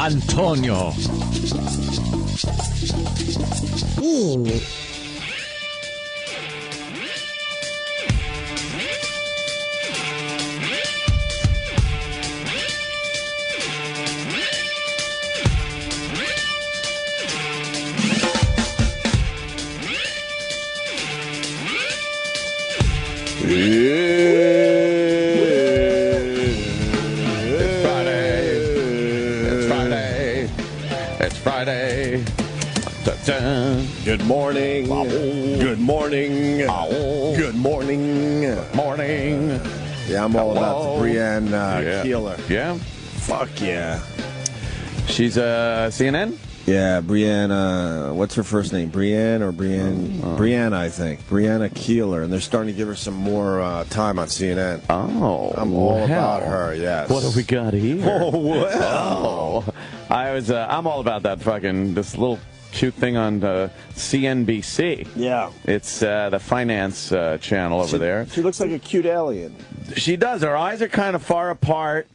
Antonio. Ooh. It's Friday. Dun-dun. Good morning. Good morning. Good morning. Morning. Yeah, I'm all about the Brienne Keeler. Yeah? Fuck yeah. She's CNN? Yeah, Brienne, what's her first name? Brienne or Brienne? Brianna, I think. Brianna Keeler. And they're starting to give her some more time on CNN. Oh. I'm all about her, yes. What have we got here? Oh, well. Oh. I'm all about that this little cute thing on CNBC. Yeah. It's the finance channel over there. She looks like a cute alien. She does. Her eyes are kind of far apart,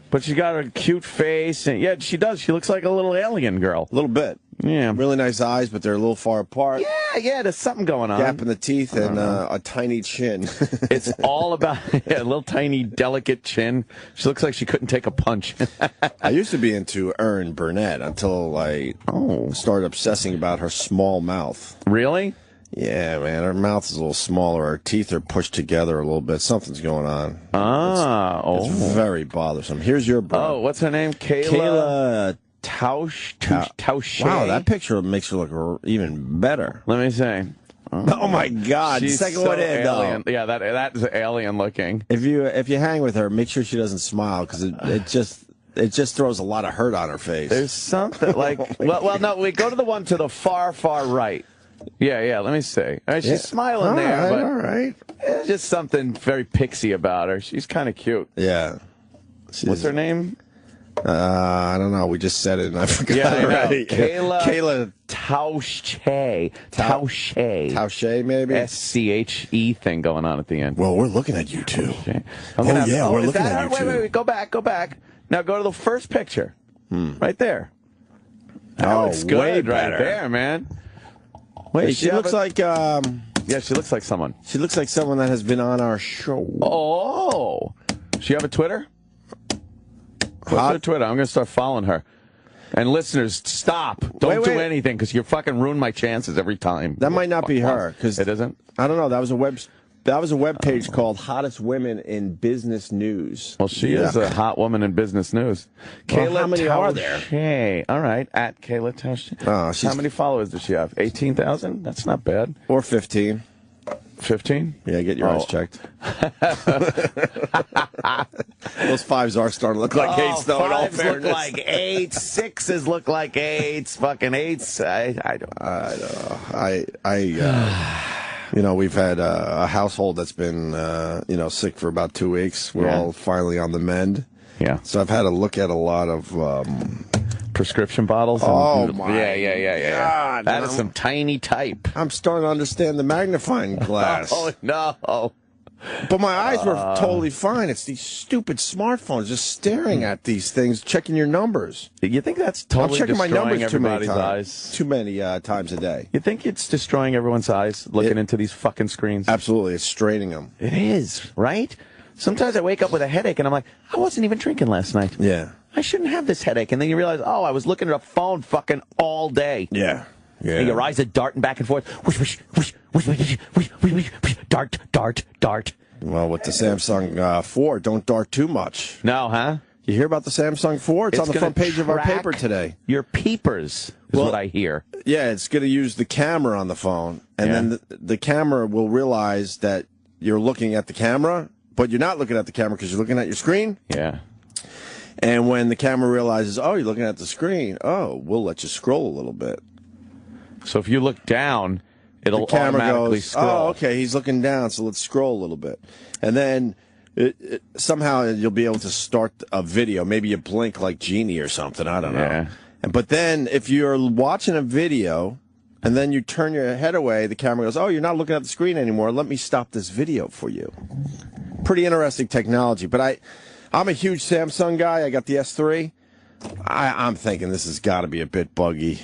but she got a cute face. And yeah, she does. She looks like a little alien girl. A little bit. Yeah. Really nice eyes, but they're a little far apart. Yeah, there's something going on. Gap in the teeth and a tiny chin. It's all about a little tiny, delicate chin. She looks like she couldn't take a punch. I used to be into Erin Burnett until I started obsessing about her small mouth. Really? Yeah, man. Her mouth is a little smaller. Her teeth are pushed together a little bit. Something's going on. It's very bothersome. Here's your bro. Oh, what's her name? Kayla Tausche. Wow, that picture makes her look even better. Let me see. Oh my God! She's Second so one in, alien. though. Yeah, that is alien looking. If you hang with her, make sure she doesn't smile because it just throws a lot of hurt on her face. There's something like no, we go to the one to the far right. Yeah. Let me see. All right, she's smiling there, but all right. There's just something very pixie about her. She's kind of cute. Yeah. What's her name? I don't know. We just said it and I forgot. Yeah, I know. Already. Kayla Tausche. Tausche, maybe? SCHE thing going on at the end. Well, we're looking at you two. Okay. We're looking at you two. Wait. Go back. Now go to the first picture. Right there. That looks good way right better. there, man. Wait, she looks like yeah, she looks like someone. She looks like someone that has been on our show. Oh. She have a Twitter? What's her Twitter? I'm going to start following her. And listeners, stop. Don't do anything because you fucking ruin my chances every time. That might not be her. It isn't? I don't know. That was a web page called Hottest Women in Business News. Well, she is a hot woman in business news. Kayla, how many are there? Tausche. All right, at Kayla Tausche. How many followers does she have? 18,000? That's not bad. Or 15. 15? Yeah, get your eyes checked. Those fives are starting to look like eights, though. In all Fives look fairness, like eights. Sixes look like eights. Fucking eights. I don't. We've had a household that's been, sick for about 2 weeks. We're all finally on the mend. Yeah. So I've had to look at a lot of prescription bottles. My Yeah. God, that is some tiny type. I'm starting to understand the magnifying glass. Oh no. But my eyes were totally fine. It's these stupid smartphones just staring at these things, checking your numbers. You think that's totally I'm checking my destroying numbers too many everybody's times. eyes? Too many times a day. You think it's destroying everyone's eyes looking into these fucking screens? Absolutely. It's straining them. It is, right? Sometimes I wake up with a headache and I'm like, I wasn't even drinking last night. Yeah. I shouldn't have this headache. And then you realize, I was looking at a phone fucking all day. Yeah. And your eyes are darting back and forth. Whoosh, whoosh, whoosh, whoosh, whoosh, whoosh, whoosh, whoosh, whoosh, dart, dart, dart. Well, with the Samsung 4, don't dart too much. No, huh? You hear about the Samsung 4? It's on the front page of our paper today. Your peepers is what I hear. Yeah, it's going to use the camera on the phone. And then the camera will realize that you're looking at the camera, but you're not looking at the camera because you're looking at your screen. Yeah. And when the camera realizes, you're looking at the screen, we'll let you scroll a little bit. So if you look down, it'll the camera automatically goes, scroll. Okay, he's looking down, so let's scroll a little bit. And then somehow you'll be able to start a video. Maybe you blink like Genie or something. I don't know. Yeah. But then if you're watching a video and then you turn your head away, the camera goes, you're not looking at the screen anymore. Let me stop this video for you. Pretty interesting technology. But I'm a huge Samsung guy. I got the S3. I'm thinking this has got to be a bit buggy.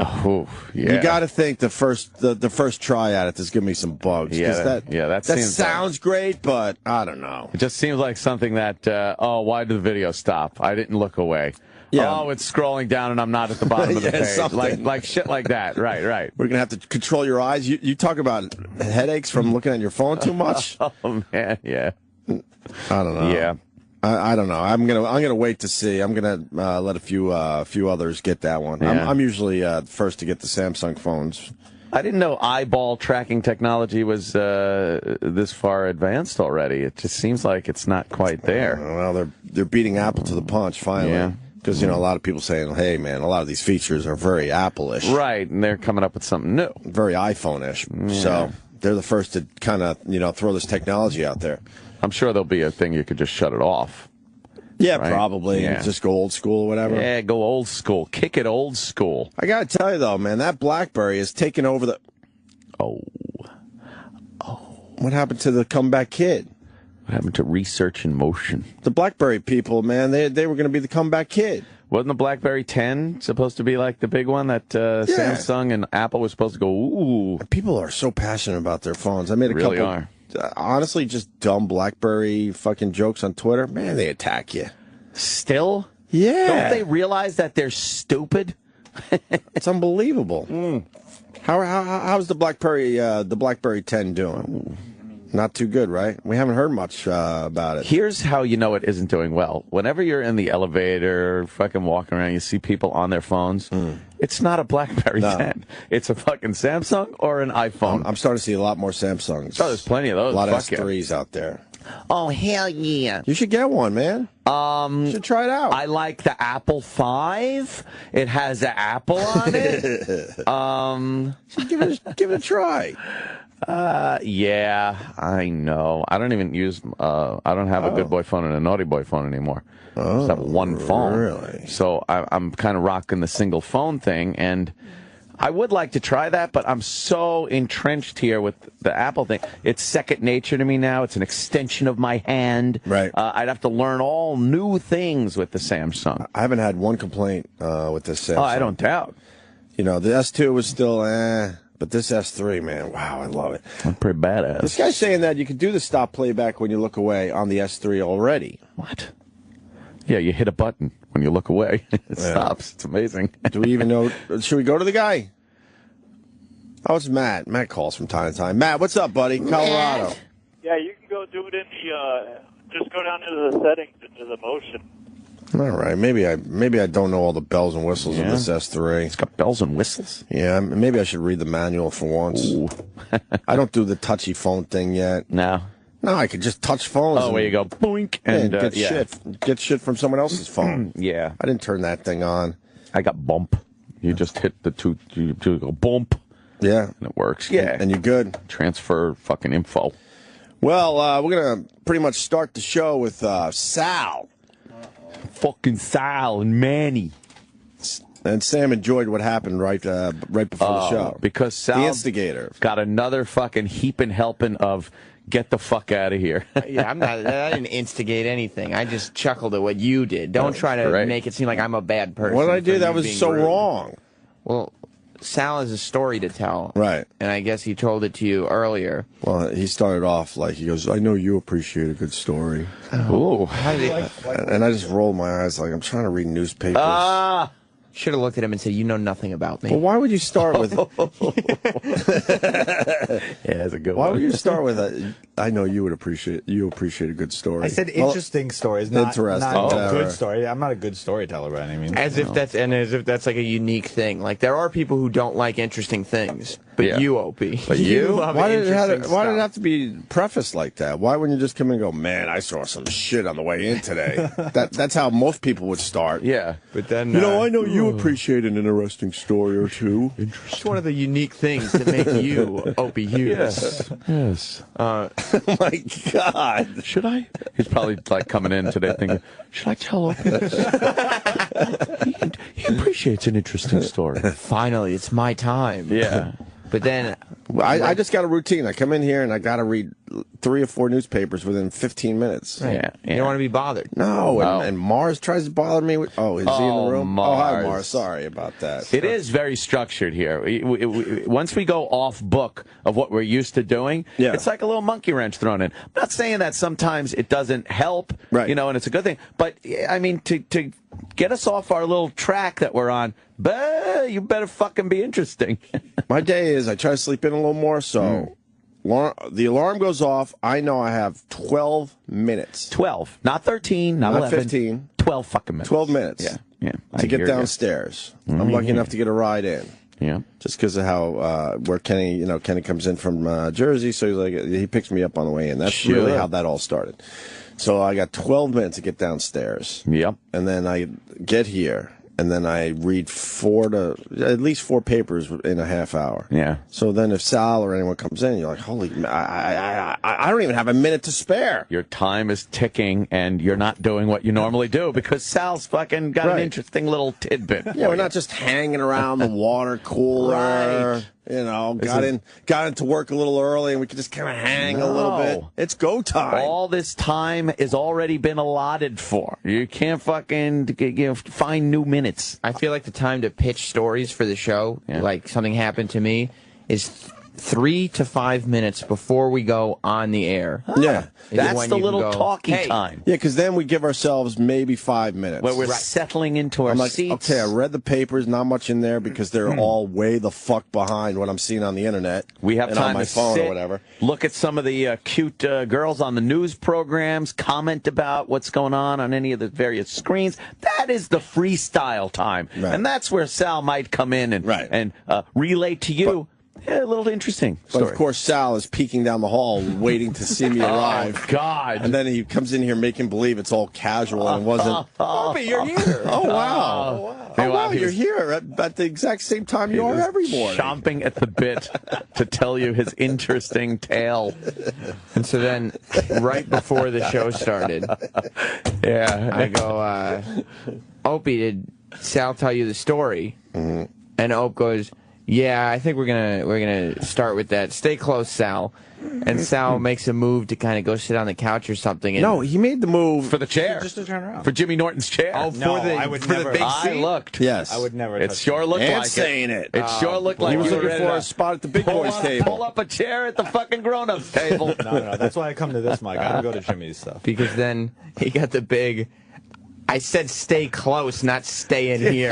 Oh, yeah. You got to think the first try at it, there's going to be some bugs. Yeah, that sounds great, but I don't know. It just seems like something that, why did the video stop? I didn't look away. Yeah. Oh, it's scrolling down and I'm not at the bottom of the page. Like shit like that. Right. We're going to have to control your eyes. You talk about headaches from looking at your phone too much? Oh, man, yeah. I don't know. Yeah. I don't know. I'm gonna wait to see. I'm gonna let a few others get that one. Yeah. I'm usually first to get the Samsung phones. I didn't know eyeball tracking technology was this far advanced already. It just seems like it's not quite there. Well, they're beating Apple to the punch finally. Yeah. Because, a lot of people saying, hey, man, a lot of these features are very Apple-ish. Right, and they're coming up with something new. Very iPhone-ish. Yeah. So they're the first to kind of, throw this technology out there. I'm sure there'll be a thing you could just shut it off. Yeah, right? probably. Yeah. Just go old school or whatever. Yeah, go old school. Kick it old school. I got to tell you, though, man, that BlackBerry has taken over the... Oh. What happened to the comeback kid? What happened to research in motion? The BlackBerry people, man, they were going to be the comeback kid. Wasn't the BlackBerry 10 supposed to be like the big one that Samsung and Apple was supposed to go, ooh? People are so passionate about their phones. I made a Really couple, are. Honestly, just dumb BlackBerry fucking jokes on Twitter. Man, they attack you. Still? Yeah. Don't they realize that they're stupid? It's unbelievable. How's the BlackBerry 10 doing? Not too good, right? We haven't heard much about it. Here's how you know it isn't doing well. Whenever you're in the elevator, fucking walking around, you see people on their phones. It's not a BlackBerry 10. It's a fucking Samsung or an iPhone. I'm starting to see a lot more Samsungs. Oh, there's plenty of those. A lot of Fuck S3s out there. Oh, hell yeah. You should get one, man. You should try it out. I like the Apple 5. It has an Apple on it. Give it a try. Yeah, I know. I don't even use, I don't have a good boy phone and a naughty boy phone anymore. I just have one phone. Really? So I'm kind of rocking the single phone thing, and I would like to try that, but I'm so entrenched here with the Apple thing. It's second nature to me now. It's an extension of my hand. Right. I'd have to learn all new things with the Samsung. I haven't had one complaint with this Samsung. Oh, I don't doubt. The S2 was still but this S3, man, wow, I love it. I'm pretty badass. This guy's saying that you can do the stop playback when you look away on the S3 already. What? Yeah, you hit a button when you look away. It stops. It's amazing. Do we even know? Should we go to the guy? Oh, it's Matt. Matt calls from time to time. Matt, what's up, buddy? Colorado. Yeah, you can go do it in the, just go down into the settings, into the motion. All right, maybe I don't know all the bells and whistles of this S3. It's got bells and whistles. Yeah, maybe I should read the manual for once. I don't do the touchy phone thing yet. No. No, I could just touch phones. Oh, where you go, boink, and get shit from someone else's phone. Yeah. I didn't turn that thing on. I got bump. You just hit the two, you go bump, Yeah, and it works. Yeah. and you're good. Transfer fucking info. Well, we're gonna pretty much start the show with Sal. Fucking Sal and Manny. And Sam enjoyed what happened right before the show. Because Sal the instigator got another fucking heaping helping of get the fuck out of here. Yeah, I didn't instigate anything. I just chuckled at what you did. Don't try to make it seem like I'm a bad person. What did I do? for That you was being so rude. wrong. Well, Sal has a story to tell. Right. And I guess he told it to you earlier. Well, he started off like, he goes, I know you appreciate a good story. Ooh. How did he? And I just rolled my eyes like, I'm trying to read newspapers. Ah. Should have looked at him and said, "You know nothing about me." Well, why would you start with... Yeah, that's a good Why one. would you start with I know you appreciate a good story. I said Well, interesting stories, not interesting. not Oh. good story. I'm not a good storyteller by any means. As if that's like a unique thing. Like there are people who don't like interesting things, but Yeah. you, Opie, But you? love Why did interesting it stuff. have to be prefaced like that? Why wouldn't you just come in and go, man, I saw some shit on the way in today? That's how most people would start. Yeah. But then I know you appreciate an interesting story or two. it's one of the unique things that make you Opie Hughes. Yes. Oh my God. Should I? He's probably like coming in today thinking, should I tell Opie this? he appreciates an interesting story. Finally, it's my time. Yeah. But then I just got a routine. I come in here and I got to read 3 or 4 newspapers within 15 minutes. right. Yeah, You don't want to be bothered. No, Oh. and Mars tries to bother me. Is he in the Oh, room? Mars. Oh, hi, Mars. Sorry about that. It is very structured here. Once we go off book of what we're used to doing, Yeah. it's like a little monkey wrench thrown in. I'm not saying that sometimes it doesn't help, Right. you know, and it's a good thing. But, I mean, to get us off our little track that we're on, you better fucking be interesting. My day is I try to sleep in a little more, so the alarm goes off. I know I have 12 minutes. 12, not 13, not 11. 15. 12 fucking minutes. 12 minutes. Yeah. To get downstairs. I'm lucky enough to get a ride in. Yeah. Just because of how where Kenny comes in from Jersey, so he's like he picks me up on the way in. That's really how that all started. So I got 12 minutes to get downstairs. Yep. And then I get here, and then I read at least 4 papers in a half hour. Yeah. So then if Sal or anyone comes in, you're like, holy, I don't even have a minute to spare. Your time is ticking, and you're not doing what you normally do because Sal's fucking got an Right. interesting little tidbit. Yeah, we're not just hanging around the water cooler. Right. You know, got into work a little early, and we could just kind of hang a little bit. No. It's go time. All this time has already been allotted for. You can't fucking find new minutes. I feel like the time to pitch stories for the show, like something happened to me, is 3 to 5 minutes before we go on the air. Yeah. Is That's when the you can little go, talkie "Hey." time. Yeah, because then we give ourselves maybe 5 minutes. Where we're settling into our I'm like, seats. okay, I read the papers, not much in there because they're all way the fuck behind what I'm seeing on the internet. We have and time on my to phone sit, or whatever. look at some of the cute girls on the news programs, comment about what's going on any of the various screens. That is the freestyle time. Right. And that's where Sal might come in and relate to you. A little interesting story. But of course, Sal is peeking down the hall, waiting to see me arrive. Oh, God. And then he comes in here making believe it's all casual and it wasn't. But you're here. Oh, wow. Oh, wow, you're here at the exact same time you are every morning. Chomping at the bit to tell you his interesting tale. And so then, right before the show started, I go, Opie, did Sal tell you the story? Mm-hmm. And Ope goes, yeah, I think we're gonna start with that. Stay close, Sal. And Sal makes a move to kind of go sit on the couch or something. And No, he made the move. For the chair. Just to turn around. For Jimmy Norton's chair. Oh, No, for the I would for never. the big I seat. looked. Yes. I would never. It touch sure looked And like saying it. it. It sure looked like He was you were looking ready for to a spot at the big boys table. Pull up a chair at the fucking grown-ups table. No. That's why I come to this mic. I don't go to Jimmy's stuff. Because then he got the big. I said stay close, not stay in here.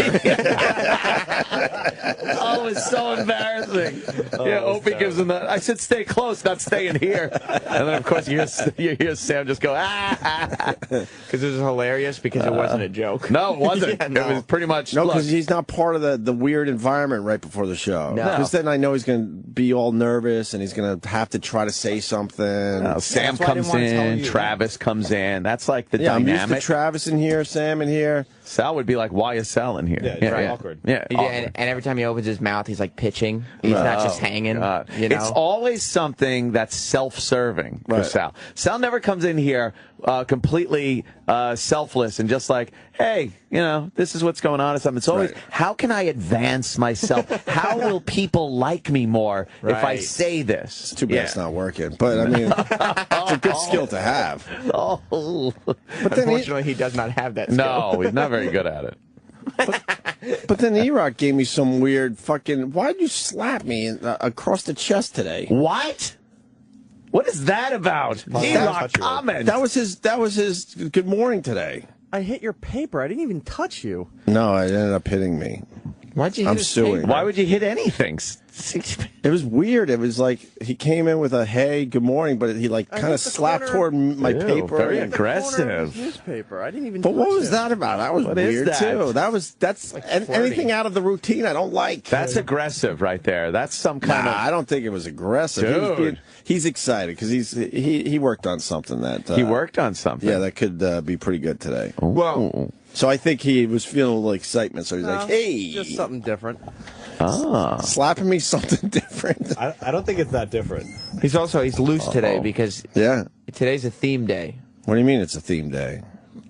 Oh, it's so embarrassing. Opie gives him that. I said stay close, not stay in here. And then, of course, you hear Sam just go, Because it was hilarious because it wasn't a joke. No, it wasn't. Yeah, no. It was pretty much. No, look, because he's not part of the weird environment right before the show. No. Because then I know he's going to be all nervous and he's going to have to try to say something. Sam That's why I comes didn't wanna tell in, you. Travis comes in. That's like the Yeah, I'm used dynamic. to Travis in here, Sam in here. Sal would be like, why is Sal in here? Yeah, it's very awkward. Yeah, Yeah, awkward. and every time he opens his mouth, he's like pitching. He's not just hanging. You know? It's always something that's self-serving for Right. Sal. Sal never comes in here completely selfless and just like, hey, this is what's going on or something. It's always, Right. how can I advance myself? How will people like me more if I Right. say this? It's too bad it's not working. But, I mean, it's a good skill to have. Oh. But then, Unfortunately, he does not have that skill. No, he's not very good at it. but then E-Rock gave me some weird fucking... Why'd you slap me across the chest today? What? What is that about? E-Rock comment. That was his good morning today. I hit your paper. I didn't even touch you. No, it ended up hitting me. Why'd you hit I'm his suing. paper? Why would you hit anything? It was weird. It was like he came in with a hey, good morning, but he like I kind of hit the slapped corner- toward my Ew, paper. very And- aggressive. Corner of his newspaper. I didn't even. But what touch was it. that about? That was What is weird that? too. That's flirty. anything out of the routine I don't like. That's aggressive right there. That's some kind Nah, of... I don't think it was aggressive. Dude. He's excited because he worked on something that He worked on something. Yeah, that could be pretty good today. Well, So I think he was feeling a little excitement. So he's like, "Hey, Just something different. slapping me something different." I don't think it's that different. he's loose today because Yeah. today's a theme day. What do you mean it's a theme day?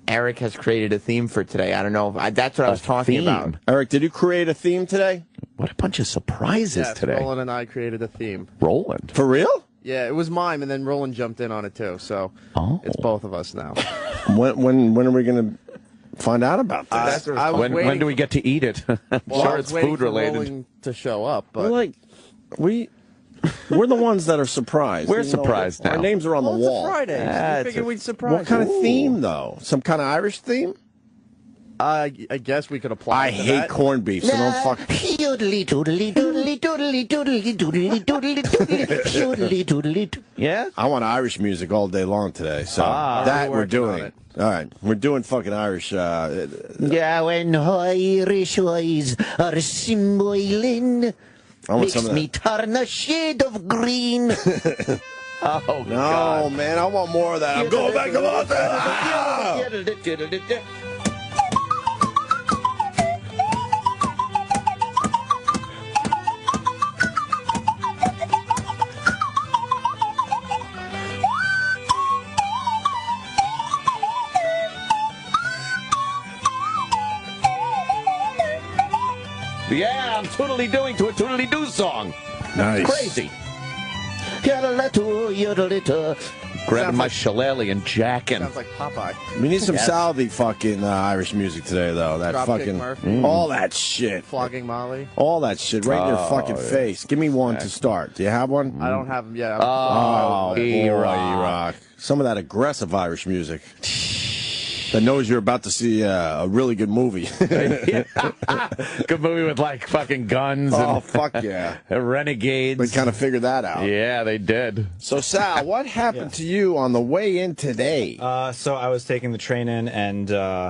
Eric has created a theme for today. I don't know. That's what I was talking theme? about. Eric, did you create a theme today? What a bunch of surprises Yes, today. Roland and I created a theme. Roland. For real? Yeah, it was mine, and then Roland jumped in on it too. So it's both of us now. When are we going to find out about this? I was When waiting, do we get to eat it? I'm well, I sure was it's waiting food for related. Roland to show up, We're but like, we're the ones that are surprised. We're You know, surprised Our now. names are on well, the it's wall. a Friday. Ah, So we it's figured a- we'd surprise. What kind of you. theme, though? Some kind of Irish theme? I guess we could apply. I to hate that. corned beef, so don't fuck. Doodly doodly doodly doodly doodly doodly doodly doodly doodly. Yeah? I want Irish music all day long today, so Ah. that We're we're working on doing. it. All right, we're doing fucking Irish. Yeah, when Irish eyes are smiling, I want makes some of me that. turn a shade of green. Oh, No, God. man, I want more of that. I'm going back to Montana. Yeah, I'm totally doing to a totally do song. Nice. Crazy. Yodelito, yodelito. Grabbing my shillelagh and jacking. Sounds like Popeye. We need some Salvi fucking Irish music today, though. That Dropkick fucking Murphy. all that shit, Flogging Molly. all that shit, right in your fucking face. Give me one to start. Do you have one? I don't have them yet. Oh, boy, E-Rock. E-Rock. Some of that aggressive Irish music that knows you're about to see a really good movie. Good movie with like fucking guns Oh, and fuck yeah. renegades. They kind of figured that out. Yeah, they did. So, Sal, what happened to you on the way in today? So I was taking the train in, and Yawn!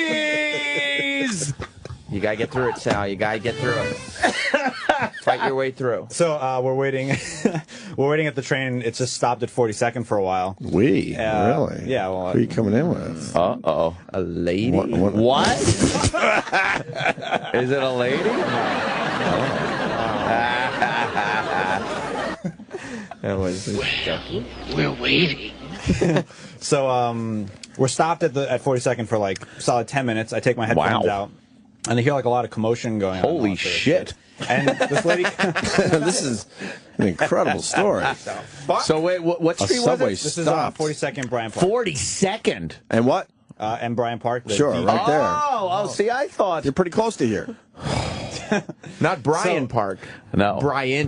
Jeez! You gotta get through it, Sal. You gotta get through it. Fight your way through. so we're waiting. We're waiting at the train. It's just stopped at 42nd for a while. We? Really? Yeah, well, Who are you coming in with? Uh-oh. A lady? What? Is it a lady? That was We're waiting. So we're stopped at 42nd for like solid 10 minutes. I take my headphones Wow. out, and I hear like a lot of commotion going on. Holy and all sorts of shit. And this lady, This is an incredible story. So wait, what A street was subway it? this is stopped. 42nd Bryant Park. 42nd. And what? And Bryant Park. the Sure, beach. right there. Oh, see, I thought. You're pretty close to here. not Bryan So- Park. No. Bryant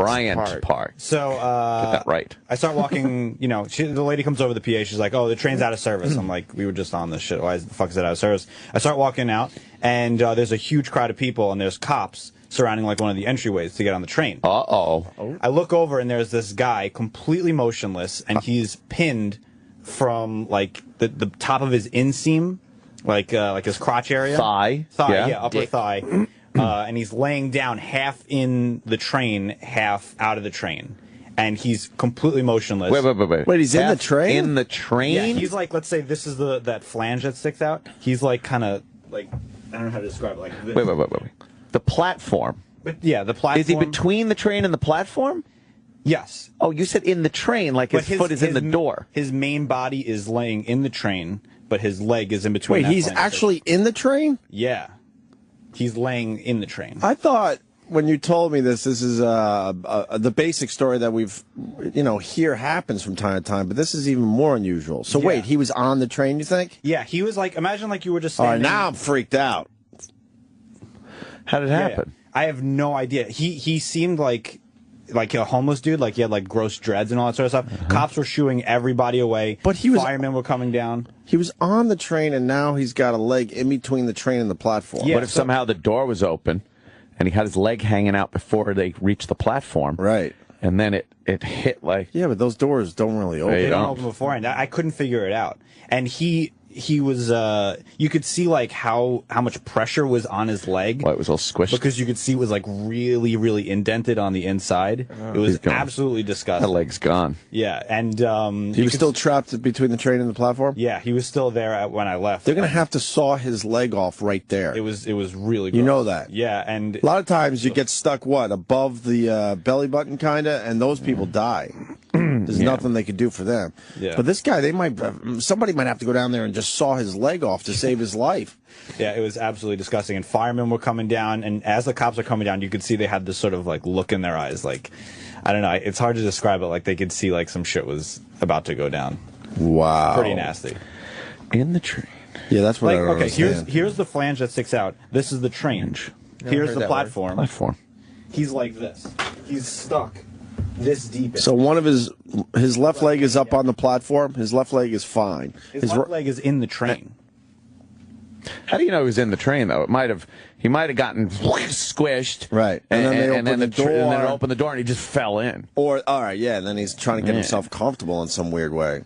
Park. So Get that right. I start walking, the lady comes over the PA. She's like, oh, the train's out of service. I'm like, we were just on this shit. Why the fuck is it out of service? I start walking out, and there's a huge crowd of people, and there's cops surrounding like one of the entryways to get on the train. Uh-oh. I look over, and there's this guy completely motionless, and he's pinned from like the top of his inseam, like his crotch area. Thigh. Yeah, upper thigh. And he's laying down half in the train, half out of the train. And he's completely motionless. Wait. Wait, he's in the Half train? In the train? Yeah, he's like, let's say this is that flange that sticks out. He's like kind of like, I don't know how to describe it. Like this. Wait. The platform. But yeah, the platform. Is he between the train and the platform? Yes. Oh, you said in the train, like his foot is in the door. His main body is laying in the train, but his leg is in between. Wait, that he's flange. actually in the train? Yeah. He's laying in the train. I thought when you told me this is the basic story that we've, hear happens from time to time, but this is even more unusual. So Yeah. wait, he was on the train, you think? Yeah, he was like, imagine like you were just All standing. right, now I'm freaked out. How did it Yeah, happen? I have no idea. He seemed like a homeless dude, like he had like gross dreads and all that sort of stuff. Cops were shooing everybody away. But he was- firemen were coming down. He was on the train, and now he's got a leg in between the train and the platform. Yeah. What if so- somehow the door was open and he had his leg hanging out before they reached the platform? Right. And then it hit like. Yeah, but those doors don't really open. They They don't don't. open beforehand. I couldn't figure it out. And he was you could see like how much pressure was on his leg. Well, it was all squished. Because you could see it was like really, really indented on the inside. It was He's gone. absolutely That disgusting. leg's gone. Yeah, and He you was could- still trapped between the train and the platform? Yeah, he was still there when I left. They're going to have to saw his leg off right there. It was really. You gross. know that. Yeah, and A lot of times you get stuck, above the belly button, kind of, and those people die. There's nothing they could do for them. Yeah. But this guy, somebody might have to go down there and just saw his leg off to save his life. Yeah, it was absolutely disgusting. And firemen were coming down, and as the cops are coming down, you could see they had this sort of like look in their eyes, like, I don't know, it's hard to describe it. Like they could see like some shit was about to go down. Wow. Pretty nasty. In the train. Yeah, that's what Like, I don't okay, understand. here's the flange that sticks out. This is the train. Here's heard the that platform. He's like this. He's stuck this deep in. So one of his left leg is up on the platform. His left leg is fine. His left leg is in the train. How do you know he was in the train though? He might have gotten squished, Right. And then they opened the door. and then it opened the door, and he just fell in. Or all right, yeah, and then he's trying to get himself comfortable in some weird way.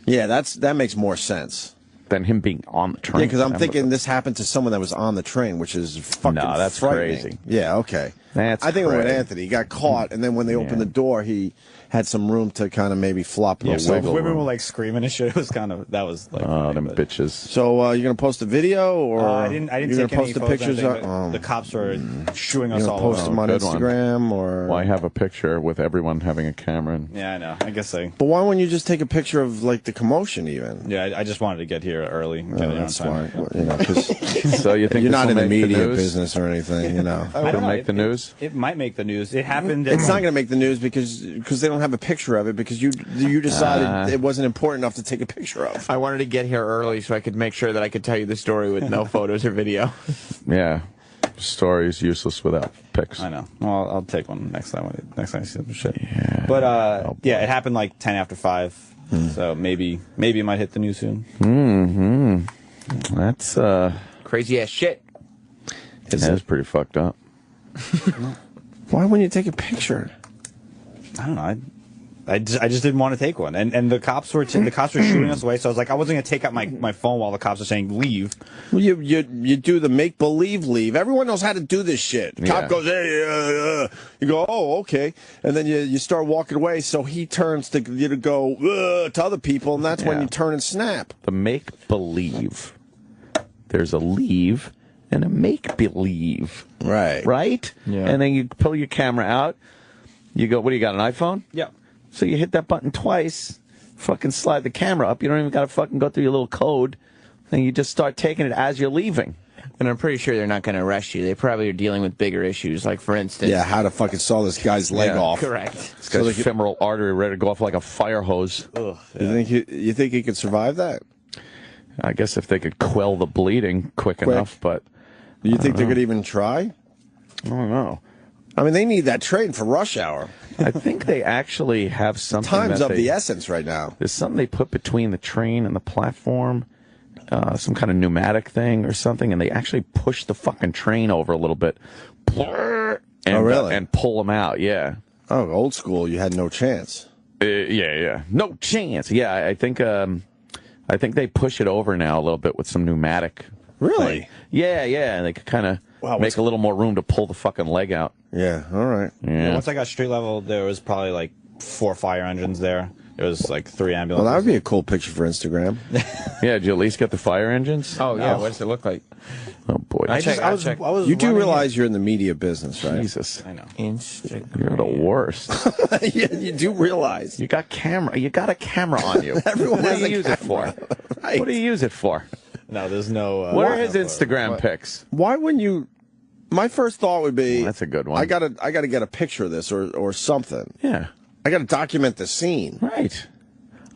Yeah, that makes more sense. Than him being on the train. Yeah, because I'm thinking this happened to someone that was on the train, which is fucking No, that's frightening. crazy. Yeah, okay. That's I think it went crazy. Anthony. He got caught, and then when they opened the door, he had some room to kind of maybe flop Yeah, a so wiggle women room. were like screaming and shit. It was kind of, that was like, Oh, funny, them but- bitches. So you're gonna post a video, or I didn't you're take gonna any post the photos or pictures? anything, but the cops were shooing us You're all gonna post over. them on Good one. Instagram, or Why have a picture with everyone having a camera? And Yeah, I know. I guess But why wouldn't you just take a picture of like the commotion, even? Yeah, I just wanted to get here early. Get Oh, here on that's time. smart. You know, 'cause so you think you're this not will in the make media news? business or anything, you know. I don't It'll know, make the news? It might make the news. It happened. It's not going to make the news because they don't have a picture of it because you decided it wasn't important enough to take a picture of. I wanted to get here early so I could make sure that I could tell you the story with no photos or video. Yeah. Story is useless without pics. I know. Well, I'll take one next time. Next time I see some shit. Yeah. But yeah, it happened like 10 after 5. So maybe it might hit the news soon. That's Crazy ass shit. that's pretty fucked up. Why wouldn't you take a picture? I don't know. I just didn't want to take one, and the cops were shooting us away. So I was like, I wasn't gonna take out my phone while the cops are saying leave. Well, you do the make believe leave. Everyone knows how to do this shit. Yeah. Cop goes, hey, you go, oh, okay, and then you start walking away. So he turns to you to go to other people, and that's when Yeah. you turn and snap. The make believe. There's a leave and a make believe. Right. Right? Yeah. And then you pull your camera out. You go, what do you got, an iPhone? Yeah. So you hit that button twice, fucking slide the camera up. You don't even got to fucking go through your little code. And you just start taking it as you're leaving. And I'm pretty sure they're not going to arrest you. They probably are dealing with bigger issues, like, for instance... Yeah, how to fucking saw this guy's leg Yeah. off. Correct. This guy's femoral artery ready to go off like a fire hose. You think he could survive that? I guess if they could quell the bleeding quick enough, but Do you think they could even try? I don't know. I mean, they need that train for rush hour. I think they actually have something Time's that of the essence right now. There's something they put between the train and the platform, some kind of pneumatic thing or something, and they actually push the fucking train over a little bit. And, really? And pull them out, yeah. Oh, old school, you had no chance. Yeah. No chance. Yeah, I think they push it over now a little bit with some pneumatic. Really? thing. Yeah, and they could kind of make a little more room to pull the fucking leg out. Yeah, all right. Yeah. Once I got street level, there was probably like 4 fire engines there. There was like 3 Well, ambulances. that would be a cool picture for Instagram. Yeah, did you at least get the fire engines? Oh, yeah. What does it look like? Oh, boy. I was You do running realize you're in the media business, right? Jesus. I know. Instagram. You're the worst. Yeah, you do realize. You got a camera on you. Everyone what has do you a use it for? Right. What do you use it for? No, there's no. What are his Instagram pics? Why wouldn't you? My first thought would be, That's a good one. I gotta get a picture of this or something. Yeah. I gotta document the scene. Right.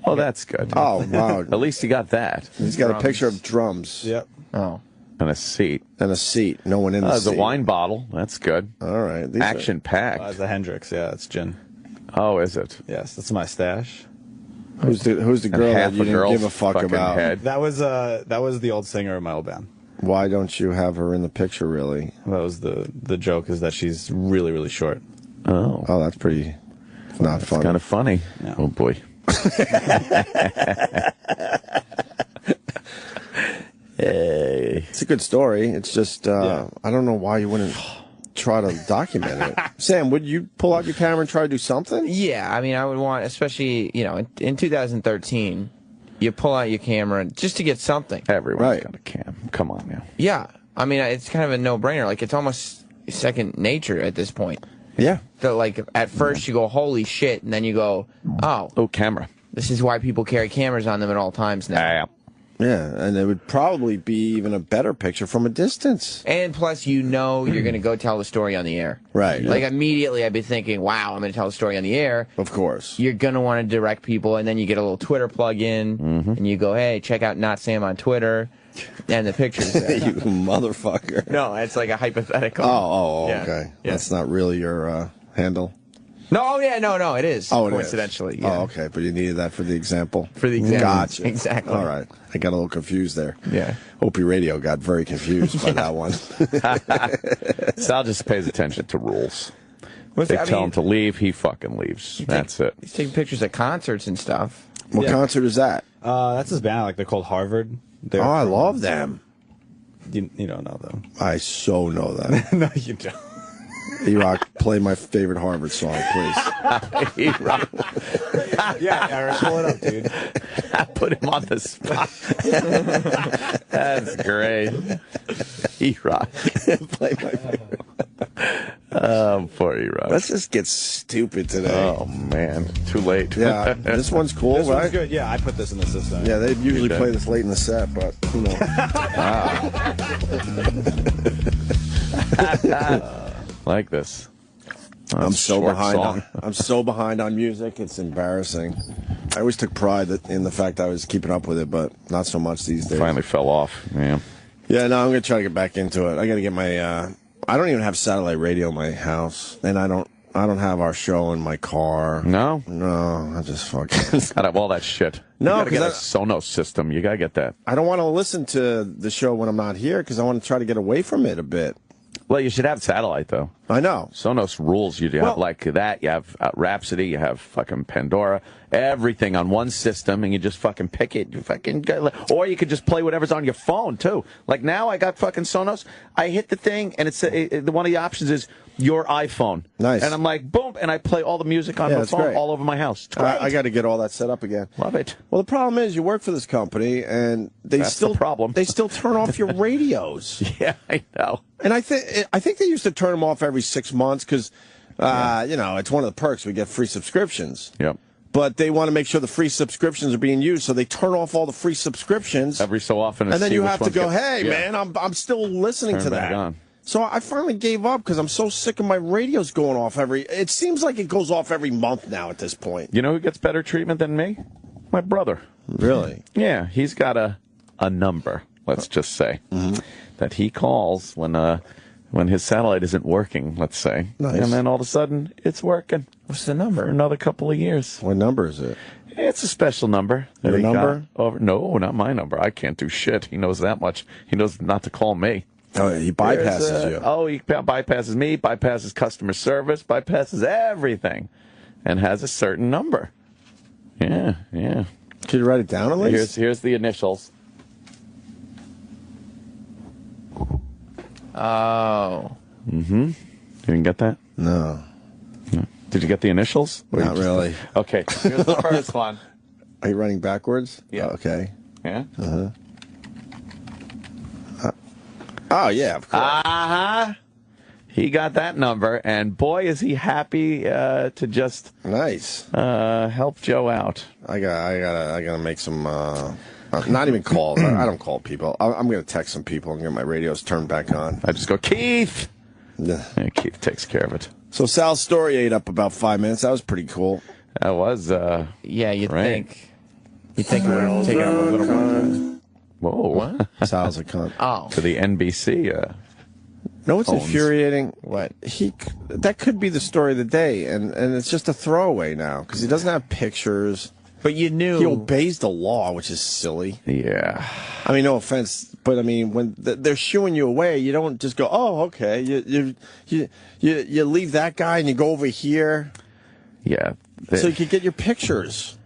Oh, that's good. Oh wow, At least you got that. he's got a picture of drums. Yep. Oh. And a seat. And a seat. No one in the There's seat. a wine bottle. That's good. All right. These Action packed. It's the Hendrix. Yeah, it's gin. Oh, is it? Yes, that's my stash. Who's the And girl that half you a didn't girl's give a fuck fucking about? head. That was the old singer of my old band. Why don't you have her in the picture? Really? That was the joke, is that she's really, really short. Oh, Oh, that's pretty. Not funny. kind of funny. No. Oh boy. Hey. It's a good story. It's just Yeah. I don't know why you wouldn't try to document it. Sam, would you pull out your camera and try to do something? Yeah, I mean, I would want, especially, in 2013, you pull out your camera just to get something. Everyone's Right. got a cam. Come on now. Yeah. I mean, it's kind of a no-brainer. Like, it's almost second nature at this point. Yeah. So, like, at first you go, holy shit, and then you go, Oh, camera. this is why people carry cameras on them at all times now. Yeah. Yeah, and it would probably be even a better picture from a distance. And plus, you know you're going to go tell the story on the air. Right. Like, immediately I'd be thinking, wow, I'm going to tell the story on the air. Of course. You're going to want to direct people, and then you get a little Twitter plug-in, and you go, hey, check out Not Sam on Twitter, and the picture's there. You motherfucker. No, it's like a hypothetical. Yeah. Yeah. Okay. That's not really your handle. No, no, it is. Oh, it is. coincidentally. Yeah. Oh, okay, but you needed that for the example. For the example. Gotcha. Exactly. All right. I got a little confused there. Yeah. Opie Radio got very confused by that one. Sal just pays attention to rules. What's They that? tell him to leave, he fucking leaves. That's it. He's taking pictures at concerts and stuff. What concert is that? That's his band. Like they're called Harvard. They're I from- love them. You don't know them. I so know that. No, you don't. E-Rock, play my favorite Harvard song, please. E-Rock. Yeah, Eric, pull it up, dude. I put him on the spot. That's great. E-Rock. Play my favorite. Oh, poor E-Rock. Let's just get stupid today. Oh, man. Too late. Yeah, this one's cool, This right? one's good. Yeah, I put this in the system. Yeah, they usually Okay. play this late in the set, but who knows? Like this. I'm so short behind. song. I'm so behind on music. It's embarrassing. I always took pride in the fact I was keeping up with it, but not so much these days. Finally fell off. Yeah. Yeah, no, I'm gonna try to get back into it. I got to get my. I don't even have satellite radio in my house, and I don't have our show in my car. No? No, I just fucking. Gotta have all that shit. No, you gotta get a 'cause Sonos system. You gotta get that. I don't want to listen to the show when I'm not here because I want to try to get away from it a bit. Well, you should have satellite, though. I know. Sonos rules. You have Well- like that. You have Rhapsody. You have fucking Pandora. Everything on one system, and you just fucking pick it. You fucking go, or you could just play whatever's on your phone too. Like now, I got fucking Sonos. I hit the thing, and it's one of the options is your iPhone. Nice. And I'm like, boom, and I play all the music on Yeah, my that's phone great. all over my house. It's I great. got to get all that set up again. Love it. Well, the problem is you work for this company, and they That's still the problem. They still turn off your radios, Yeah, I know. and I think they used to turn them off every 6 months because, it's one of the perks we get free subscriptions. Yep. But they want to make sure the free subscriptions are being used, so they turn off all the free subscriptions. Every so often, and then see you which have to ones go, get- hey, Yeah. man, I'm still listening Turn to back that. on. So I finally gave up because I'm so sick of my radios going off it seems like it goes off every month now at this point. You know who gets better treatment than me? My brother. Really? Yeah, he's got a number, let's just say, that he calls when his satellite isn't working, let's say. Nice. And then all of a sudden, it's working What's the for number? another couple of years. What number is it? It's a special number. that Your he got number? No, not my number. I can't do shit. He knows that much. He knows not to call me. Oh, he bypasses There's, you. Oh, he bypasses me, bypasses customer service, bypasses everything, and has a certain number. Yeah. Can you write it down at least? Here's the initials. Oh. You didn't get that? No, Did you get the initials? Or not you just- really. Okay, here's the first one. Are you running backwards? Yeah. Okay. Yeah. Oh, yeah, of course. Uh-huh. He got that number, and boy, is he happy to just Nice. help Joe out. I gotta make some. Not even calls. I don't call people. I'm gonna text some people and get my radios turned back on. I just go, Keith. Yeah. And Keith takes care of it. So Sal's story ate up about 5 minutes. That was pretty cool. That was, Yeah, you'd Right. think. You'd think it would have taken him a little more. whoa. Sal's a cunt. Oh. To the NBC. No, what's Phones. infuriating? What? That could be the story of the day, and it's just a throwaway now because he doesn't have pictures. But you knew. He obeys the law, which is silly. Yeah. I mean, no offense, but I mean, when they're shooing you away, you don't just go, "Oh, okay." You leave that guy and you go over here, Yeah. so you can get your pictures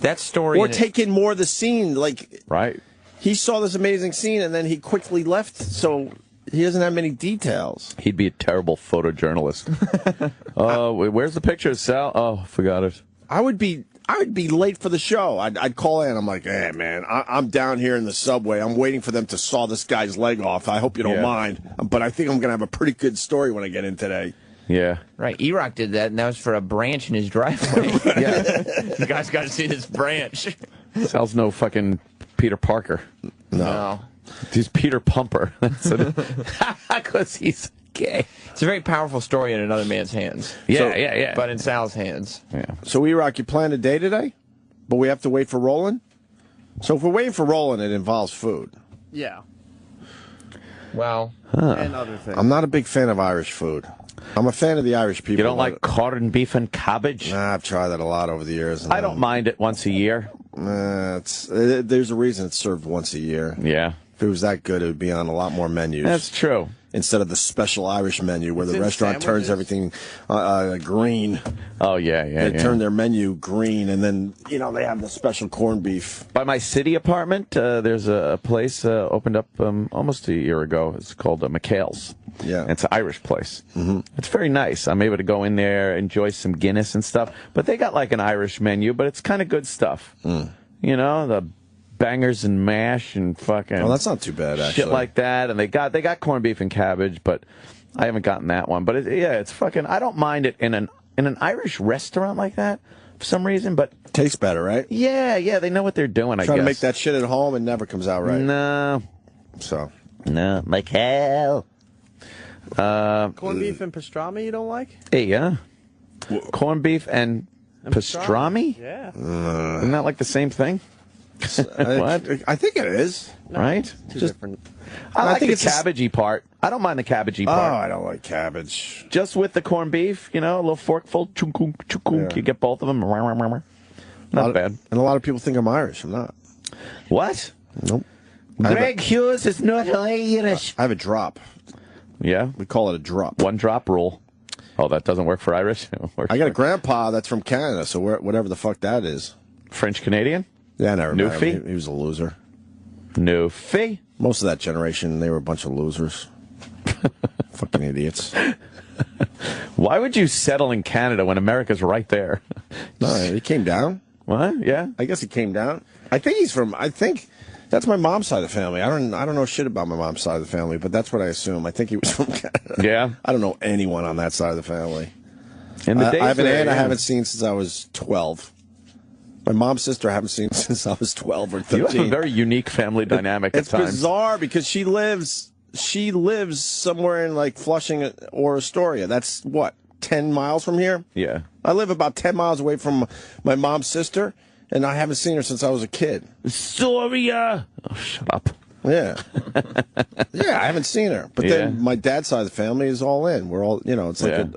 that story. or in it- take in more of the scene. Like Right. he saw this amazing scene and then he quickly left, so he doesn't have many details. He'd be a terrible photojournalist. Where's the picture, Sal? Oh, forgot it. I would be late for the show. I'd call in. I'm like, hey, man, I'm down here in the subway. I'm waiting for them to saw this guy's leg off. I hope you don't Yeah. mind. But I think I'm going to have a pretty good story when I get in today. Yeah. Right, E-Rock did that, and that was for a branch in his driveway. Yeah. You guys got to see this branch. Sal's no fucking Peter Parker. No. He's Peter Pumper. Because he's gay. It's a very powerful story in another man's hands. Yeah. But in Sal's hands. Yeah. So, E-Rock, you plan a day today? But we have to wait for Roland? So if we're waiting for Roland, it involves food. Yeah. Well, And other things. I'm not a big fan of Irish food. I'm a fan of the Irish people. You don't like corned beef and cabbage? Nah, I've tried that a lot over the years. And I don't mind it once a year. There's a reason it's served once a year. Yeah. If it was that good, it would be on a lot more menus. That's true. Instead of the special Irish menu where the in restaurant turns sandwiches? everything green. Oh, yeah. They turn their menu green, and then, they have the special corned beef. By my city apartment, there's a place opened up almost a year ago. It's called McHale's. Yeah. It's an Irish place. Mm-hmm. It's very nice. I'm able to go in there, enjoy some Guinness and stuff. But they got like an Irish menu, but it's kind of good stuff. Mm. The bangers and mash and fucking Oh, that's not too bad, actually. shit like that. And they got corned beef and cabbage, but I haven't gotten that one. But it's fucking. I don't mind it in an Irish restaurant like that for some reason. But Tastes better, right? yeah, they know what they're doing. I Trying guess. to make that shit at home, it never comes out right. No, Michael. Corned beef and pastrami you don't like? Yeah. Corned beef and pastrami? Yeah. Isn't that like the same thing? What? I think it is. Right? Two different. I like think the it's just- cabbagey part. I don't mind the cabbagey Oh, part. I don't like cabbage. Just with the corned beef, a little forkful. Chunk, Yeah. You get both of them. Not bad. And a lot of people think I'm Irish. I'm not. What? Nope. Greg Hughes is not Irish. I have a drop. Yeah? We call it a drop. One drop rule. Oh, that doesn't work for Irish? I got a grandpa that's from Canada, so whatever the fuck that is. French Canadian? Yeah, I never met Newfie? him. He was a loser. Newfie? Most of that generation, they were a bunch of losers. Fucking idiots. Why would you settle in Canada when America's right there? No, he came down. What? Yeah? I guess he came down. I think that's my mom's side of the family. I don't know shit about my mom's side of the family, but that's what I assume. I think he was from Canada. Yeah? I don't know anyone on that side of the family. In the days I have an there, aunt I yeah. haven't seen since I was 12. My mom's sister I haven't seen since I was 12 or 13. You have a very unique family dynamic It's at times. bizarre because she lives somewhere in like Flushing or Astoria. That's what, 10 miles from here? Yeah. I live about 10 miles away from my mom's sister, and I haven't seen her since I was a kid. Soria! Oh, shut up. Yeah. Yeah, I haven't seen her. But Yeah. then my dad's side of the family is all in. We're all, it's like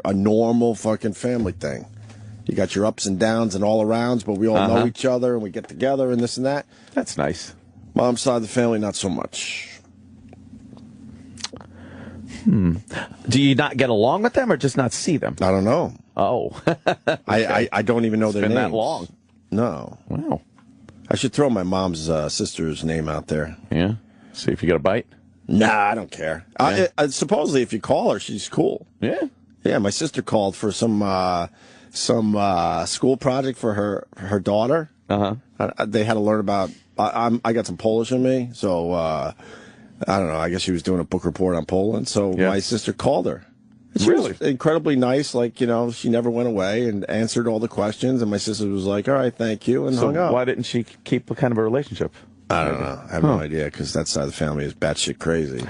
a normal fucking family thing. You got your ups and downs and all arounds, but we all know each other and we get together and this and that. That's nice. Mom's side of the family, not so much. Do you not get along with them or just not see them? I don't know. Oh. I don't even know their been names. that long. No. Wow. I should throw my mom's sister's name out there. Yeah. See if you get a bite. Nah, I don't care. Supposedly, if you call her, she's cool. Yeah. Yeah, my sister called for some school project for her daughter. They had to learn about. I got some Polish in me, so I don't know. I guess she was doing a book report on Poland. So Yeah. my sister called her. She was incredibly nice. Like, she never went away and answered all the questions. And my sister was like, "All right, thank you," and So hung up. why didn't she keep a kind of a relationship? I don't know. I have no idea because that side of the family is batshit crazy.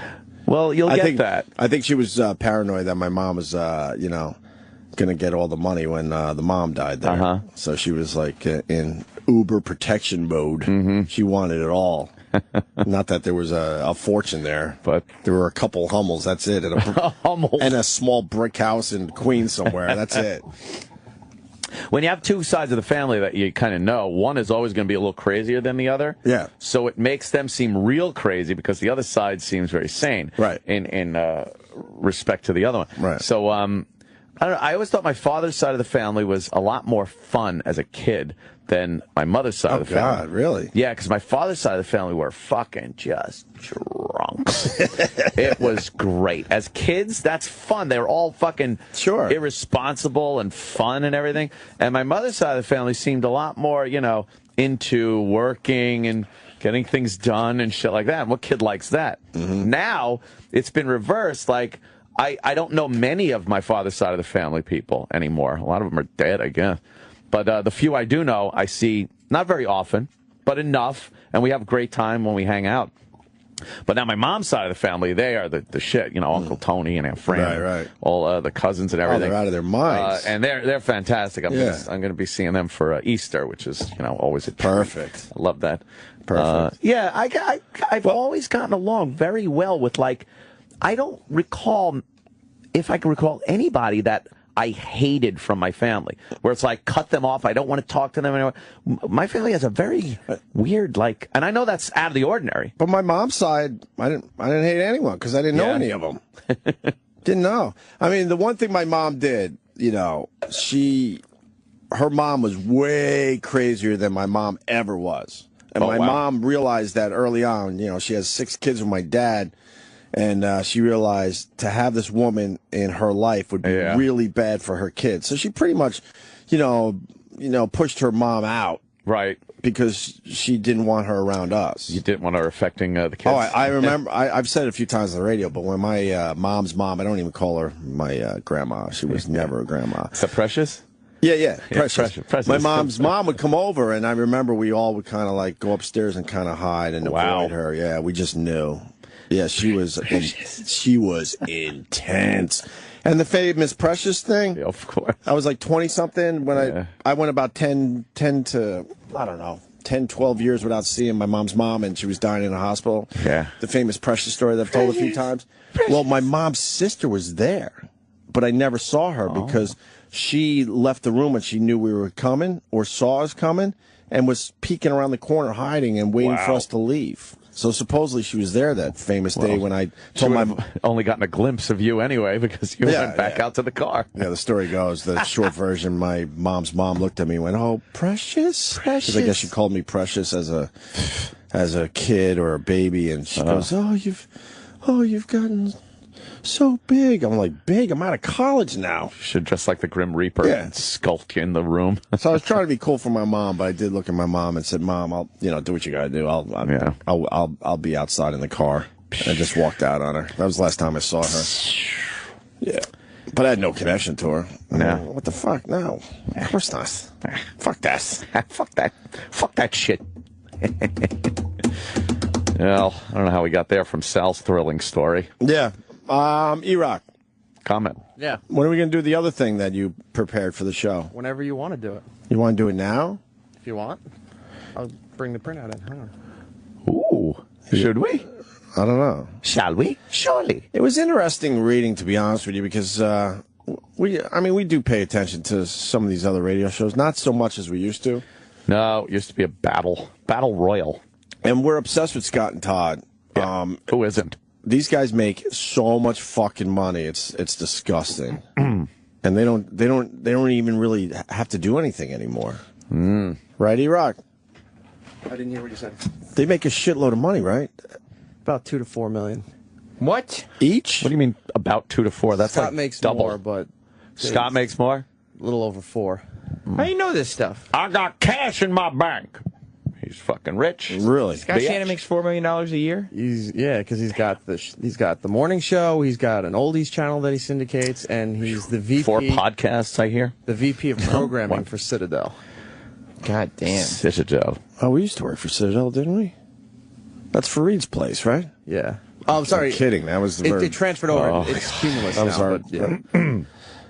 Well, you'll get that. I think she was paranoid that my mom was, going to get all the money when the mom died there. So she was like in uber protection mode. Mm-hmm. She wanted it all. Not that there was a fortune there, But- there were a couple Hummels. That's it, and Hummels. and a small brick house in Queens somewhere. That's it. When you have two sides of the family that you kind of know, one is always going to be a little crazier than the other. Yeah. So it makes them seem real crazy because the other side seems very sane. Right. In respect to the other one. Right. So I don't know. I always thought my father's side of the family was a lot more fun as a kid than my mother's side of the family. God, really? Yeah, because my father's side of the family were fucking just drunks. It was great. As kids, that's fun. They were all fucking Sure. irresponsible and fun and everything. And my mother's side of the family seemed a lot more, into working and getting things done and shit like that. And what kid likes that? Now, it's been reversed. Like, I don't know many of my father's side of the family people anymore. A lot of them are dead, I guess. But the few I do know, I see not very often, but enough, and we have a great time when we hang out. But now my mom's side of the family, they are the shit. You know, Uncle Tony and Aunt Fran, right. all the cousins and everything. They're out of their minds. And they're fantastic. I'm going to be seeing them for Easter, which is always a treat. Perfect. I love that. Perfect. Yeah, I've always gotten along very well with, like, I don't recall, if I can recall, anybody that I hated from my family, where it's like, cut them off, I don't want to talk to them anymore. My family has a very weird, like, and I know that's out of the ordinary. But my mom's side, I didn't hate anyone because I didn't know any of them. Didn't know. I mean, the one thing my mom did, her mom was way crazier than my mom ever was. And my mom realized that early on. She has 6 kids with my dad. And she realized to have this woman in her life would be really bad for her kids. So she pretty much, pushed her mom out. Right. Because she didn't want her around us. You didn't want her affecting the kids. Oh, I remember. I've said it a few times on the radio, but when my mom's mom, I don't even call her my grandma. She was never a grandma. Is that Precious? Yeah, Precious. Precious. My mom's mom would come over, and I remember we all would kind of like go upstairs and kind of hide and avoid her. Yeah, we just knew. Yeah, she was intense. And the famous Precious thing? Yeah, of course. I was like 20-something when I went about 10 to, I don't know, 10, 12 years without seeing my mom's mom, and she was dying in a hospital. Yeah. The famous Precious story that I've told a few times. Well, my mom's sister was there, but I never saw her because she left the room when she knew we were coming or saw us coming and was peeking around the corner hiding and waiting for us to leave. So supposedly she was there that famous day when I told my only gotten a glimpse of you anyway because you went back out to the car. Yeah, the story goes, the short version, my mom's mom looked at me and went, "Oh, Precious?" Because I guess she called me Precious as a kid or a baby, and she goes, "Oh, you've gotten so big." I'm like, "Big? I'm out of college now." You should dress like the Grim Reaper and skulk in the room. So I was trying to be cool for my mom, but I did look at my mom and said, "Mom, I'll do what you gotta do. I'll be outside in the car." And I just walked out on her. That was the last time I saw her. Yeah, but I had no connection to her. No. What the fuck? No, of course not. Fuck that. Fuck that shit. Well, I don't know how we got there from Sal's thrilling story. Yeah. E-Rock. Comment. Yeah. When are we going to do the other thing that you prepared for the show? Whenever you want to do it. You want to do it now? If you want. I'll bring the printout in. Hang on. Ooh. Should we? I don't know. Shall we? Surely. It was interesting reading, to be honest with you, because we do pay attention to some of these other radio shows, not so much as we used to. No, it used to be a battle royal. And we're obsessed with Scott and Todd. Yeah. Who isn't? These guys make so much fucking money. It's disgusting. And they don't even really have to do anything anymore. Right, E-Rock? I didn't hear what you said. They make a shitload of money, right? About 2 to 4 million. What? Each? What do you mean about 2 to 4? That's Scott like makes double. more, but Scott makes more? a little over 4. How do you know this stuff? I got cash in my bank. He's fucking rich. Really? Scott Shannon makes $4 million a year? Because he's got the morning show, he's got an oldies channel that he syndicates, and he's the VP 4 podcasts, I hear. the VP of programming for Citadel. God damn. Citadel. Oh, we used to work for Citadel, didn't we? That's Fareed's place, right? Yeah. Oh, I'm sorry. I'm kidding. That was It transferred over. It's Cumulus That was now, our- but yeah.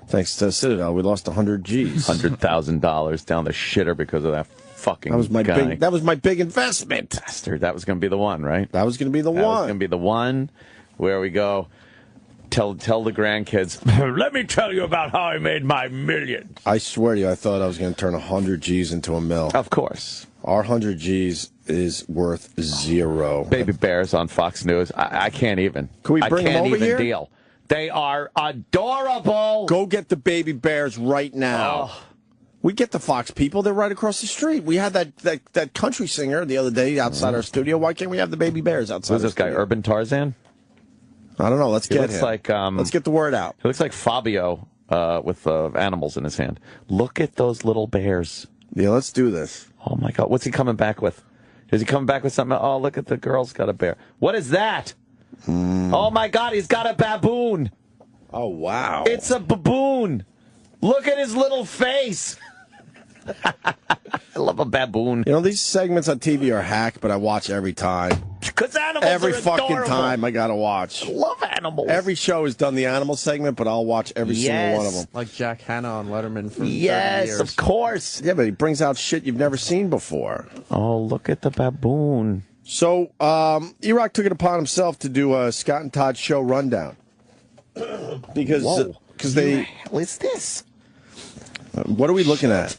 Thanks to Citadel, we lost 100 G's. $100,000 down the shitter because of that fucking That was my guy. That was my big investment. Bastard. That was going to be the one, right? That was going to be the That was one. going to be the one where we go, tell the grandkids, let me tell you about how I made my millions. I swear to you, I thought I was going to turn 100 G's into a mill. Of course. Our 100 G's is worth 0. Baby bears on Fox News. I can't even. Can we bring I can't them over even here? deal. They are adorable. Go get the baby bears right now. Oh. We get the Fox people. They're right across the street. We had that country singer the other day outside our studio. Why can't we have the baby bears outside? Who's this guy, Urban Tarzan? I don't know. Let's He get looks him. like, Let's get the word out. He looks like Fabio with animals in his hand. Look at those little bears. Yeah, let's do this. Oh, my God. What's he coming back with? Is he coming back with something? Oh, look at the girl's got a bear. What is that? Oh, my God. He's got a baboon. Oh, wow. It's a baboon. Look at his little face. I love a baboon. You know, these segments on TV are hack, but I watch every time. Because animals Every are fucking adorable. time I gotta watch. I love animals. Every show has done the animal segment, but I'll watch every single one of them. Like Jack Hanna on Letterman for 30 Yes, years. of course. Yeah, but he brings out shit you've never seen before. Oh, look at the baboon. So, E-Rock took it upon himself to do a Scott and Todd show rundown. Because they... hell is this? What are we looking at?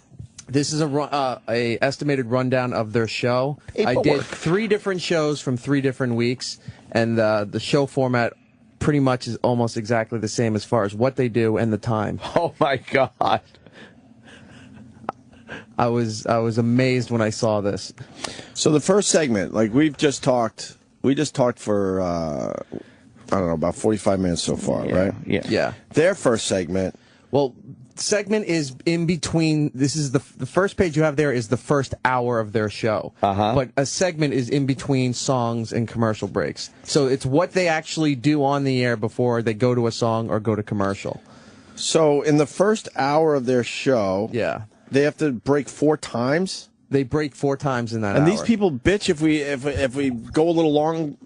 This is a estimated rundown of their show. I did 3 different shows from 3 different weeks, and the show format pretty much is almost exactly the same as far as what they do and the time. Oh my God! I was amazed when I saw this. So the first segment, like we just talked for I don't know, about 45 minutes so far, right? Yeah. Their first segment. Well, segment is in between. This is the first page you have there is the first hour of their show. But a segment is in between songs and commercial breaks. So it's what they actually do on the air before they go to a song or go to commercial. So in the first hour of their show, they have to break 4 times. They break 4 times in that hour. And these people bitch if we go a little long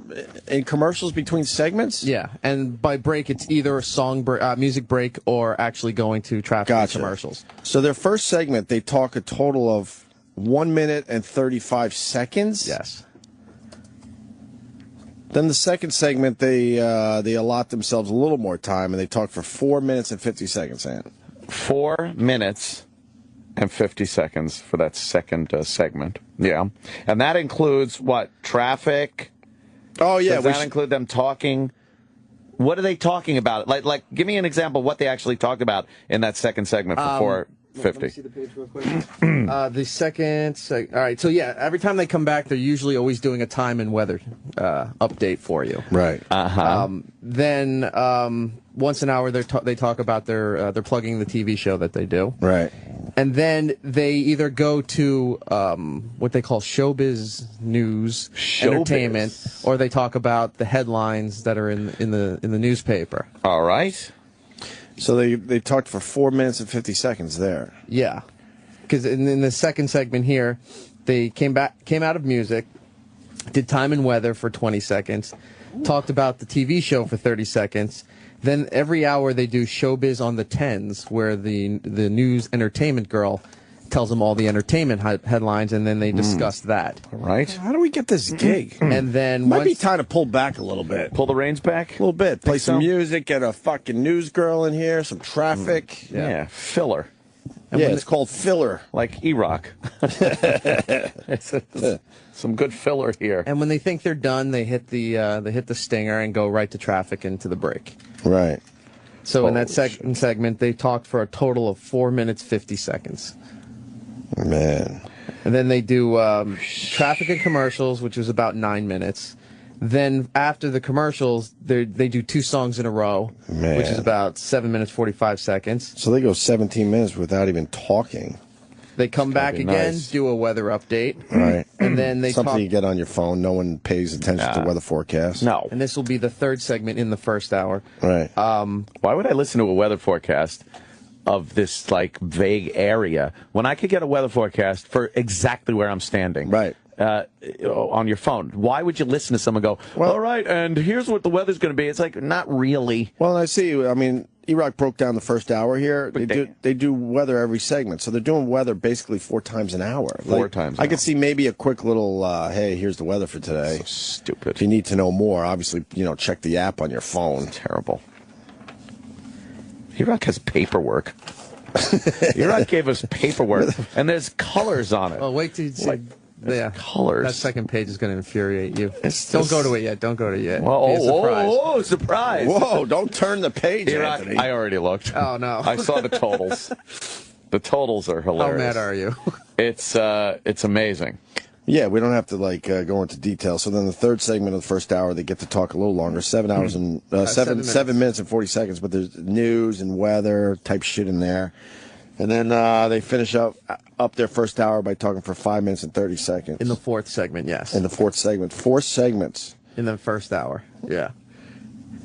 in commercials between segments. Yeah, and by break it's either a song music break or actually going to traffic and commercials. So their first segment, they talk a total of 1 minute and 35 seconds. Yes. Then the second segment, they allot themselves a little more time, and they talk for 4 minutes and 50 seconds. 4 minutes and 50 seconds for that second segment. Yeah. And that includes what? Traffic? Oh, yeah. Does that include them talking? What are they talking about? Like, give me an example of what they actually talked about in that second segment for 4:50. Let me see the page real quick. The second all right, so yeah, every time they come back, they're usually always doing a time and weather update for you. Right. Then once an hour, they talk about they're plugging the TV show that they do. Right. And then they either go to what they call showbiz news, entertainment, or they talk about the headlines that are in the newspaper. All right. So they talked for 4 minutes and 50 seconds there. Yeah, because in the second segment here, they came out of music, did time and weather for 20 seconds, talked about the TV show for 30 seconds. Then every hour they do showbiz on the 10s, where the news entertainment girl tells them all the entertainment headlines, and then they discuss that. All right. How do we get this gig? And then Might be time to pull back a little bit. Pull the reins back? A little bit. Play some so? music, get a fucking news girl in here, some traffic. Yeah, filler. Yeah, it's called filler. Like E-Rock. Some good filler here. And when they think they're done, they hit the stinger and go right to traffic into the break. Right. So in that second segment, they talked for a total of 4 minutes 50 seconds. Man. And then they do traffic and commercials, which was about 9 minutes. Then after the commercials, they do 2 songs in a row, which is about 7 minutes 45 seconds. So they go 17 minutes without even talking. They come back again, nice. do a weather update. Right. And then they Something talk. you get on your phone. No one pays attention to weather forecasts. No. And this will be the third segment in the first hour. Right. Why would I listen to a weather forecast of this, like, vague area when I could get a weather forecast for exactly where I'm standing? Right. On your phone. Why would you listen to someone go, all right, and here's what the weather's going to be? It's like, not really. Well, I see. I mean, E-Rock broke down the first hour here. They do weather every segment. So they're doing weather basically 4 times an hour. 4 times an I hour. could see maybe a quick little, hey, here's the weather for today. So stupid. If you need to know more, obviously, check the app on your phone. Terrible. E-Rock has paperwork. E-Rock gave us paperwork, and there's colors on it. Oh, wait till you see. Yeah, colors. That second page is going to infuriate you. Don't go to it yet. Don't go to it yet. Well, Be a surprise. whoa, surprise. Whoa, don't turn the page, E-Rock, Anthony. I already looked. Oh, no. I saw the totals. The totals are How hilarious. mad are you? It's amazing. Yeah, we don't have to go into detail. So then the third segment of the first hour, they get to talk a little longer, 7 hours and 7 minutes and 40 seconds. But there's news and weather type shit in there, and then they finish up their first hour by talking for 5 minutes and 30 seconds. In the fourth segment, yes. In the fourth segment, 4 segments. In the first hour, yeah.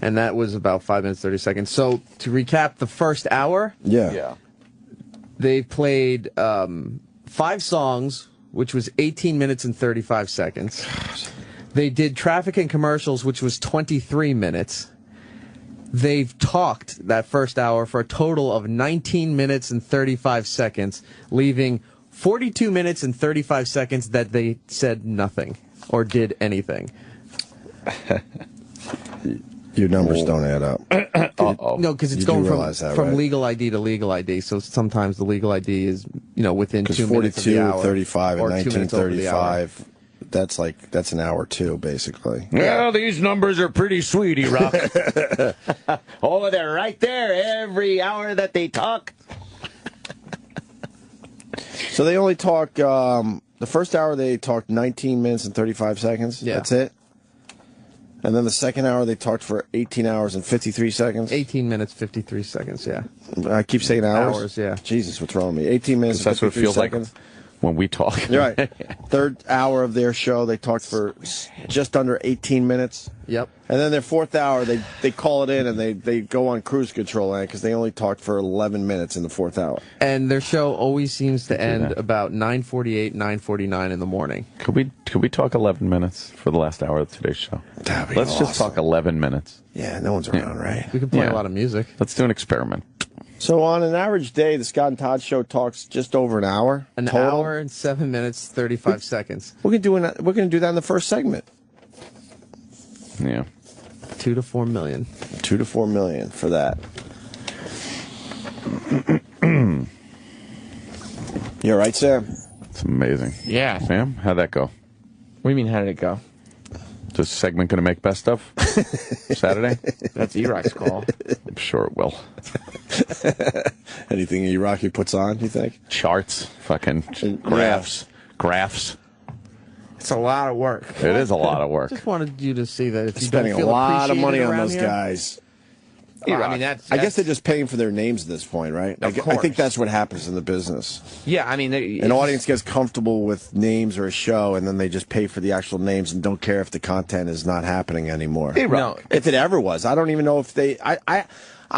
And that was about 5 minutes, 30 seconds. So to recap the first hour, Yeah. they played 5 songs, which was 18 minutes and 35 seconds. They did traffic and commercials, which was 23 minutes. They've talked that first hour for a total of 19 minutes and 35 seconds, leaving 42 minutes and 35 seconds that they said nothing or did anything. Your numbers don't add up. No, because it's You do going realize that, from right? legal ID to legal ID. So sometimes the legal ID is, within 2 Because minutes of the 42, hour. 35, or and 2 minutes over the hour. 1935, that's an hour too, basically. Well, these numbers are pretty sweet, E-Rock. Oh, they're right there every hour that they talk. So they only talk, the first hour they talked 19 minutes and 35 seconds. Yeah. That's it? And then the second hour they talked for 18 hours and 53 seconds. 18 minutes, 53 seconds, yeah. I keep saying hours. Hours, yeah. Jesus, what's wrong with me? 18 minutes and That's what it 53 feels seconds. like when we talk. You're right. Third hour of their show, they talked for just under 18 minutes. Yep. And then their fourth hour, they call it in and they go on cruise control because they only talked for 11 minutes in the fourth hour. And their show always seems to end about 9:48, 9:49 in the morning. Could we talk 11 minutes for the last hour of today's show? That'd be Let's just awesome. talk 11 minutes. Yeah, no one's around, right? We can play Yeah. a lot of music. Let's do an experiment. So on an average day, the Scott and Todd show talks just over an hour. An total. hour and 7 minutes, 35 seconds. We're gonna do that in the first segment. Yeah. 2 to 4 million. 2 to 4 million for that. You all right, Sam? It's amazing. Yeah. Sam, how'd that go? What do you mean, how did it go? Is this segment going to make best of Saturday? That's E-Rock's call. I'm sure it will. Anything Rocky puts on, you think? Charts, fucking graphs. It's a lot of work. It is a lot of work. Just wanted you to see that if you Spending don't a feel lot of money appreciated on around those here, guys. Well, I mean, that's I guess they're just paying for their names at this point, right? Of I course. think that's what happens in the business. Yeah, I mean, An audience gets comfortable with names or a show, and then they just pay for the actual names and don't care if the content is not happening anymore. No, If it ever was, I don't even know if they. I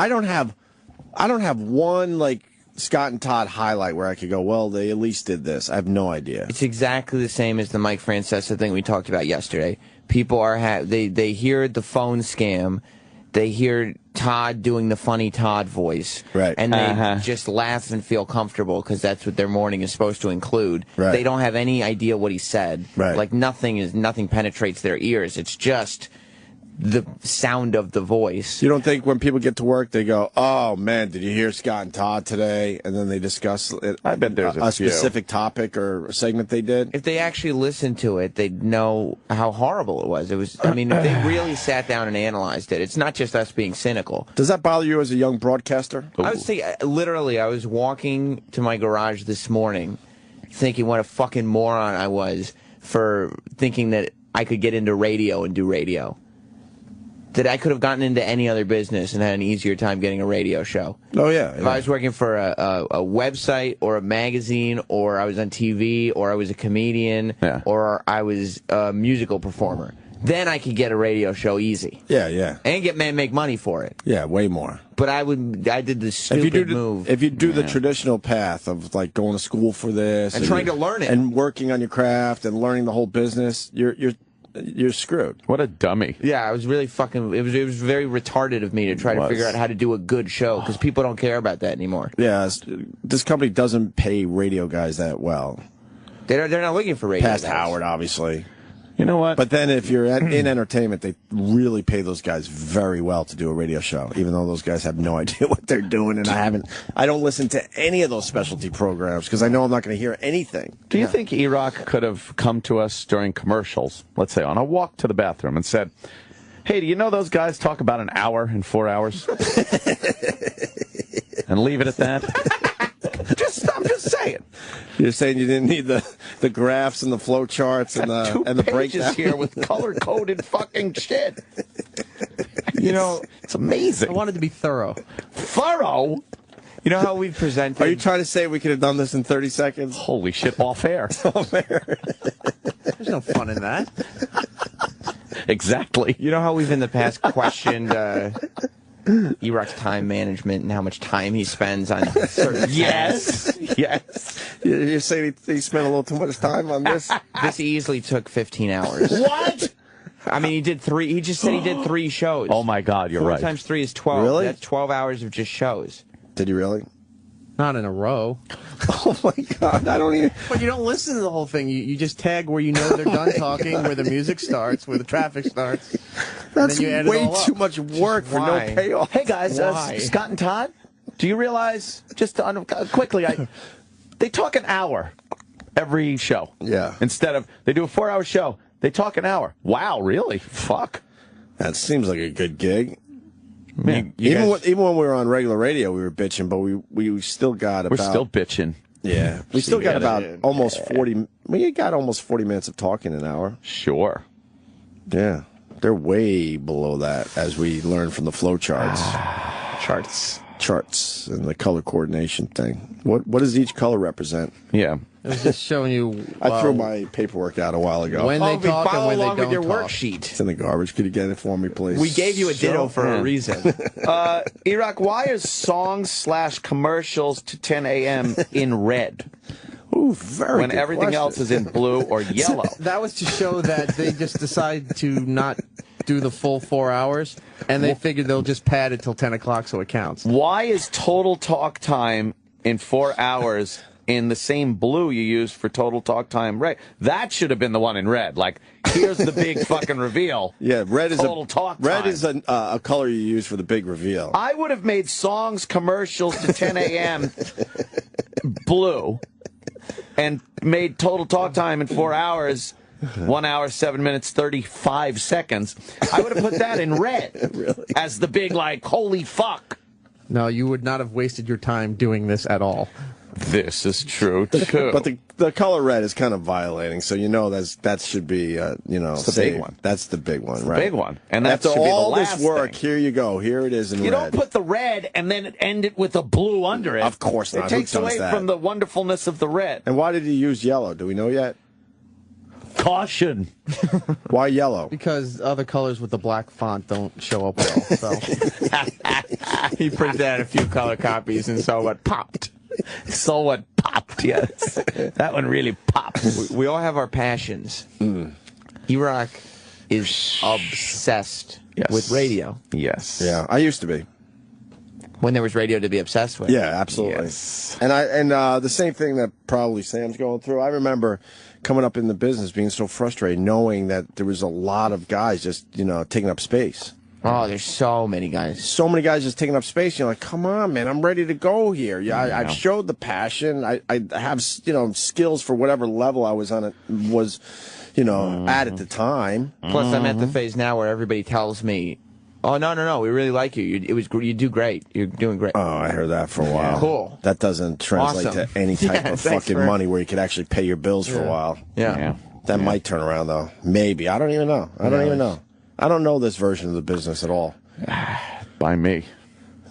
don't have one like Scott and Todd highlight where I could go, well, they at least did this. I have no idea. it's exactly the same as the Mike Francesa thing we talked about yesterday. People are they hear the phone scam, they hear Todd doing the funny Todd voice, Right. and they just laugh and feel comfortable because that's what their morning is supposed to include. Right. They don't have any idea what he said. Right. Like nothing penetrates their ears. It's just the sound of the voice. You don't think when people get to work they go, "Oh man, did you hear Scott and Todd today?" And then they discuss it, I bet there's a few. specific topic or a segment they did. If they actually listened to it, they'd know how horrible it was. It was. I mean, if they really sat down and analyzed it, it's not just us being cynical. Does that bother you as a young broadcaster? I would say, literally, I was walking to my garage this morning thinking what a fucking moron I was for thinking that I could get into radio and do radio. That I could have gotten into any other business and had an easier time getting a radio show. Oh yeah. If I was working for a website or a magazine, or I was on TV, or I was a comedian, Yeah. or I was a musical performer, then I could get a radio show easy yeah. and make money for it. Yeah, way more. But I did the stupid move. If you do the traditional path of like going to school for this And trying to learn it. and working on your craft and learning the whole business, you're screwed. What a dummy. Yeah, I was really fucking. It was very retarded of me to try to figure out how to do a good show because people don't care about that anymore. Yeah, this company doesn't pay radio guys that well. They're not looking for radio. Past guys. Howard, obviously. You know what? But then if you're in entertainment, they really pay those guys very well to do a radio show, even though those guys have no idea what they're doing. And I don't listen to any of those specialty programs because I know I'm not going to hear anything. Do you think E-Rock could have come to us during commercials, let's say on a walk to the bathroom, and said, "Hey, do you know those guys talk about an hour in 4 hours?" And leave it at that? I'm just saying. You're saying you didn't need the graphs and the flow charts and Two the pages breakdown here with color-coded fucking shit. You know, it's amazing. I wanted to be thorough. Thorough? You know how we've presented. Are you trying to say we could have done this in 30 seconds? Holy shit, off air. There's no fun in that. Exactly. You know how we've in the past questioned E-Rock's time management and how much time he spends on certain Yes. Yes. You say he spent a little too much time on this? This easily took 15 hours. What? I mean, he did 3. He just said he did 3 shows. Oh, my God, you're 4 right. times 3 is 12. Really? That's 12 hours of just shows. Did you really? Not in a row. Oh my God! I don't even. But you don't listen to the whole thing. You just tag where you know they're done talking, where the music starts, where the traffic starts. That's you add it way all up. too much work for no Why? payoff. Hey, guys, Why? Scott and Todd, do you realize, just quickly, they talk an hour every show. Yeah. Instead of, they do a 4-hour show, they talk an hour. Wow, really? Fuck. That seems like a good gig. Man, Even when we were on regular radio, we were bitching, but we still got about. we're still bitching. Yeah, we still got about Yeah. almost 40. We got almost 40 minutes of talking an hour. Sure. Yeah, they're way below that, as we learned from the flow charts. Charts and the color coordination thing. What does each color represent? Yeah. It was just showing you. I threw my paperwork out a while ago. When they talk and follow when they along don't with your talk. worksheet. It's in the garbage. Could you get it for me, please? We gave you a ditto for a reason. E-Rock, why is songs/commercials to 10 a.m. in red Ooh, very when good everything question. else is in blue or yellow? That was to show that they just decide to not do the full 4 hours, and they figured they'll just pad it till 10 o'clock so it counts. Why is total talk time in 4 hours in the same blue you used for total talk time red? That should have been the one in red. Like, here's the big fucking reveal. Yeah, red is Total talk red time. is a color you use for the big reveal. I would have made songs, commercials to 10 a.m. blue and made total talk time in 4 hours, 1 hour, 7 minutes, 35 seconds. I would have put that in red Really? as the big, like, holy fuck. No, you would not have wasted your time doing this at all. This is true, too. But the color red is kind of violating, so you know that should be the big saved. one. That's the big one, right? Big one. And that after should be the all last this work, thing. here you go. Here it is in You red. don't put the red and then end it with a blue under it. Of course not. It Who takes does away that? from the wonderfulness of the red. And why did he use yellow? Do we know yet? Caution. Why yellow? Because other colors with the black font don't show up well. So He printed out a few color copies and saw what popped. So what popped, yes. That one really popped. We all have our passions. E-Rock is obsessed Yes. with radio. Yes. Yeah, I used to be. When there was radio to be obsessed with. Yeah, absolutely. Yes. And the same thing that probably Sam's going through. I remember coming up in the business being so frustrated, knowing that there was a lot of guys just taking up space. Oh, there's so many guys. So many guys just taking up space. You're like, come on, man, I'm ready to go here. Yeah, I've showed the passion. I have skills for whatever level I was on at the time. Plus, I'm at the phase now where everybody tells me, "Oh no, we really like you. You do great. You're doing great." Oh, I heard that for a while. Cool. That doesn't translate Awesome. to any type Yeah, of thanks fucking for- money where you could actually pay your bills for a while. Yeah. That might turn around though. Maybe. I don't even know. I don't even know. I don't know this version of the business at all. By me.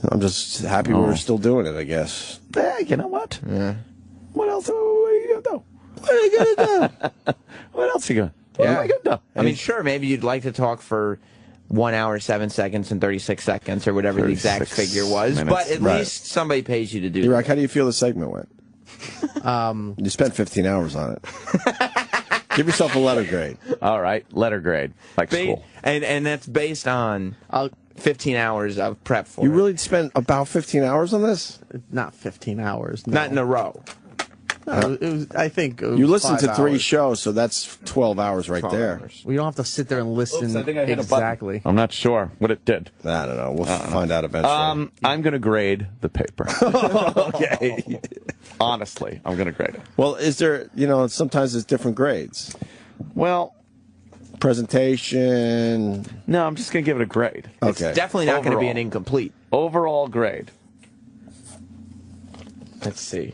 I'm just happy we're still doing it, I guess. Yeah, you know what? Yeah. What else? What are you going to do? What are you going to do? What else are you going to do? What are you going to do? I mean, sure, maybe you'd like to talk for 1 hour, 7 seconds, and 36 seconds, or whatever the exact 36 figure was. minutes. But at Right. least somebody pays you to do Iraq, how do you feel the segment went? Um, You spent 15 hours on it. Give yourself a letter grade. All right, letter grade, like that. school. And that's based on 15 hours of prep for You it. really spent about 15 hours on this? not 15 hours. No. Not in a row. No, it was, I think it was You listened 5 to 3 hours. shows, so that's 12 hours right 12 there. hours. We don't have to sit there and listen Oops, I think I hit a button. exactly. I'm not sure what it did. I don't know. We'll find out eventually. I'm going to grade the paper. Okay. Honestly, I'm going to grade it. Well, is there, sometimes there's different grades. Well, Presentation. no, I'm just going to give it a grade. Okay. It's definitely not going to be Overall. an incomplete. Overall grade. Let's see.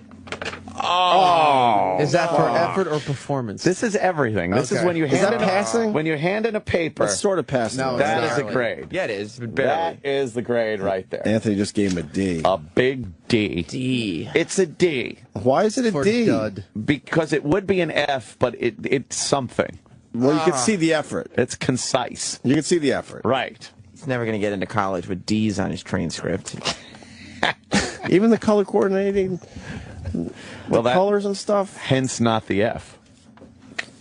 Is that for effort or performance? This is everything. This is Okay. when you Is hand that in passing? when you hand in a paper. That's sort of passing. No, That it's is a not. grade. Yeah, it is. but Barely. That is the grade right there. Anthony just gave him a D. A big D. D. It's a D Why is it a for D? dud. because it would be an F, but it's something. Well, you can see the effort. It's concise. You can see the effort. Right. He's never going to get into college with D's on his transcript. Even the color coordinating, Well, that, colors and stuff. hence not the F.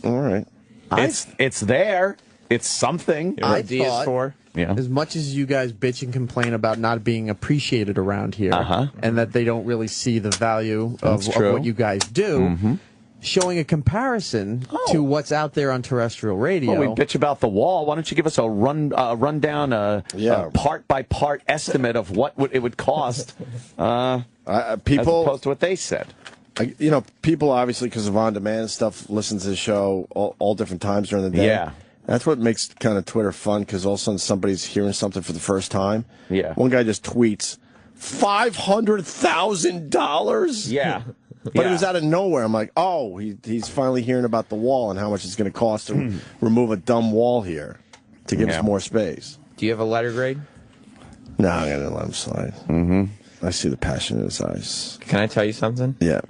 All right. It's there. It's something. You know what I D is thought- for? Yeah. As much as you guys bitch and complain about not being appreciated around here, and that they don't really see the value of That's true. what you guys do, showing a comparison to what's out there on terrestrial radio. Well, we bitch about the wall. Why don't you give us a rundown, a part by part estimate of what it would cost, as People, opposed to what they said. you know, people obviously because of on-demand stuff listen to the show all different times during the day. Yeah. That's what makes kind of Twitter fun because all of a sudden somebody's hearing something for the first time. Yeah. One guy just tweets $500,000. Yeah. But it was out of nowhere. I'm like, oh, he's finally hearing about the wall and how much it's going to cost to remove a dumb wall here to give us more space. Do you have a letter grade? No, I'm going to let him slide. I see the passion in his eyes. Can I tell you something? Yeah.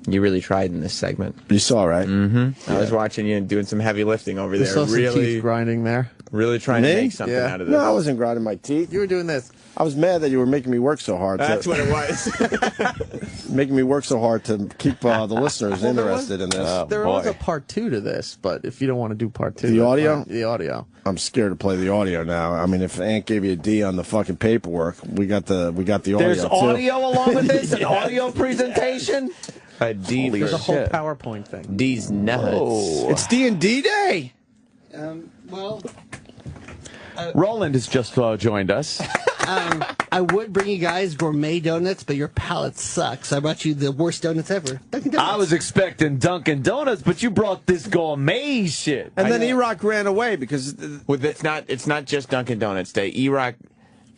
You really tried in this segment. You saw, right? I was watching you doing some heavy lifting over You there. saw some Really, teeth grinding there. really trying Me? to make something Yeah. out of this. No, I wasn't grinding my teeth. You were doing this. I was mad that you were making me work so hard. That's what it was. Making me work so hard to keep the listeners interested in this. There was boy. a part 2 to this, but if you don't want to do part 2. The that's audio? fine. The audio. I'm scared to play the audio now. I mean, if Ant gave you a D on the fucking paperwork, we got the audio. There's too. audio along with this, an audio presentation. A D Holy for There's a whole shit. PowerPoint thing. D's nuts. Oh. It's D&D Day. Roland has just joined us. I would bring you guys gourmet donuts, but your palate sucks. I brought you the worst donuts ever. Dunkin' Donuts. I was expecting Dunkin' Donuts, but you brought this gourmet shit. And then E-Rock ran away because Well, it's not just Dunkin' Donuts Day.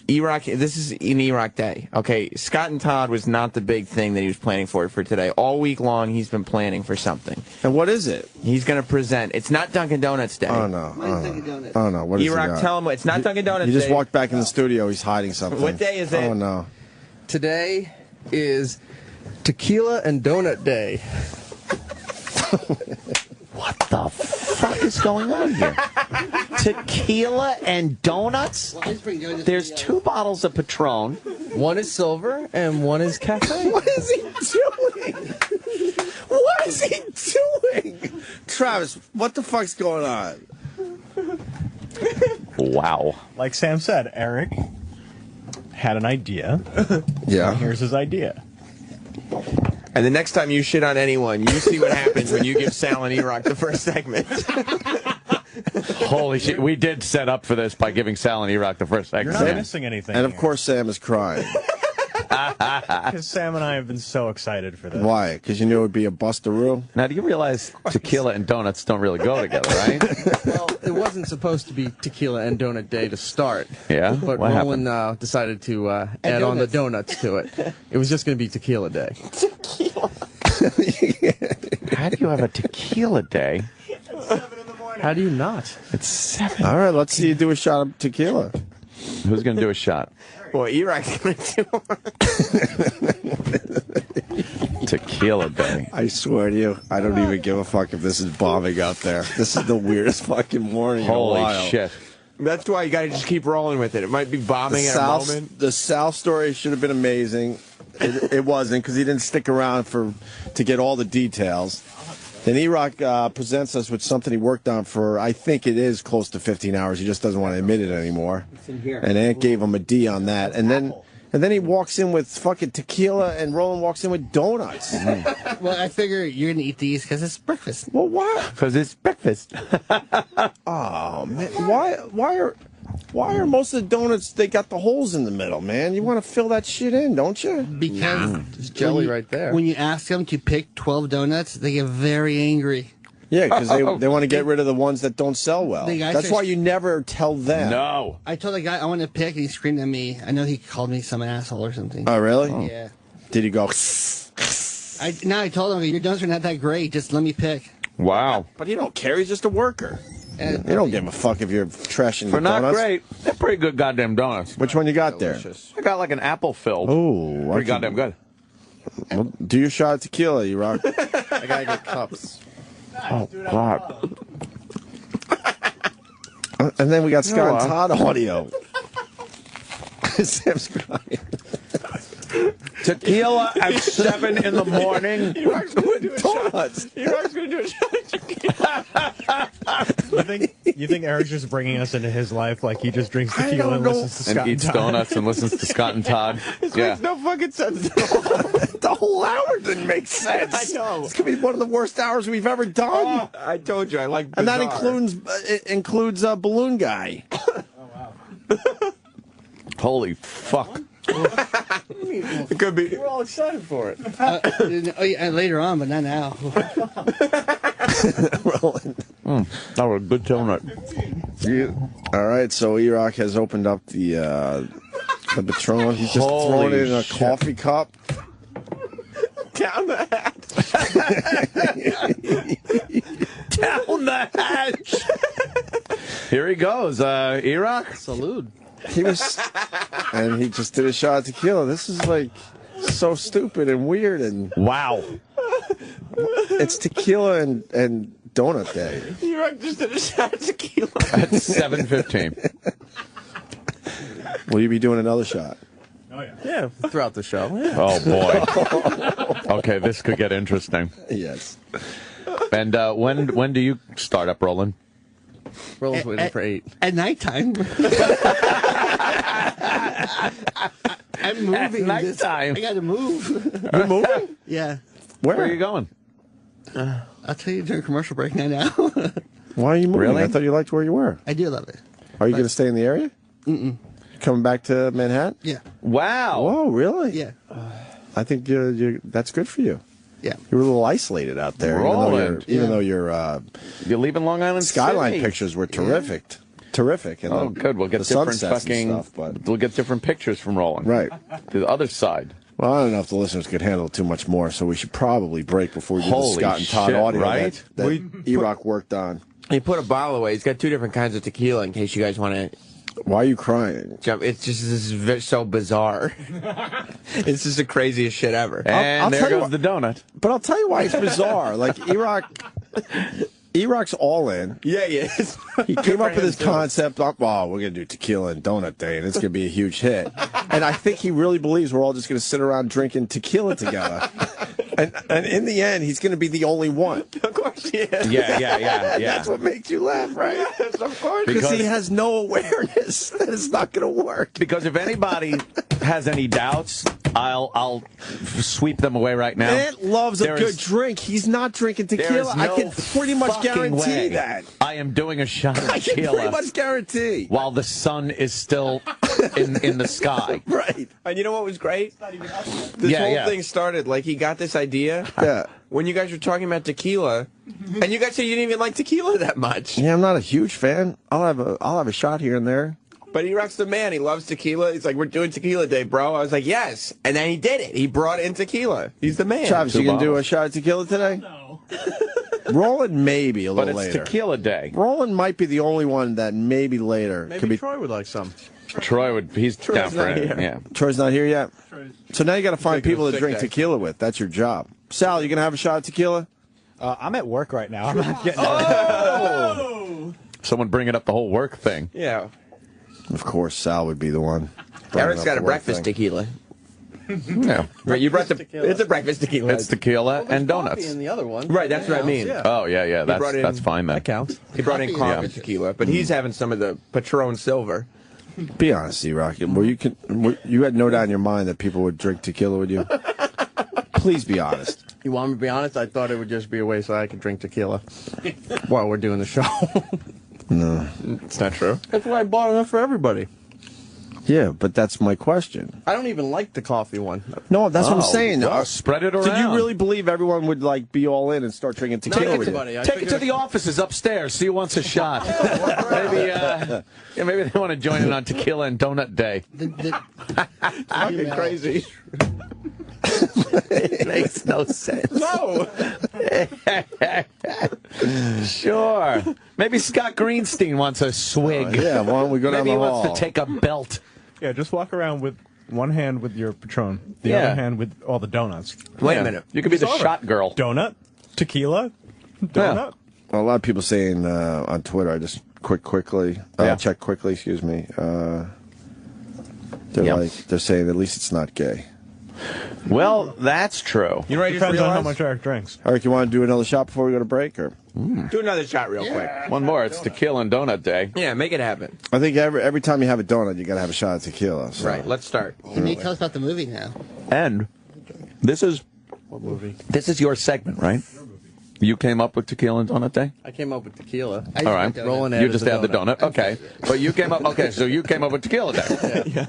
E-Rock, this is an E-Rock day. Okay, Scott and Todd was not the big thing that he was planning for today. All week long, he's been planning for something. and what is it? He's going to present. It's not Dunkin' Donuts Day. Oh no. Mine's Dunkin' Donuts. Oh no. What is E-Rock, it? tell him it's not Dunkin' Donuts He just Day. walked back in the studio. He's hiding something. What day is it? Oh no. Today is Tequila and Donut Day. What the fuck is going on here? Tequila and donuts? Well, I just bring donuts There's for the, 2 bottles of Patron. One is silver and one is cafe. What is he doing? What is he doing? Travis, what the fuck's going on? Wow. Like Sam said, Eric had an idea. Yeah. Here's his idea. And the next time you shit on anyone, you see what happens when you give Sal and E-Rock the first segment. Holy shit. We did set up for this by giving Sal and E-Rock the first You're segment. not Yeah. missing anything. And of course, Sam is crying. because Sam and I have been so excited for this. Why? Because you knew it would be a bustaroo? Now, do you realize tequila and donuts don't really go together, right? Well, it wasn't supposed to be Tequila and Donut Day to start. Yeah? But What Roland decided to add on the donuts to it. It was just going to be Tequila Day. How do you have a tequila day? How do you not? It's 7. All right, let's see you do a shot of tequila. Who's going to do a shot? Well, E-Rock's going to do one. Tequila day. I swear to you, I don't even give a fuck if this is bombing out there. This is the weirdest fucking morning in a Holy while. shit. That's why you got to just keep rolling with it. It might be bombing at a moment. The Sal story should have been amazing. It wasn't because he didn't stick around to get all the details. Then E-Rock presents us with something he worked on for, I think it is close to 15 hours. He just doesn't want to admit it anymore. And Ant gave him a D on that. And then he walks in with fucking tequila, and Roland walks in with donuts. Well, I figure you're going to eat these because it's breakfast. Well, why? Because it's breakfast. Oh man, why are most of the donuts? They got the holes in the middle, man. You want to fill that shit in, don't you? Because There's jelly when you- right there. When you ask them to pick 12 donuts, they get very angry. Yeah, because they want to get rid of the ones that don't sell well. The guy That's says- why you never tell them. No. I told the guy I want to pick, and he screamed at me. I know he called me some asshole or something. Oh, really? Yeah. Did he go? I told him, your donuts are not that great. Just let me pick. Wow. But he don't care. He's just a worker. And He don't give a fuck if you're trashing For the not donuts. great, they're pretty good goddamn donuts. Which one you got there? I got like an apple filled. Oh, Pretty goddamn good. Well, do your shot of tequila, you rock. I got to get cups. Oh, God. And then we got Scott and Todd audio. Sam's crying. Tequila at 7 in the morning. Iraq's going to do a shot. Iraq's going to do a shot of tequila. You think Eric's just bringing us into his life like he just drinks tequila and listens to Scott And eats Todd? donuts and listens to Scott and Todd. This Yeah. makes no fucking sense at all. The whole hour didn't make sense. I know. It's going to be one of the worst hours we've ever done. I told you, I like and that bizarre. includes Balloon Guy. Holy fuck. It could be. We're all excited for it. And later on, but not now. Rolling. That was a good donut. All right, so E-Rock has opened up the Patron. He's just throwing it in a coffee cup. Down the hatch. Down the hatch. Here he goes, E-Rock. Salute. He just did a shot of tequila. This is like so stupid and weird, and Wow. it's tequila and donut day. Iraq just did a shot of tequila. At 7:15. Will you be doing another shot? Yeah, throughout the show. Yeah. Oh, boy. Okay, this could get interesting. Yes. And when do you start up rolling? Roland's waiting for 8. At nighttime. I'm moving. At nighttime. I got to move. You're moving? Yeah. Where are you going? I'll tell you during commercial break now. Why are you moving? Really? I thought you liked where you were. I do love it. Are you going to stay in the area? Mm-mm. Coming back to Manhattan? Yeah. Wow. Oh, really? Yeah. I think that's good for you. Yeah. You were a little isolated out there, Roland. even though your You're leaving Long Island skyline City. pictures were terrific. Terrific. And Oh, good. We'll get the different sunsets and fucking. stuff, but We'll get different pictures from Roland. right. The other side. Well, I don't know if the listeners could handle too much more, so we should probably break before we do the Holy Scott and Todd shit, audio right? that E-Rock worked on. He put a bottle away. He's got 2 different kinds of tequila in case you guys want to Why are you crying? jump. It's just this is so bizarre. It's just the craziest shit ever. And I'll there tell you goes the donut. But I'll tell you why it's bizarre. Like E-Rock's all in. Yeah, yes. He came up with this concept. Oh, we're going to do tequila and donut day, and it's going to be a huge hit. And I think he really believes we're all just going to sit around drinking tequila together. And in the end, he's going to be the only one. Of course he is. Yeah. That's what makes you laugh, right? Yes, of course. Because he has no awareness that it's not going to work. Because if anybody has any doubts, I'll sweep them away right now. Ant loves a There good is- drink. He's not drinking There tequila. is I no can pretty much fucking guarantee way that. I am doing a shot of I can pretty tequila much guarantee. while the sun is still in the sky. Right. And you know what was great? This Yeah, whole yeah. thing started like he got this idea Yeah. when you guys were talking about tequila, and you guys said you didn't even like tequila that much. Yeah, I'm not a huge fan. I'll have a shot here and there. But E-Rock's the man. He loves tequila. He's like, we're doing tequila day, bro. I was like, yes. And then he did it. He brought in tequila. He's the man. Travis, Two you gonna do a bottles. shot of tequila today? No. Roland maybe a But little it's later. tequila day. Roland might be the only one that maybe later could Maybe be. Troy would like some. He's down for not it. here. Yeah. Troy's not here yet. So now you got to find taking a people to sick drink day. tequila with. That's your job. Sal, you gonna have a shot of tequila? I'm at work right now. I'm not getting Someone bringing up the whole work thing. Yeah. Of course, Sal would be the one. Eric's got a Bringing up the breakfast word tequila. Yeah. Right, you brought the. It's a breakfast tequila. It's tequila and donuts. And the other one. Right, that's what I mean. Yeah. Oh, yeah. brought in- That's fine then. That counts. He brought in Coffee, coffee tequila, but he's having some of the Patron Silver. thing. Be honest, E-Rock. You had no doubt in your mind that people would drink tequila with you. Please be honest. You want me to be honest? I thought it would just be a way so I could drink tequila while we're doing the show. No. It's not true. That's why I bought enough for everybody. Yeah, but that's my question. I don't even like the coffee one. No, that's what I'm Oh, saying. well, spread it Did you around. really believe everyone would like be all in and start drinking tequila with you? everybody. I Take it to figured- the offices upstairs. See who wants a shot. Maybe they want to join in on tequila and donut day. Fucking crazy. It makes no sense. No. Sure. Maybe Scott Greenstein wants a swig. Yeah, why don't we go down Maybe the he hall? wants to take a belt. Yeah, just walk around with one hand with your Patron, the Yeah. other hand with all the donuts. Wait Yeah. a minute. You could be the Solve it. shot girl. Donut, tequila, donut. Well, a lot of people saying on Twitter, I just quickly. Yeah. Check quickly. Excuse me. They're Yep. they're saying at least it's not gay. Well, that's true. You know what I just Depends on how realized? much Eric drinks. Eric, you want to do another shot before we go to break, or? Do another shot real quick. One more. It's Tequila and Donut Day. Yeah, make it happen. I think every time you have a donut, you got to have a shot of tequila. So. Right, let's start. You need to tell us about the movie now. And this is What movie? this is your segment, right? You came up with Tequila and Donut Day? I came up with tequila. I All right. just Rolling You added just the add the donut. donut. Okay. But you came up, okay, so you came up with Tequila Day.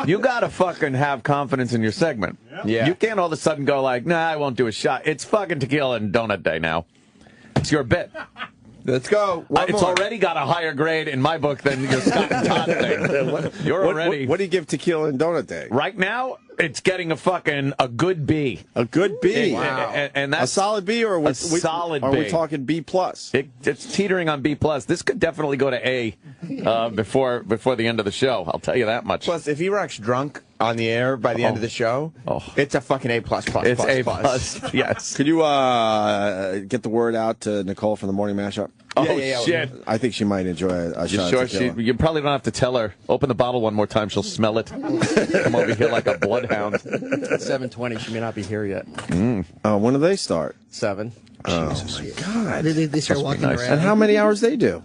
You got to fucking have confidence in your segment. Yeah. You can't all of a sudden go like, nah, I won't do a shot. It's fucking Tequila and Donut Day now. It's your bit. Let's go. It's already got a higher grade in my book than your Scott and Todd thing. You're already... What do you give tequila and donut day? Right now, it's getting a good B. A good B. And A that's solid B, or a solid Are B. we talking B plus? It's teetering on B plus. This could definitely go to A before the end of the show. I'll tell you that much. Plus, if E-Rock's drunk on the air by the end of the show, it's a fucking A++. It's A plus. Yes. Could you get the word out to Nicole from the Morning Mashup? Yeah. Shit. I think she might enjoy a You shot sure? of tequila. You probably don't have to tell her. Open the bottle one more time. She'll smell it. Come over here like a bloodhound. 7:20. She may not be here yet. When do they start? 7. Jesus. God. They start Must be walking nice. around. And how many hours they do?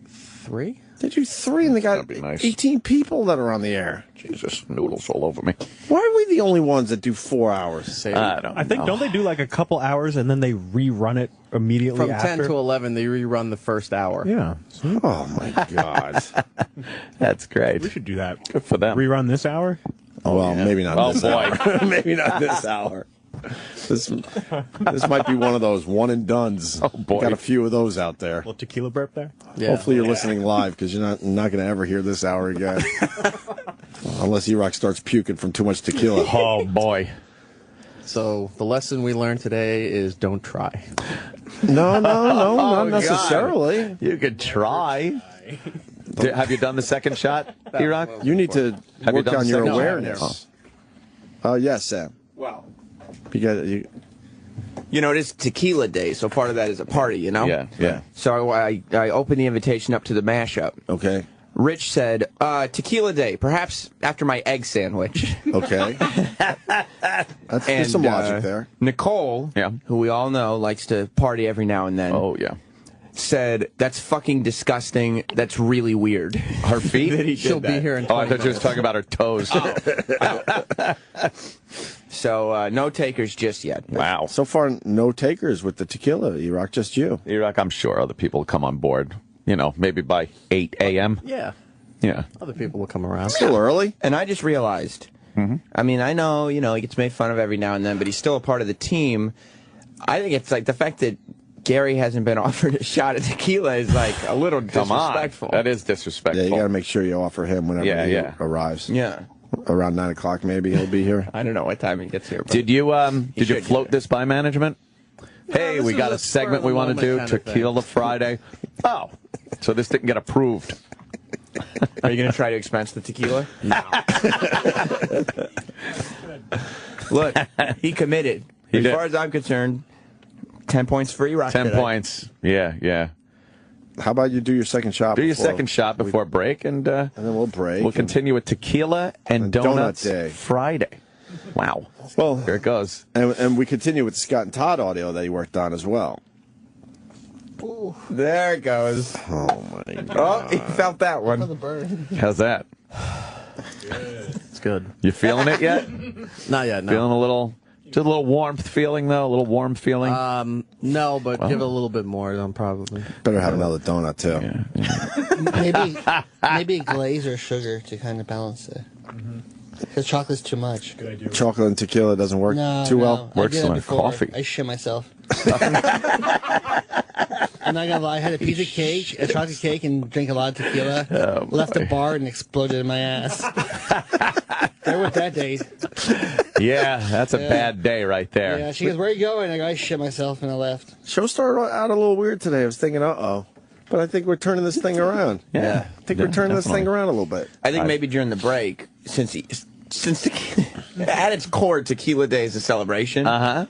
3. They do 3, and they got That'd be nice. 18 people that are on the air. Jesus, noodles all over me. Why are we the only ones that do 4 hours? I don't I think, don't they do like a couple hours and then they rerun it immediately From after? 10 to 11, they rerun the first hour. Yeah. Oh, my God. That's great. We should do that. Good for them. Rerun this hour? Well, maybe not this boy. hour. Maybe not this hour. This might be one of those one and dones. Oh, boy. Got a few of those out there. Little tequila burp there? Yeah. Hopefully you're listening live, because you're not going to ever hear this hour again. Unless E-Rock starts puking from too much tequila. Oh, boy. So the lesson we learned today is don't try. No, not God. necessarily. You could try. Have you done the second shot, E-Rock? You need to Have you work done on the your second shot? awareness. Yes, Sam. Well, Because you know, it is Tequila Day, so part of that is a party, you know? Yeah. So I opened the invitation up to the mashup. okay. Rich said, Tequila Day, perhaps after my egg sandwich. Okay. There's some logic there. Nicole, Yeah. who we all know likes to party every now and then, Oh, yeah. said, that's fucking disgusting. That's really weird. Her feet? That he did She'll be that. here in Oh, I 20 thought you was talking about her toes. So no takers just yet. Wow. So far, no takers with the tequila, E-Rock, just you. E-Rock, I'm sure other people will come on board. You know, maybe by 8 a.m. Yeah. Yeah. Other people will come around. Still early. And I just realized, I mean, I know, he gets made fun of every now and then, but he's still a part of the team. I think it's like the fact that Gary hasn't been offered a shot of tequila is like a little Come on. disrespectful. That is disrespectful. Yeah, you got to make sure you offer him whenever he arrives. Yeah. Around 9 o'clock, maybe he'll be here. I don't know what time he gets here. But Did you should float get it. this by management? Hey, this we was got a a segment spur we of the want to do, moment kind of thing. Tequila Friday. Oh, so this didn't get approved. Are you going to try to expense the tequila? No. Look, he committed. He as did. far as I'm concerned, 10 points for E-Rock 10 today. points. Yeah. How about you do your second shot? Do your before- second shot before break, and And then we'll break. we'll continue with Tequila and And Donut Donuts Day. Friday. Wow. Well, Here it goes. and we continue with the Scott and Todd audio that he worked on as well. There it goes. Oh, my God. Oh, he felt that one. How's that? It's good. You feeling it yet? Not yet, no. Feeling just a little warmth feeling, though? A little warm feeling? No, but give it a little bit more, probably. Better have another donut, too. Maybe glaze or sugar to kind of balance it. Because chocolate's too much. Chocolate and tequila doesn't work No, too no. well. I Works did it on before. coffee. I shit myself. I'm not gonna lie. I had a piece of cake, a chocolate cake, and drank a lot of tequila. Left the bar and exploded in my ass. There with that date. Yeah, that's a bad day right there. Yeah, she goes, "Where are you going?" I go, "I shit myself," and I left. Show started out a little weird today. I was thinking, uh-oh. But I think we're turning this thing around. Yeah. I think we're turning this thing around a little bit. I think maybe during the break, since at its core, Tequila Day is a celebration.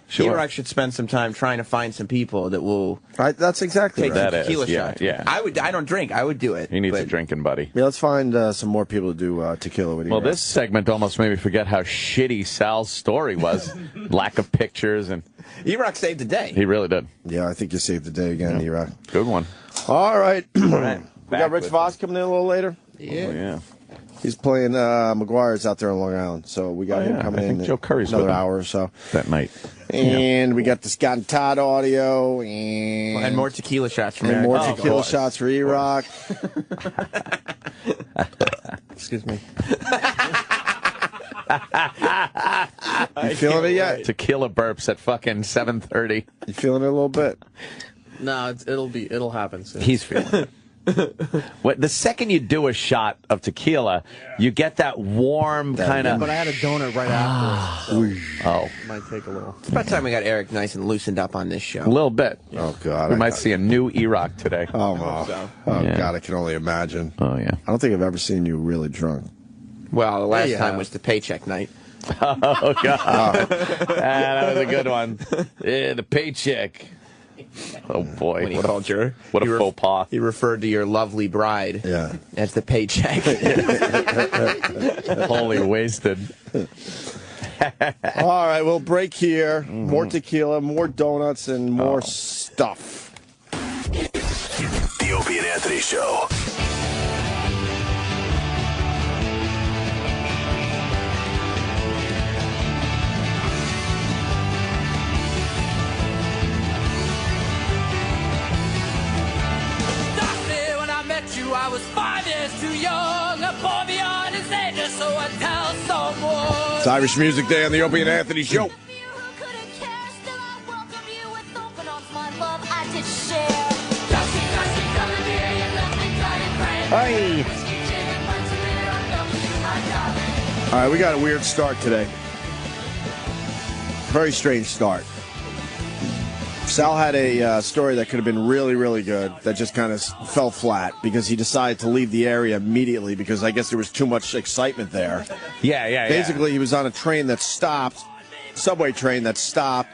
Sure. E-Rock should spend some time trying to find some people that will Right, that's exactly take right. some That is, tequila yeah, shots. yeah. I don't drink. I would do it. He needs a but drinking buddy. Yeah, let's find some more people to do tequila with you. Well, this segment almost made me forget how shitty Sal's story was. Lack of pictures, and E-Rock saved the day. he really did. Yeah, I think you saved the day again, E-Rock. Good one. All right. We Back got Rich with Voss coming in a little later. Oh, yeah. He's playing McGuire's out there on Long Island, so we got him yeah, coming I in think Joe Curry's another with him. hour or so. That night. And we got the Scott and Todd audio and, And more tequila shots from and Eric. more Oh, tequila of course. shots for E-Rock. Excuse me. You feeling it yet? Tequila burps at fucking 7:30. You feeling it a little bit? No, it'll happen soon. He's feeling it. The second you do a shot of tequila, you get that warm kind of. But I had a donut right afterwards, so Oh, it might take a little. It's about time we got Eric nice and loosened up on this show. a little bit. Oh, God. We might see a new E-Rock today. Oh, Yeah. God, I can only imagine. Oh, yeah. I don't think I've ever seen you really drunk. Well, the last Yeah. time was the paycheck night. Oh, God. That was a good one. Yeah, the paycheck. Oh, boy. When he What called your, what a he faux pas. He referred to your lovely bride Yeah. as the paycheck. Wholly wasted. All right, we'll break here. More tequila, more donuts, and more stuff. The Opie and Anthony Show. When I met you, I was 5 years too young. A boy beyond his age, so I tell someone. It's Irish Music Day on the Opie and Anthony Show. Hey. All right, we got a weird start today. Very strange start. Sal had a story that could have been really, really good that just kind of fell flat because he decided to leave the area immediately because I guess there was too much excitement there. Yeah. Basically, he was on a train that stopped, subway train that stopped,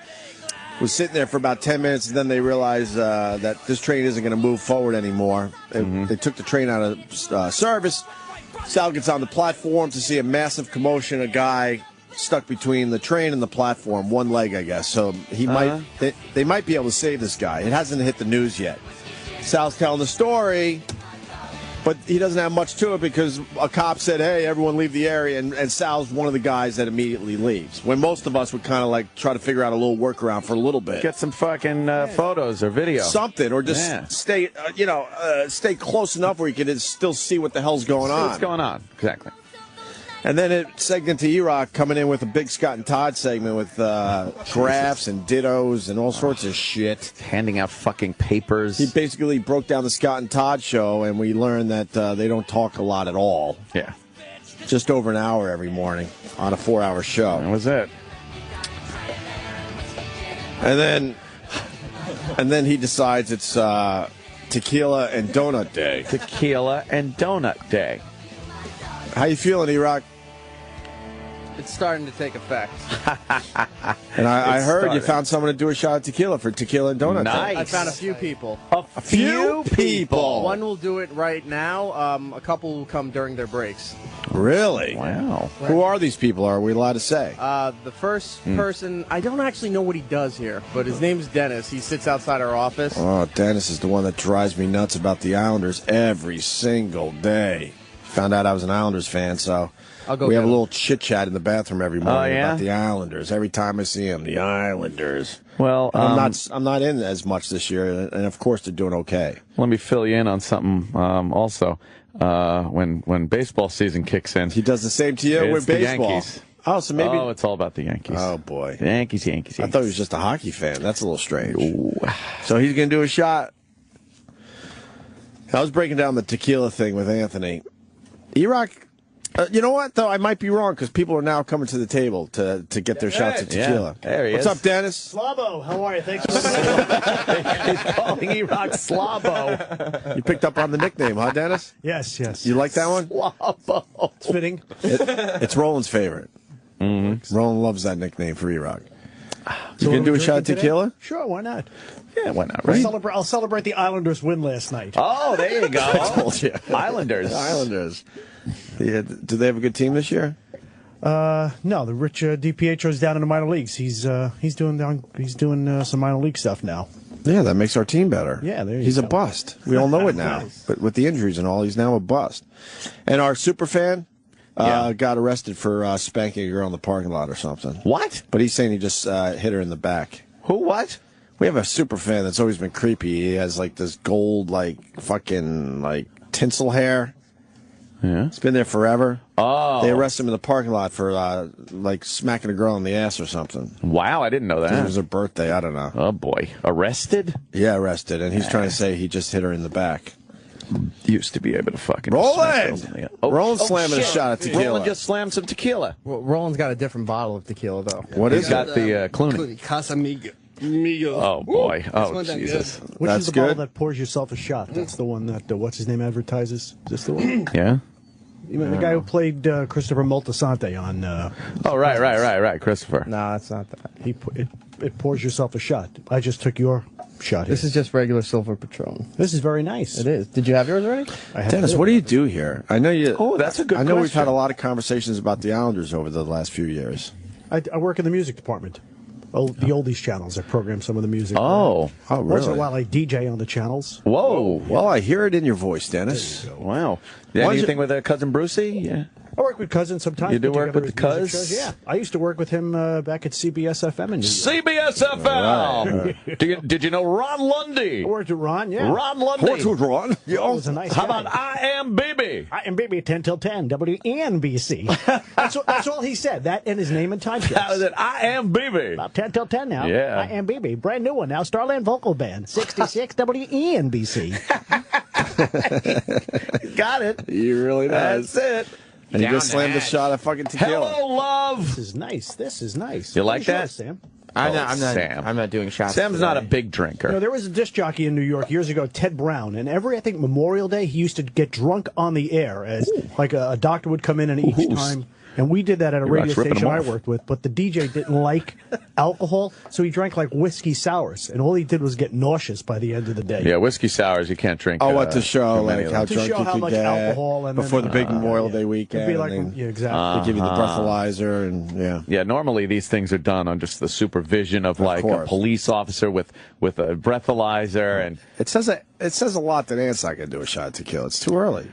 was sitting there for about 10 minutes, and then they realized that this train isn't going to move forward anymore. They took the train out of service. Sal gets on the platform to see a massive commotion, a guy stuck between the train and the platform, one leg, I guess. So he might, they might be able to save this guy. It hasn't hit the news yet. Sal's telling the story, but he doesn't have much to it because a cop said, hey, everyone leave the area, and Sal's one of the guys that immediately leaves. When most of us would kind of like try to figure out a little workaround for a little bit. Get some fucking photos or video. Something, or just stay, stay close enough where you can still see what the hell's going on. What's going on? Exactly. And then it segued into E-Rock coming in with a big Scott and Todd segment with graphs and dittos and all sorts of shit. Handing out fucking papers. He basically broke down the Scott and Todd show, and we learned that they don't talk a lot at all. Yeah. Just over an hour every morning on a 4-hour show. That was it. And then he decides it's Tequila and Donut Day. Tequila and Donut Day. How you feeling, E-Rock? It's starting to take effect. And I heard you started. found someone to do a shot of tequila for Tequila and Donut Nice. Day. I found a few people. A few people. One will do it right now. A couple will come during their breaks. Really? Wow. Who are these people? Are we allowed to say? The first person, I don't actually know what he does here, but his name's Dennis. He sits outside our office. Oh, Dennis is the one that drives me nuts about the Islanders every single day. Found out I was an Islanders fan, so I'll go we have get a him. little chit-chat in the bathroom every morning yeah? about the Islanders. Every time I see them, the Islanders. Well, I'm not in as much this year, and of course they're doing okay. let me fill you in on something also. When baseball season kicks in, He does the same to you it's with the baseball. Yankees. Oh, so maybe. Oh, it's all about the Yankees. Oh, boy. The Yankees. I thought he was just a hockey fan. That's a little strange. So he's going to do a shot. I was breaking down the tequila thing with Anthony. E-Rock, you know what, though? I might be wrong because people are now coming to the table to get their shots of tequila. Yeah. There he What's is. up, Dennis? Slavo, how are you? Thanks for He's calling E-Rock Slabo. You picked up on the nickname, huh, Dennis? Yes. You like that one? Slabo. It's fitting. It's Roland's favorite. Roland loves that nickname for E-Rock. So You gonna what do are a we shot of drinking tequila? today? Sure, why not? Yeah, why not, right? I'll celebrate the Islanders' win last night. Oh, there you go. I told you. Islanders. Islanders. Yeah, do they have a good team this year? No, the Rich DiPietro's down in the minor leagues. He's doing some minor league stuff now. Yeah, that makes our team better. Yeah, there you He's go. a bust. We all know it now. Nice. But with the injuries and all, he's now a bust. And our super fan got arrested for spanking a girl in the parking lot or something. What? But he's saying he just hit her in the back. Who? What? We have a super fan that's always been creepy. He has like this gold, fucking tinsel hair. Yeah. It's been there forever. Oh. They arrested him in the parking lot for smacking a girl in the ass or something. Wow, I didn't know It that. was her birthday. I don't know. Oh, boy. Arrested? Yeah, arrested. And he's trying to say he just hit her in the back. Used to be able to fucking... Roland! smack girls. Roland's slamming a shit. shot at tequila. Roland just slammed some tequila. Well, Roland's got a different bottle of tequila, though. What He's is got it? the Clooney. Casamigo. Oh, boy. Oh, not that Jesus. Which That's is the bottle good. that pours yourself a shot? That's the one that what's his name advertises. Is this the one? Yeah? You know, the guy who played Christopher Moltisanti on. Oh, right, Christopher. No, it's not that. It pours yourself a shot. I just took your shot here. This is just regular silver Patron. This is very nice. It is. Did you have yours already? I have Dennis, two. what do you do here? I know you. Oh, that's a good I know we've question. had a lot of conversations about the Islanders over the last few years. I work in the music department. The oldies channels. I program some of the music. Oh. Oh, Once in a really? while, I DJ on the channels. Whoa. Well, I hear it in your voice, Dennis. Wow. Why don't Anything you- with Cousin Brucey? Yeah. I work with Cousin sometimes. You do put work together with his the music Cuz? shows. Yeah, I used to work with him back at CBS FM in New York. CBSFL. Did you know Ron Lundy? I worked with Ron. Yeah, Ron Lundy. Ron. That was a nice How guy. about I Am Bibi? I am Baby 10 till 10, WNBC. that's all he said. That and his name and time That was checks. it. I Am Bibi. About 10 till 10 now. Yeah. I am Baby. Brand new one now. Starland Vocal Band. 66 WNBC. Got it. He really does. That's it. And you Down just to slammed a that. shot of fucking tequila. Hello, love. This is nice. This is nice. You like What is that? yours, Sam? Sam. I'm not doing shots. Sam's not a today. big drinker. You know, there was a disc jockey in New York years ago, Ted Brown, and every, I think, Memorial Day, he used to get drunk on the air as like a doctor would come in and each time. And we did that at a He radio likes ripping station them I off. worked with, but the DJ didn't like alcohol, so he drank like whiskey sours, and all he did was get nauseous by the end of the day. Yeah, whiskey sours you can't drink. Oh, what to show too many like of how them. To drunk show you how could much get alcohol and before then- the big Memorial yeah. Day weekend. It'd be like, and yeah, exactly. they give you the breathalyzer and yeah. Yeah, normally these things are done on just the supervision of like a course. police officer with a breathalyzer, and It says a lot that Ant's not gonna do a shot of tequila. It's too early.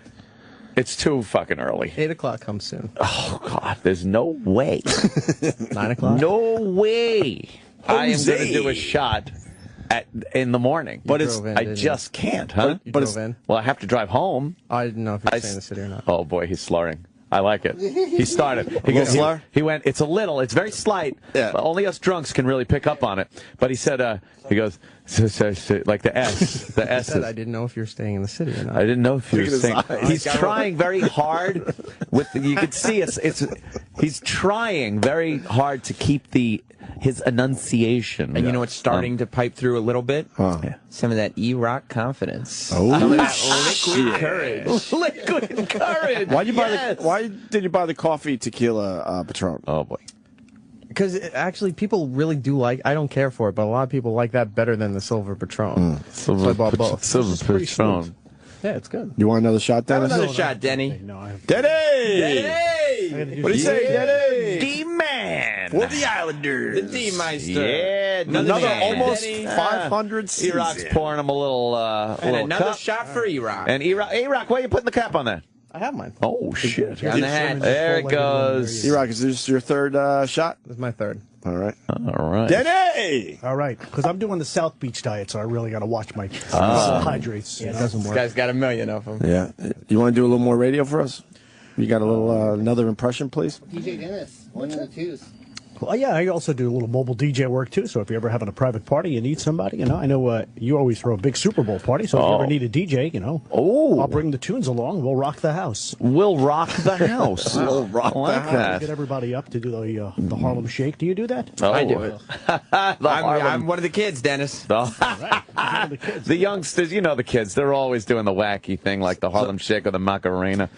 it's too fucking early. 8 o'clock comes soon. Oh God, there's no way. 9 o'clock? No way. I am Jose. going to do a shot in the morning, but drove in, I didn't just can't, huh? You But drove it's- in? Well, I have to drive home. I didn't know if you I were staying in the city or not. Oh boy, he's slurring. I like it. He started. He little slur? He went. It's a little. It's very slight. Yeah. But only us drunks can really pick up on it. But he said. He goes like the S. The I S. said I didn't know if you were staying in the city or not. I didn't know if you were Look at his saying. eyes. He's trying very hard. You can see it's. He's trying very hard to keep his enunciation. And you know what's starting to pipe through a little bit? Yeah. Some of that E-Rock confidence. Oh, Some of that liquid courage. Liquid courage. Why did you buy the coffee tequila Patron? Oh boy. Because actually, people really do like. I don't care for it, but a lot of people like that better than the silver Patron. So I bought both. Silver pretty Patron. Yeah, it's good. You want another shot, Dennis? Another shot, Denny. No, I have Denny! What do you say, Denny? D-Man. For the Islanders. The D-Meister. Yeah, Another man. almost Denny. 500 season. E-Rock's pouring him a little And another cup. shot for E-Rock. And E-Rock, why are you putting the cap on that? I have mine. Oh, shit. On the hat. There it goes. E-Rock, is this your third shot? This is my third. All right. All right. Denny! All right, because I'm doing the South Beach diet, so I really got to watch my carbohydrates. Yeah, it doesn't This work. guy's got a million of them. Yeah. You want to do a little more radio for us? You got a little another impression, please? DJ Dennis, one of the twos. Well, yeah, I also do a little mobile DJ work too. So if you're ever having a private party, you need somebody. I know you always throw a big Super Bowl party. So if you ever need a DJ, I'll bring the tunes along. We'll rock the house. We'll rock the house. We'll rock I like the that. Get everybody up to do the Harlem Shake. Do you do that? Oh. I do it. I'm one of the kids, Dennis. The youngsters, the kids, they're always doing the wacky thing like the Harlem Shake or the Macarena.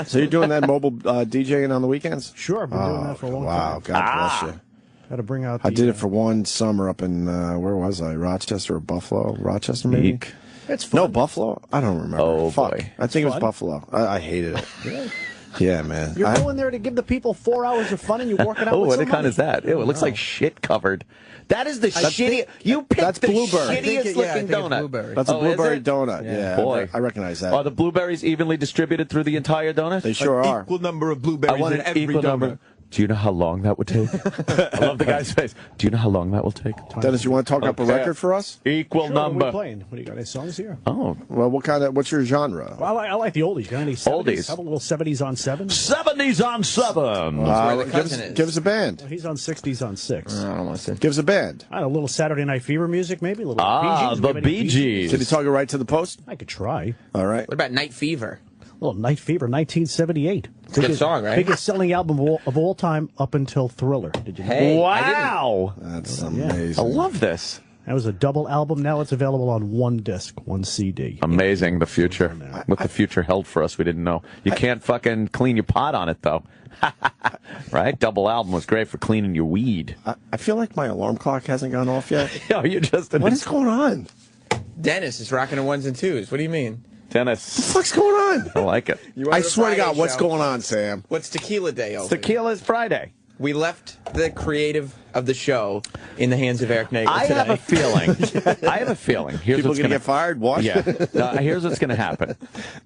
So you're doing that mobile DJing on the weekends? Sure, I've been doing that for a long time. Wow, God bless you. Got to bring out. I did it for one summer up in where was I? Rochester or Buffalo? Rochester, maybe. Eek. It's fun. No, Buffalo. I don't remember. Oh, Fuck. boy. I think it was fun. Buffalo. I hated it. Yeah, man. You're going there to give the people 4 hours of fun, and you're working out. Oh, with what some kind money. is that? Ew, it looks like shit covered. That is the shitty. You picked that's the blueberry. shittiest looking donut. Blueberry. That's a Oh, is blueberry it? donut. Yeah, Boy. I recognize that. Are the blueberries evenly distributed through the entire donut? They sure are. Equal number of I blueberries want in an every equal donut. number. Do you know how long that would take? I love the guy's face. Do you know how long that will take? Dennis, you want to talk up a Okay. record for us? Equal Sure, what are we number. playing? What do you got? Any songs here? Oh, Well, what's your genre? Well, I like the oldies. Got any 70s? Oldies. How about a little 70s on 7? 70s on 7. where the give, cousin us, is. give us a band. He's on 60s on 6. I don't want to. Give us a band. I don't know, a little Saturday Night Fever music, maybe? A little Ah, Bee Gees? the We have any Bee Gees. Can you talk it right to the post? I could try. All right. What about Night Fever? A little Night Fever, 1978. Good song, right? Biggest selling album of all time up until Thriller. Did you know? Hey, Wow. That's I amazing. love this. That was a double album. Now it's available on one disc, one CD. Amazing, the future. What the future held for us, we didn't know. You can't fucking clean your pot on it, though. Right? Double album was great for cleaning your weed. I feel like my alarm clock hasn't gone off yet. Yo, you're just What is going on? Dennis is rocking the ones and twos. What do you mean? Dennis. What's going on? I like it. You I were the swear to Friday God, what's show. going on, Sam? What's Tequila Day over? Tequila's Friday. We left the creative of the show in the hands of Eric Nagel I today. have a feeling. Here's People what's gonna get fired? What? Yeah. Here's what's going to happen.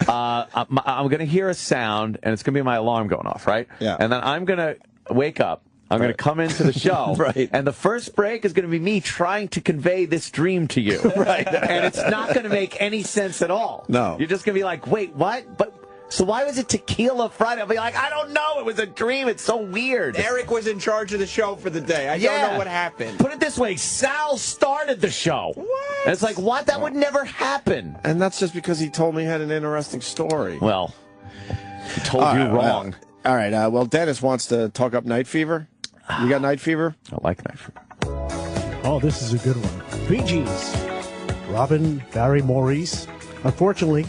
I'm going to hear a sound, and it's going to be my alarm going off, right? Yeah. And then I'm going to wake up. I'm going to come into the show, Right. And the first break is going to be me trying to convey this dream to you, right? And it's not going to make any sense at all. No. You're just going to be like, wait, what? But so why was it Tequila Friday? I'll be like, I don't know. It was a dream. It's so weird. Eric was in charge of the show for the day. I don't know what happened. Put it this way, Sal started the show. What? And it's like, what? That would never happen. And that's just because he told me he had an interesting story. Well, he told All you right, wrong. All right. Well, Dennis wants to talk up Night Fever. You got Night Fever? I like Night Fever. Oh, this is a good one. Bee Gees. Robin, Barry, Maurice. Unfortunately,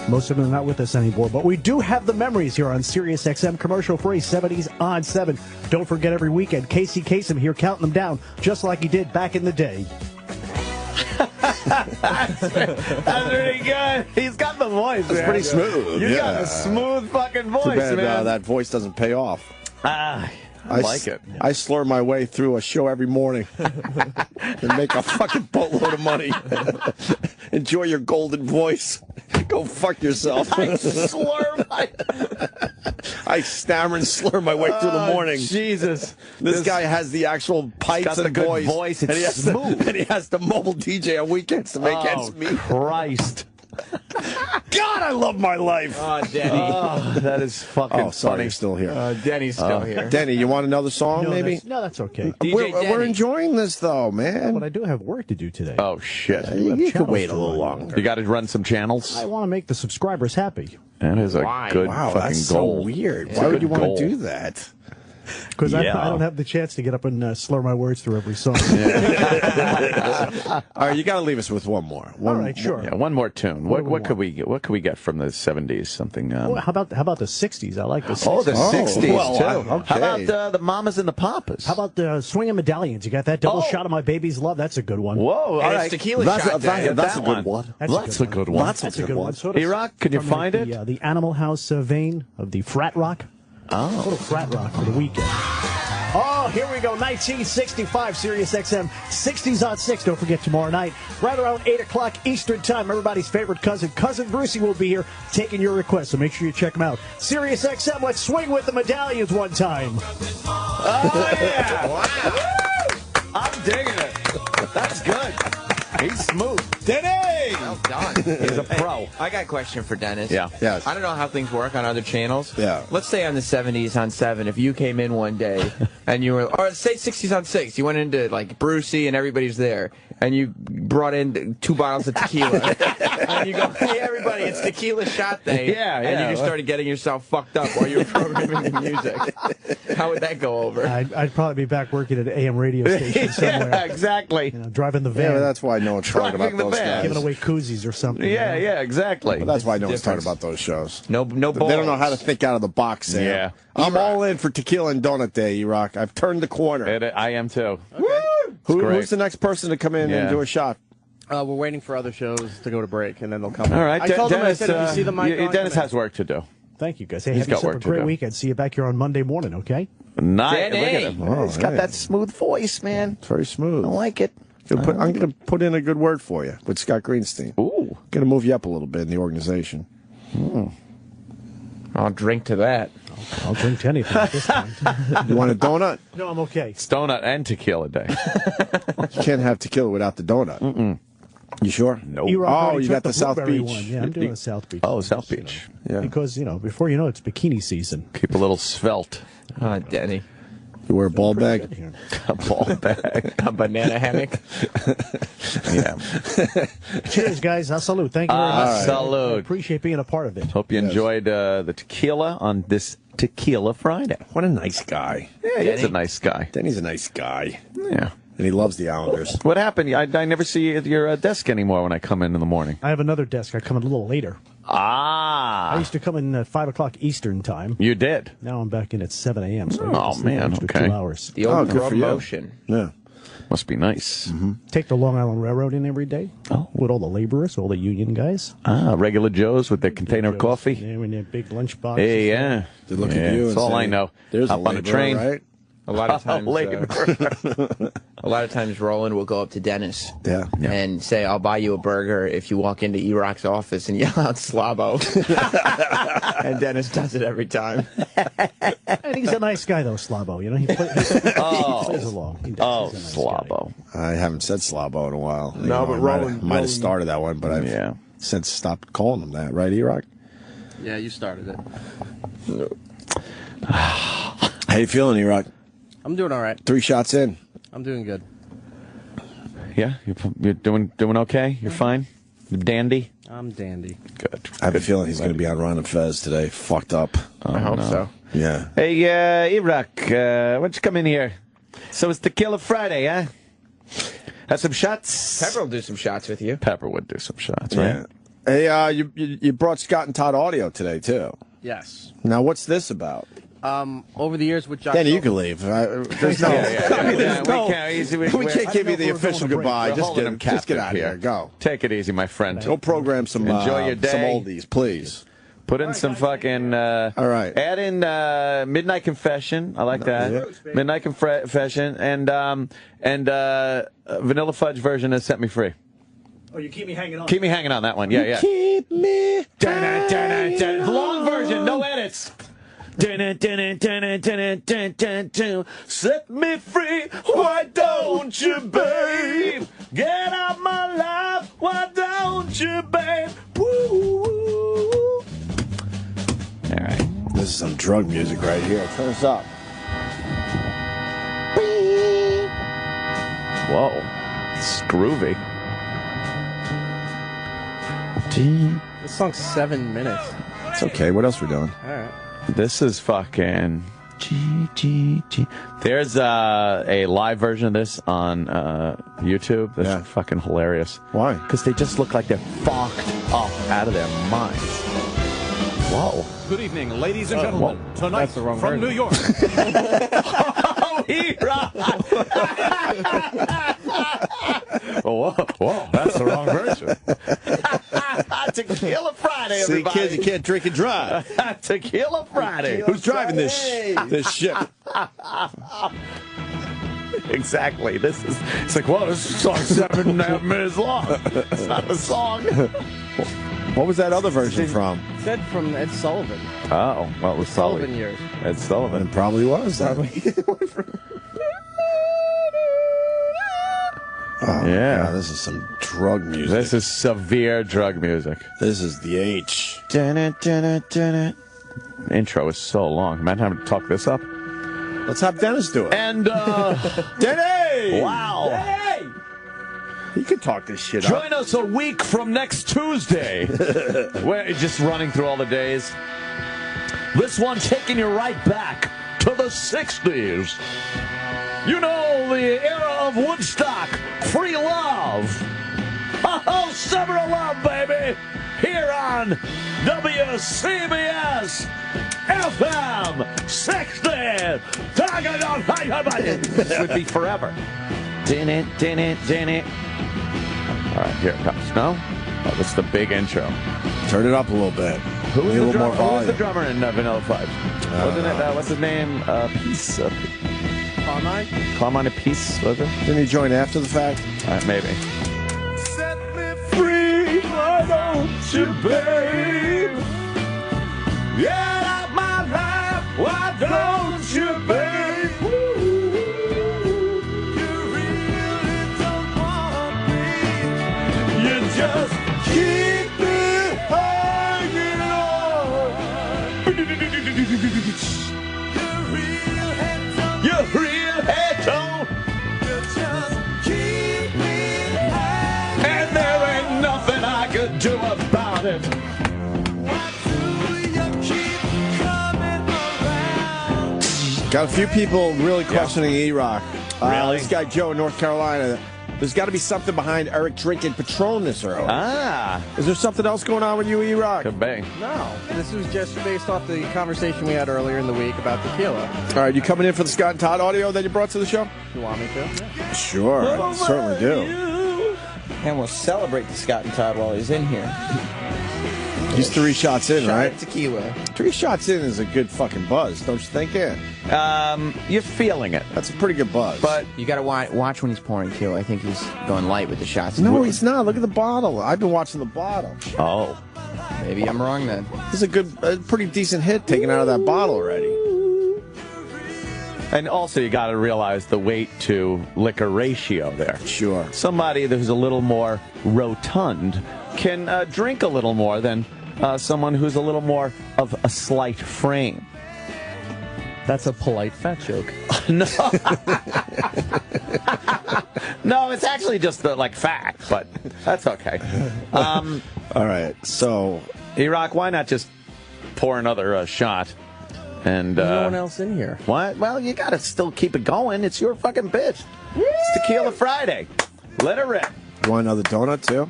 most of them are not with us anymore, but we do have the memories here on Sirius XM commercial free 70s on 7. Don't forget every weekend, Casey Kasem here counting them down just like he did back in the day. That's pretty good. He's got the voice. That's pretty smooth. You yeah. got a smooth fucking voice, Too bad man. that voice doesn't pay off. I like it. I slur my way through a show every morning and make a fucking boatload of money. Enjoy your golden voice. Go fuck yourself. I slur my... I stammer and slur my way through the morning. Jesus. This guy has the actual pipes got the and good voice. voice. It's and he has smooth. and he has the mobile DJ on weekends to make ends meet. Christ. God, I love my life. Oh, Denny. Oh, that is fucking Oh, sorry, funny. you're still here. Denny's still here. Denny, you want another song, No, maybe? that's okay. DJ We're Denny. enjoying this, though, man. But I do have work to do today. Oh, shit. You could wait a channels little to run. longer. You got to run some channels. I want to make the subscribers happy. That is a Why? good Wow, fucking that's goal. so weird. It's a Why would good you want goal. to do that? Because Yeah. I don't have the chance to get up and slur my words through every song. All right, you got to leave us with one more. All right, sure. Yeah, one more tune. What do we What could we get? What could we get from the 70s? Something. Well, how about the 60s? I like the 60s. Oh, the 60s well, too. okay. How about the Mamas and the Papas? How about the Swinging Medallions? You got that double Oh. shot of My Baby's Love? That's a good one. Whoa! All And right. it's Tequila That's Shot a- Day. that's a That good one. That's a good one. That's a good one. Sort of E-Rock, can you from, like, find it? The Animal House vein of the frat rock. Oh. A little frat rock for the weekend. Oh, here we go. 1965, Sirius XM. 60s on 6. Don't forget tomorrow night, right around 8 o'clock Eastern Time. Everybody's favorite cousin, Cousin Brucey, will be here taking your requests. So make sure you check him out. Sirius XM, let's swing with the medallions one time. Oh, yeah. Wow. I'm digging it. That's good. He's smooth. Denny! Well done. He's a pro. I got a question for Dennis. Yeah. Yes. I don't know how things work on other channels. Yeah. Let's say on the 70s on 7, if you came in one day and you were, or say 60s on 6, you went into like Brucey and everybody's there, and you brought in 2 bottles of tequila. And you go, hey, everybody, it's tequila shot day. Yeah, And you just started getting yourself fucked up while you were programming the music. How would that go over? I'd probably be back working at an AM radio station somewhere. Yeah, exactly. You know, driving the Yeah, van. but that's why no one's talking about Driving the those van. guys. Giving away koozies or something. Yeah, you know? yeah, exactly. But that's why no one's talking difference. about those shows. No They don't know how to think out of the box, Sam. Yeah. I'm all in for Tequila and Donut Day, E-Rock. I've turned the corner. I am too. Who's the next person to come in Yeah. and do a shot? We're waiting for other shows to go to break, and then they'll come. All right, I told them, I Dennis, said, if you see the mic on, Dennis come in. has work to do. Thank you, guys. Hey, He's have got yourself work a to great do. weekend. See you back here on Monday morning, okay? Nice. Look Denny. at him. Oh, He's got hey. that smooth voice, man. It's very smooth. I like it. I'm going to put in a good word for you with Scott Greenstein. Ooh. Going to move you up a little bit in the organization. I'll drink to that. I'll drink to anything at this point. You want a donut? No, I'm okay. It's donut and tequila day. You can't have tequila without the donut. Mm-mm. You sure? Nope. E-Rock Oh, already you took got the South Blueberry Beach. One. Yeah, I'm doing the South Beach. Oh, one, South just, Beach. Yeah. Because, before you know it, it's bikini season. Keep a little svelte. Oh, Denny. You wear a ball bag? Here. A ball bag. A banana hammock. Yeah. Cheers, guys. Salute. Thank you very much. I Salute. appreciate being a part of it. Hope you enjoyed the tequila on this Tequila Friday. What a nice guy. Yeah, he's a nice guy. Denny's a nice guy. Yeah. And he loves the Islanders. What happened? I never see you at your desk anymore when I come in the morning. I have another desk. I come in a little later. I used to come in at 5 o'clock Eastern time. You did? Now I'm back in at 7 a.m. So I Oh, get to sleep man, an extra okay. 2 hours. The old good for you. promotion. Yeah. Must be nice. Take the Long Island Railroad in every day. Oh. With all the laborers, all the union guys. Regular Joes with their container of coffee. Yeah, in their big lunch boxes. Hey, yeah. They look Yeah, at you that's and all say, I know. There's Hop a on a laborer, train. right? A lot of times, A lot of times, Roland will go up to Dennis Yeah. and say, "I'll buy you a burger if you walk into E-Rock's office and yell out Slavo." And Dennis does it every time. And he's a nice guy, though, Slabo. He plays along. He does. He's a nice Slabo. I haven't said Slabo in a while. No, but I Roland- might have started that one, but I've since stopped calling him that, right, E-Rock? Yeah, you started it. How you feeling, E-Rock? I'm doing all right. 3 shots in. I'm doing good. Yeah, you're doing okay. You're fine. You're dandy. I'm dandy. Good. I have a feeling he's going to be on Ron and Fez today. Fucked up. I hope so. Yeah. Hey, E-Rock, why don't you come in here? So it's Tequila Friday, huh? Have some shots? Pepper will do some shots with you. Pepper would do some shots, right? Yeah. Hey, you brought Scott and Todd audio today too. Yes. Now what's this about? Over the years with Josh. Danny, you can leave. There's no. We can't give you the official goodbye. Just get out of here. Go. Take it easy, my friend. Go program some. Enjoy your day. Some oldies, please. Put in some fucking. All right. Add in Midnight Confession. I like that. Yeah. Midnight Confession and Vanilla Fudge version of Set Me Free. Oh, you keep me hanging on. Keep me hanging on that one. Yeah. Keep me. Long version, no edits. Set me free, why don't you, babe? Get out my life, why don't you, babe? Woo. All right. This is some drug music right here. Turn this up. Whoa. It's groovy. This song's 7 minutes. It's okay. What else we doing? All right. This is fucking G. There's a live version of this on YouTube. That's fucking hilarious. Why? Because they just look like they're fucked up out of their minds. Whoa. Good evening, ladies and gentlemen. Tonight That's the wrong from version. New York. Whoa, that's the wrong version. Tequila Friday, See, everybody. kids, you can't drink and drive. Tequila Friday. Who's driving this ship? Exactly. It's like, whoa, this song's 7.5 minutes long. It's not the song. What was that other version from? Said from Ed Sullivan. Oh, well, it was Sullivan years. Ed Sullivan. It probably was. All Oh, Yeah. God, this is some drug music. This is severe drug music. This is the H. Intro is so long. Imagine having to talk this up. Let's have Dennis do it. And, Denny! wow. Denny! He could talk this shit up. Join us a week from next Tuesday. We're just running through all the days. This one taking you right back to the 60s. You know, the era of Woodstock. Free love. Oh, summer of love, baby. Here on WCBS FM 60. This would be forever. Din it. All right, here it comes. No? Oh, this is the big intro. Turn it up a little bit. Who's Need a little more Who's volume. the drummer in Vanilla Fudge? Wasn't it? What's his name? Peace. Carmine? Carmine Peace, was it? Didn't he join after the fact? Maybe. Set me free, why don't you, babe? Get out my life, why don't you, babe? You really don't want me. You just keep me hanging on. Your real head tone. You just keep me hanging. And there ain't nothing I could do about it. Got a few people really questioning E-Rock. Really? This guy Joe in North Carolina. There's got to be something behind Eric drinking Patron this early. Ah. Is there something else going on with you, E-Rock? Could be. No. This was just based off the conversation we had earlier in the week about tequila. All right, you coming in for the Scott and Todd audio that you brought to the show? You want me to? Yeah. Sure, I certainly do. And we'll celebrate the Scott and Todd while he's in here. He's 3 shots in, Shot right? of tequila. 3 shots in is a good fucking buzz, don't you think? Yeah. You're feeling it. That's a pretty good buzz. But you got to watch when he's pouring too. I think he's going light with the shots. No, he's not. Look at the bottle. I've been watching the bottle. Oh. Maybe I'm wrong then. This is a pretty decent hit taken out of that bottle already. And also, you got to realize the weight to liquor ratio there. Sure. Somebody who's a little more rotund can drink a little more than someone who's a little more of a slight frame. That's a polite fat joke. No. No, it's actually just like fat, but that's okay. All right, so E-Rock, why not just pour another shot? And There's no one else in here. What? Well, you got to still keep it going. It's your fucking bitch. It's Tequila Friday. Let it rip. You want another donut too?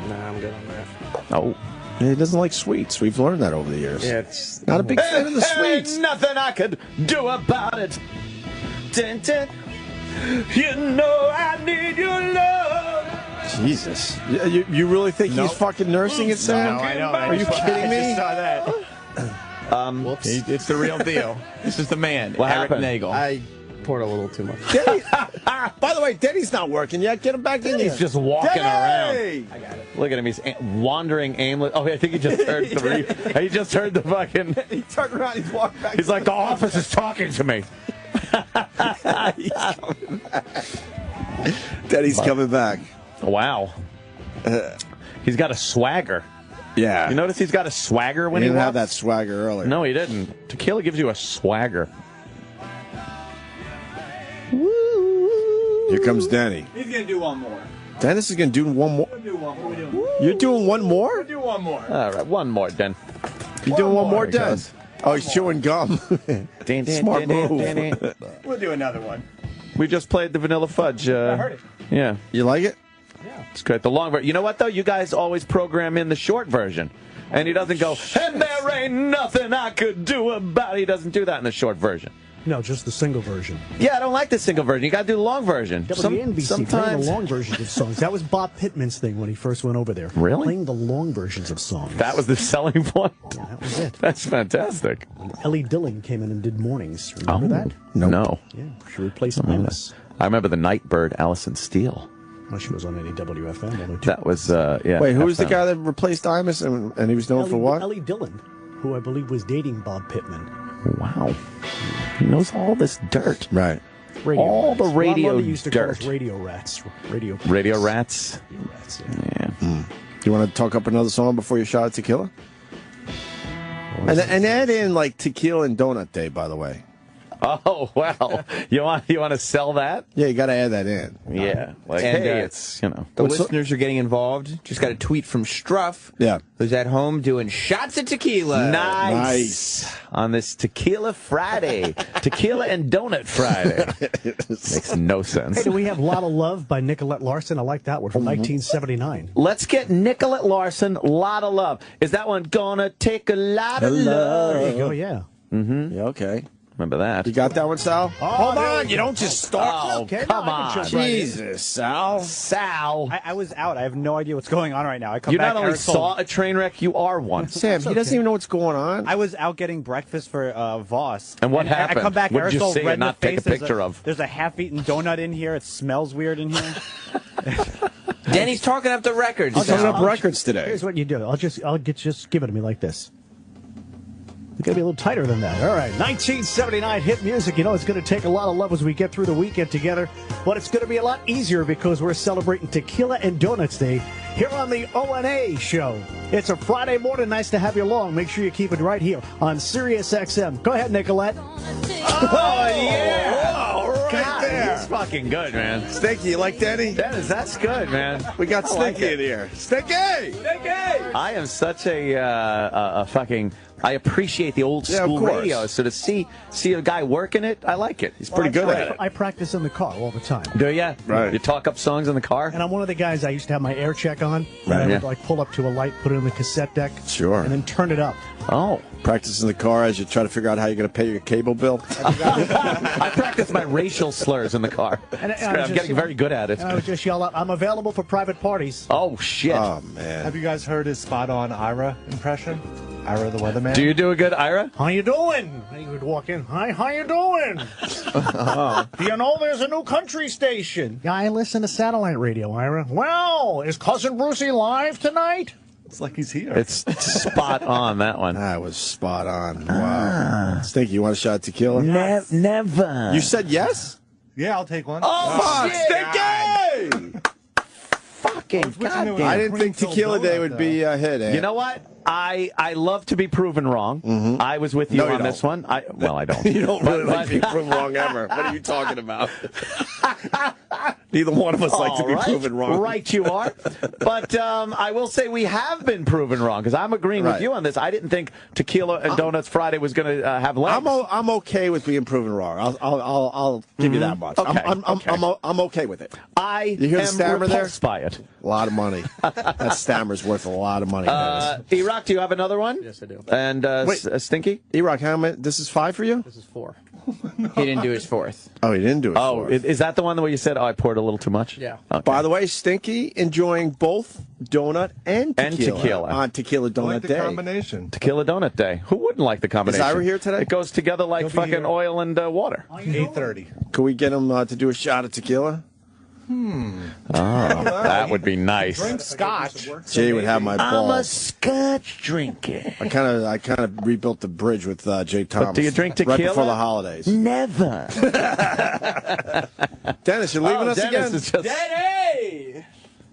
Nah, I'm good on that. Oh. He doesn't like sweets. We've learned that over the years. Yeah, it's not a big fan of the There ain't sweets. nothing I could do about it. Dun, dun. You know I need your love. Jesus. You really think he's fucking nursing it, Sam? No, I know. Are you kidding me? I just saw that. Whoops. It's the real deal. This is the man, What Eric happened? Nagel. I poured a little too much. Denny, by the way, Denny's not working yet. Get him back in here. He's just walking Denny! around. Look at him. He's wandering aimless. Oh, I think he just heard he just heard the fucking. He turned around. He's walking back. He's like, the office is talking to me. He's coming back. Denny's coming back. Wow. He's got a swagger. Yeah. You notice he's got a swagger when he he didn't walks? have that swagger earlier. No, he didn't. Tequila gives you a swagger. Here comes Denny. He's going to do one more. Dennis is going to do one more. You're doing one more? Do one more. All right, one more, Den. You're doing one more, He Den? goes. Oh, he's chewing gum. Smart move. We'll do another one. We just played the Vanilla Fudge. I heard it. Yeah. You like it? Yeah. It's great. The long version. You know what, though? You guys always program in the short version. And he doesn't go, and there ain't nothing I could do about it. He doesn't do that in the short version. No, just the single version. Yeah, I don't like the single version. You got to do the long version. Yeah, but the NBC playing the long versions of songs. That was Bob Pittman's thing when he first went over there. Really? Playing the long versions of songs. That was the selling point? Yeah, that was it. That's fantastic. And Ellie Dillon came in and did mornings. Remember that? No. Yeah, she replaced Imus. I remember the Nightbird, Alison Steele. Well, she was on any WFM. Only two. That was, yeah. Wait, who was the FM. guy that replaced Imus and he was known for what? Ellie Dillon, who I believe was dating Bob Pittman. Wow. He knows all this dirt. Right. Radio all rats. the radio Ron Lundy used to call us dirt. radio rats. Radio rats. yeah. Do you want to talk up another song before you shot at tequila? And add in like Tequila and Donut Day, by the way. Oh well, you want to sell that? Yeah, you got to add that in. Yeah, like And, hey, uh, it's The What's listeners are getting involved. Just got a tweet from Struff. Yeah. Who's at home doing shots of tequila. nice on this Tequila Friday, Tequila and Donut Friday. Makes no sense. Hey, do we have "Lot of Love" by Nicolette Larson? I like that one from 1979. Let's get Nicolette Larson, "Lot of Love." Is that one gonna take a lot of love? There you go. Yeah. Mm-hmm. Yeah, okay. Remember that? You got that one, Sal? Hold on, you don't just start. Oh, Okay, come no, I can on. jump right in. Jesus, Sal. Sal. I was out. I have no idea what's going on right now. I come You back. not only Eric told saw me- a train wreck, you are one. Sam, he doesn't even know what's going on. I was out getting breakfast for Voss. And what I happened? come back. What did Eric's you all see and red in the not take a face. There's picture of? There's a half-eaten donut in here. It smells weird in here. Danny's talking up the records. He's talking up records today. Here's what you do. Just give it to me like this. You gotta be a little tighter than that. All right, 1979 hit music. You know it's gonna take a lot of love as we get through the weekend together, but it's gonna be a lot easier because we're celebrating Tequila and Donuts Day here on the O&A show. It's a Friday morning. Nice to have you along. Make sure you keep it right here on Sirius XM. Go ahead, Nicolette. Oh, yeah! Whoa, right God, there. he's fucking good, man. Stinky, you like Danny? That's good, man. We got I like Stinky it. in here. Stinky! I am such a fucking. I appreciate the old Yeah, of school course. radio. So to see a guy working it, I like it. He's pretty good at it. I practice in the car all the time. Do ya? Right. You talk up songs in the car? And I'm one of the guys, I used to have my air check on. Right. And I would Yeah. like pull up to a light, put it in the cassette deck. Sure. And then turn it up. Oh. Practice in the car as you try to figure out how you're going to pay your cable bill. I practice my racial slurs in the car. And I'm getting very good at it. And I would just yell out, I'm available for private parties. Oh, shit. Oh, man. Have you guys heard his spot-on Ira impression? Ira the weatherman? Do you do a good Ira? How you doing? He would walk in. Hi, how you doing? Do you know there's a new country station? Yeah, I listen to satellite radio, Ira. Well, is Cousin Brucey live tonight? It's like he's here. It's spot on, that one. That was spot on. Wow. Stinky, you want a shot of tequila? Never. You said yes? Yeah, I'll take one. Oh, Fuck, Stinky! fucking goddamn. I didn't think Tequila Day would be a hit, eh? You know what? I love to be proven wrong. I was with you No, you on this don't. one. I don't. You don't really like being proven wrong ever. What are you talking about? Neither one of us like to be proven wrong. Right, you are. But I will say we have been proven wrong because I'm agreeing with Right. you on this. I didn't think Tequila and Donuts Friday was going to have legs. I'm okay with being proven wrong. I'll give you that much. Okay, I'm okay with it. I You hear the am stammer there? repulsed by it. A lot of money. That stammer's worth a lot of money. E-Rock, do you have another one? Yes, I do. And Wait. Stinky? E-Rock, how many? This is 5 for you? This is 4. He didn't do his 4th. Oh, he didn't do it. Oh, is that the one where you said, I poured a little too much? Yeah. Okay. By the way, Stinky enjoying both donut and tequila, on Tequila I like Donut the Day. combination. Tequila Donut Day. Who wouldn't like the combination? Ira here today? It goes together like He'll be fucking here. oil and water. 8:30. Could we get him to do a shot of tequila? That would be nice. Drink scotch. Jay would have my balls. Scotch drinker. I kind of rebuilt the bridge with Jay Thomas. do you drink right tequila? before the holidays? Never. Dennis, you're leaving us Dennis again. is just...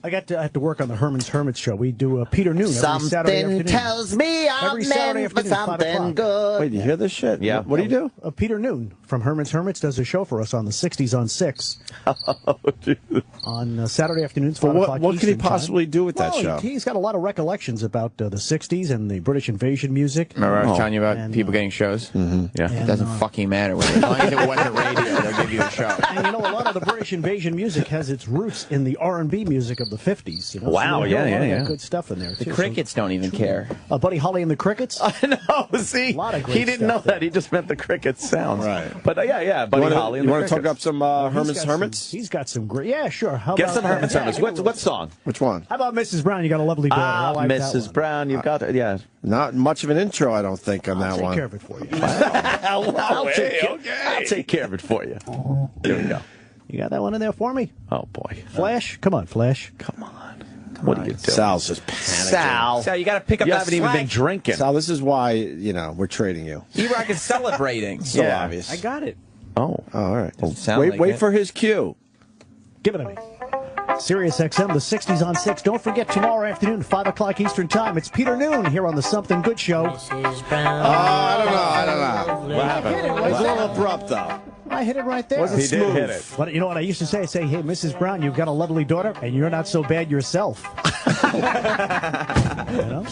I have to work on the Herman's Hermits show. We do Peter Noon every Saturday Something afternoon. tells me I'm Every Saturday meant for afternoon, 5 something o'clock. good. Wait, do you hear this shit? Yeah. What do you do? Peter Noon from Herman's Hermits does a show for us on the 60s on 6 on Saturday afternoons, 5 But o'clock what can he Eastern time. possibly do with that Well, show? He's got a lot of recollections about the 60s and the British invasion music. Remember I was telling you about And, people getting shows? Yeah. It doesn't fucking matter. As long as it wasn't radio, they'll give you a show. And you know, a lot of the British invasion music has its roots in the R&B music of the 50s. You know? Wow, So you know, yeah, a lot of yeah. good stuff in there, The too. crickets don't even care. So, Buddy Holly and the Crickets? I know. See, A lot of great he didn't know stuff there. that. He just meant the cricket sounds. Right. But yeah, Buddy Holly. You want to talk Crickets. up some He's Herman's got Hermits? He's got some great... Yeah, sure. How Get about, some Herman's yeah, Hermits. What song? Which one? How about Mrs. Brown? You got a lovely daughter. I like that Mrs. one. Brown, you've got it. Yeah. Not much of an intro, I don't think, on I'll that take one. care of it for you. I'll take care of it for you. There we go. You got that one in there for me? Oh, boy. Flash? Come on, Flash. Come on. What are you doing? Sal's just panicking. Sal, you got to pick up You that haven't even been slack. drinking. Sal, this is why, we're trading you. E-Rock is celebrating. So Yeah. obvious. I got it. Oh. All right. sound Wait, like wait it. for his cue. Give it to me. Sirius XM, the 60s on 6. Don't forget, tomorrow afternoon, 5 o'clock Eastern Time, it's Peter Noon here on the Something Good Show. I don't know. What happened? It was a little abrupt, though. I hit it right there. Wasn't He smooth. did hit it. But you know what I used to say? I say, hey, Mrs. Brown, you've got a lovely daughter, and you're not so bad yourself. You know?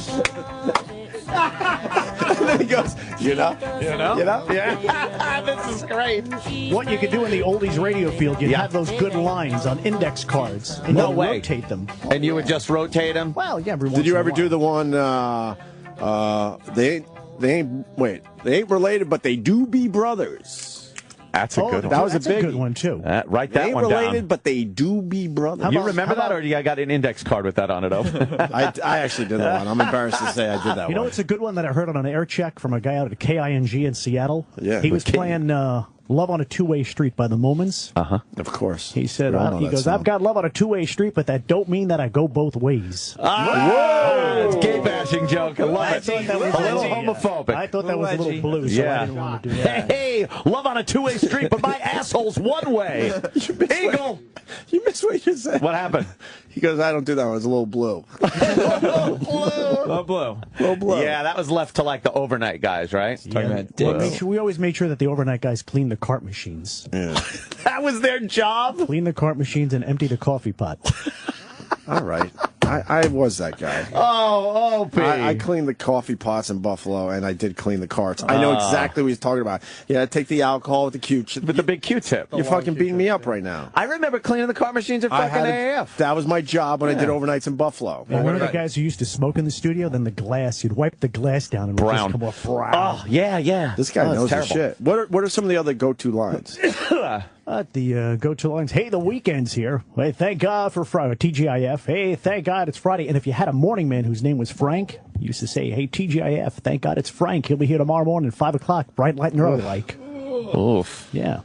And then he goes, you know? Yeah. This is great. What you could do in the oldies radio field, you'd have those good lines on index cards, and No you'd way. rotate them. And you would just rotate them? Well, yeah, every once Did you in a ever while. do the one, they ain't related, but they do be brothers. That's a good one. That was That's a big good one, too. Write They that ain't one related, down. but they do be brothers. You remember that, or I got an index card with that on it? I actually did that one. I'm embarrassed to say I did that You know, one. it's a good one that I heard on an air check from a guy out at KING in Seattle. Yeah. He was playing Love on a Two-Way Street by the Moments. Of course. He said, We all know he that goes, song. I've got love on a two-way street, but that don't mean that I go both ways. Whoa! It's gay bashing joke. I love it. thought that was A little edgy. homophobic. I thought that was a little blue, so I didn't want to do that. Hey, love on a two-way street, but my asshole's one way. Eagle. You missed what you said. What happened? He goes, I don't do that one. It's a little blue. Oh, blue. Little blue. Yeah, that was left to like the overnight guys, right? Talking about Well, dicks. we always made sure that the overnight guys clean the cart machines. Yeah. That was their job. Clean the cart machines and empty the coffee pot. All right. I was that guy. Oh, P. I cleaned the coffee pots in Buffalo, and I did clean the carts. I know exactly what he's talking about. Yeah, take the alcohol with the Q-tip. With the big Q-tip. You're fucking beating me up right now. I remember cleaning the car machines at I fucking had AAF. that was my job when I did overnights in Buffalo. And one of the guys who used to smoke in the studio, then the glass, you'd wipe the glass down and it would Brown. just come off brown. Oh, yeah. This guy Oh, it's knows his terrible. shit. What are some of the other go-to lines? The go-to lines, hey, the weekend's here. Hey, thank God for Friday. TGIF. Hey, thank God it's Friday. And if you had a morning man whose name was Frank, you used to say, hey, TGIF, thank God it's Frank. He'll be here tomorrow morning at 5 o'clock, bright light and early like. Oof. Yeah.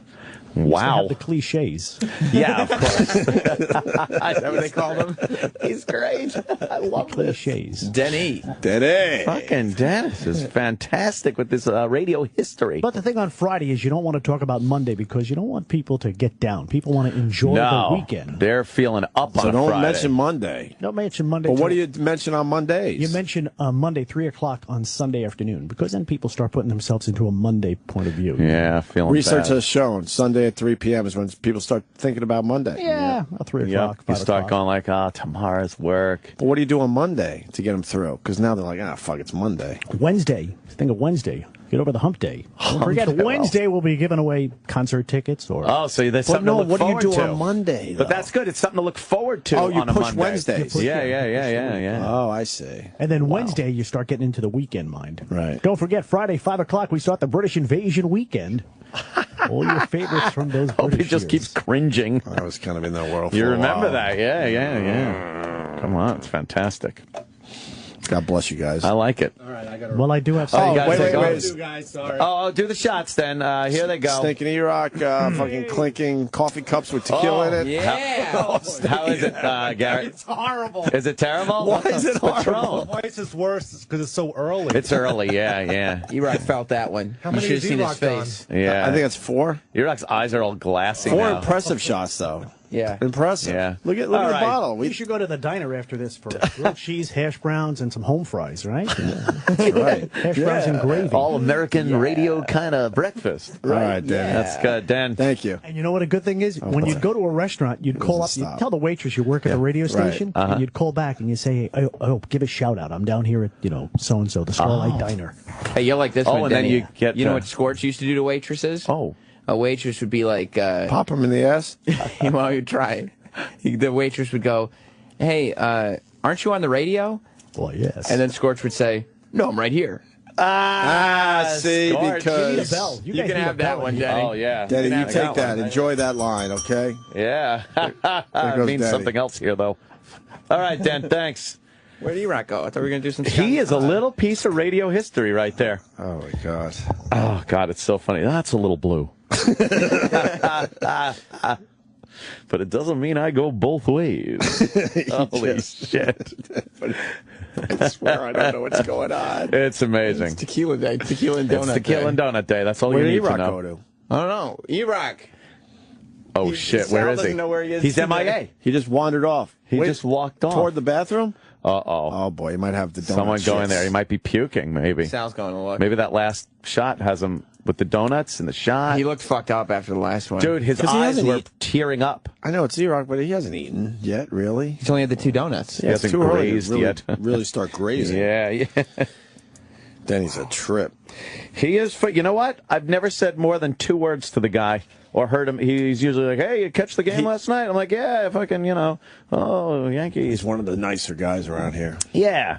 Wow. Have the cliches. Yeah, of course. Is that what they call them? He's great. I love this. Cliches. Denny. Denny. Fucking Dennis is fantastic with this radio history. But the thing on Friday is you don't want to talk about Monday because you don't want people to get down. People want to enjoy no, the weekend. they're feeling up So on a don't Friday. mention Monday. Don't mention Monday. But what do till- you mention on Mondays? You mention Monday, 3 o'clock on Sunday afternoon, because then people start putting themselves into a Monday point of view. Yeah, feeling Research bad. has shown Sunday at 3 p.m. is when people start thinking about Monday. Yeah, about 3 Yep. o'clock, You 5 start o'clock. going like, oh, tomorrow's work. But what do you do on Monday to get them through? Because now they're like, fuck, it's Monday. Wednesday. Think of Wednesday. Get over the hump day. Don't forget, day. Wednesday we'll be giving away concert tickets. Or Oh, so there's But something no, to look what do you forward do to. on Monday, But though? that's good. It's something to look forward to Oh, you on a push Monday. Wednesdays. Yeah. Oh, I see. And then Wednesday you start getting into the weekend mind. Right. Don't forget, Friday, 5 o'clock, we start the British Invasion weekend. All your favorites from those Hope he British just years. keeps cringing. I was kind of in that world You for a remember while. that? Yeah. Come on, it's fantastic. God bless you guys. I like it. Well, I do have Oh, some. you guys wait. guys, sorry. Oh, do the shots then. Here they go. Stinking E-Rock, fucking clinking coffee cups with tequila in it. Yeah. How is it, Garrett? It's horrible. Is it terrible? Why is it What's horrible? wrong? Why is this worse? Because it's so early. It's early, yeah. E-Rock felt that one. How You many should have has seen his E-Rock done? face. Yeah. I think it's 4. Your eyes are all glassy 4 now. impressive shots, though. Yeah. Impressive. Yeah. Look at All the right. bottle. We should go to the diner after this for grilled cheese, hash browns, and some home fries, right? That's right. Hash browns and gravy. All American radio kind of breakfast. All right, Dan. That's good, Dan. Thank you. And you know what a good thing is? when you'd go to a restaurant, you'd call up, Doesn't you'd stop. tell the waitress you work at the radio station, Uh-huh. and you'd call back and you say, hey, give a shout out. I'm down here at, so-and-so, the Starlight Diner. Hey, you'll like this Oh, one, and then Denny. you get know the- what Scorch used to do to waitresses? Oh. A waitress would be like, Pop him in the ass. well, you'd try. The waitress would go, hey, aren't you on the radio? Well, yes. And then Scorch would say, no, I'm right here. See, Scorch. you need a because bell. You guys can need have a that bell one, in here. Denny. Oh, yeah. Daddy, you can take have that. one. Enjoy that line, okay? Yeah. There It goes means Daddy. something else here, though. All right, Dan, thanks. Where did E-Rock go? I thought we were going to do some He is a little piece of radio history right there. Oh, my God. Oh, God, it's so funny. That's a little blue. But it doesn't mean I go both ways. Holy shit. I swear I don't know what's going on. It's amazing. Tequila day. Tequila and donut It's Tequila day. and Donut Day. That's all Where you did need to E-Rock know. go to? I don't know. E-Rock. Oh, shit. Where is he? Doesn't know where he is He's today. MIA. He just wandered off. He just walked off. Toward the bathroom? Uh-oh. Oh, boy. He might have the donut Someone go in shits. there. He might be puking, maybe. Sal's going to look. Maybe that last shot has him with the donuts and the shot. He looked fucked up after the last one. Dude, his 'Cause he eyes hasn't were eaten. tearing up. I know it's E-Rock, but he hasn't eaten yet, really. He's only had the 2 donuts. He hasn't it's too early to grazed really, yet. really start grazing. Yeah. Then he's a trip. He is. You know what? I've never said more than 2 words to the guy or heard him. He's usually like, "Hey, you catch the game last night?" I'm like, "Yeah, fucking, oh, Yankees." He's one of the nicer guys around here. Yeah.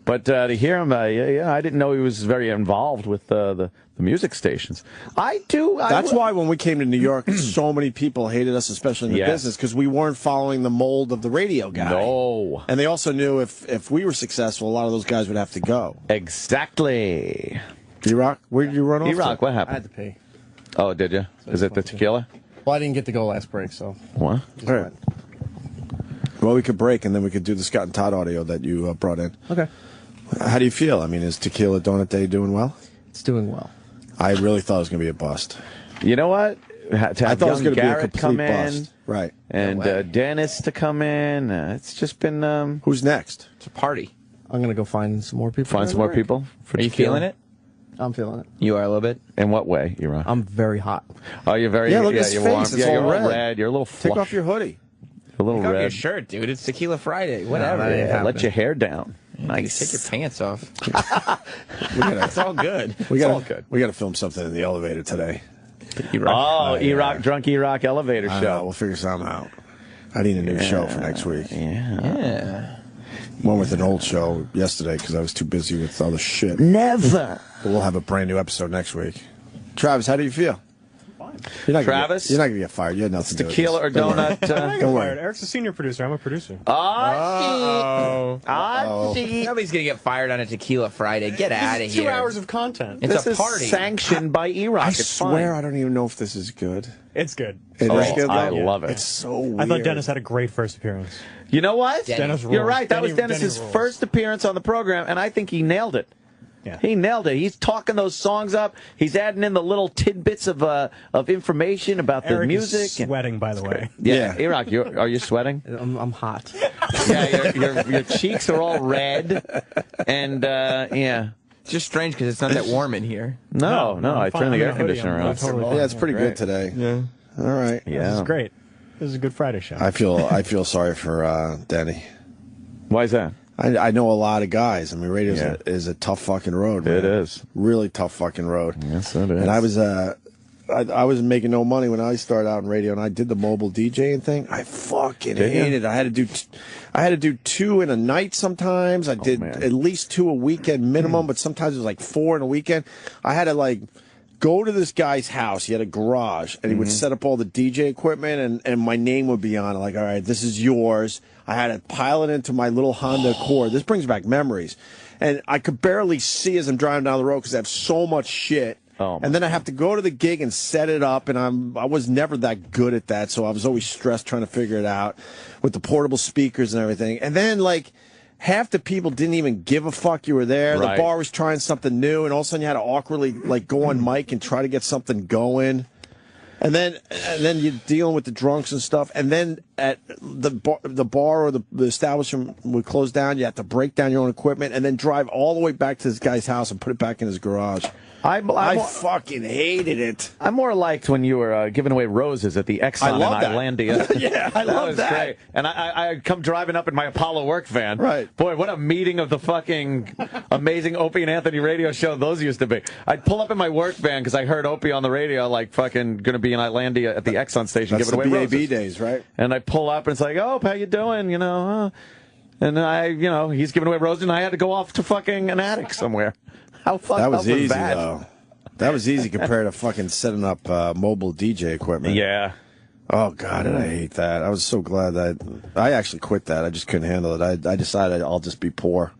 But to hear him, I didn't know he was very involved with the music stations. I do. That's why when we came to New York, so many people hated us, especially in the Yes. business, because we weren't following the mold of the radio guy. No. And they also knew if we were successful, a lot of those guys would have to go. Exactly. E-Rock, where did you run off E-Rock, to? what I had happened? to pee. Oh, did you? Is it the tequila? Well, I didn't get to go last break, so. What? just All right. went. Well, we could break, and then we could do the Scott and Todd audio that you brought in. Okay. How do you feel? I mean, is Tequila Donut Day doing well? It's doing well. I really thought it was going to be a bust. You know what? To have I thought it was young going to be a Garrett complete come in, bust. Right. and No way. Dennis to come in. It's just been Who's next? It's a party. I'm going to go find some more people. find some more people. For Are you tequila. feeling it? I'm feeling it. You are a little bit. In what way, You're I'm very hot. Oh, you're very. Yeah, look at his you're face. warm. It's Yeah, all you're red. all red. You're a little flush. Take off your hoodie. You're a little Take off your red. shirt, dude. It's Tequila Friday. Whatever. that ain't Yeah, let happening. your hair down. Nice. Take your pants off. gotta- It's all good. We It's got all good. We got to film something in the elevator today. Oh, E-Rock, drunk E-Rock elevator I show. know, we'll figure something out. I need a new show for next week. Yeah. Went with an old show yesterday because I was too busy with other shit. Never. But we'll have a brand new episode next week. Travis, how do you feel? You're not Travis? you're not gonna get fired. You had nothing to do with Tequila or this. Don't worry. donut? Don't worry. Fired. Eric's a senior producer. I'm a producer. Oh. Oh. Nobody's gonna get fired on a Tequila Friday. Get out of here. 2 hours of content. It's This a is party. sanctioned by E-Rock. I It's swear fine. I don't even know if this is good. It's good. It Oh, is good, though? I love it. It's so weird. I thought Dennis had a great first appearance. You know what? Dennis You're rules. right. That was Denny Dennis's rules. first appearance on the program, and I think he nailed it. Yeah. He nailed it. He's talking those songs up. He's adding in the little tidbits of information about the Eric music. is sweating, by the way. Yeah, E-Rock, are you sweating? I'm hot. Yeah, your cheeks are all red, and yeah. It's just strange because it's not that warm in here. No, I'm I fine. turned the I'm in air a hoodie. conditioner I'm on. totally Yeah, it's pretty good today. Yeah. All right. This Yeah. is great. This is a Good Friday show. I feel sorry for Denny. Why is that? I know a lot of guys. I mean, radio Yeah. is a tough fucking road. Man. It is. Really tough fucking road. Yes, it is. And I was making no money when I started out in radio, and I did the mobile DJing thing. I fucking Did you? hated it. I had to do 2 in a night sometimes. I did man. at least 2 a weekend minimum, but sometimes it was like 4 in a weekend. I had to go to this guy's house. He had a garage, and he would set up all the DJ equipment, and my name would be on it. Like, all right, this is yours. I had to pile it into my little Honda Accord. This brings back memories. And I could barely see as I'm driving down the road because I have so much shit. Oh, and then I have to go to the gig and set it up, and I was never that good at that, so I was always stressed trying to figure it out with the portable speakers and everything. And then, half the people didn't even give a fuck you were there. Right. The bar was trying something new, and all of a sudden you had to awkwardly go on mic and try to get something going. And then you're dealing with the drunks and stuff. And then at the bar or the establishment would close down. You have to break down your own equipment and then drive all the way back to this guy's house and put it back in his garage. I fucking hated it. I more liked when you were giving away roses at the Exxon in love that. Islandia. Yeah, I love was that. Great. And I come driving up in my Apollo work van. Right. Boy, what a meeting of the fucking amazing Opie and Anthony radio show those used to be. I'd pull up in my work van because I heard Opie on the radio, fucking going to be in Islandia at the Exxon station That's giving the away BAB roses. days, right? And I pull up and it's like, oh, how you doing? And he's giving away roses and I had to go off to fucking an attic somewhere. How fucked That up was easy, that? though. That was easy compared to fucking setting up mobile DJ equipment. Yeah. Oh, God, did I hate that. I was so glad that I actually quit that. I just couldn't handle it. I decided I'll just be poor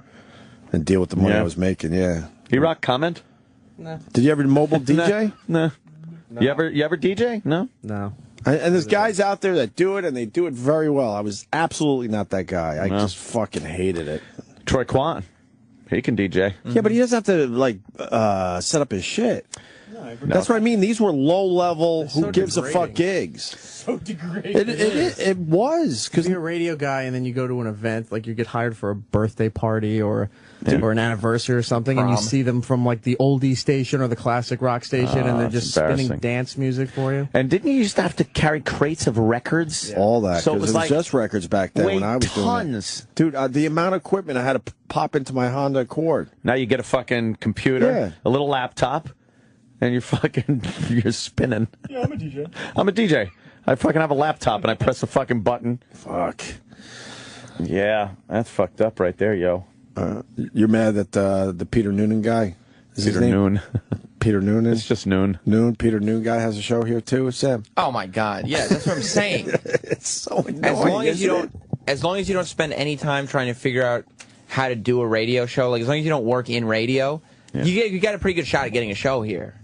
and deal with the money I was making, yeah. E-Rock, comment? No. Did you ever mobile DJ? No. You ever DJ? No? No. And there's guys out there that do it, and they do it very well. I was absolutely not that guy. I just fucking hated it. Troy Kwan. He can DJ. Yeah, but he doesn't have to, set up his shit. That's what I mean. These were low-level, who so gives a fuck degrading. gigs. So degrading. It was. Because you're a radio guy and then you go to an event, like you get hired for a birthday party or an anniversary or something, and you Prom. see them from like the oldie station or the classic rock station, and they're just spinning dance music for you. And didn't you used to have to carry crates of records? All that. So it 'cause was like just records back then when I was tons. doing it. Dude, the amount of equipment I had to pop into my Honda Accord. Now you get a fucking computer, a little laptop, and you're spinning. Yeah, I'm a DJ. I'm a DJ. I fucking have a laptop and I press a fucking button. Fuck. Yeah, that's fucked up right there, yo. You're mad that the Peter Noonan guy? Is his Peter name? Noon. Peter Noonan? It's just Noon. Peter Noon guy has a show here too, Sam. Oh my God! Yeah, that's what I'm saying. It's so annoying. As long as you don't spend any time trying to figure out how to do a radio show, like as long as you don't work in radio, you got a pretty good shot at getting a show here.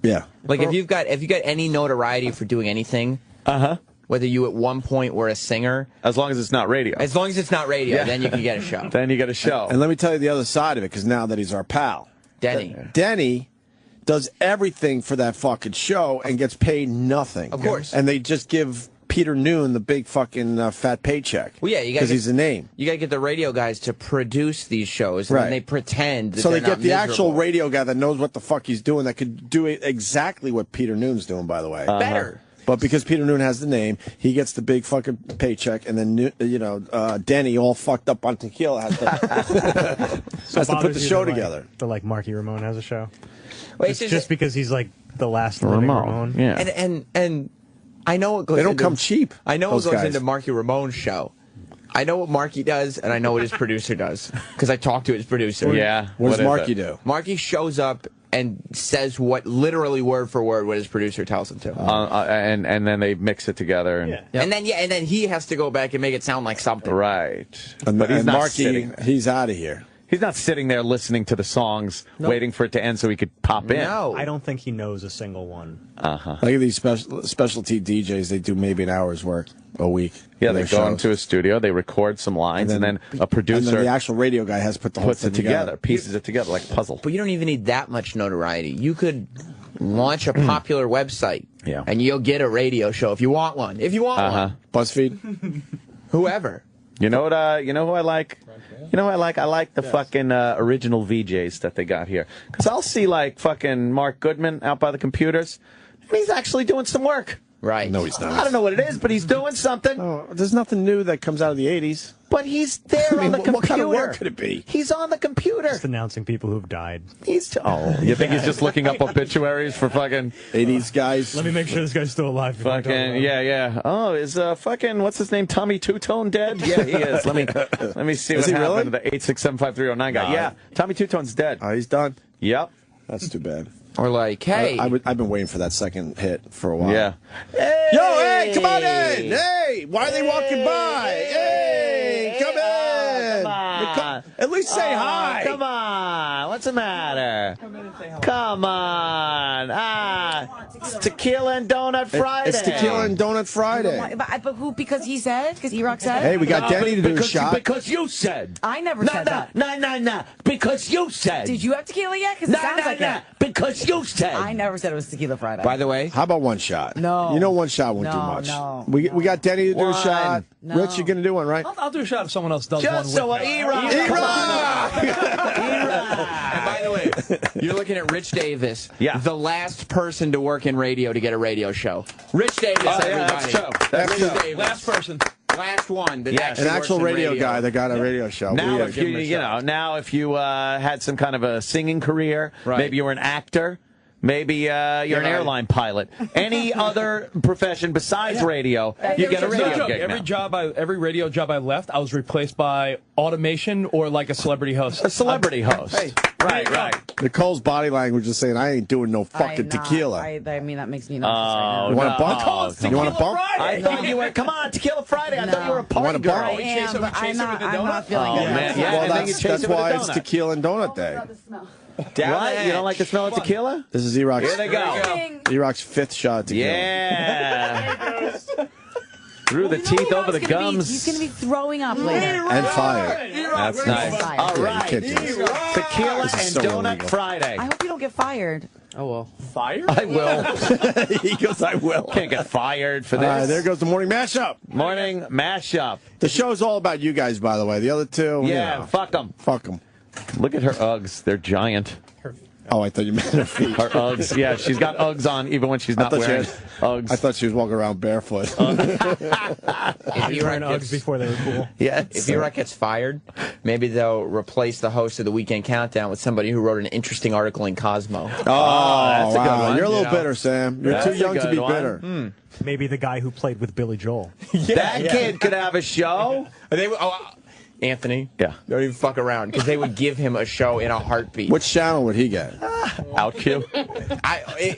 Yeah. Like if you've got any notoriety for doing anything, whether you at one point were a singer, as long as it's not radio, then you can get a show. Then you get a show. And let me tell you the other side of it, because now that he's our pal, Denny does everything for that fucking show and gets paid nothing. Of course. And they just give Peter Noon the big fucking fat paycheck. Well, yeah, because he's a name. You got to get the radio guys to produce these shows, and then they pretend that so they're they get not the miserable. actual radio guy that knows what the fuck he's doing, that could do exactly what Peter Noon's doing, by the way. Better. But because Peter Noon has the name, he gets the big fucking paycheck, and then Denny, all fucked up on tequila, has to put the show together. Like Marky Ramone has a show. Well, it's just because he's like the last living Ramone. Yeah. And I know it goes. They don't come cheap. I know those it goes guys. into Marky Ramone's show. I know what Marky does, and I know what his producer does because I talked to his producer. Yeah. What does is Marky it? do? Marky shows up and says what literally word for word what his producer tells him to. And then they mix it together. And, And then he has to go back and make it sound like something. Right. And, But he's and not Marky, sitting there. he's out of here. He's not sitting there listening to the songs, waiting for it to end so he could pop in. No. I don't think he knows a single one. Uh-huh. Look at these specialty DJs. They do maybe an hour's work a week. Yeah, for they their go shows. into a studio, they record some lines, and then a And producer then the actual radio guy has to put the whole puts thing it together, pieces it together like a puzzle. But you don't even need that much notoriety. You could launch a popular website, and you'll get a radio show if you want one. If you want one, BuzzFeed, whoever. You know what? You know who I like? You know who I like? I like the fucking original VJs that they got here. Because I'll see like fucking Mark Goodman out by the computers, and he's actually doing some work. Right. No, he's not. I don't know what it is, but he's doing something. Oh, there's nothing new that comes out of the 80s. But he's there I mean, on the computer. what kind of work could it be? He's on the computer. Just announcing people who've died. He's you think he's just looking up obituaries for fucking 80s guys? Let me make sure this guy's still alive. before I talk about fucking him. yeah. Oh, is fucking what's his name? Tommy Two Tone dead? Yeah, he is. Let me see Is what he happened really? to the 8675309 guy. No. Yeah, Tommy Two Tone's dead. Oh, he's done. Yep. That's too bad. Or like, hey, I've been waiting for that second hit for a while. Yeah. Hey! Yo, hey, come on in! Hey, why are they walking by? Hey, come in! Come on. At least say hi. Come on. What's the matter? Come on. It's Tequila and Donut Friday. It's Tequila and Donut Friday. But who? Because he said? Because E-Rock said? Hey, we got Denny to do a shot. Because you said. I never said that. No. Because you said. Did you have tequila yet? Because it sounds like it. Because you said. I never said it was Tequila Friday. by the way, How about one shot? No. You know one shot won't do No, much. no. We got Denny to do a One. shot. No. Rich, you're going to do one, right? I'll do a shot if someone else does Just one so with me. E-Rock. and by the way, you're looking at Rich Davis, the last person to work in radio to get a radio show. Rich Davis, everybody. That's true. That's Rich true. Davis. Last person. Last one. That Yes. actually An actual works in radio guy that got a radio show. Now, We if give you him a you shot. know, now if you had some kind of a singing career, maybe you were an actor. Maybe you're an airline pilot. Any other profession besides radio, you get a No radio joke. gig Every radio job I left, I was replaced by automation or like a celebrity host. A celebrity host. Hey, Right. Nicole's body language is saying, I ain't doing no fucking tequila. I mean, that makes me nauseous You want right a bump? no. You want a bump? I thought you were. Come on, Tequila Friday. I thought you were a You want party a girl. bump? I am, but I'm not feeling Oh, good. man. Yeah, Well, and then you that's chase it with why a it's donut. Tequila and Donut Day. What? You don't like the smell of tequila? This is E-Rock's. Here they go. E-Rock's fifth shot of tequila. Yeah. Through the teeth, over the gums. He's going to be throwing up later. And fire. That's nice. Fired. All right. Tequila and so Donut illegal. I Friday. hope you don't get fired. Oh, well. Fired? I will. He goes, I will. Can't get fired for All this. right, there goes the morning mashup. Morning mashup. The show's all about you guys, by the way. The other two, Yeah, fuck them. fuck them. Look at her Uggs. They're giant. Oh, I thought you meant her feet. Her Uggs. Yeah, she's got Uggs on even when she's not wearing Uggs. I thought she was walking around barefoot. If Wearing Uggs before they were cool. Yes. If E-Rock gets fired, maybe they'll replace the host of the Weekend Countdown with somebody who wrote an interesting article in Cosmo. Oh, that's a good wow. one. You're a little You know? bitter, Sam. You're That's too a young to good be one. bitter. Maybe the guy who played with Billy Joel. That kid could have a show. Anthony. Yeah. Don't even fuck around, because they would give him a show in a heartbeat. Which channel would he get? OutQ.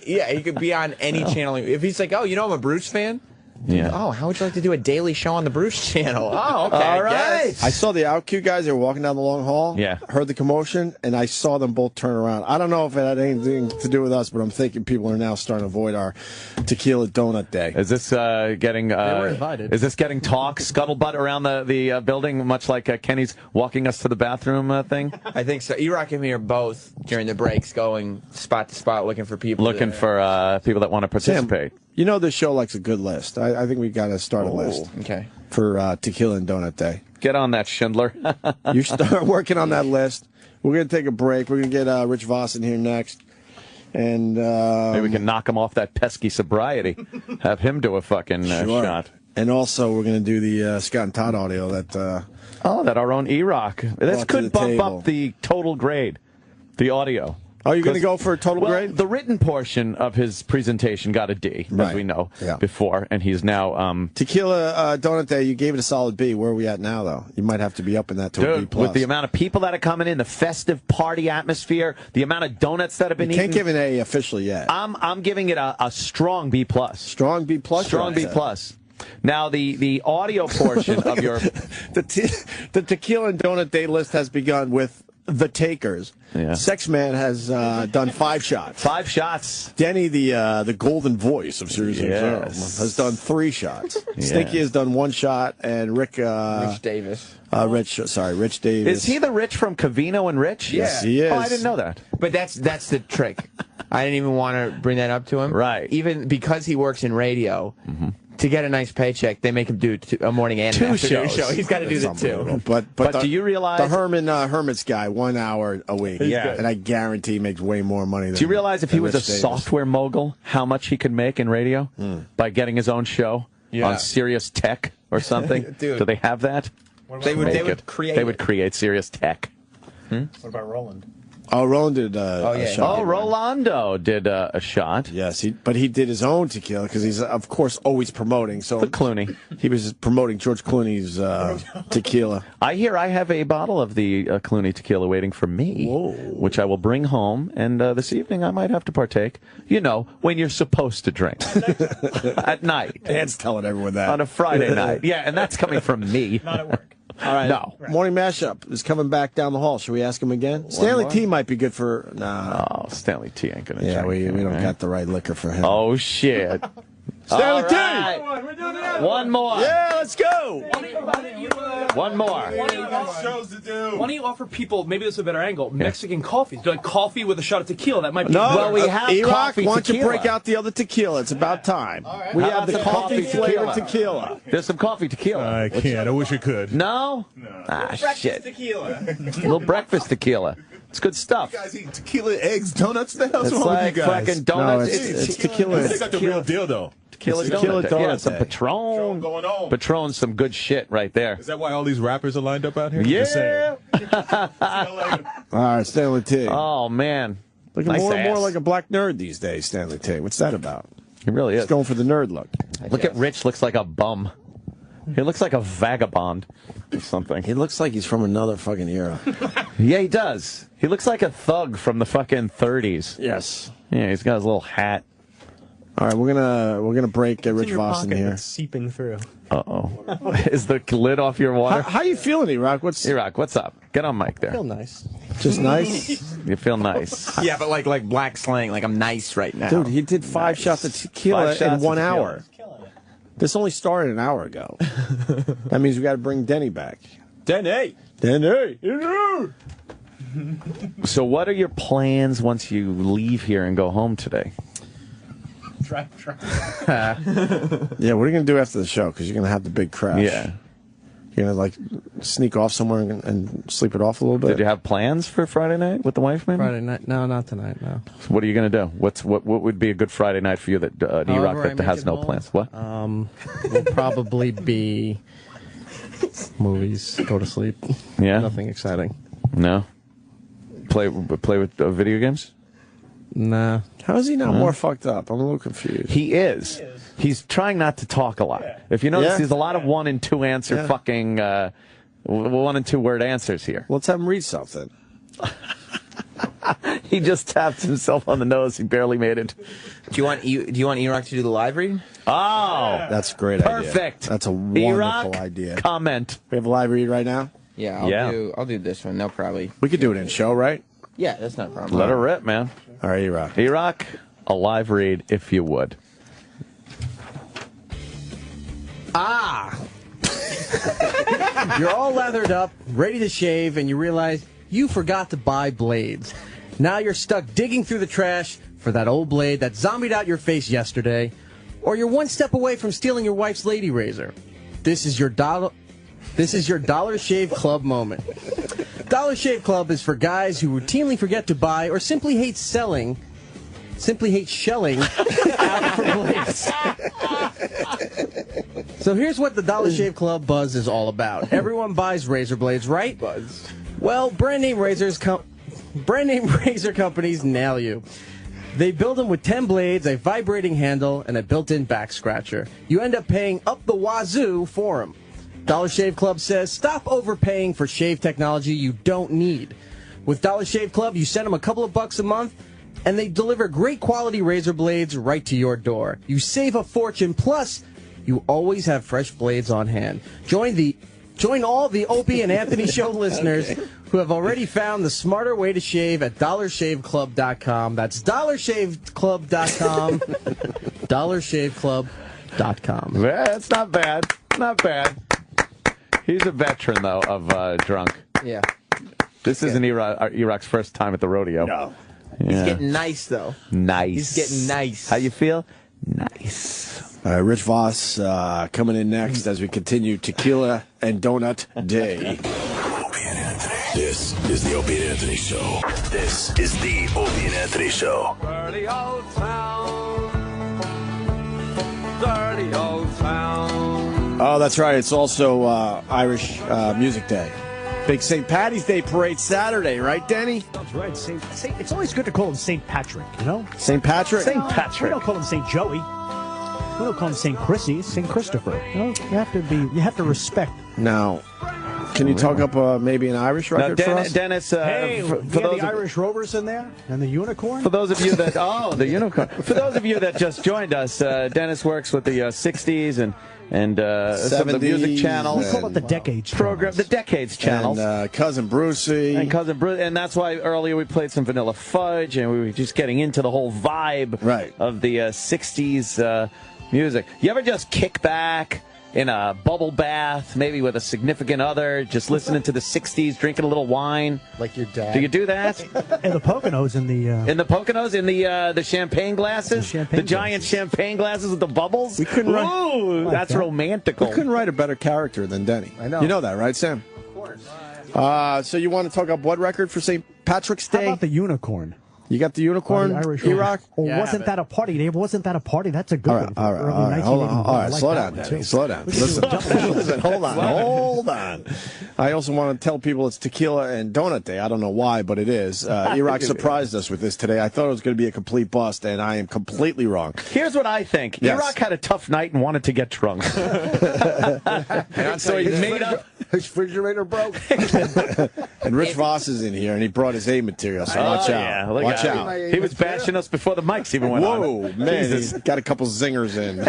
Yeah, he could be on any channel. If he's like, oh, you know, I'm a Bruce fan. Yeah. Oh, how would you like to do a daily show on the Bruce channel? Oh, okay. All I right. guess. I saw the OutQ guys. They were walking down the long hall. Yeah. Heard the commotion, and I saw them both turn around. I don't know if it had anything to do with us, but I'm thinking people are now starting to avoid our tequila donut day. Is this getting? were invited. Is this getting talk scuttlebutt around the building, much like Kenny's walking us to the bathroom thing? I think so. E-Rock and me are both during the breaks going spot to spot looking for people. Looking for people that want to participate. Sam, you know this show likes a good list. I think we got to start a list Okay. for Tequila and Donut Day. Get on that, Schindler. You start working on that list. We're going to take a break. We're going to get Rich Voss in here next. And Maybe we can knock him off that pesky sobriety. Have him do a fucking sure. shot. And also, we're going to do the Scott and Todd audio that That our own E-Rock. This Brought to could the bump table. up the total grade, the audio. Oh, you're going to go for a total Well, grade? the written portion of his presentation got a D, Right. as we know Yeah. before, and he's now Tequila Donut Day, you gave it a solid B. Where are we at now, though? You might have to be up in that to a B+. dude, with the amount of people that are coming in, the festive party atmosphere, the amount of donuts that have been You can't eaten. give an A officially yet. I'm giving it a strong B+. Strong B+? Strong B+. Now, the audio portion of your... The Tequila and Donut Day list has begun with The Takers. Yeah. Sex Man has done 5 shots. 5 shots. Denny, the golden voice of Sirius XM, Yes. has done 3 shots. Yes. Stinky has done 1 shot, and Rich Davis. Rich Davis. Is he the Rich from Cavino and Rich? Yes, he is. Oh, I didn't know that. But that's the trick. I didn't even want to bring that up to him. Right. Even because he works in radio, to get a nice paycheck, they make him do a morning and an 2 afternoon shows. show. He's got to do That's the unbelievable. 2. But do you realize... the Hermits guy, 1 hour a week. Yeah. And I guarantee he makes way more money than Do you realize if he than was a Rich Davis. software mogul, how much he could make in radio by getting his own show on Sirius Tech or something? Dude. Do they have that? They would Make it. create. They would create Sirius Tech. What about Roland? Oh, Roland did yeah. a shot. Oh, Rolando did a shot. Yes, but he did his own tequila because he's, of course, always promoting. So The Clooney. he was promoting George Clooney's tequila. I hear I have a bottle of the Clooney tequila waiting for me, which I will bring home, and this evening I might have to partake. You know, when you're supposed to drink. At night. Dan's telling everyone that. On a Friday night. Yeah, and that's coming from me. Not at work. All right. No. Morning Mashup is coming back down the hall. Should we ask him again? Stanley more? T might be good for... Nah. Oh, Stanley T ain't going to Yeah, drink. we don't right? got the right liquor for him. Oh, shit. Stanley All T! right. One more. Yeah, let's go! One more. Why don't you offer people, maybe this is a better angle, Mexican coffee? Do like coffee with a shot of tequila. That might be No, Well, we have E-Rock, coffee why don't you tequila. break out the other tequila? It's about time. We How have about the some coffee coffee flavored tequila? tequila. There's some coffee tequila. I can't. I wish I could. No? Ah, shit. tequila. A little breakfast tequila. It's good stuff. You guys eating tequila, eggs, donuts now? What's It's wrong like with you guys? fucking donuts. No, it's tequila. They got the real deal, though. Tequila It's tequila donut. donut Yeah, some day. Patron. Going on. Patron's some good shit right there. Is that why all these rappers are lined up out here? Just saying. Yeah. All right, Stanley T. Oh, man. Looking Nice more and more ass. like a black nerd these days, Stanley T. What's that about? He really is. He's going for the nerd look. Look at Rich. Looks like a bum. He looks like a vagabond or something. He looks like he's from another fucking era. Yeah, he does. He looks like a thug from the fucking 30s. Yes. Yeah, he's got his little hat. All right, we're gonna break It's Rich in your Voss in pocket. here. It's seeping through. Uh-oh. Is the lid off your water? How you feeling, E-Rock? E-Rock, what's up? Get on mic there. Feel nice. Just nice? You feel nice. Yeah, but like black slang, like I'm nice right now. Dude, he did 5 shots of tequila 5 shots in of 1 tequila. hour. This only started an hour ago. That means we got to bring Denny back. Denny! So what are your plans once you leave here and go home today? Yeah, what are you going to do after the show? Because you're going to have the big crash. Yeah. You're going to, like, sneak off somewhere and sleep it off a little bit? Did you have plans for Friday night with the wife, maybe? Friday night? No, not tonight, no. So what are you going to do? What would be a good Friday night for you that E-Rock that has no plans? What? Will probably be movies, go to sleep. Yeah? Nothing exciting. No? Play with video games? Nah. How is he not more fucked up? I'm a little confused. He is. He's trying not to talk a lot. If you notice, there's a lot of 1 and 2 answer fucking 1 and 2 word answers here. Let's have him read something. He just tapped himself on the nose. He barely made it. Do you want E-Rock to do the live read? Oh, that's a great idea. Perfect. That's a wonderful E-Rock, idea. Comment. We have a live read right now? Yeah, I'll do this one. They'll probably. We could do it in show, right? Yeah, that's not a problem. Let her rip, man. All right, E-Rock. E-Rock, a live read, if you would. You're all leathered up, ready to shave, and you realize you forgot to buy blades. Now you're stuck digging through the trash for that old blade that zombied out your face yesterday, or you're one step away from stealing your wife's lady razor. This is your Dollar Shave Club moment. Dollar Shave Club is for guys who routinely forget to buy or simply hate shelling out for blades. So here's what the Dollar Shave Club buzz is all about. Everyone buys razor blades, right? Buzz. Well, brand name razor companies nail you. They build them with 10 blades, a vibrating handle, and a built-in back scratcher. You end up paying up the wazoo for them. Dollar Shave Club says, stop overpaying for shave technology you don't need. With Dollar Shave Club, you send them a couple of bucks a month, and they deliver great quality razor blades right to your door. You save a fortune, plus you always have fresh blades on hand. Join all the Opie and Anthony Show listeners who have already found the smarter way to shave at DollarShaveClub.com. That's DollarShaveClub.com. DollarShaveClub.com. Yeah, that's not bad. Not bad. He's a veteran, though, of drunk. Yeah. This isn't E-Rock's first time at the rodeo. No. Yeah. He's getting nice, though. Nice. He's getting nice. How you feel? Nice. Rich Voss coming in next as we continue Tequila and Donut Day. Opie and Anthony. This is the Opie and Anthony Show. This is the Opie and Anthony Show. Dirty old town. Dirty old town. Oh, that's right. It's also Irish Music Day. Big St. Paddy's Day parade Saturday, right, Denny? That's right. It's always good to call him St. Patrick, you know? St. Patrick? St. Patrick. We don't call him St. Joey. We don't call him St. Chrissy, St. Christopher. You know, you have to respect. Now, can you talk up maybe an Irish record for us? Dennis, hey, for those the Irish Rovers in there and the Unicorn. For those of you that the Unicorn. For those of you that just joined us, Dennis works with the 60s and some of the music channels. We call it the Decades program, the Decades channels. And Cousin Brucey. And that's why earlier we played some Vanilla Fudge, and we were just getting into the whole vibe of the 60s music. You ever just kick back in a bubble bath, maybe with a significant other, just listening to the 60s, drinking a little wine? Like your dad. Do you do that? And the Poconos in the... In the Poconos, in the champagne glasses? The giant champagne glasses with the bubbles? We couldn't Ooh, that's romantical. We couldn't write a better character than Denny. I know. You know that, right, Sam? Of course. So you want to talk up what record for St. Patrick's Day? How about the Unicorn? You got the Unicorn, E-Rock? Or wasn't that a party, Dave? Wasn't that a party? That's a good one. All right. Hold on. Slow down, Denny. Slow down. Listen, hold on. I also want to tell people it's Tequila and Donut Day. I don't know why, but it is. E-Rock surprised us with this today. I thought it was going to be a complete bust, and I am completely wrong. Here's what I think. Yes. E-Rock had a tough night and wanted to get drunk. So he made up. His refrigerator broke. And Rich Voss is in here, and he brought his A material, so watch out. Yeah, watch out. He was bashing us before the mics even went on. Whoa, man, he's got a couple zingers in.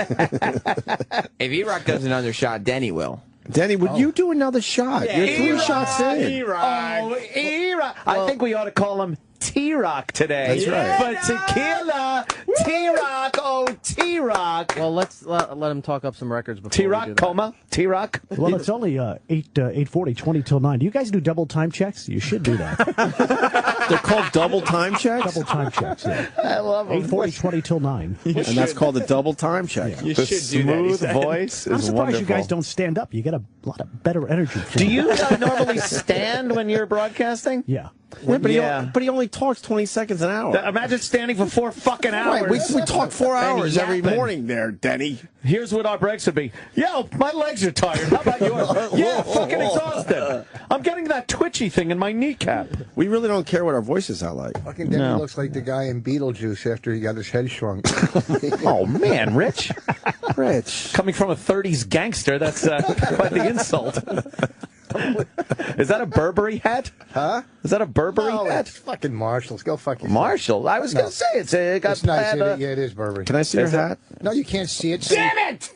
If E-Rock does another shot, Denny will. Denny, would you do another shot? Yeah, You're 3 shots in. E-Rock. Oh, E-Rock. I think we ought to call him T-Rock today. That's right. But Tequila, T-Rock. Oh, T-Rock. Well, let's let him talk up some records before T-Rock, we do that. coma. T-Rock. Well, it's only 8:40, 20 till 9. Do you guys do double time checks? You should do that. They're called double time checks? Double time checks, yeah. I love 8:40, 20 till 9. And that's called a double time check. The smooth voice I'm is surprised wonderful. you guys don't stand up. You get a lot of better energy. Do you normally stand when you're broadcasting? Yeah. Yeah, but he only talks 20 seconds an hour. Imagine standing for 4 fucking hours. Right, we talk 4 hours And every yapping. morning there, Denny. Here's what our breaks would be. Yeah, my legs are tired. How about yours? Yeah, fucking exhausted. I'm getting that twitchy thing in my kneecap. We really don't care what our voices sound like. Fucking Denny looks like the guy in Beetlejuice after he got his head shrunk. Oh, man, Rich. Rich. Coming from a 30s gangster, that's quite the insult. Is that a Burberry hat? Huh? Is that a Burberry No, hat? it's fucking Marshall's. Go fuck yourself. Marshall? I was going to say, it got It's nice. plaid, Yeah, it is Burberry. Can I see your Is it? hat? No, you can't see it. Damn it!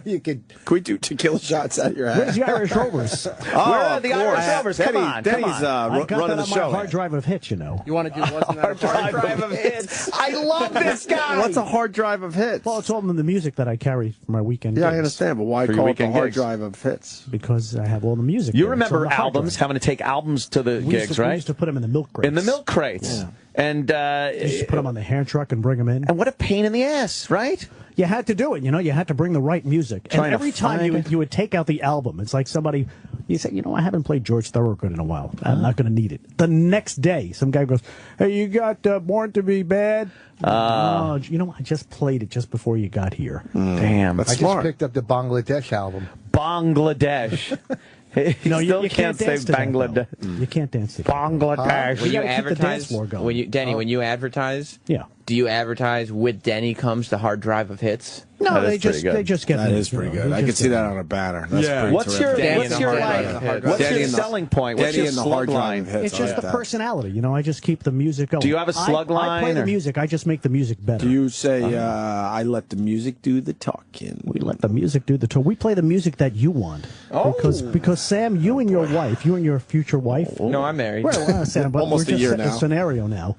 You could. Can we do tequila shots at your hat? Where's the Irish Rovers? Where are the Irish Rovers? Come on, come Denny's on. I got running that the on show. my hard drive of hits, you know. You want to do wasn't that a Hard drive of hits. I love this guy. What's a hard drive of hits? Well, it's all in the music that I carry for my weekend Yeah, I gigs. understand, but why For your call it the weekend hard gigs. drive of hits? Because I have all the music. You there. It's on remember the hard albums, drive. having to take albums to the We gigs, we right? used to put them in the milk crates. In the milk crates. Yeah. And You used to put them on the hand truck and bring them in. and what a pain in the ass, right? You had to do it, you know. You had to bring the right music. Trying And to every time find you would take out the album, it's like somebody, you say, you know, I haven't played George Thorogood in a while. I'm not going to need it. The next day, some guy goes, hey, you got Born to Be Bad? Oh, you know, I just played it just before you got here. Damn. I just picked up the Bangladesh album. Bangladesh. No, Still you can't say dance to that, Bangladesh. though. You can't dance to that. Bangladesh. When you gotta keep the dance advertise, floor going. when you Denny, when you advertise, Yeah. do you advertise with Denny comes the hard drive of hits? No, That is they pretty just good. they just get That me, is you pretty know, good. they I could just see get that me. on a banner. That's pretty What's your Danny what's and your the hard like, drive of hits. what's Danny your and the- selling point? What's Danny your and the slug hard drive line? of hits. It's I just like the that. personality, you know. I just keep the music going. Do you have a slug I line, play the or- music. I just make the music better. Do you say, I let the music do the talking? We let the music do the tour. We play the music that you want. Oh. Because Sam, you and your wife, you and your future wife. No, I'm married. Well, Sam, but Almost we're a just year setting now. a scenario now.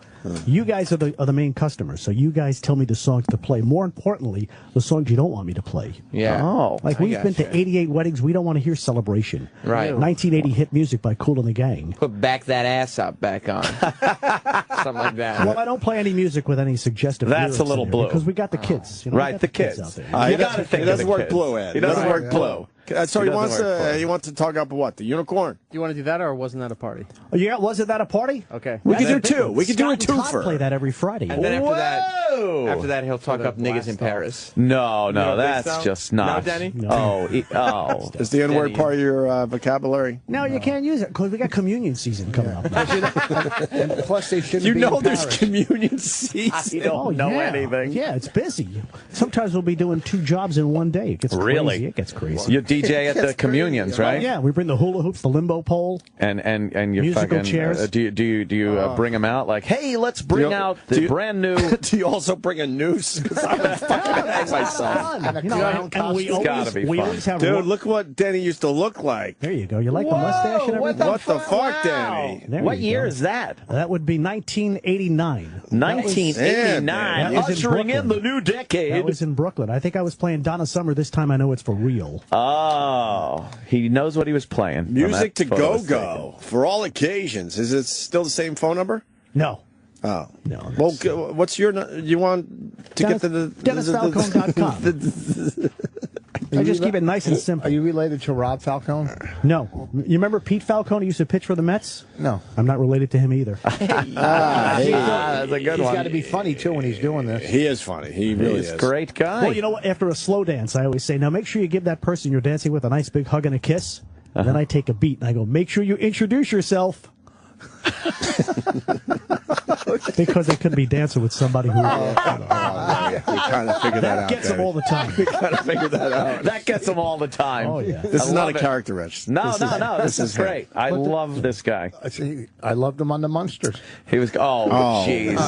You guys are the main customers, so you guys tell me the songs to play. More importantly, the songs you don't want me to play. Yeah. Oh. Like I we've been gotcha. to 88 weddings. We don't want to hear Celebration. Right. 1980 hit music by Kool and the Gang. Put Back That Ass Up back on. Something like that. Well, I don't play any music with any suggestive. That's a lyrics little in blue. there because we got the kids. You know, we Right, got the kids. out there. You gotta think He of doesn't the work kids. blue, Ed. He doesn't Right, work yeah. blue. So He he doesn't wants work blue. to talk up what? The unicorn? Do you want to do that, or wasn't that a party? Oh, yeah, wasn't that a party? Okay. We could That's do a big two. one. We could do a Scott and Todd twofer. play that every Friday. And then Whoa! after that, he'll talk up niggas in Paris. No, You no, don't think that's so? just not. No, Denny? Oh, oh. Is the N-word Denny. part of your vocabulary? No, you can't use it because we got communion season coming up. And plus, they shouldn't You be know in there's Paris. communion season. You don't know yeah. anything. Yeah, it's busy. Sometimes we'll be doing 2 jobs in one day. It gets Really? crazy. It gets crazy. You DJ at the communions, right? Yeah, we bring the hula hoops, the limbo pole. And you Musical fucking chairs. do you bring them out like, hey, let's bring out the brand new. Do you also bring a noose? Because I would fucking hang myself. And a You know, clown and we costume. gotta be we fun. always have Dude, look what Denny used to look like. There you go. You like the mustache and everything? What the fuck, Danny? There What you year go. is that? That would be 1989. 1989. That was in Ushering in the Brooklyn. new decade. That was in Brooklyn. I think I was playing Donna Summer. This time I know it's for real. Oh, he knows what he was playing. when Music that to photo was go-go for all occasions. Is it still the same phone number? No. Oh. No. Well, what's your... You want to get to the... DennisFalcone.com. I just keep it nice and simple. Are you related to Rob Falcone? No. You remember Pete Falcone used to pitch for the Mets? No. I'm not related to him either. that's a good He's one. got to be funny, too, when he's doing this. He is funny. He really He's is. a great guy. Well, you know what? After a slow dance, I always say, now make sure you give that person you're dancing with a nice big hug and a kiss. And then I take a beat and I go, make sure you introduce yourself. Because they could be dancing with somebody who... You kind of figured that out. gets them Danny. all the time. You kind of figured that out. That gets him all the time. Oh, yeah. This is not a love it. character, Rich. No, this is him. great. I love this guy. I loved him on the Munsters. He was. Oh, jeez. Rich.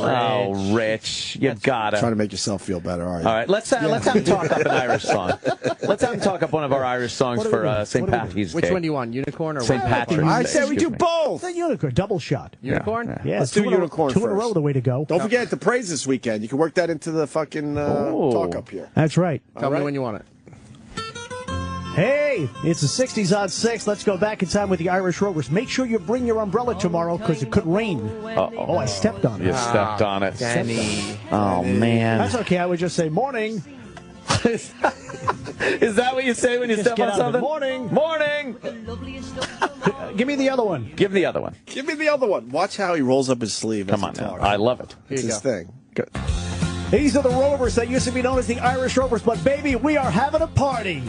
Oh, Rich. Rich. You got it. Trying to make yourself feel better, are you? All right, let's have him talk up an Irish song. Let's have him talk up one of our Irish songs for St. Patty's Day. Which one do you want? Unicorn or St. Patrick's Day? I said we do both. The unicorn, double shot. Unicorn? Yeah, Let's do unicorn two first. in a row, the way to go. Don't forget the praise this weekend. You can work that into the fucking talk up here. That's right. Tell me when you want it. Hey, it's the 60s on 6. Let's go back in time with the Irish Rovers. Make sure you bring your umbrella tomorrow because it could rain. Oh, I stepped on it. You stepped on it. Danny. Oh, man. That's okay. I would just say morning. Is that what you say when you Just step get on out of it. something? Morning! Give me the other one. Give the other one. Give me the other one. Watch how he rolls up his sleeve. Come on now. I love it. It's his thing. Good. These are the Rovers that used to be known as the Irish Rovers, but baby, we are having a party.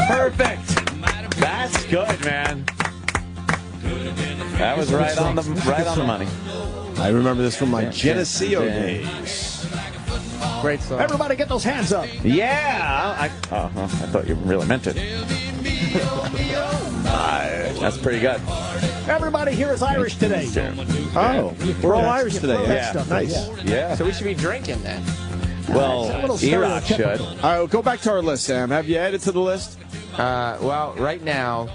Perfect. That's good, man. That was right on the money. I remember this from my Geneseo days. Great song. Everybody get those hands up. Yeah. I thought you really meant it. That's pretty good. Everybody here is Irish today. Oh, we're all Irish today. Yeah. Stuff, Nice. Yeah. So we should be drinking then. Well, E-Rock should. All right, go back to our list, Sam. Have you added to the list? Well, right now,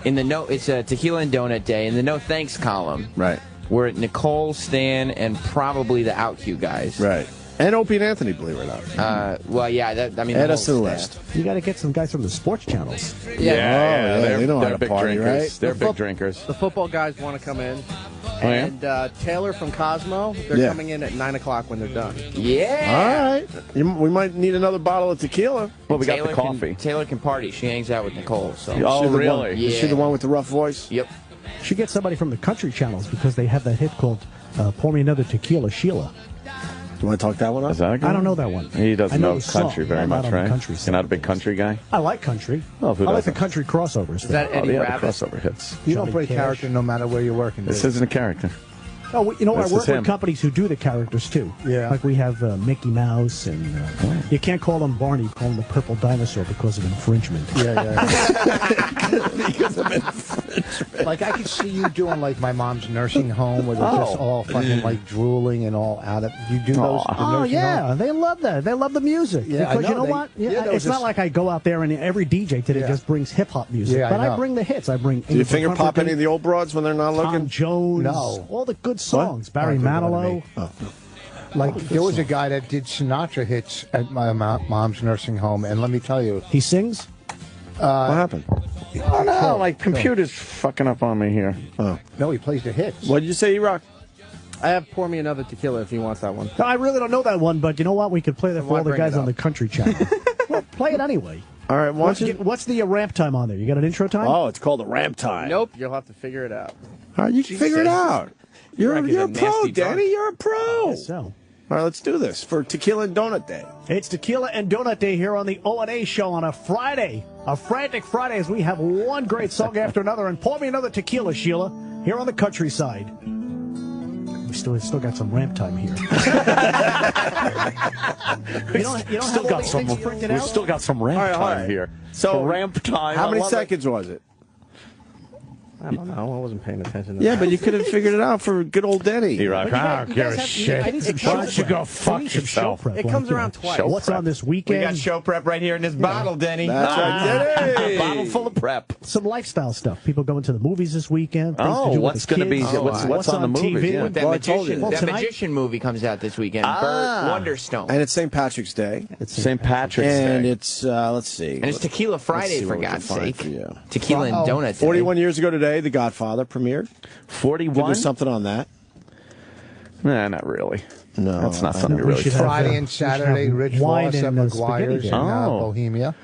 in the note, it's a Tequila and Donut Day. In the no thanks column, Right. we're at Nicole, Stan, and probably the OutQ guys. Right. And Opie and Anthony, believe it or not. Well, yeah. I mean, Add the us to the whole list. staff. You got to get some guys from the sports channels. Yeah. they know how they're to big party, drinkers. right? They're big drinkers. The football guys want to come in. Oh, yeah? And Taylor from Cosmo, they're Yeah. coming in at 9 o'clock when they're done. Yeah. All right. We might need another bottle of tequila. Well, we got Taylor the coffee. Taylor can party. She hangs out with Nicole. So. Oh, Is she the really? one- Is she the one with the rough voice? Yep. Should get somebody from the country channels because they have that hit called Pour Me Another Tequila, Sheila. You want to talk that one up? Is that a good I don't one? know that one. He doesn't I know know the song. country very I'm not much, on the right? country You're not a big country guy? I like country. Well, who I like the doesn't? country crossovers. Is that Oh, Eddie yeah, the Rabbit? crossover hits. You don't Johnny play Cash. character no matter where you're working. This Dave. isn't a character. Oh, you know, I This work is with him. companies who do the characters too. Yeah. Like we have Mickey Mouse, and you can't call them Barney, you call them the Purple Dinosaur because of infringement. Yeah. Because of infringement. Like I could see you doing like my mom's nursing home, where they're just all fucking like drooling and all out of. You do those? the Oh nursing yeah, home? they love that. They love the music. Yeah, I because you know. know what? Yeah, that it's was not just- like I go out there and every DJ today just brings hip hop music. Yeah, I but I know. bring the hits. I bring. Do you finger pop any of the old broads when they're not Tom looking? Jones? No. All the good songs. What? Barry Oh, don't go to Manilow. me. Like there was a guy that did Sinatra hits at my mom's nursing home, and let me tell you, He sings. What happened? Oh, no, my computer's fucking up on me here. no, he plays the hits. What did you say, E-Rock? I have Pour Me Another Tequila if he wants that one. No, I really don't know that one, but you know what? We could play that for why all the bring guys it on the up? country channel. Well, play it anyway. All right, watch it. What's the ramp time on there? You got an intro time? Oh, it's called a ramp time. Nope, you'll have to figure it out. All right, you can figure it out. You're Rock is a a pro, nasty drunk. Danny. You're a pro. So. All right, let's do this for Tequila and Donut Day. It's Tequila and Donut Day here on the O&A show on a Friday. A frantic Friday as we have one great song after another. And pour me another tequila, Sheila, here on the countryside. We still got some ramp time here. you don't have all these things printed We've out? still got some ramp All right, all time right. here. So, ramp time. How I many love it. seconds was it? I don't know. I wasn't paying attention to Yeah, that. but you could have figured it out for good old Denny. E-Rock, I don't You give guys a have- shit. I need some Why show don't you prep. go I fuck need some show yourself? prep, It like, comes you around know, twice. What's on this We weekend? got show prep right here in this bottle, Denny. That's right, Denny. Bottle full of prep. Some lifestyle stuff. People going to the movies this weekend. Things to Oh, do with what's the going to be? kids. What's on the movies? TV? Yeah. That Well, I told you. Well, that tonight- magician movie comes out this weekend. Burt Wonderstone. And it's St. Patrick's Day. St. Patrick's And Day. it's, let's see. And it's Tequila Let's Friday, see for what we can God's find sake. for you. Tequila and Donut Day. 41 years ago today, The Godfather premiered. 41? There's something on that. Nah, not really. No, That's not I something know. you really should have, Friday we and should have Saturday, Rich wine Voss at and, McGuire's spaghetti in day. Oh. Bohemia.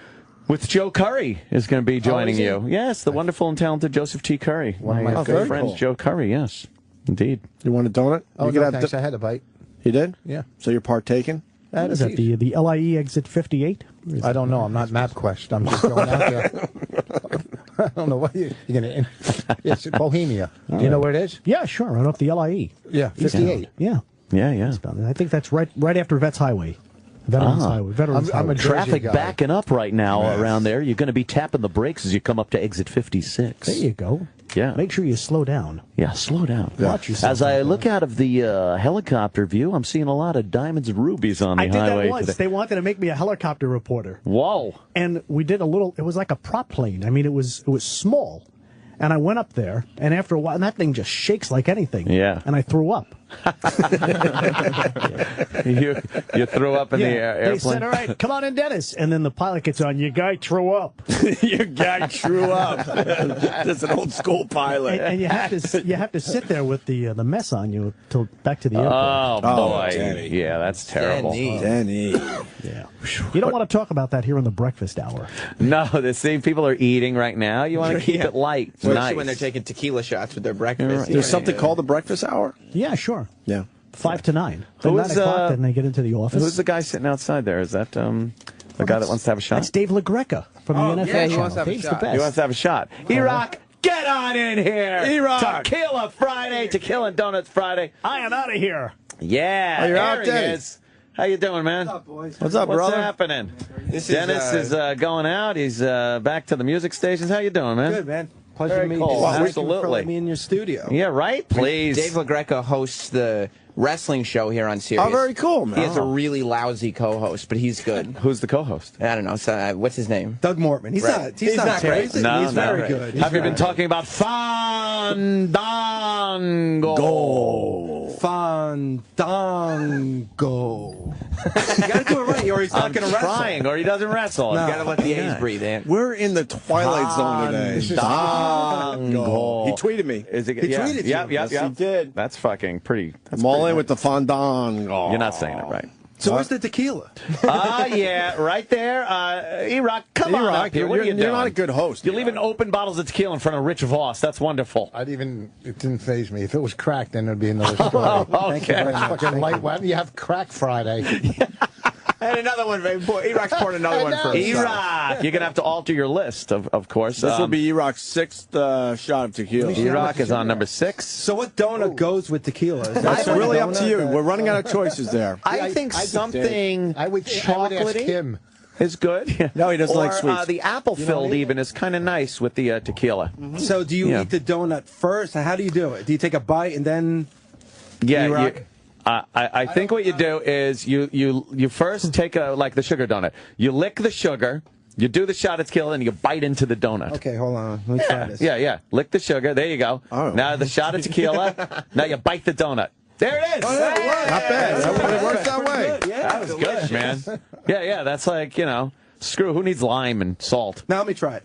With Joe Curry is going to be joining is he? you. Yes, the wonderful and talented Joseph T. Curry. One of my good very friends, cool. Joe Curry, yes. Indeed. You want a donut? Oh, you could no, have thanks. I had a bite. You did? Yeah. So you're partaking? What is that, the LIE exit 58? I don't know. I'm not MapQuest. I'm just going out there. I don't know what you're going to. It's Bohemia. Do you know where it is? Yeah, sure. Right off the LIE. Yeah, 58. Yeah. Yeah, yeah. I think that's right after Vets Highway. Veterans Highway. Veterans I'm a Highway. Jersey Traffic guy. backing up right now around there. You're going to be tapping the brakes as you come up to exit 56. There you go. Yeah. Make sure you slow down. Yeah, slow down. Watch yourself As I out look out of the helicopter view, I'm seeing a lot of diamonds and rubies on the I did highway that once. today. They wanted to make me a helicopter reporter. Whoa. And we did a little, it was like a prop plane. I mean, it was small. And I went up there, and after a while, and that thing just shakes like anything. Yeah. And I threw up. you threw up in the airplane? They said, all right, come on in, Dennis. And then the pilot gets on, your guy threw up. Your guy threw up. That's an old school pilot. And you have to sit there with the mess on you till back to the airport. Oh, boy. Denny. Yeah, that's terrible. Denny. Yeah. You don't want to talk about that here in the breakfast hour. No, the same people are eating right now. You want to keep it light. It's Especially nice. when they're taking tequila shots with their breakfast. There's something called the breakfast hour? Yeah, sure. Yeah. 5 to 9. Then Who 9 is, o'clock, then they get into the office. Who's the guy sitting outside there? Is that the guy that wants to have a shot? That's Dave LaGreca from the NFL yeah, he channel. wants to have a Dave's shot. the best. He wants to have a shot. E-Rock, get on in here. E-Rock. Tequila Friday, Tequila and Donuts Friday. I am out of here. Yeah, Oh, you're there out, he Denny. is. How you doing, man? What's up, boys? What's brother? happening? This Dennis is going out. He's back to the music stations. How you doing, man? Good, man. Pleasure Very to meet cool. you. Thank you for Absolutely. letting me in your studio. Yeah, right? Please. Dave LaGreca hosts the wrestling show here on Sirius. Oh, very cool, man. He has a really lousy co-host, but he's good. Who's the co-host? I don't know. So, what's his name? Doug Mortman. He's Right. not. He's not great. crazy. No, he's no. very good. Have you been talking about Fandango? Fandango. You got to do it right, or he's not going to wrestle. Trying, or he doesn't wrestle. No. You gotta let the A's breathe, man. We're in the twilight zone today. Fandango. He tweeted me. Is it? He yeah. tweeted you. Yep, Yes, he did. That's fucking pretty. That's I'm all pretty in with the fandango. You're not saying it right. So where's the tequila? Yeah, right there. E-Rock, come on E-Rock, up here. What are you you're doing? not a good host. You're leaving open bottles of tequila in front of Rich Voss. That's wonderful. It didn't faze me. If it was crack, then there'd be another story. Thank you very much. Fucking light. Why don't you have crack Friday? And another one. E-Rock's pouring another one for us. E-Rock, you're going to have to alter your list, of course. This will be E-Rock's sixth shot of tequila. E-Rock is on number 6. So what donut goes with tequila? Is That's that really a up to donut you. that- We're running out of choices there. I think something I would ask chocolatey him. is good. No, he doesn't or, like sweets. The apple-filled even is kind of nice with the tequila. So do you Yeah. eat the donut first? How do you do it? Do you take a bite and then? Yeah, E-Rock? I think what you do is you first take like the sugar donut. You lick the sugar, you do the shot of tequila, and you bite into the donut. Okay, hold on. Let me try this. Yeah. Lick the sugar. There you go. Oh. Now the shot of tequila. Now you bite the donut. There it is. Not bad. It works that way. That was good, man. Yeah. That's like, screw. Who needs lime and salt? Now let me try it.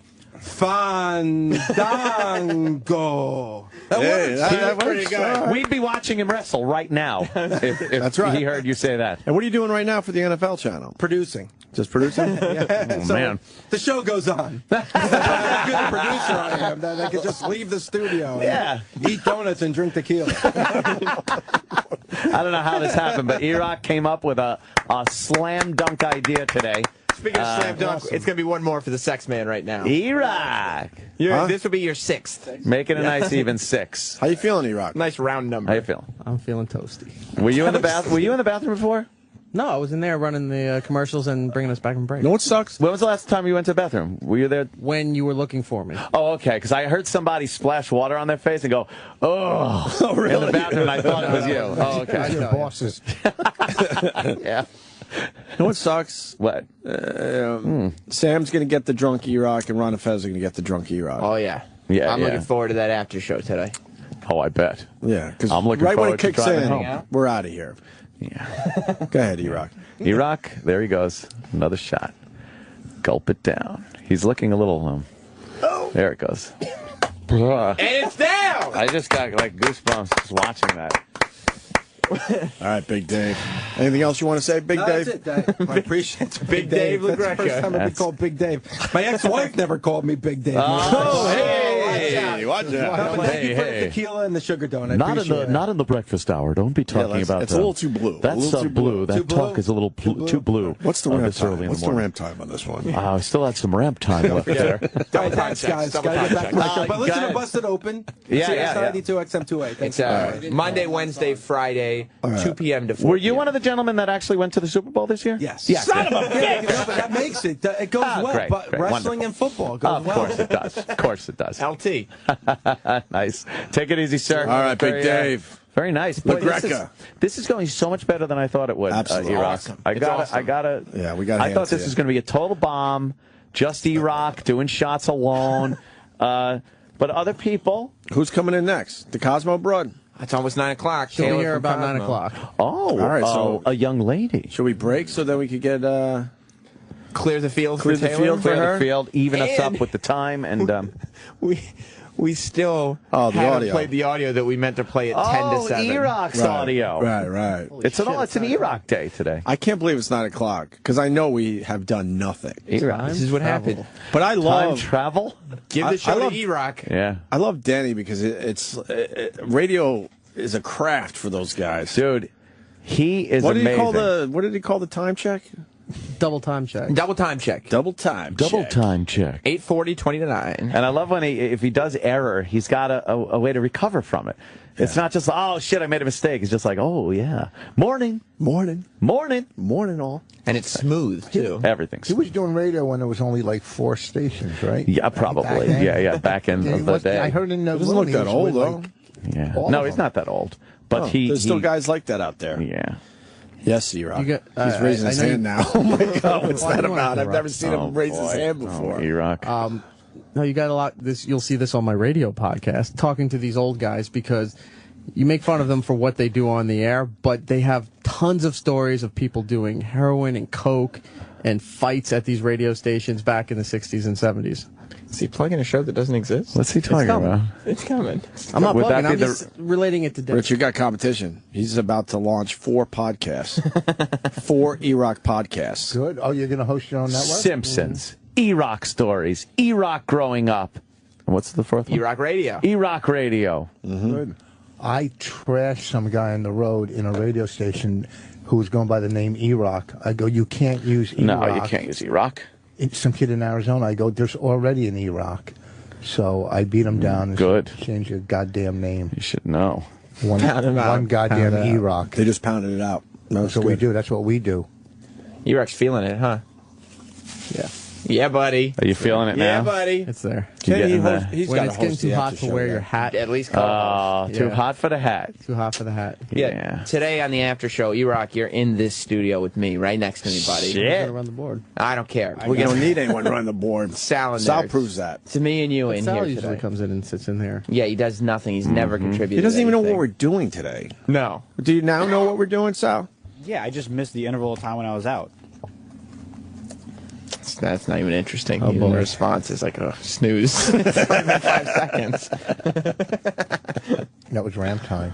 Fandango. Hey, that works. All right. We'd be watching him wrestle right now if That's right. he heard you say that. And what are you doing right now for the NFL channel? Producing. Just producing? Oh, So man. The show goes on. That's how good a producer I am that I can just leave the studio and Yeah. eat donuts and drink tequila. I don't know how this happened, but E-Rock came up with a slam dunk idea today. Speaking of slam dunk, it's going to be one more for the sex man right now. E-Rock. This will be your 6th. Making a nice even 6. How you feeling, E-Rock? Nice round number. How you feeling? I'm feeling toasty. Were you in the bathroom before? No, I was in there running the commercials and bringing us back from break. You know what sucks? When was the last time you went to the bathroom? Were you there? When you were looking for me. Oh, okay. Because I heard somebody splash water on their face and go, "Oh, really? in the bathroom." And I thought it was you. Oh, okay. Your bosses. Yeah. You know what sucks? What? Sam's going to get the drunk E-Rock, and Ron and Fez are going to get the drunk E-Rock. Oh, yeah. Yeah. I'm looking forward to that after show today. Oh, I bet. Yeah, because I'm looking right when it forward to kicks driving in, home. we're out of here. Yeah. Go ahead, E-Rock. E-Rock, there he goes. Another shot. Gulp it down. He's looking a little. There it goes. And it's down! I just got like goosebumps just watching that. All right, Big Dave. Anything else you want to say, Big No, Dave? that's it. I appreciate it. Big Dave That's the first LaGreca. time I've been called Big Dave. My ex-wife never called me Big Dave. Oh, hey! watch out. No, but thank you for the Hey. tequila and the sugar donut. I Not in appreciate the it. not in the breakfast hour. Don't be talking that's- about it's that. a little too blue. That's A little too blue. That Too blue? talk is a little too blue. What's the Oh, ramp this early time? in What's the morning. ramp time on this one? I still had some ramp time left there. All right, thanks, guys. Gotta get back to my show. But listen to Busted Open. Yeah, Sirius yeah, yeah. 92 XM28. Thanks. It's Monday, Wednesday, Friday, 2 p.m. to 4 Were you p.m. one of the gentlemen that actually went to the Super Bowl this year? Yes. Son of a Yeah, you know, but that makes it. It goes well. Great, but great, wrestling wonderful. and football goes Of well. course it does. Of course it does. LT. Nice. Take it easy, sir. All right, Big Dave. Very nice. Boy, LaGreca. this is going so much better than I thought it would. Absolutely. E-Rock. Awesome. I It's gotta. awesome. Yeah, we gotta I hand thought it to this you. was going to be a total bomb. Just E-Rock doing shots alone. But other people. Who's coming in next? The Cosmo Broad. It's almost 9 o'clock. She'll be Taylor here from about 9 Cosmo. o'clock. Oh, All right, so- a young lady. Should we break so that we could get Clear the field Clear for the Taylor. field for Clear her? the field, even us And- up with the time, and We still Oh, the haven't audio. played the audio that we meant to play at 10 to 7. E-Rock's audio. Right. It's an E-Rock day today. I can't believe it's 9 o'clock because I know we have done nothing. E-Rock. This is what happened. But I Time love travel. Give I the show love- to E-Rock. Yeah, I love Danny because radio is a craft for those guys. dude, he is What did amazing. he call the time check? Double time check. Double time check. Double time. Double check. time check. 8:40, 20 to 9. And I love when if he does error, he's got a way to recover from it. It's not just, oh, shit, I made a mistake. It's just like, oh, yeah. Morning. All. And it's smooth, too. Everything's He was doing radio when there was only like 4 stations, right? Yeah, probably. Back then? Yeah, back in Yeah, he the was- day. I heard in the He doesn't look that Loonies old, with, though. like, Yeah. all No, of he's them. not that old. But There's still guys like that out there. Yeah. Yes, C-Rock. You got- He's raising his I know hand now. Oh, my God. What's Why that do you want about? to, I've Rock? never seen him raise his hand before. Oh, E-Rock. No, you got a lot. You'll see this on my radio podcast, talking to these old guys because you make fun of them for what they do on the air, but they have tons of stories of people doing heroin and coke and fights at these radio stations back in the 60s and 70s. Is he plugging a show that doesn't exist? What's he talking coming. about? It's coming. I'm not Would that plugging. be I'm the- just relating it to Dick. Rich, you got competition. He's about to launch 4 podcasts. 4 E-Rock podcasts. Good. Oh, you're going to host your own network? Simpsons. E-Rock stories. E-Rock growing up. And what's the fourth one? E-Rock Radio. E-Rock Radio. Good. I trashed some guy on the road in a radio station who was going by the name E-Rock. I go, you can't use E-Rock. No, you can't use E-Rock. Some kid in Arizona. I go, there's already an E-Rock. So I beat him down and Good. said, change your goddamn name. You should know. One goddamn E-Rock. They just pounded it out. That's what we do. That's what we do. E-Rock's feeling it, huh? Yeah. Yeah, buddy. Are you feeling it now? Yeah, buddy. It's there. You getting there? He's When got it's getting too hot to wear your hat. At least Too Yeah. hot for the hat. Too hot for the hat. Yeah. Today on the after show, E-Rock, you're in this studio with me, right next to me, buddy. I'm Shit. gonna run the board. I don't care. We don't need anyone running the board. Sal in Sal there. proves that. It's me and you in Sal here usually today. comes in and sits in there. Yeah, he does nothing. He's never contributed. He doesn't even know what anything. we're doing today. No. Do you now know what we're doing, Sal? Yeah, I just missed the interval of time when I was out. That's not even interesting. Oh, Even boy. the response is like a snooze. It's not even 5 seconds. That was ramp time.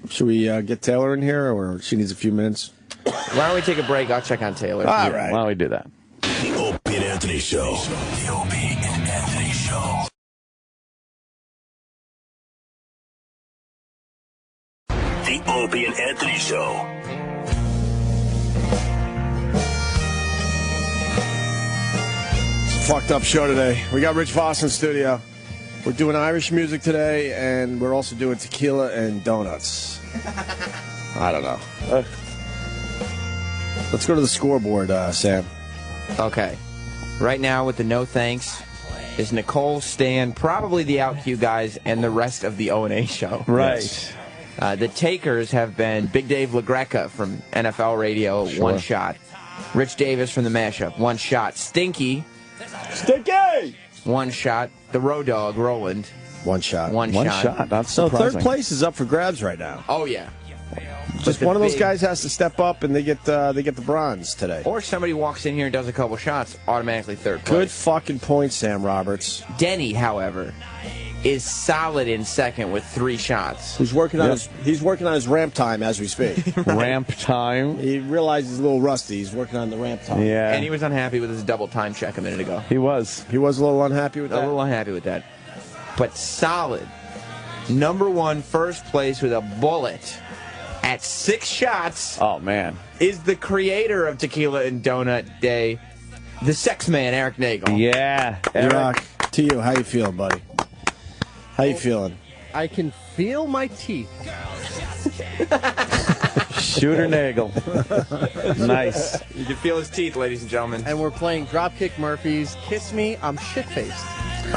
Should we get Taylor in here, or she needs a few minutes? Why don't we take a break? I'll check on Taylor. All Why don't we do that? The Opie and Anthony Show. The Opie and Anthony Show. The Opie and Anthony Show. Fucked up show today. We got Rich Voss in studio. We're doing Irish music today, and we're also doing tequila and donuts. I don't know. Let's go to the scoreboard, Sam. Okay. Right now with the no thanks is Nicole, Stan, probably the OutQ guys, and the rest of the O&A show. Right. The takers have been Big Dave LaGreca from NFL Radio, 1 shot. Rich Davis from the Mashup, 1 shot. Stinky, 1 shot. The Road Dog, Roland, 1 shot. 1 One shot. shot. That's So surprising. third place is up for grabs right now. Oh, yeah. Just the one of those big- guys has to step up, and they get the bronze today. Or somebody walks in here and does a couple shots, automatically third Good place. fucking point, Sam Roberts. Denny, however, is solid in second with 3 shots. He's working on his ramp time as we speak. Ramp time. He realizes he's a little rusty. He's working on the ramp time. Yeah. And he was unhappy with his double time check a minute ago. He was. He was a little unhappy with that. A little unhappy with that. But solid. Number 1, first place with a bullet at 6 shots. Oh, man. Is the creator of Tequila and Donut Day, the sex man, Eric Nagel. Yeah. Rock, to you, how you feeling, buddy? How you feeling? I can feel my teeth. Shooter Nagel. Nice. You can feel his teeth, ladies and gentlemen. And we're playing Dropkick Murphys. Kiss Me, I'm shit-faced.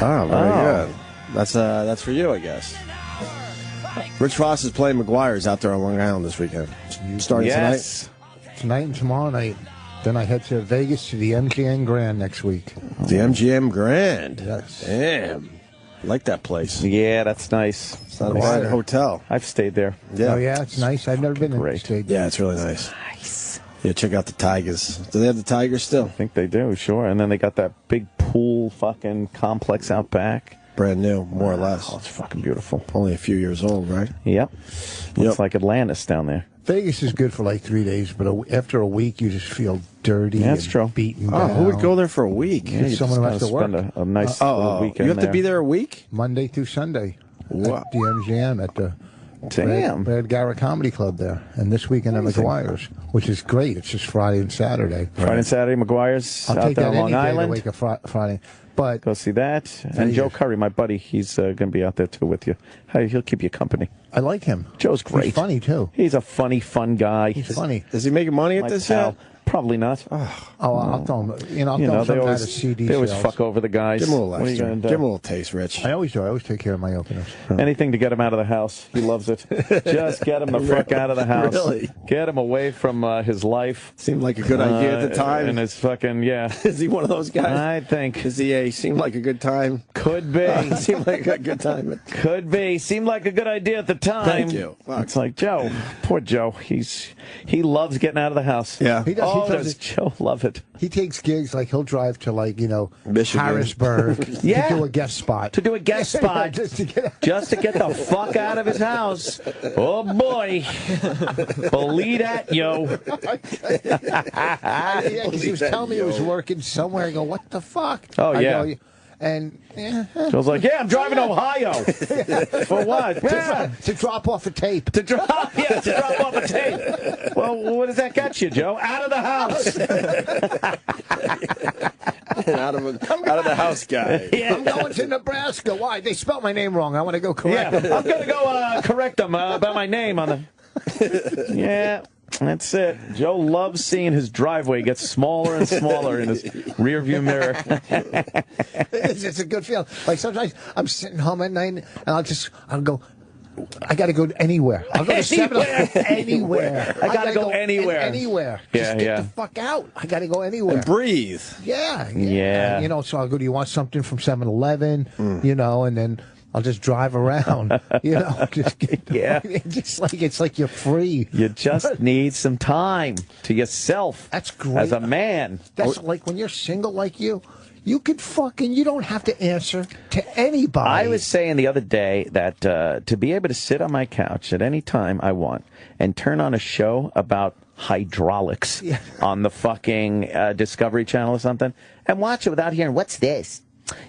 Oh, very good. That's for you, I guess. Rich Ross is playing McGuire's out there on Long Island this weekend. Starting tonight? Tonight and tomorrow night. Then I head to Vegas to the MGM Grand next week. The MGM Grand? Yes. Damn. I like that place. Yeah, that's nice. It's not a bad hotel. I've stayed there. Yeah. Oh, yeah, it's nice. I've never been there. Great. Yeah, it's really nice. Nice. Yeah, check out the Tigers. Do they have the Tigers still? I think they do, sure. And then they got that big pool fucking complex out back. Brand new, more or less. Oh, it's fucking beautiful. Only a few years old, right? Yep. Looks like Atlantis down there. Vegas is good for like 3 days, but after a week, you just feel dirty That's and true. beaten Oh, down. who would go there for a week? Yeah, you Someone who has just to work. spend a nice little weekend you have to be there a week? Monday through Sunday Wow. at the MGM at the Damn. Brad Garrett Comedy Club there. And this weekend at McGuire's, which is great. It's just Friday and Saturday. Friday and Saturday, McGuire's I'll out take there that on any Long day Island. to wake up Friday. But Go see that. And Joe Curry, my buddy, he's going to be out there too with you. Hey, he'll keep you company. I like him. Joe's great. He's funny, too. He's a funny, fun guy. He's funny. Is he making money at My this pal. yet? Probably not. Oh, I'll tell him. I'll You tell know, him they some always, kind of CD they always sales. fuck over the guys. Give him a little What are you extra. gonna do? Give him a little taste, Rich. I always do. I always take care of my openers. Anything to get him out of the house. He loves it. Just get him the fuck out of the house. Really? Get him away from his life. Seemed like a good idea at the time. And his fucking, yeah. Is he one of those guys? I think. Is he seemed like a good time? Could be. Seemed like a good time. Could be. Seemed like a good idea at the time. Thank you. Fuck. It's like, Joe, poor Joe. He loves getting out of the house. Yeah. He does. Oh, He does does it. Joe love it. He takes gigs like he'll drive to Michigan. Harrisburg Yeah. to do a guest spot. To do a guest spot. Just to get out. Just to get the fuck out of his house. Oh, boy. Believe that, yo. Yeah, because he was telling me he was working somewhere. I go, what the fuck? Oh, I yeah. go, and Joe's like, yeah, I'm driving to Ohio. For what? Yeah. to drop off a tape. To drop off a tape. Well, what does that get you, Joe? Out of the house. out of the house guy. Yeah. I'm going to Nebraska. Why? They spelled my name wrong. I want to go correct Yeah, them. I'm going to go correct them about my name on the... Yeah, that's it. Joe loves seeing his driveway get smaller and smaller in his rearview mirror. It's a good feeling. Like sometimes I'm sitting home at night and I'll go, I got to go anywhere. I'll go to 7-Eleven. Anywhere. I gotta go anywhere. Anywhere. Yeah, Just get yeah. the fuck out. I got to go anywhere. And breathe. Yeah. Yeah. So I'll go, do you want something from 7-Eleven? And then I'll just drive around, just get, Yeah. it's like you're free. You just need some time to yourself. That's great. As a man. That's like when you're single like you could you don't have to answer to anybody. I was saying the other day that to be able to sit on my couch at any time I want and turn on a show about hydraulics on the fucking Discovery Channel or something and watch it without hearing, what's this?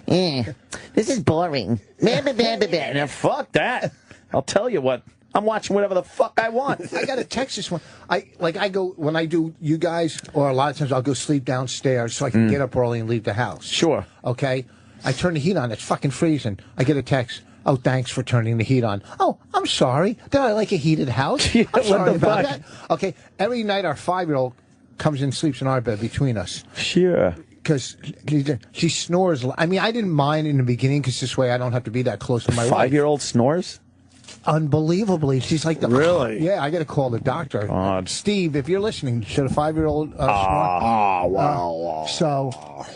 This is boring. Now, fuck that. I'll tell you what. I'm watching whatever the fuck I want. I got a Texas one. I go when I do you guys, or a lot of times I'll go sleep downstairs so I can get up early and leave the house. Sure. Okay. I turn the heat on. It's fucking freezing. I get a text. Oh, thanks for turning the heat on. Oh, I'm sorry. Did I like a heated house? Yeah, I'm sorry what the about fuck? that. Okay. Every night our 5-year-old comes and sleeps in our bed between us. Sure. Because she snores. I mean, I didn't mind in the beginning because this way I don't have to be that close to my wife. 5-year-old snores? Unbelievably, she's like the Really? Yeah, I got to call the doctor. God. Steve, if you're listening, should a 5-year-old snore? Wow. So,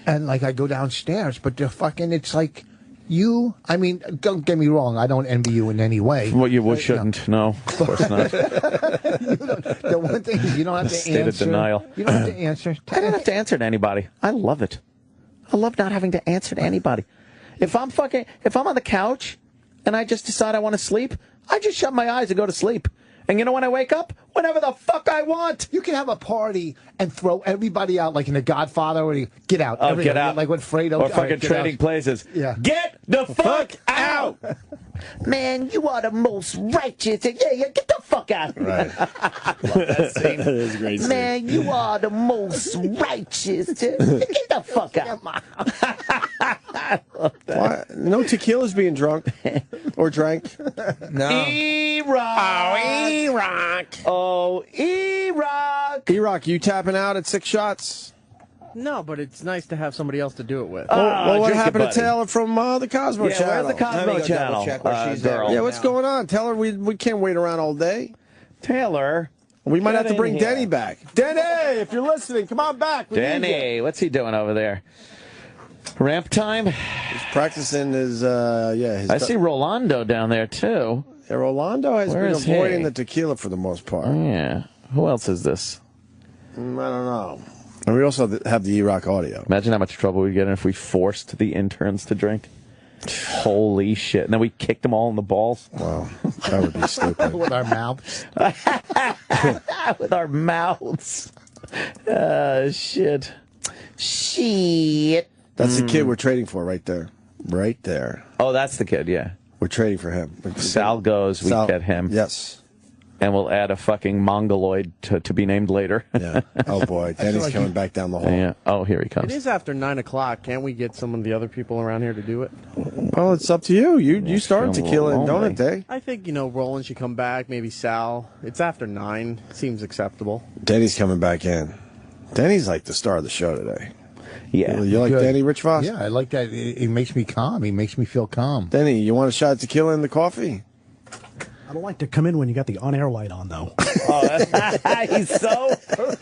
and like I go downstairs, but the fucking it's like you. I mean, don't get me wrong. I don't envy you in any way. Well, you shouldn't. No, of course not. The one thing is you don't have to State answer. of denial. You don't have to answer. I don't have to answer to anybody. I love it. I love not having to answer to anybody. If I'm on the couch and I just decide I want to sleep, I just shut my eyes and go to sleep. And you know when I wake up? Whenever the fuck I want. You can have a party and throw everybody out like in The Godfather where you get out. Oh, get out. Like when Fredo. Or fucking Trading Places. Yeah. Get the fuck out. Man, you are the most righteous. Yeah, get the fuck out. Right. That scene. That is a great scene. Man, you are the most righteous. Get the fuck out. Why? No tequila's being drunk or drank. No. E-Rock. Oh, E-Rock. E-Rock, you tapping out at 6 shots? No, but it's nice to have somebody else to do it with. Well, what drink it, happened to buddy. Taylor from the Cosmo Channel? Where's the Cosmo Channel? Check where she's girl. at. Yeah, what's going on? Tell her we can't wait around all day. Taylor. We might Get have to in bring here. Denny back. Denny, if you're listening, come on back. We need you. Denny, what's he doing over there? Ramp time? He's practicing his, his... I see Rolando down there, too. Yeah, Rolando has Where been is he? avoiding the tequila for the most part. Yeah. Who else is this? I don't know. And we also have the E-Rock audio. Imagine how much trouble we'd get in if we forced the interns to drink. Holy shit. And then we kicked them all in the balls. Wow. That would be stupid. With our mouths. With our mouths. Shit. Shit. That's the kid we're trading for right there. Right there. Oh, that's the kid, yeah. We're trading for him. Sal goes, we get him. Yes. And we'll add a fucking mongoloid to be named later. Yeah. Oh, boy. Danny's coming back down the hall. Yeah. Oh, here he It comes. is after 9 o'clock. Can't we get some of the other people around here to do it? Well, it's up to you. You started feeling a tequila little and donut day. I think, Roland should come back. Maybe Sal. It's after 9. Seems acceptable. Danny's coming back in. Danny's like the star of the show today. Yeah. You like Good. Danny Rich Voss? Yeah, I like that. It makes me calm. He makes me feel calm. Danny, you want a shot of tequila in the coffee? I don't like to come in when you got the on-air light on, though.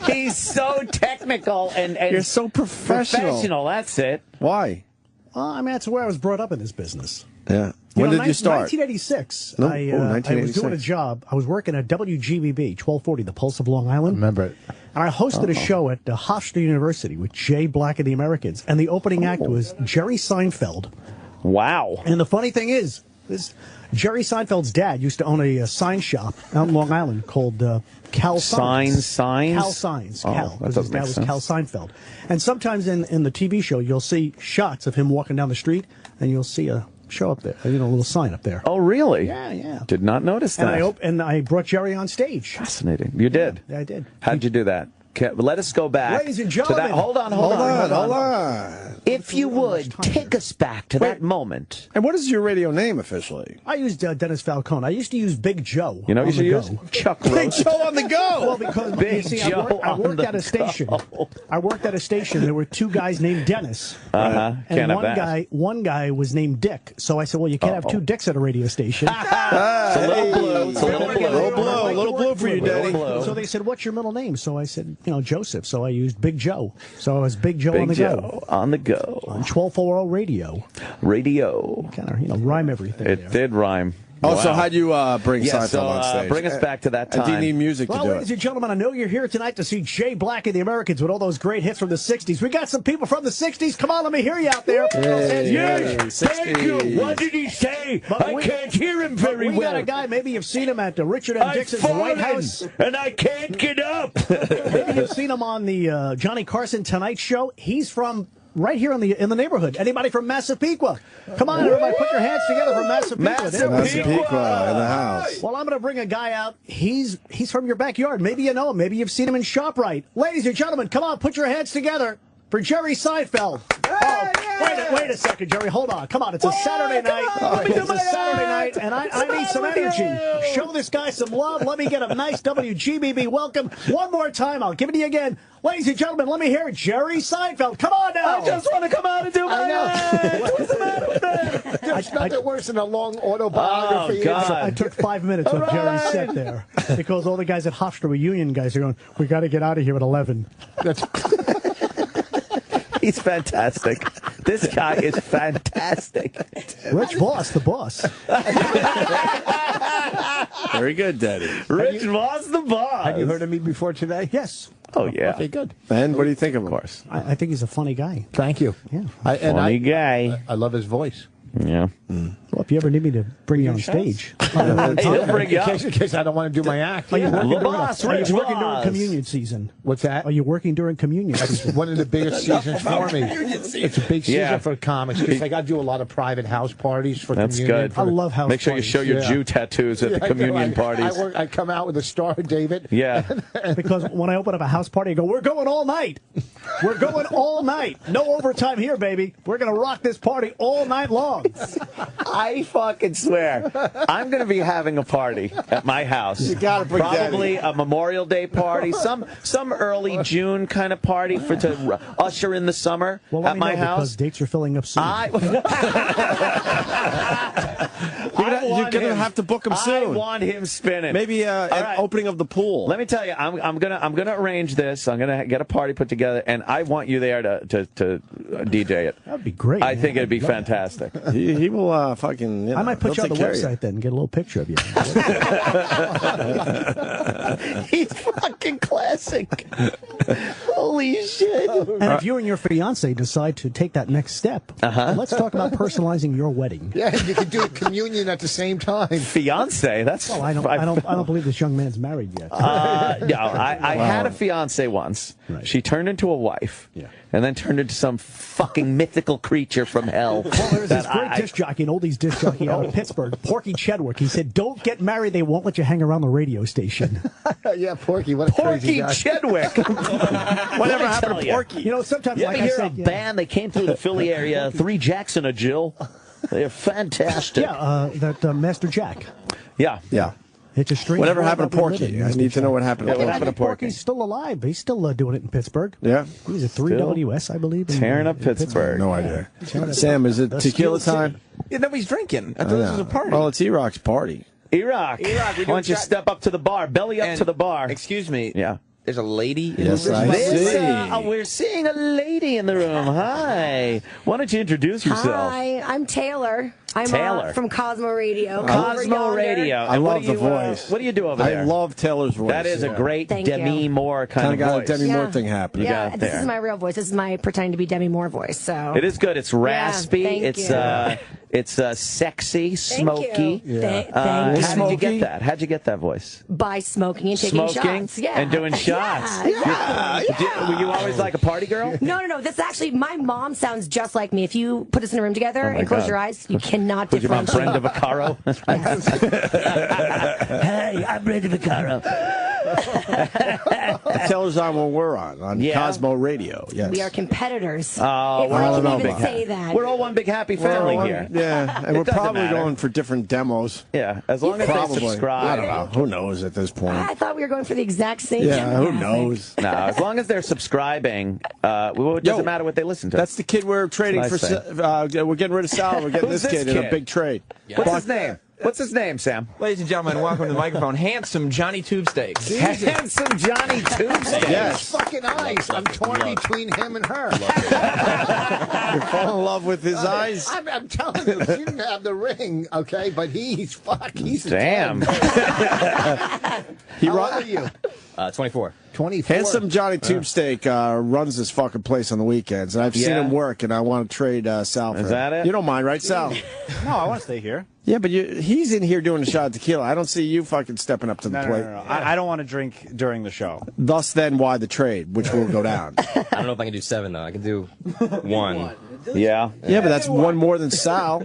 He's so technical and You're so professional. That's it. Why? Well, I mean, that's where I was brought up in this business. Yeah. When did you start? 1986. No. I Oh, was 1986. doing a job. I was working at WGBB, 1240, The Pulse of Long Island. Remember it. And I hosted a show at Hofstra University with Jay Black and the Americans. And the opening act was Jerry Seinfeld. Wow. And the funny thing is, Jerry Seinfeld's dad used to own a sign shop out in Long Island called Cal Signs. Signs? Cal Signs. Oh, Cal. that Because his doesn't dad make was sense. Cal Seinfeld. And sometimes in the TV show, you'll see shots of him walking down the street, and you'll see a show up there, a little sign up there. Oh, really? Yeah. Did not notice that. And I brought Jerry on stage. Fascinating. You did? Yeah, I did. How'd you do that? Let us go back. Ladies and to that. gentlemen. Hold on. If you would, take us back to that moment. And what is your radio name officially? I used Dennis Falcone. I used to use Big Joe. You know on what you the should go. use? Chuck Big Roast. Joe on the go. Well, because you Big see, Joe I worked on the at a station. go. I worked at a station. There were two guys named Dennis. Uh-huh. And Can't have that. one guy was named Dick. So I said, well, you can't have two dicks at a radio station. It's a little blue. It's a little blue. Little blue for you, Danny. So they said, what's your middle name? So I said, Joseph. So I used Big Joe. So I was Big Joe on Big the go. Joe on the go. On 1240 radio. Radio. Kind of, rhyme everything It there. did rhyme. Also, Wow. how'd you bring Yeah, Seinfeld so, on stage? bring us back to that Do you time. need music Well, to do ladies it? and gentlemen, I know you're here tonight to see Jay Black and the Americans with all those great hits from the 60s. We got some people from the 60s. Come on, let me hear you out there. Yes, thank you. What did he say? I can't hear him very we well. got a guy, maybe you've seen him at Richard M. I've Dixon's fallen, White House. and I can't get up. Maybe you've seen him on the Johnny Carson Tonight Show. He's from right here in the neighborhood. Anybody from Massapequa? Come on, everybody, put your hands together for Massapequa. There we go. Massapequa in the house. Well, I'm going to bring a guy out. He's from your backyard. Maybe you know him. Maybe you've seen him in ShopRite. Ladies and gentlemen, come on, put your hands together for Jerry Seinfeld. Wait a second, Jerry. Hold on. Come on. It's a Saturday night. It's a Saturday night, and I need some energy. Show this guy some love. Let me get a nice WGBB welcome. One more time. I'll give it to you again. Ladies and gentlemen, let me hear Jerry Seinfeld. Come on now. I just want to come out and do my What's the matter with that? There's nothing worse than a long autobiography. Oh, God. I took 5 minutes of Jerry's set there because all the guys at Hofstra were union guys are going, we got to get out of here at 11. He's fantastic. This guy is fantastic. Rich Voss, the boss. Very good, Daddy. Rich Voss, the boss. Have you heard of me before today? Yes. Oh, yeah. Okay, good. And what do you think of him? Of course. I think he's a funny guy. Thank you. Yeah. Funny guy. I love his voice. Yeah. Well, if you ever need me to bring you on stage, He'll bring you up. In case I don't want to do my act. Are you Yeah. working during communion season? What's that? Are you working during communion That's season? one of the biggest seasons for me. It's a big season for comics because I got to do a lot of private house parties for That's communion. good. I love house Make sure you parties. show your Yeah. Jew tattoos at the I do. communion parties. I come out with a Star of David. Yeah. Because when I open up a house party, I go, "We're going all night. We're going all night. No overtime here, baby. We're gonna rock this party all night long." I fucking swear, I'm going to be having a party at my house. You gotta bring probably a Memorial Day party, some early June kind of party to usher in the summer Well, let at me my know, house. because dates are filling up soon. You're gonna have to book him I soon. want him spinning. Maybe All an right. opening of the pool. Let me tell you, I'm gonna arrange this. I'm gonna get a party put together, and I want you there to DJ it. That'd be great. I man. think it'd be I'd love that. fantastic. He will fucking. I might put you on the he'll take care website then and get a little picture of you. He's fucking classic. Holy shit! And if you and your fiance decide to take that next step, let's talk about personalizing your wedding. Yeah, you can do communion at the same time. Fiance, that's. Well, I don't believe this young man's married yet. No, I had a fiance once. Right. She turned into a wife, Yeah. and then turned into some fucking mythical creature from hell. Well, there's this that great disc jockey, an oldies disc jockey out of Pittsburgh, Porky Chedwick. He said, "Don't get married; they won't let you hang around the radio station." Yeah, Porky, what a crazy Porky guy. Chedwick. Whatever happened to Porky? You know, sometimes, You like ever I hear said, a band? They came through the Philly area. Three Jacks and a Jill. They're fantastic. that Master Jack. Yeah. Yeah. It's a strange. Whatever world happened to that we live Porky? in, I Mr. need to know Jack. what happened to Yeah, what Porky. happened to Porky? Porky's still alive. He's still doing it in Pittsburgh. Yeah. He's at Still 3WS, I believe. Tearing up in Pittsburgh. No idea. Sam, is it tequila time? Yeah, nobody's drinking. I thought this was a party. Well, it's E-Rock's party. E-Rock, E-Rock, why we don't you step up to the bar, belly up And- to the bar? Excuse me. Yeah. There's a lady in Yes, the room. I see. We're seeing a lady in the room. Hi. Why don't you introduce yourself? Hi, I'm Taylor. I'm Taylor. from Cosmo Radio. Cosmo Radio. I And what love do the you, voice. what do you do over there? I love Taylor's voice. That is a great Thank Demi you. Moore kind of got voice. a Demi Moore thing happening. You Yeah, got it this there. is my real voice. This is my pretending to be Demi Moore voice. So It is good. It's raspy. thank it's you. It's sexy, smoky. you. Thank How did you Smoky? get that? How'd you get that voice? by smoking and taking Smoking shots. Yeah. and doing shots. Yeah. Were you always like a party girl? No. This actually, my mom sounds just like me. If you put us in a room together Oh my and close God. your eyes, you cannot Was your mom differentiate. Brenda Vaccaro? Hey, I'm Brenda Vaccaro. Taylor's on when we're on Yeah. Cosmo Radio. Yes. We are competitors. Oh, if we're I all can one even big say that. We're all one big happy family here. Yeah, and It we're doesn't probably matter. going for different demos. Yeah, as long as they Probably. subscribe. I don't know. Who knows at this point? I thought we were going for the exact same. Yeah, who demographic. knows? No, as long as they're subscribing, it doesn't matter what they listen to. That's the kid we're trading That's for. nice We're getting rid of Sal. We're getting Who's this this kid in a kid? big trade. What's his name? What's his name, Sam? Ladies and gentlemen, welcome to the microphone. Handsome Johnny Tubesteaks. Handsome Johnny Tuesday. Yes. Fucking eyes. I'm torn between him and her. You fall in love with his eyes. I'm telling you, she didn't have the ring, okay? But he's a Damn. 10. How old are you? 24. 24. Handsome Johnny Tubesteak runs this fucking place on the weekends, and I've seen Yeah. him work, and I want to trade Sal for Is him. that it? You don't mind, right, Sal? No, I want to stay here. Yeah, but he's in here doing a shot of tequila. I don't see you fucking stepping up to the plate. No. I don't want to drink during the show. Thus, then, why the trade, which will go down. I don't know if I can do 7, though. I can do 1. Yeah. Yeah, but that's one more than Sal.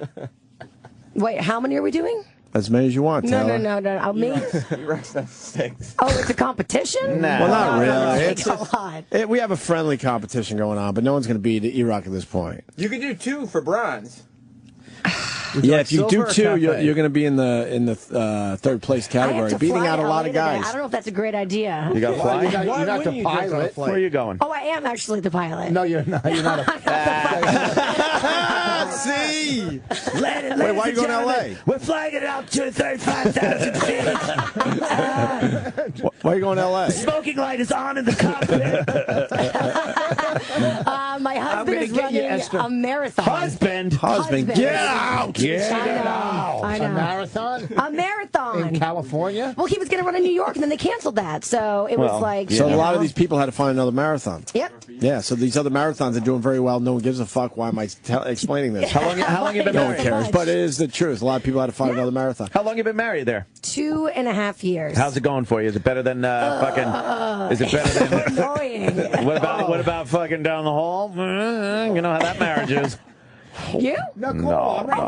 Wait, how many are we doing? As many as you want, Taylor. No. I'll make. Oh, it's a competition? Nah. Well, not really. That's a lot. We have a friendly competition going on, but no one's going to beat E-Rock at this point. You could do 2 for bronze. Yeah, if you do silver or 2, you're cafe? going to be in the third place I have category, to beating fly out to a lot LA of today. guys. I don't know if that's a great idea. You got to fly? You're not the wouldn't you jump on a pilot. flight? Where are you going? Oh, I am actually the pilot. No, you're not. You're not a See? Wait, why are you going to L.A.? We're flying at altitude 35,000 feet. Why are you going to L.A.? The smoking light is on in the cockpit. My husband is running a marathon. Husband, get out! I know. A marathon? A marathon. In California? Well, he was going to run in New York, and then they canceled that. So it was like. So a lot know. of these people had to find another marathon. Yep. Yeah, so these other marathons are doing very well. No one gives a fuck. Why am I explaining this? How long you been No married? one cares, but it is the truth. A lot of people had to find another marathon. How long you been married there? 2.5 years. How's it going for you? Is it better than fucking? Is it better than? Annoying. What about fucking down the hall? You know how that marriage is. You? No.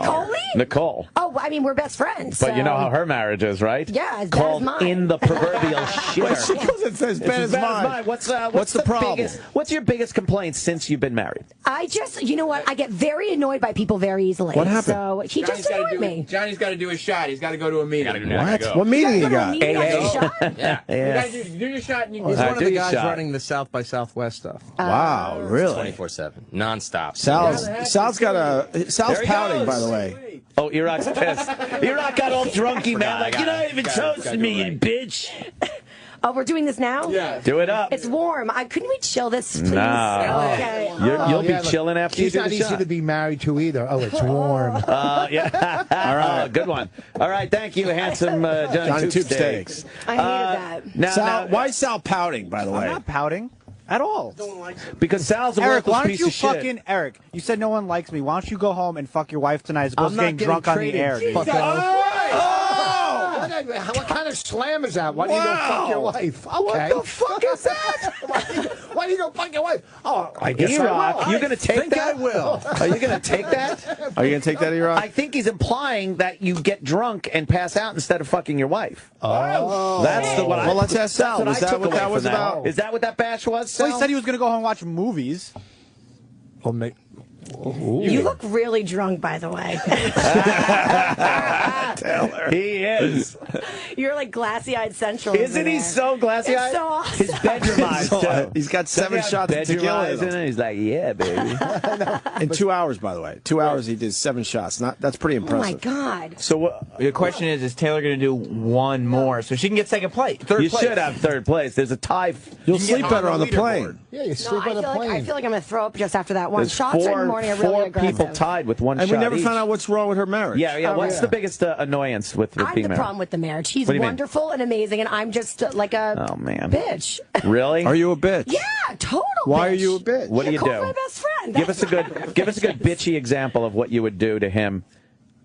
Coley? Nicole. Oh, I mean, we're best friends. But so. you know how her marriage is, right? Yeah, as bad Called as mine. in the proverbial shitter. She goes and says, bad as mine. What's the problem? What's your biggest complaint since you've been married? I just, you know what? I get very annoyed by people very easily. What happened? So he just annoyed me. Johnny's got to do his shot. He's got to go to a meeting. What? What meeting you got? Yeah. You got to do your shot. And you He's can one of the guys running the South by Southwest stuff. Wow, really? 24/7, nonstop. Sal's pouting, by the way. Oh, Iraq's pissed. Iraq got all drunky, man. Like, you're not even toasting me, you bitch. Oh, we're doing this now? Yeah. Do it up. It's warm. Couldn't we chill this, please? No. Okay. You'll be chilling after you He's do not the easy shot. to be married to either. Oh, it's warm. Yeah. All right. Good one. All right. Thank you, handsome Johnny Tube Steaks. I hated that. Sal, why is Sal pouting, by the way? I'm not pouting at all. Because Sal's a Eric, worthless why don't piece you of shit. fucking Eric? You said no one likes me. Why don't you go home and fuck your wife tonight as opposed to getting drunk on the air? Dude. What kind of slam is that? Why do you go fuck your wife? Okay. What the fuck is that? Why do you go fuck your wife? Oh, I guess E-Rock, you going to take that? I will. Are you going to take that? Are you going to take that, E-Rock? I think he's implying that you get drunk and pass out instead of fucking your wife. Oh. That's the what I. Well, let's ask Sal. That's Was that I took what away that from was that. about? Is that what that bash was, Sal? Well, he said he was going to go home and watch movies. Well, make. You look really drunk, by the way. He is. You're like glassy-eyed central. Isn't he so glassy-eyed? It's so awesome. His bedroom eyes, too. He's got 7 shots of tequila in him. He's like, yeah, baby. In 2 hours, by the way. 2 hours, he did 7 shots. That's pretty Oh, my impressive. God. So the question is Taylor going to do one more so she can get second place? Third place. You should have third place. There's a tie. You'll sleep better on the plane. Yeah, you No, sleep on a plane. I feel like I'm going to throw up just after that one. There's Shots in the morning are really four aggressive. people tied with one And shot we never each. found out what's wrong with her marriage. Yeah. What's the biggest annoyance with I'm being the married? problem with the marriage. He's What do you mean? wonderful and amazing, and I'm just like a Oh, man. bitch. Really? Are you a bitch? Yeah, total Why bitch. are you a bitch? What do you Nicole's do? my best friend. Give us a good bitchy example of what you would do to him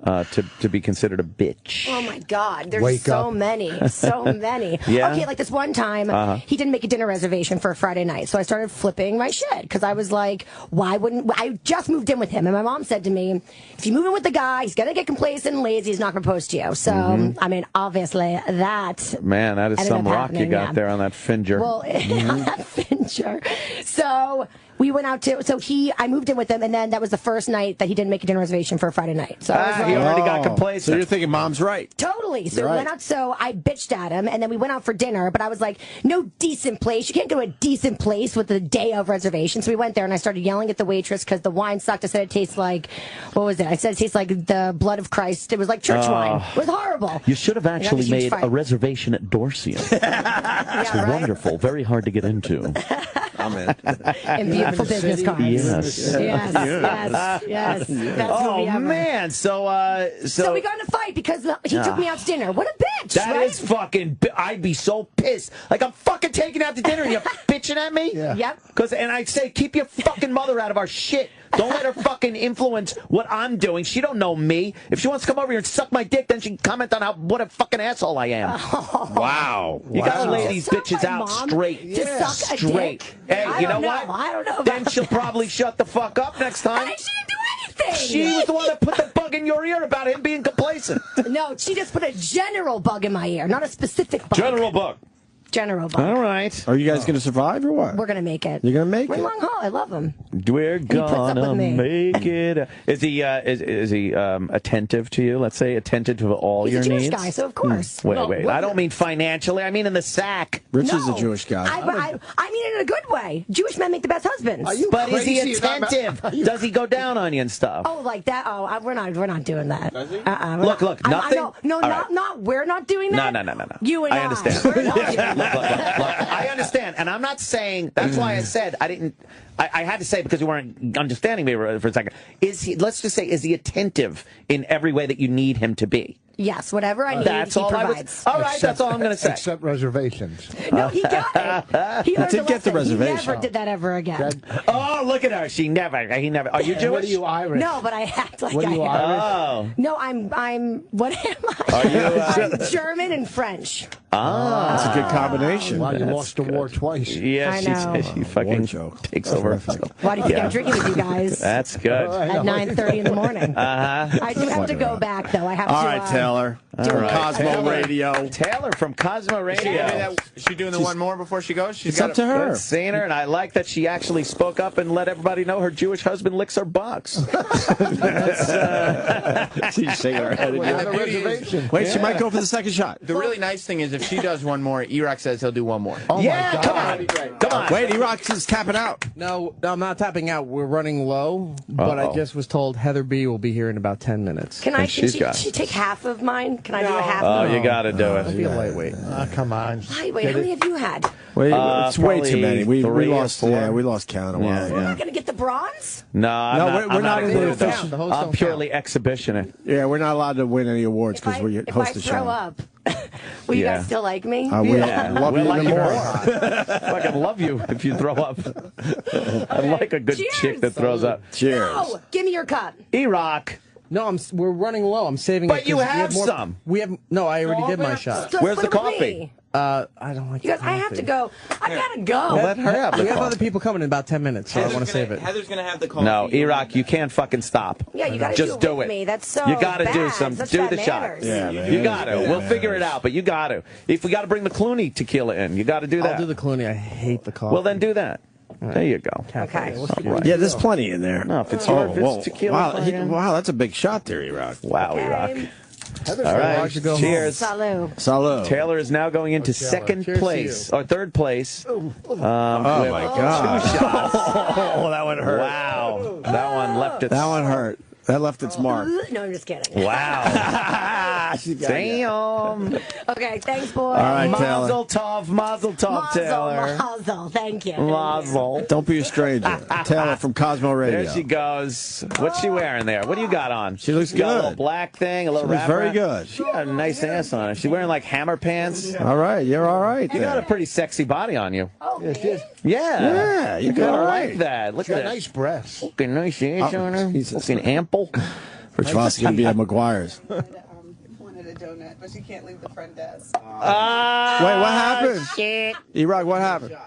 to be considered a bitch. Oh my God! There's Wake so up. many, so many. Yeah? Okay, like this one time, he didn't make a dinner reservation for a Friday night, so I started flipping my shit because I was like, "Why wouldn't I just moved in with him?" And my mom said to me, "If you move in with the guy, he's gonna get complacent and lazy. He's not gonna propose to you." So, I mean, obviously that. Man, that is ended some up rock you happening, got yeah. there on that finger. Well, on that Fincher. So we went out to. So I moved in with him, and then that was the first night that he didn't make a dinner reservation for a Friday night. So I was he like, already got complacent. So you're thinking mom's right. totally. So You're we went right. out. So I bitched at him, and then we went out for dinner. But I was like, no decent place. You can't go to a decent place with a day of reservation. So we went there, and I started yelling at the waitress because the wine sucked. I said it tastes like, what was it? I said it tastes like the blood of Christ. It was like church wine. It was horrible. You should have I got a actually huge made fight. a reservation at Dorsia. It's Yeah, right? wonderful, very hard to get into. I'm in. And beautiful business cards. Yes. Yes. That's Oh movie ever. man, so we got in a fight because he took me out to dinner. What a bitch, that right? is fucking. I'd be so pissed. Like I'm fucking taking out to dinner and you're bitching at me. Yeah. Yep. And I say, keep your fucking mother out of our shit. Don't let her fucking influence what I'm doing. She don't know me. If she wants to come over here and suck my dick, then she can comment on what a fucking asshole I am. Wow. You gotta lay To these suck bitches my out mom? straight. To suck a straight. dick? Hey, I you know don't what? I don't know. Then about she'll that. probably shut the fuck up next time. She didn't do anything. She was the one that put the bug in your ear about him being complacent. No, she just put a general bug in my ear, not a specific bug. General bug. General bug. All right. Are you guys going to survive or what? We're gonna make it. You're going to make We're it? long haul. I love him. We're puts up gonna with me. make it. Is he attentive to you? Let's say attentive to all He's your a Jewish needs. guy, so of course. Wait. I don't mean financially. I mean in the sack. Rich is a No. Jewish guy. I mean mean it in a good way. Jewish men make the best husbands. But is he attentive? Does he go down on you and stuff? Oh, like that? Oh, we're not doing that. Does he? Look, nothing? No, All right. we're not doing that. No. You and I. understand. We're not doing that. Look, I understand, and I'm not saying. That's why I said I didn't. I had to say because you weren't understanding me for a second. Is he? Let's just say, is he attentive in every way that you need him to be? Yes, whatever I need, That's he all provides. all right, that's all I'm going to say. Except reservations. No, he got it. He learned did a get the lesson. reservation. He never did that ever again. Oh, look at her. He never. Are you Jewish? What are you, Irish? No, but I act like What are I you, am. Irish? No, I'm. What am I? Are you, I'm German and French. That's a good combination. Wow, you lost the war twice. Yeah, I know. she fucking takes over. Why do you think I'm drinking with you guys? That's good. At 9:30 in the morning. I do have to go back though. I have All to. right, Taylor. do From it. Cosmo Radio. Taylor from Cosmo Radio. Is she doing the one more before she goes? It's up to her. Good seeing her, and I like that she actually spoke up and let everybody know her Jewish husband licks her box. She's shaking her head. Wait, she might go for the second shot. The really nice thing is if she does one more, E-Rock says he'll do one more. Oh yeah, come on. Come on. Wait, E-Rock is tapping out. No, I'm not tapping out. We're running low, but I just was told Heather B will be here in about 10 minutes. Can she take half of mine? Can I do a half? Oh, you got to do I'll be it. a lightweight. Come on. Wait, how many have you had? Wait, it's way too many. We three or lost. four. Yeah, we lost count a while. We're not going to get the bronze? No, we're not in the included. official. The hosts I'm don't purely exhibitionist. Yeah, we're not allowed to win any awards because we If host I the throw show. up, will you guys still like me? We love you like even you more. Fucking love you if you throw up. I like a good chick that throws up. Cheers. No, give me your cup. E-Rock. No, we're running low. I'm saving But it. 'cause you we have more- some. We have no. I already did my shot. So Where's the split it with coffee? me. I don't like. You guys, I have to go. I gotta go. Let her have the We have coffee. other people coming in about 10 minutes, so I want to save it. Heather's going to have the coffee. No, E-Rock, you can't fucking stop. Yeah, you gotta Just do it do with it. me. That's so You gotta bad. do some. Such Do bad the shot. manners. Yeah, man. You got to. We'll figure it out, but you got to. If we got to bring the Clooney tequila in, you got to do that. I'll do the Clooney. I hate the coffee. Well, then do that. There you go. Okay. All right. Yeah, there's plenty in there. No, if it's your if it's tequila. Wow, fine. wow, that's a big shot there, E-Rock. Wow, E-Rock. Heather's All right. Rock should go home. Cheers. Salud. Salud. Taylor is now going into second Cheers to place or third place. Oh my God. Oh, that one hurt. Wow, that one left its. That one hurt. That left its mark. No, I'm just kidding. Wow. She got you. Damn. Okay, thanks, boy. All right, Taylor. Mazel tov, Taylor. Mazel, thank you. Mazel. Don't be a stranger. Taylor from Cosmo Radio. There she goes. What's she wearing there? What do you got on? She looks Got a little good. black thing, a little She looks wrap very around. good. She got a nice ass on her. She wearing like hammer pants. All right, you're all right. You got there. a pretty sexy body on you. Oh, Yeah. you got I all like right. that. Look She's at got that. nice breasts. Looking nice ass on her. Jesus. Looking ample. Rich Voss going to be at McGuire's. Wanted a donut, but she can't leave the front desk. Wait, what happened? E-Rock, what happened?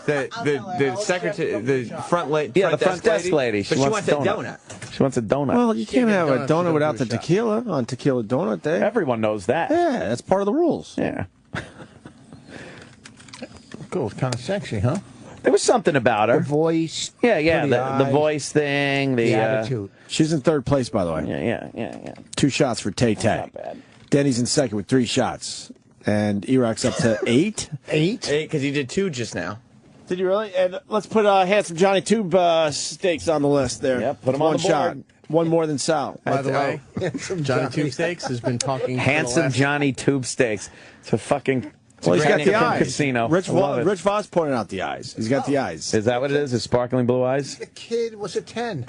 The secretary, the front Yeah, the front desk lady. But she wants a donut. She wants a donut. Well, you can't have a donut without the tequila on Tequila Donut Day. Everyone knows that. Yeah, that's part of the rules. Yeah. Cool. It's kind of sexy, huh? There was something about her. The voice. Yeah, pretty the eyes, voice thing, the attitude. She's in third place, by the way. Yeah. 2 shots for Tay Tay. Not bad. Denny's in second with 3 shots. And E-Rock's up to 8. 8? Because he did 2 just now. Did you really? And let's put Handsome Johnny Tube steaks on the list there. Yep, put 'em One on the shot. board. One more than Sal. By the way, Johnny Tube Steaks has been talking. for the Handsome last- Johnny Tube Steaks. It's a fucking. Well, he's got the eyes. Casino. Rich I love it. Voss pointed out the eyes. He's got the eyes. Is that what it is? His sparkling blue eyes? The kid was a 10.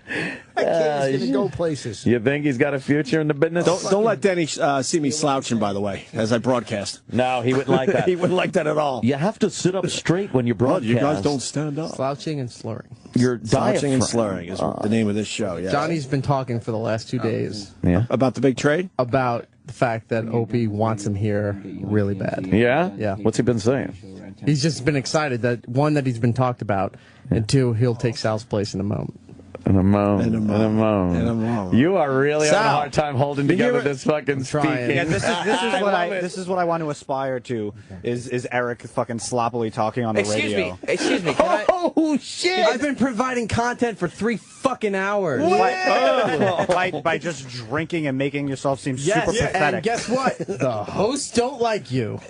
That kid is going to go places. You think he's got a future in the business? Don't let Denny see me slouching, by the way, as I broadcast. No, he wouldn't like that. He wouldn't like that at all. You have to sit up straight when you broadcast. You guys don't stand up. Slouching and slurring. Your Slouching and diaphragm. slurring is the name of this show. Yeah. Johnny's been talking for the last 2 days About the big trade? about the fact that Opie wants him here really bad. Yeah? Yeah. What's he been saying? He's just been excited that, 1, that he's been talked about, and 2, he'll take Sal's place in a moment. And a moan. You are really having a hard time holding together this fucking speaking. Yeah, this is what I want to aspire to. Is Eric fucking sloppily talking on the radio? Excuse me. Oh shit! I've been providing content for 3 fucking hours. By just drinking and making yourself seem super pathetic. And guess what? The hosts don't like you.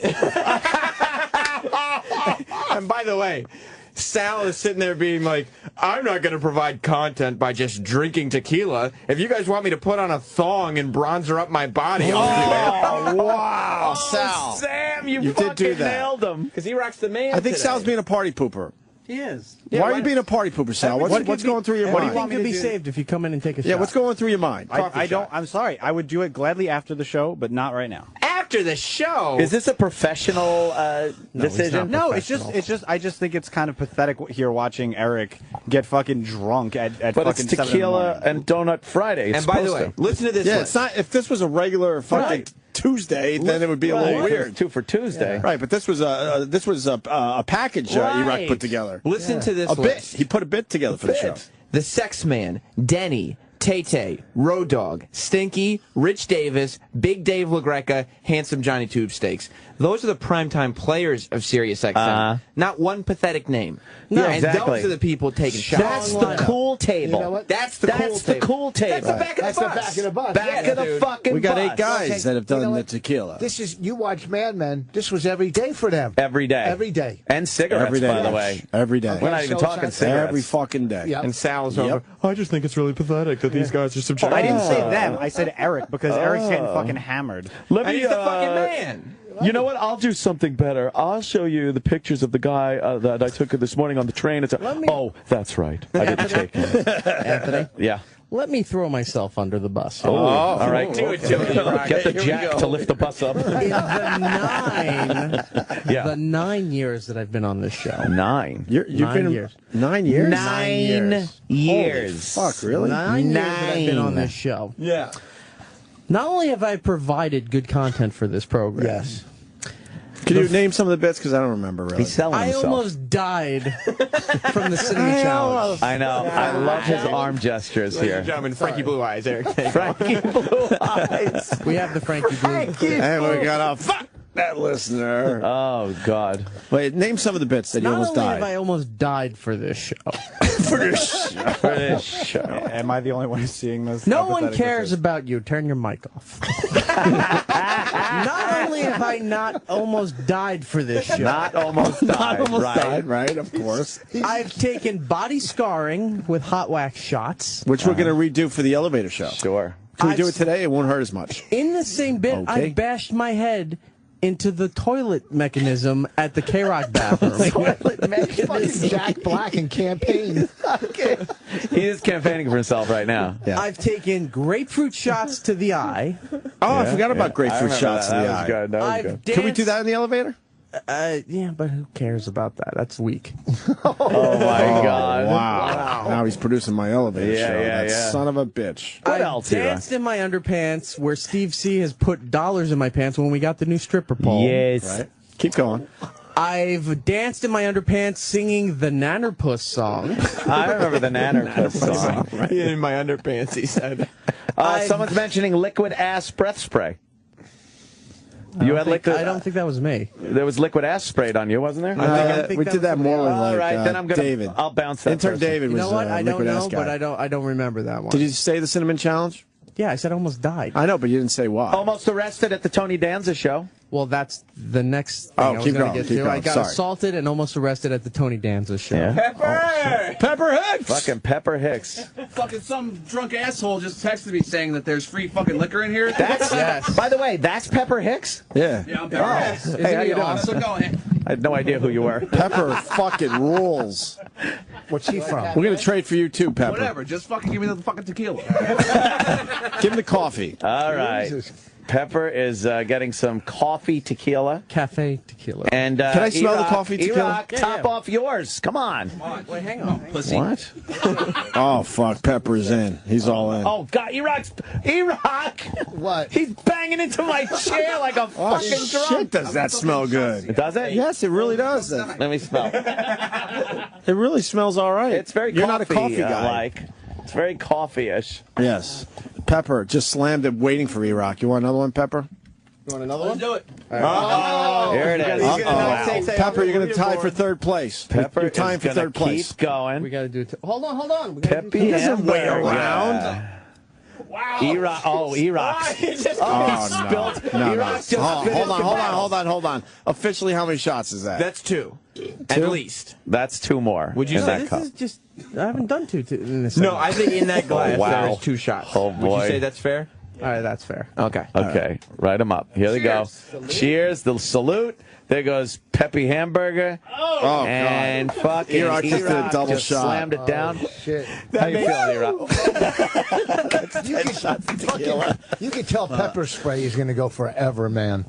And by the way, Sal is sitting there being like, I'm not going to provide content by just drinking tequila. If you guys want me to put on a thong and bronzer up my body, I'll do it. Wow, Sal. Sam, you did fucking do that. nailed him. Because he rocks the man I think today. Sal's being a party pooper. He is. Why are you being a party pooper, Sal? What's going through your mind? Everything could be saved if you come in and take a shot. Yeah, what's going through your mind? I'm sorry. I would do it gladly after the show, but not right now. After the show? Is this a professional decision? No, it's just. I just think it's kind of pathetic here watching Eric get fucking drunk at But fucking it's tequila and Donut Friday. It's And by the supposed way, to. listen to this. Yeah, list. it's not. If this was a regular fucking Tuesday, then it would be a little weird. 2 for Tuesday. Right, but this was a package Iraq put together. Listen to this A bit. list. He put a bit together for the show. The Sex Man, Denny, Tay-Tay, Road Dog, Stinky, Rich Davis, Big Dave LaGreca, Handsome Johnny Tube Steaks. Those are the primetime players of Sirius XM. Not one pathetic name. No, and exactly. those are the people taking shots. That's the cool table. You know what? That's the cool table. That's the back of the bus. That's the back of the bus. Back Yeah, of the dude. fucking We got bus. 8 guys that have done You know the what? tequila. This is, you watch Mad Men. This was every day for them. Every day. Every day. And cigarettes, Every day, by the way. Every day. We're not even talking cigarettes. Every fucking day. Yep. And Sal's Yep. over. I just think it's really pathetic that these guys are subjected. I didn't say them. I said Eric because Eric's getting fucking hammered. Let And me, he's the fucking man. You know what? I'll do something better. I'll show you the pictures of the guy that I took this morning on the train. Oh, that's right. I didn't take him. Anthony? Yeah. Let me throw myself under the bus. Oh, all right. Do it, Rock. Get the Here we jack go. to lift the bus up. In the 9 years that I've been on this show. 9. You've 9 been years. 9 years? 9 years. Holy fuck, really? 9 years that I've been on this show. Yeah. Not only have I provided good content for this program. Yes. Can you name some of the bits? Because I don't remember really. He's selling I himself. almost died from the Cinema Challenge. I know. I love his arm gestures Ladies here. and gentlemen, Frankie Blue Eyes, Eric. Frankie Blue Eyes. We have the Frankie Blue. And we got a fuck that listener. Oh, God. Wait, name some of the bits that you Not almost only have died. I almost died for this show. For this show. For this show. Am I the only one seeing this? No How one pathetic cares this is? about you. Turn your mic off. Not only have I not almost died for this show. Not almost died. Right, of course. I've taken body scarring with hot wax shots. Which we're going to redo for the elevator show. Sure. Can we do it today? It won't hurt as much. In the same bit, Okay. I bashed my head into the toilet mechanism at the K-Rock bathroom. Toilet mechanism. Jack Black and campaign. He is campaigning for himself right now. Yeah. I've taken grapefruit shots to the eye. Oh, I forgot about I grapefruit remember shots in that. the That was eye. good. That was I've good. Can we do danced- that in the elevator? Yeah, but who cares about that? That's weak. Oh, my God. Wow. Now he's producing my elevator Yeah, show. yeah, that yeah. son of a bitch. What I else, T-Rock? danced in my underpants where Steve C has put dollars in my pants when we got the new stripper pole. Yes. Right? Keep going. I've danced in my underpants singing the Nannerpuss song. I remember the Nanner song. In my underpants, he said. Someone's mentioning liquid ass breath spray. You had liquid. I don't think that was me. There was liquid ass sprayed on you, wasn't there? I think we that did was that more with All like right, then I'm gonna. David. I'll bounce that. Intern person. David You was know what? I don't liquid ass know, guy. but I don't remember that one. Did you say the cinnamon challenge? Yeah, I said I almost died. I know, but you didn't say why. Almost arrested at the Tony Danza show. Well, that's the next thing Oh, I was keep going going, to get keep to. going. I got Sorry. assaulted and almost arrested at the Tony Danza show. Yeah. Pepper Hicks! Fucking Pepper Hicks. Fucking some drunk asshole just texted me saying that there's free fucking liquor in here. That's Yes. By the way, that's Pepper Hicks. Yeah. Yeah, I'm Pepper Hicks. Hey, how you doing? Also going. I had no idea who you were. Pepper fucking rules. What's he from? We're gonna trade for you too, Pepper. Whatever, just fucking give me the fucking tequila. Give him the coffee. All right. Pepper is getting some coffee tequila. Cafe tequila. And Can I smell the E-Rock, coffee tequila? E-Rock, top off yours. Come on. Wait, hang on. Pussy. What? Oh fuck, Pepper's in. He's all in. Oh God, E-Rock. What? He's banging into my chair like a Oh, fucking shit, drunk. does that smell good? Does it? Yes, it really does. Let me smell. It really smells all right. It's very You're not a coffee guy. like. It's very coffee-ish. Yes. Pepper just slammed it waiting for E-Rock. You want another one, Pepper? You want another one? Do it. Oh, here it is. Pepper, you're going to tie for third place. Pepper you're tying for third place. Keep going. We got to do it. Hold on. Peppy He doesn't wait Hamburger. around. Wow. E-Rock. Oh, E-Rock. No. Hold on. Officially, how many shots is that? That's two. At least. That's two more. Would you in say that cup. This is just. I haven't done two in this. No, I think in that glass wow. there's 2 shots. Oh, Would boy. you say that's fair? All right, that's fair. Okay. Okay, write them up. Here they go. Cheers. The salute. There goes Peppy Hamburger. Oh, and God. fucking E-Rock just did a double just shot. Slammed it down. Shit. How you feeling, E-Rock? You can tell pepper spray is going to go forever, man.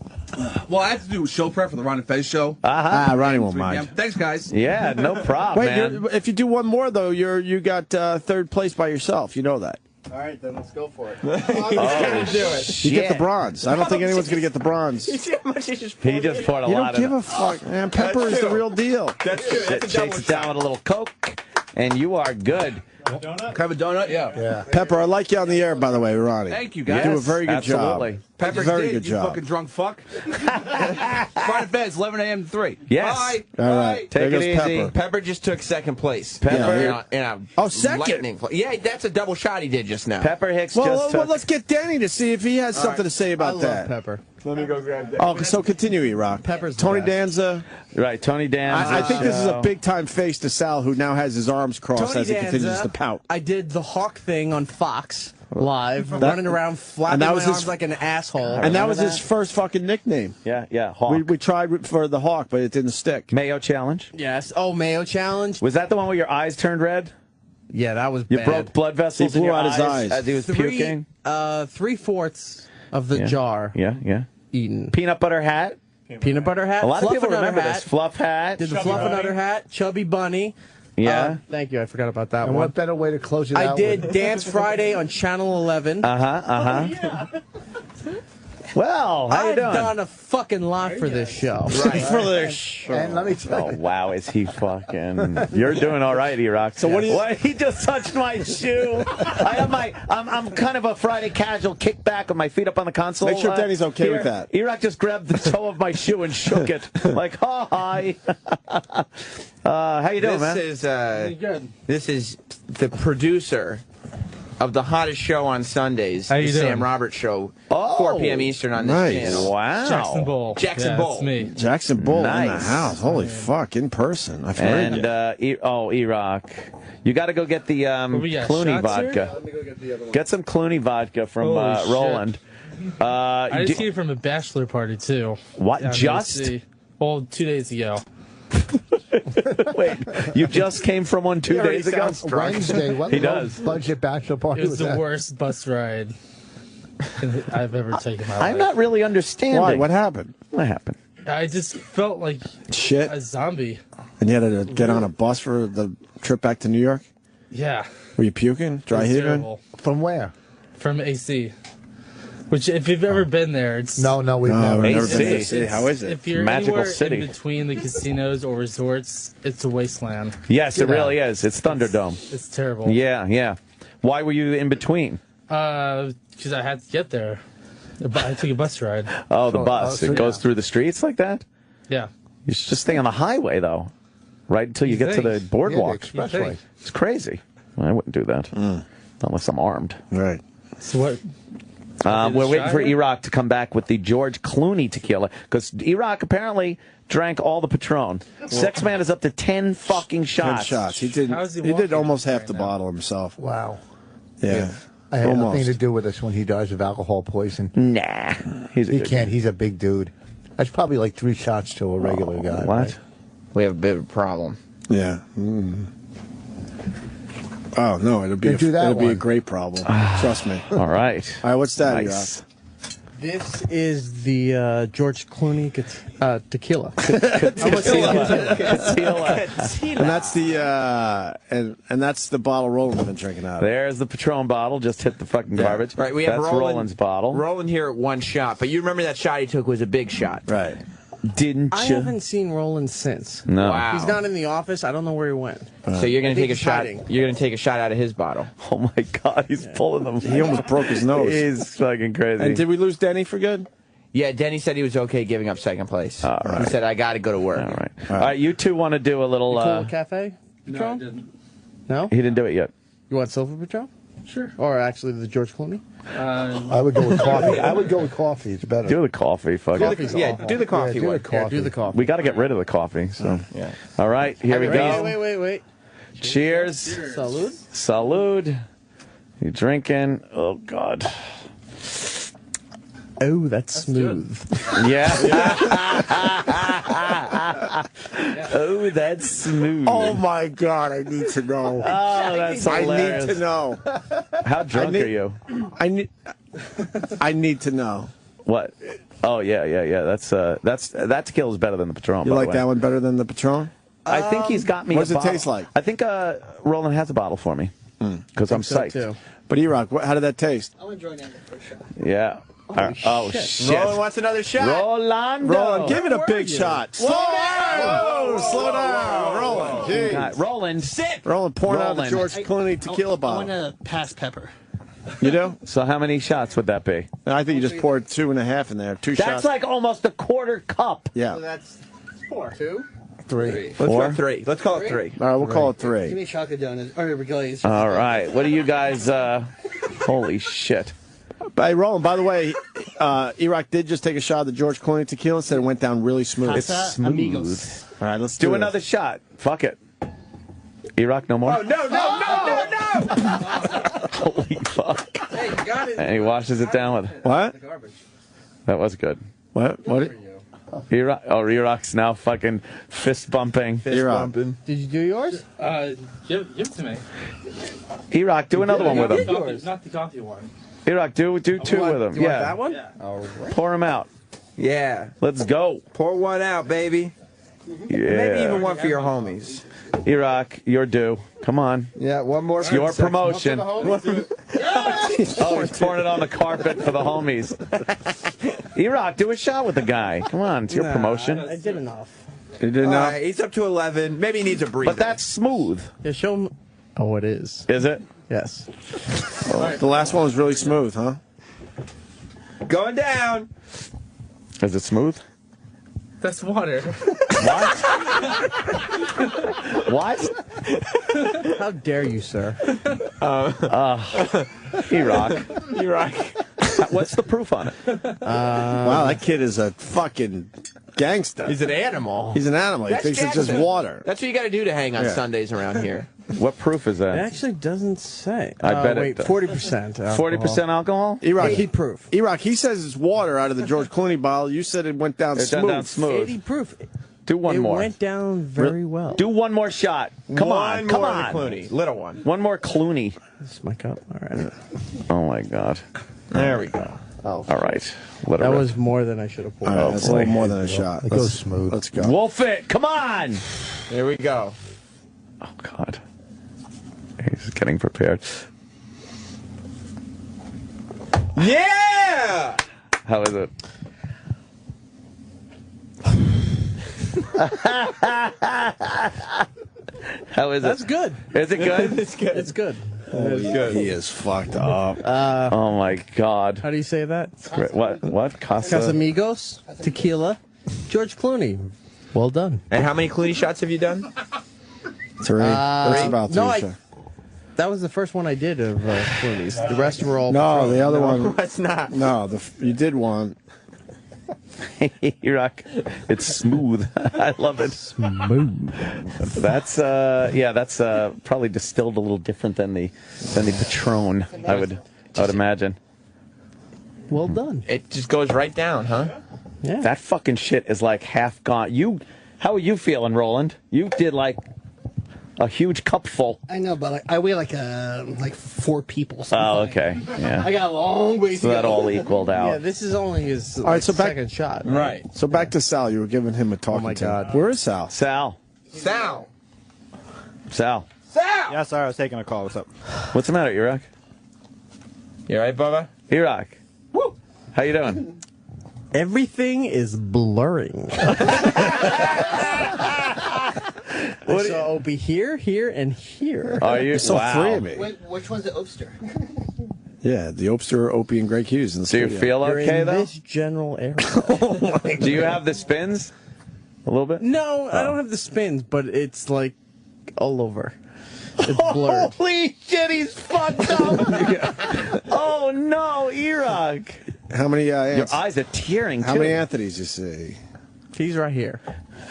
Well, I have to do show prep for the Ron and Fez show. Ronnie won't 3 p.m. mind. Thanks, guys. Yeah, no problem, Wait, man. if you do one more though, you got third place by yourself. You know that. All right, then let's go for it. You get the bronze. I don't think anyone's going to get the bronze. You see how much he just He just poured a You lot don't of give a fuck, man. Pepper is the real deal. That's true. That's a double Shakes it down with a little Coke, and you are good. Can I have a donut? Yeah. Pepper, I like you on the air, by the way, Ronnie. Thank you, guys. You do a very good absolutely. job. Pepper very did, good you job. fucking drunk fuck. Ron and Fez, 11 a.m. to 3. Yes. Bye. All right. Take there it goes easy. Pepper. Pepper just took second place. Pepper. Second? lightning fl- Yeah, that's a double shot he did just now. Pepper Hicks Well, just well, took. let's get Danny to see if he has something to say I about love that. Pepper. Let me go grab that. Oh, so continue, E-Rock. Pepper's the Tony best. Danza. Right, Tony Danza. I think this is a show. big-time face to Sal, who now has his arms crossed Tony as he continues Danza, to pout. I did the Hawk thing on Fox Live, running around flapping and that my was his- arms like an asshole. And that was his first fucking nickname. Yeah, Hawk. We tried for the Hawk, but it didn't stick. Mayo Challenge. Yes. Oh, Mayo Challenge. Was that the one where your eyes turned red? Yeah, that was You bad. broke blood vessels He in blew your out his eyes. as he was puking? 3/4 of the jar Yeah. eaten. Peanut butter hat. Peanut butter hat. A lot of people Fluffernutter remember hat. this. Fluff hat. Did the Fluffernutter hat. Chubby Bunny. Yeah. Thank you. I forgot about that And one. what better way to close it out? I did with- Dance Friday on Channel 11. Well, how you I've doing? done a fucking lot for this show. For this show. And let me tell Oh you. wow, is he fucking? You're doing all right, E-Rock. So what do you- What? He just touched my shoe. I have I'm kind of a Friday casual kick back with my feet up on the console. Make sure Denny's okay with here. that. E-Rock just grabbed the toe of my shoe and shook it like, hi. How you doing, This man? This is the producer of the hottest show on Sundays, How the you Sam doing? Roberts Show, Oh, 4 p.m. Eastern on this nice. channel. Wow. Jackson Bull. Jackson yeah, Bull. That's me. Jackson Bull in the Nice. house. Holy fuck, in person. I've heard And it. E-Rock, you got to go get the we got, Clooney shots here? vodka. Let me go get the other one. Get some Clooney vodka from Holy shit. Roland. I just came from a bachelor party, too. What? down in Just? DC. Well, 2 days ago. Wait, you just came from one 2 days ago? Wednesday. What He low does. budget bachelor party It was the that? worst bus ride I've ever taken in my life. I'm not really understanding. Why? What happened? What happened? I just felt like Shit. a zombie. And you had to get on a bus for the trip back to New York? Yeah. Were you puking? Dry It was heaving? terrible. From where? From AC. Which, if you've ever been there, it's... No, we've never. I've never AC. been to the city. How is it? If you're Magical anywhere city. in between the casinos or resorts, it's a wasteland. Yes, it Yeah. really is. It's Thunderdome. It's terrible. Yeah. Why were you in between? Because I had to get there. I took a bus ride. Oh, the bus. so It goes yeah. through the streets like that? Yeah. You should just stay on the highway, though, right until you get to the think? boardwalk. Yeah, the expressway. It's crazy. I wouldn't do that. Unless I'm armed. Right. So what? We're waiting for shot here? E-Rock to come back with the George Clooney tequila because E-Rock apparently drank all the Patron. Sex Man is up to 10 fucking 10 shots. shots. He did. How's he He did walking almost half right the now? bottle himself. Wow. Yeah. I had Almost. nothing to do with this when he dies of alcohol poison. Nah. He's a He good can't. He's a big dude. That's probably like 3 shots to a regular guy. What? right? We have a bit of a problem. Yeah. Oh no, it'll be Then do that it'll be a one. great problem. Trust me. All right. All right, what's that? Nice. This is the George Clooney tequila. And that's the and that's the bottle Roland's been drinking out of. There's the Patron bottle. Just hit the fucking garbage. Right, we have That's Roland, Roland's bottle. Roland here at one shot, but you remember that shot he took was a big shot. Right. Didn't I you? haven't seen Roland since. No. Wow. He's not in the office. I don't know where he went. So you're gonna I think take a he's shot. hiding. You're gonna take a shot out of his bottle. Oh my God, he's pulling them. He almost broke his nose. He's fucking crazy. And did we lose Denny for good? Yeah, Denny said he was okay giving up second place. All right. He said, I got to go to work. All right. All right, you two want to do a little... You cool with Cafe Patron? No, I didn't. No? He didn't do it yet. You want Silver Patron? Sure. Or actually the George Clooney? I would go with coffee. I would go with coffee. It's better. Do the coffee, fuck it. Coffee's awful. do the coffee Yeah, do one. the coffee. Yeah, do the coffee. We got to get rid of the coffee. So, Yeah. all right, here we go. Wait. Cheers. Salud. Salud. You drinking? Oh God. Oh, that's smooth. Yeah. Oh, that's smooth. Oh my God, I need to know. Oh, that's hilarious. I need to know. How drunk are you? I need to know. What? Oh yeah. That tequila is better than the Patron. You by like the way. that one better than the Patron? I think he's got me. What does a it bottle. taste like? I think Roland has a bottle for me because I'm So, psyched. too. But E-Rock, how did that taste? I'm enjoying that for a shot. Yeah. Oh shit. Roland wants another shot. Rolando. Roland, give it a big shot. Slow down! Whoa, slow down, Roland. Jeez. God, Roland, sit. Roland pouring out the Roland. George Clooney tequila I bottle. want to pass pepper. You do? So how many shots would that be? I think you just poured 2.5 in there. Two That's shots. like almost a quarter cup. Yeah. That's 4. 2? 3. Let's go 3. Let's call it 3. All right, we'll call it Give 3. me chocolate donuts. Or glaze. All right. What do you guys? Holy shit. Hey, Roland, by the way, E-Rock did just take a shot of the George Clooney tequila and said it went down really smooth. It's smooth. Amigos. All right, let's Do do another shot. Fuck it. E-Rock, no more? Oh, no. Holy fuck. Hey, you got it. And he washes it down with... What? That was good. What? E-Rock, E-Rock's now fucking fist bumping. E-Rock. Did you do yours? Give it to me. E-Rock, do another one with him. Not the coffee one. E-Rock, do 2 with him. Do you want Yeah. that one? Yeah. All right. Pour him out. Yeah. Let's go. Pour one out, baby. Yeah. Maybe even one for your homies. E-Rock, you're due. Come on. Yeah, one more. It's your promotion. Oh, he's pouring it on the carpet for the homies. E-Rock, do a shot with the guy. Come on, it's your promotion. I did enough. You did not? He's up to 11. Maybe he needs a breather. But that's smooth. Yeah, show him. Oh, it is. Is it? Yes. The last one was really smooth, huh? going down. Is it smooth? That's water. What? How dare you, sir? E-Rock. E-Rock. What's the proof on it? Wow, that kid is a fucking gangster. He's an animal. He's an animal. He That's thinks it's just Jackson. water. That's what you got to do to hang on Yeah. Sundays around here. What proof is It that? actually doesn't say. I bet wait, it does. 40%. 40% alcohol? E-Rock, 80 proof. E-Rock, he says it's water out of the George Clooney bottle. You said it went down It's smooth. down smooth. 80 proof. Do one it more. went down very well. Do one more shot. Come on. One Come more on. Clooney. Little one. One more Clooney. This is my cup. All right. Oh, my God. There we go. Oh, All right. Let it that rip. was more than I should have poured. All right, that's a boy. little more than a shot. It goes smooth. Let's go. Wolf it. Come on. There we go. Oh, God. He's getting prepared. Yeah! How is it? How is That's it? good. Is it good? It's good. It's good. He is fucked up. Oh, my God. How do you say that? Great. What? Casa? Casamigos, tequila, George Clooney. Well done. And how many Clooney shots have you done? Three. That's about no, three. that was the first one I did of Clooney's. The rest were all. No, Patron. the other one. That's not. No, you did one. E-Rock. It's smooth. I love it. Smooth. That's that's probably distilled a little different than the Patron. I would imagine. Well done. It just goes right down, huh? Yeah. That fucking shit is like half gone. How are you feeling, Roland? You did like a huge cupful. I know, but I weigh like 4 people. So Oh, okay. Yeah. I got a long way to So go. that all equaled Yeah, out. this is only his right, so back- second shot. Right. So back to Sal. You were giving him a talking my to. God. Where is Sal? Sal. Sal. Sal. Sal! Yeah, sorry, I was taking a call. What's up? What's the matter, E-Rock? You all right, Bubba? E-Rock. Woo! How you doing? Everything is blurring. I saw Opie here, and here. Are you? I saw three of me. Which one's the Opster? Yeah, the Opster, Opie, and Greg Hughes in the Do you studio. feel You're okay, in though? this general area. Do you have the spins? A little bit? No, I don't have the spins, but it's like all over. It's blurred. Holy shit, he's fucked up. Oh, no, E-Rock. How many? Your eyes are tearing, How too. many Anthony's you see? He's right here.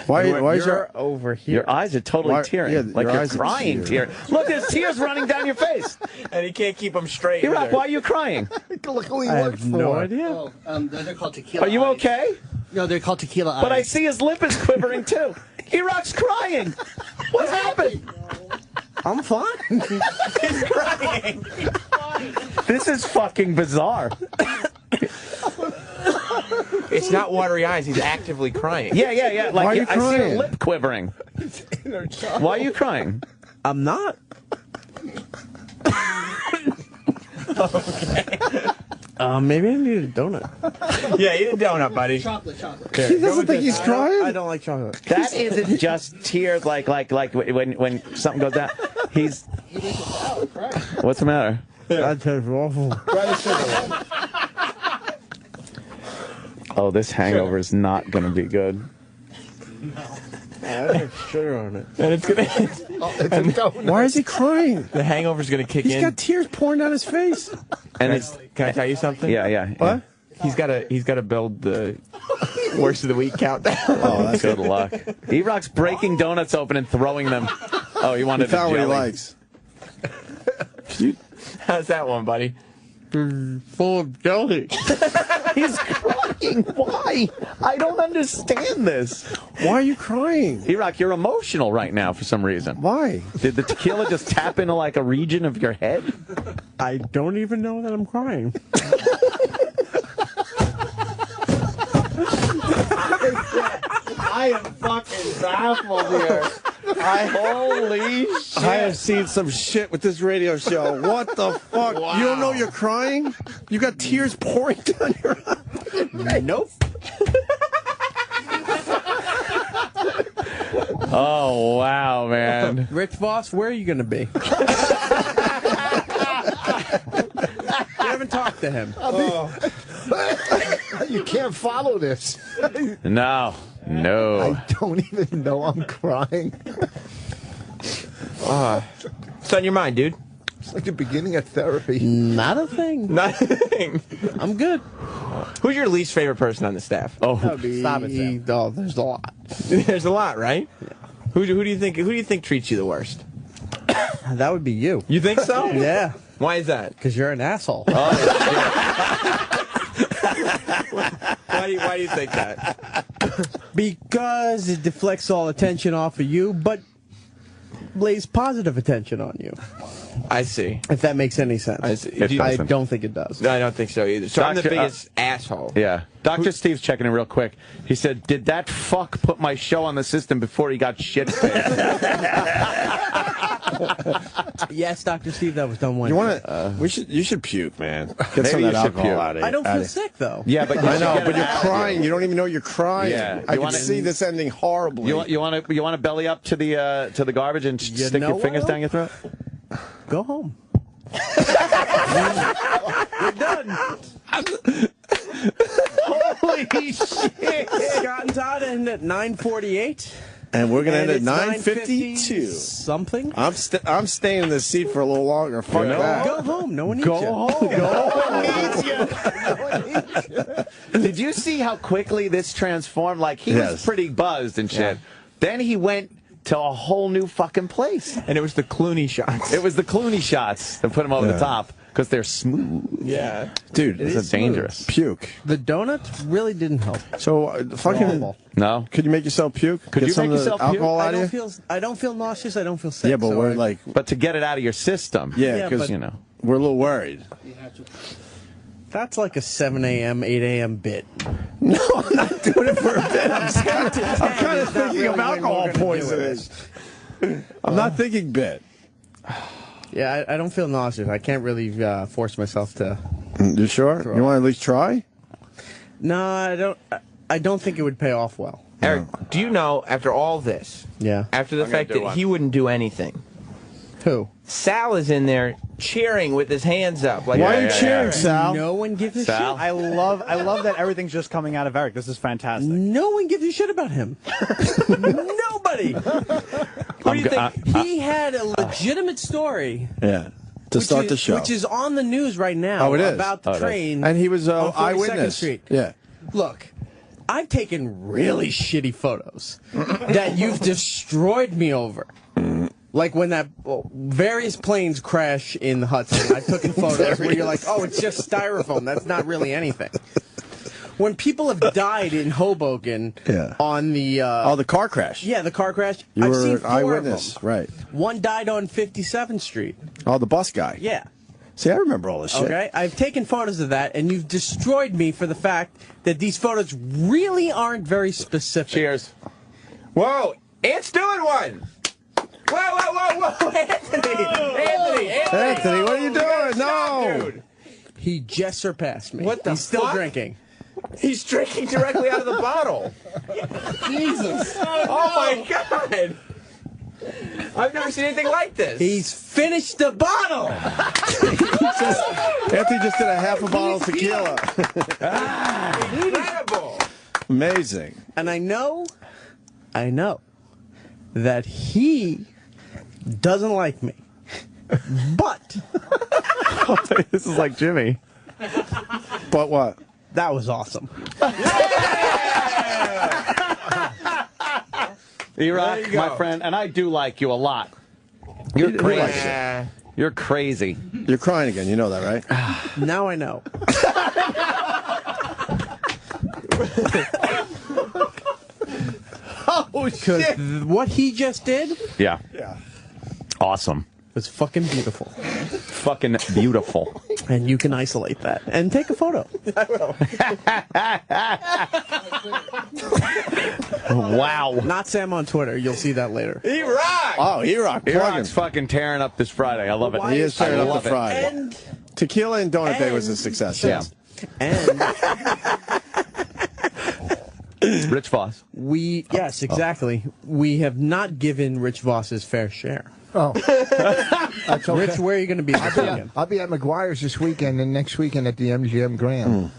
Why is you're your over here? Your eyes are totally Why- tearing. yeah, like your you're eyes are crying tearing. tears. Look, there's tears running down your face. And he can't keep them straight. E-Rock, either. why are you crying? Look who he I worked have for. no idea. Oh, they're called tequila Are you eyes. okay? No, they're called tequila eyes. But I see his lip is quivering, too. E-Rock's crying. What happened? I'm fine. He's crying. This is fucking bizarre. It's not watery eyes. He's actively crying. Yeah. Like, Why are you I see your crying? lip quivering. Why are you crying? I'm not. Maybe I need a donut. Yeah, eat a donut, buddy. Chocolate. He doesn't think he's crying. I don't like chocolate. That isn't just tears like when something goes down. He's. What's the matter? That tastes awful. Oh, this hangover is not going to be good. There's sugar on it. And it's gonna. Why is he crying? The hangover's gonna kick He's in. got tears pouring down his face. And it's Can I tell you something? yeah. What? He's gotta build the worst of the week countdown. Oh, that's good luck. E-Rock's breaking donuts open and throwing them. Oh, he He wanted found the what he jelly. likes. How's that one, buddy? Full of jelly. He's crying. Why? I don't understand this. Why are you crying? E-Rock, you're emotional right now for some reason. Why? Did the tequila just tap into like a region of your head? I don't even know that I'm crying. I am fucking baffled here. Holy shit. I have seen some shit with this radio show. What the fuck? Wow. You don't know you're crying? You got tears pouring down your eyes. Nope. Oh, wow, man. Rich Voss, where are you going to be? You haven't talked to him. You can't follow this. No. I don't even know I'm crying. What's on your mind, dude? It's like the beginning of therapy. Not a thing. Nothing. I'm good. Who's your least favorite person on the staff? Oh, Stop it, Sam. Oh, there's a lot. There's a lot, right? Yeah. Who do you think treats you the worst? That would be you. You think so? Yeah. Why is that? Because you're an asshole. Why do you think that? Because it deflects all attention off of you, but lays positive attention on you. I see. If that makes any sense. I see. I don't think it does. No, I don't think so either. So I'm the Doctor, biggest asshole. Yeah. Dr. Steve's checking in real quick. He said, did that fuck put my show on the system before he got shit faced? Yes, Dr. Steve, that was done one. You want to? You should puke, man. Get Maybe some you of that should alcohol puke. out of you. I don't feel sick though. Yeah, but you I should know, get but it you're out. crying. You don't even know you're crying. Yeah. I You can wanna- see this ending horribly. You want to belly up to the garbage and stick know your fingers what? down your throat? Go home. We're done. Holy shit! Scott and Todd in at 9:48. And we're gonna end at it's 9:52. Something. I'm staying in this seat for a little longer. Fuck that. Go home. No one needs Go you. home. No one needs you. Did you see how quickly this transformed? Like, he was pretty buzzed and shit. Then he went to a whole new fucking place. And it was the Clooney shots. It was the Clooney shots that put him over the top because they're smooth. Yeah. Dude, This is dangerous. Puke. The donuts really didn't help. So fucking. Horrible. No? Could you make yourself puke? Could Get you some make of the yourself puke? alcohol out I of you? don't feel nauseous. I don't feel sick. Yeah, but so we're I- like, But to get it out of your system. yeah, Yeah, because but- You know. we're a little worried. That's like a 7 a.m., 8 a.m. bit. No, I'm not doing it for a bit. I'm kind of It's not thinking really of when alcohol we're gonna do poisoning. I'm not thinking bit. Yeah, I don't feel nauseous. I can't really force myself to. You sure? You want to at least try? No, I don't think it would pay off well. Eric, do you know, after all this, after the I'm gonna fact do that one. he wouldn't do anything, who? Sal is in there cheering with his hands up. Like, Why are you cheering, Sal? No one gives a Sal? shit. I love that everything's just coming out of Eric. This is fantastic. No one gives a shit about him. Nobody. What do you think? He had a legitimate story. Yeah. To start the show. Which is on the news right now Oh, it is. about the train. And he was on 42nd eyewitness. Street. Yeah. Look, I've taken really shitty photos that you've destroyed me over. Like when various planes crash in the Hudson. I've taken photos where you're like, oh, it's just styrofoam. That's not really anything. When people have died in Hoboken on the... the car crash. Yeah, the car crash. You I've were seen an 4 eyewitness, of them. right. One died on 57th Street. Oh, the bus guy. Yeah. See, I remember all this shit. Okay, I've taken photos of that, and you've destroyed me for the fact that these photos really aren't very specific. Cheers. Whoa, Ant's doing one. Whoa, Anthony, what are you doing? No. Dude. He just surpassed me. What the He's still fuck? drinking. He's drinking directly out of the bottle. Jesus. Oh my God. I've never seen anything like this. He's finished the bottle. Anthony just did a half a bottle of tequila. Incredible. Amazing. And I know that he doesn't like me. But This is like Jimmy. But what? that was awesome. E-Rock, my friend, and I do like you a lot. You're Who crazy. likes it? You're crazy. You're crying again. You know that, right? Now I know. Oh, Because what he just did Yeah. Awesome. was fucking beautiful. Fucking beautiful. And you can isolate that and take a photo. Wow. Not Sam on Twitter. You'll see that later. E-Rock. Oh, E-Rock. plug him. E-Rock's fucking tearing up this Friday. I love it. He is tearing I up love the it. Friday. And Tequila and Donut Day was a success. Yeah. and Rich Voss. yes, exactly. We have not given Rich Voss his fair share. Oh, that's okay. Rich, where are you going to be this weekend? I'll be at McGuire's this weekend and next weekend at the MGM Grand.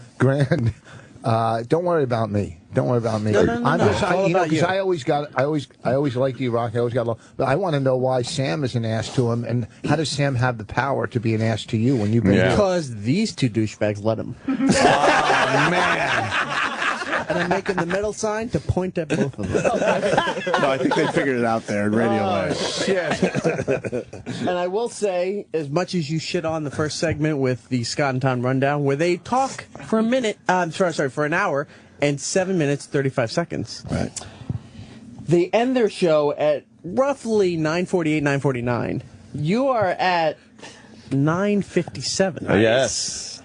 Don't worry about me. Don't worry about me. No. I'm just, It's all you know, about you. because I always liked E-Rock. I always got along. But I want to know why Sam is an ass to him, and how does Sam have the power to be an ass to you when you've been here? Because these two douchebags let him. Oh, man. And I'm making the middle sign to point at both of them. No, I think they figured it out there in radio land. And I will say, as much as you shit on the first segment with the Scott and Tom rundown, where they talk for a minute, for an hour and 7 minutes 35 seconds. Right. They end their show at roughly 9:48, 9:49. You are at 9:57. Yes.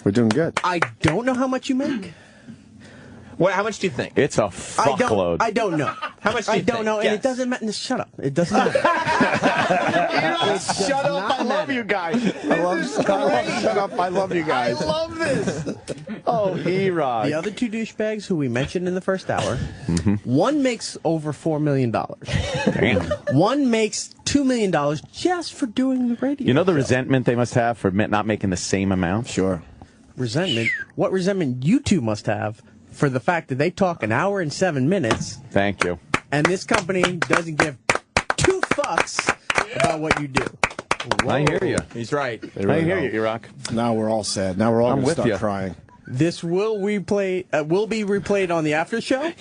We're doing good. I don't know how much you make. How much do you think? It's a fuckload. I don't know. How much do you I don't think? know, and Yes. it doesn't matter. Shut up. It doesn't matter. Shut up. I love you guys. Shut up. I love you guys. I love this. Oh, E-Rock. The other two douchebags who we mentioned in the first hour, one makes over $4 million. Damn. One makes $2 million just for doing the radio. You know the show. resentment they must have for not making the same amount? Sure. Resentment? What resentment you two must have for the fact that they talk an hour and 7 minutes, Thank you. and this company doesn't give 2 fucks about what you do. I hear you. He's right. I hear you, E-Rock. Now we're all sad. Now we're all I'm going to with start you. crying. This will be replayed on the after show.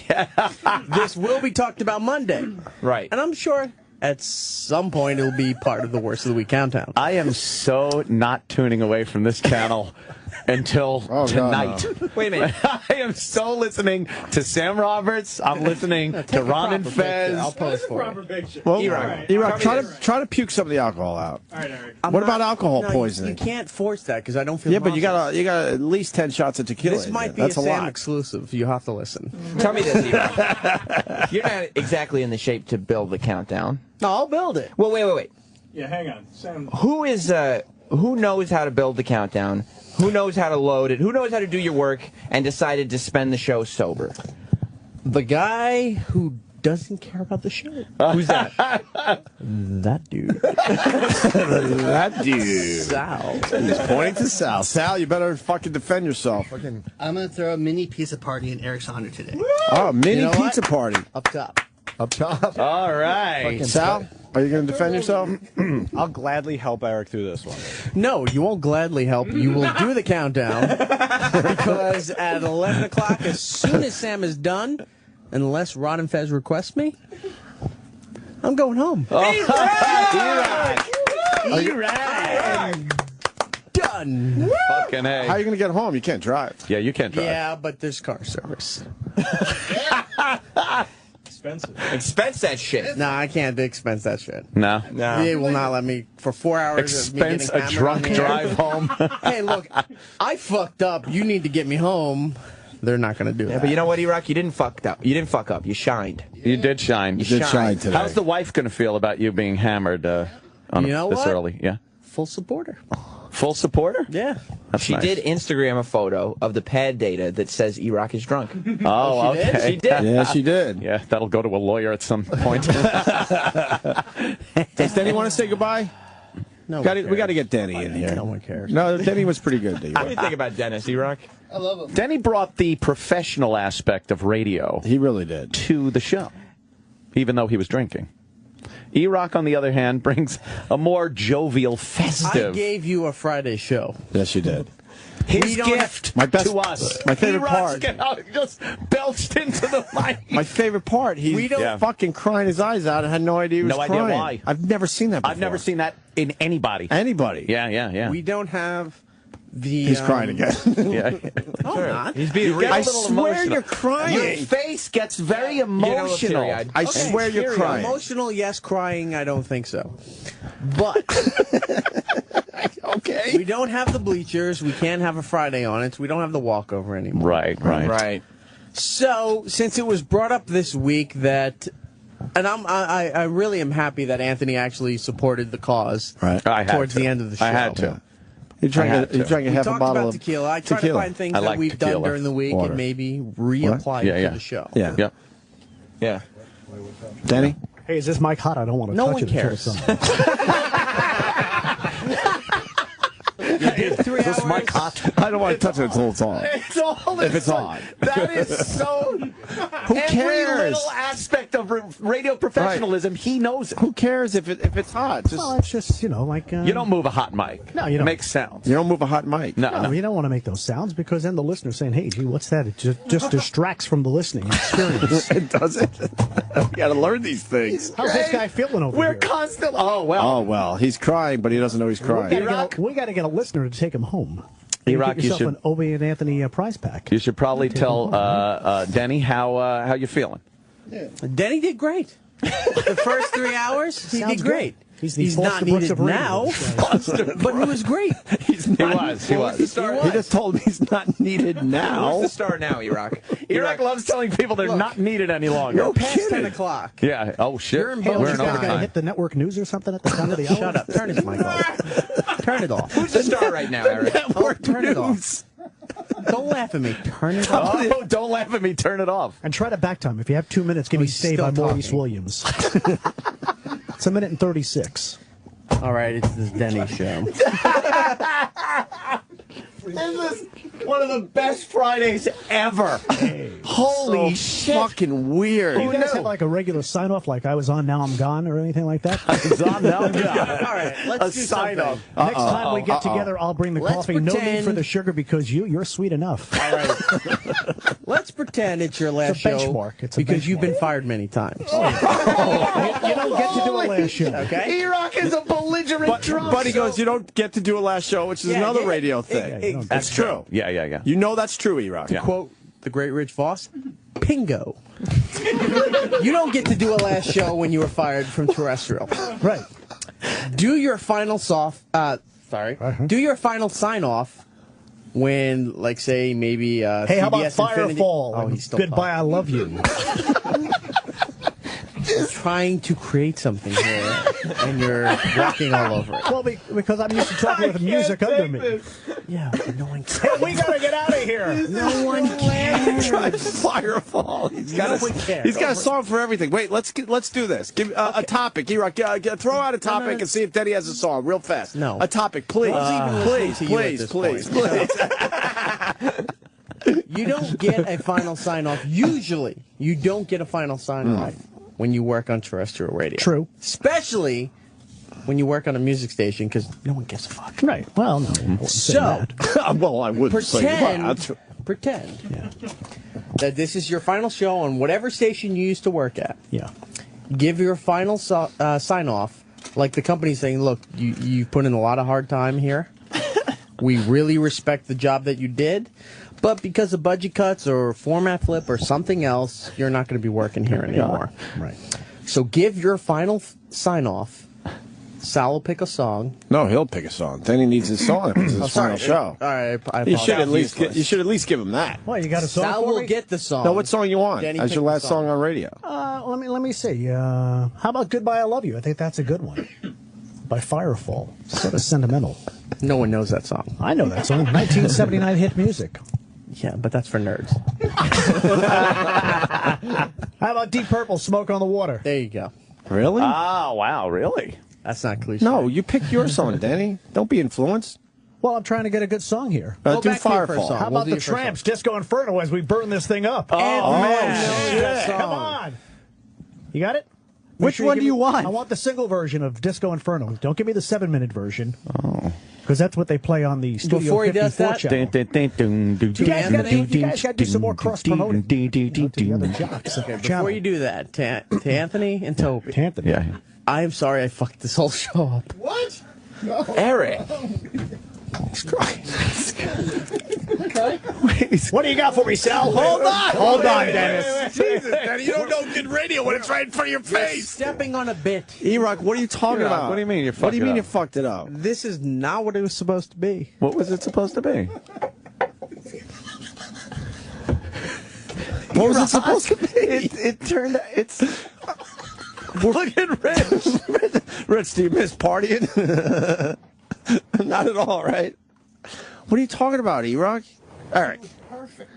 This will be talked about Monday. Right. And I'm sure at some point it'll be part of the worst of the week countdown. I am so not tuning away from this channel until tonight. God, no. Wait a minute. I am so listening to Sam Roberts. I'm listening to Ron and Fez. I'll post for it. Well, E-Rock, E-Rock, tell me try to puke some of the alcohol out. All right, Eric. I'm What not- about alcohol no, poisoning? You can't force that because I don't feel. Yeah, but you nauseous. got at least 10 shots of tequila. This in might there. be That's a a Sam lot. exclusive. You have to listen. Tell me this, E-Rock. You're not exactly in the shape to build the countdown. No, I'll build it. Well, wait. Yeah, hang on. Sam. Who is who knows how to build the countdown, who knows how to load it, who knows how to do your work, and decided to spend the show sober? The guy who doesn't care about the show. Who's that? That dude. That dude. Sal. He's pointing to Sal. Sal, you better fucking defend yourself. I'm going to throw a mini pizza party in Eric's honor today. Oh, mini You know pizza what? party. Up top. Up top. All right. Sal, are you going to defend yourself? I'll gladly help Eric through this one. No, you won't gladly help. You will do the countdown because at 11 o'clock, as soon as Sam is done, unless Rod and Fez request me, I'm going home. Done. Fucking A. How are you going to get home? You can't drive. Yeah, you can't drive. Yeah, but there's car service. Expense that shit. No, I can't expense that shit. No. They will not let me for 4 hours. Expense of me a getting drunk hammered on the air. drive home. Hey, look, I fucked up. You need to get me home. They're not going to do Yeah, that. but you know what, E-Rock? You didn't fuck up. You didn't fuck up. You shined. You did shine. You did shine today. How's the wife going to feel about you being hammered You know this what? early? Yeah. Full supporter. Full supporter? Yeah. That's She nice. did Instagram a photo of the pad data that says E-Rock is drunk. Oh, she did? okay. She did. Yeah, she did. Yeah, that'll go to a lawyer at some point. Does Denny want to say goodbye? No, We got to get Denny in here. No one cares. No, Denny was pretty good. What do you think about Dennis, E-Rock? I love him. Denny brought the professional aspect of radio He really did. to the show, even though he was drinking. E-Rock, on the other hand, brings a more jovial, I festive. gave you a Friday show. Yes, you did. His We don't- gift My best- to us. my favorite E-Rock's part. just belched into the mic. My favorite part, he's We don't- fucking crying his eyes out and had no idea he was No idea crying. why. I've never seen that before. I've never seen that in anybody. Anybody. Yeah. We don't have the. He's crying again. Yeah. No, I'm not. He's being You get a I little swear emotional. you're crying. Your face gets very You get a little emotional. teary-eyed. I swear you're crying. Emotional, yes. Crying, I don't think so. But Okay. we don't have the bleachers. We can't have a Friday on it. So we don't have the walkover anymore. Right. So, since it was brought up this week that, and I really am happy that Anthony actually supported the cause Right. I had towards to. the end of the show. I had to. He drank I had he to. drank a We half a talked bottle about of tequila. I try to tequila. find things I that like we've done tequila. during the week Water. and maybe reapply Yeah, to yeah. the show. Yeah. Yep. Yeah. Denny? Hey, is this mic hot? I don't want to No touch one it until cares. it's on. You did 3 hours. I don't want to touch it until it's on. It's all If it's on. That is so. Who Every cares? little aspect of radio professionalism, he knows it. Who cares if it's hot? Just Well, it's just, like... You don't move a hot mic. No, you It don't. makes sounds. you don't move a hot mic. No, you don't want to make those sounds because then the listener's saying, hey, gee, what's that? It just distracts from the listening experience. It doesn't. We got to learn these things. How's this guy feeling over We're here? constantly. Oh, well. Oh well, he's crying, but he doesn't know he's crying. We got to get a listener to take him home. E-Rock, Get you yourself should- an Obie and Anthony prize pack. You should probably tell Denny how you feeling. Denny did great. The first 3 hours, he Sounds did great. good. He's the He's Foster not Brooks needed of radio. now, but he was great. He was. He was. He just told me he's not needed now. Who's the star now, E-Rock? E-Rock loves telling people they're not needed any longer. You're past 10 o'clock. Yeah. Oh, shit. You're in Hey, both We're you in guys got to overtime. hit the network news or something at the top of the hour? Shut up. Turn his mic off. Turn it off. Who's the star right now, Eric? Turn it off. Don't laugh at me. Turn it off. Oh, don't laugh at me. Turn it off. And try to back time. If you have 2 minutes, give me he's Stay still by Maurice talking. Williams. It's 1 minute and 36. All right, it's this Denny show. This is one of the best Fridays ever. Holy shit. Fucking weird. Do you guys have like a regular sign off, like I was on, now I'm gone, or anything like that? It's on now. All right, let's do sign something. Next time we get together, I'll bring the Let's coffee. No need pretend- for the sugar because you're sweet enough. All right. Let's pretend it's your last It's a benchmark. show It's a because you've benchmark. been fired many times. You don't get to do a last show. Okay? E-Rock is a belligerent drunk. But he goes, you don't get to do a last show, which is Yeah, another yeah. radio thing. That's true. Yeah. You know that's true, E-Rock. Yeah. Quote the great Rich Voss, Pingo. You don't get to do a last show when you were fired from terrestrial. Right. Do your final Do your final sign off when, like, say maybe. Hey, how about CBS Infinity- Firefall? Oh, and he's still Goodbye, I love you. trying to create something here, and you're walking all over it. Well, because I'm used to talking with music under me. Yeah, but no one cares. Hey, we gotta get out of here. No one cares. Firefall. He's got a song for everything. Wait, let's do this. Give a topic. E-Rock, throw out a topic and see if Denny has a song real fast. No. A topic, please. Please. You don't get a final sign-off. Usually, you don't get a final sign-off when you work on terrestrial radio. True. Especially when you work on a music station, because no one gives a fuck. Right. Well, no. So, well, I would pretend that this is your final show on whatever station you used to work at. Yeah. Give your final sign-off, like the company saying, look, you've put in a lot of hard time here. We really respect the job that you did. But because of budget cuts or format flip or something else, you're not going to be working here anymore. Right. So give your final sign-off. Sal will pick a song. No, he'll pick a song. Then he needs his song. It's his final show. All right, I you should at least give him that. Well, you got a song Sal for will me? get the song. No, what song you want? Denny As your pick the last song on radio. Let me see. How about Goodbye I Love You? I think that's a good one. By Firefall. Sort of sentimental. No one knows that song. I know that song. 1979 hit music. Yeah, but that's for nerds. How about Deep Purple, Smoke on the Water? There you go. Really? Oh, wow, really? That's not cliche. No, you pick your song, Danny. Don't be influenced. Well, I'm trying to get a good song here. Do Firefall. How about the Tramps, Disco Inferno, as we burn this thing up? Come on. You got it? Which one do you want? I want the single version of Disco Inferno. Don't give me the 7-minute version. Oh. Because that's what they play on the Studio Before he 54 does that, channel. You guys got to do some more cross-promoting. Before you do that, to Anthony and Toby. Anthony. Yeah. I am sorry I fucked this whole show up. What? No. Eric. Okay. What do you got for me, Sal? Hold on, Dennis. Jesus, Danny, you don't know good radio when it's right in front of your face. Stepping on a bit. E-Rock, what are you talking about? What do you mean you fucked What do you mean it you up? fucked it up? This is not what it was supposed to be. What was it supposed to be? What was it supposed to be? It turned out it's. Look at Rich. Rich, do you miss partying? Not at all, right? What are you talking about, E-Rock? Eric. Perfect.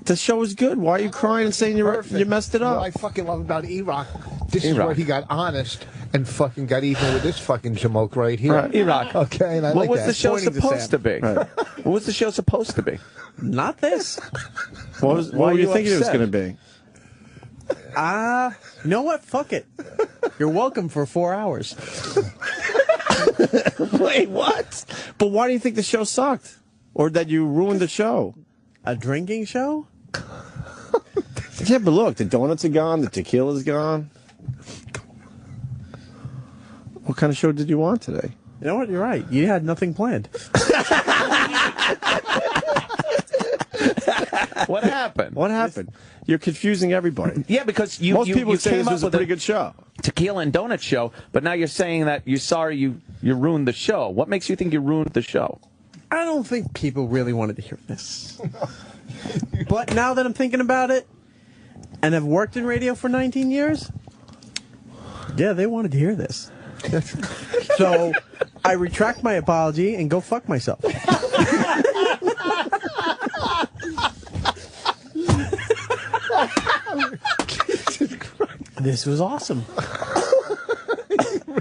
The show was good. Why are you crying and saying you messed it up? What I fucking love about E-Rock, this is where he got honest and fucking got even with this fucking jamoke right here. Right, E-Rock. Okay, and I What like was that. the show Pointing supposed to be? Right. What was the show supposed to be? Not this. What were you thinking it was going to be? You know what? Fuck it. You're welcome for 4 hours. Wait, what? But why do you think the show sucked? Or that you ruined the show? A drinking show? Yeah, but look, the donuts are gone, the tequila's gone. What kind of show did you want today? You know what? You're right. You had nothing planned. What happened? What happened? You're confusing everybody. Yeah, because most people you say came this up was a with pretty good show. Tequila and donut show, but now you're saying that you're sorry you ruined the show. What makes you think you ruined the show? I don't think people really wanted to hear this. But now that I'm thinking about it, and I've worked in radio for 19 years, yeah, they wanted to hear this. So I retract my apology and go fuck myself. This was awesome.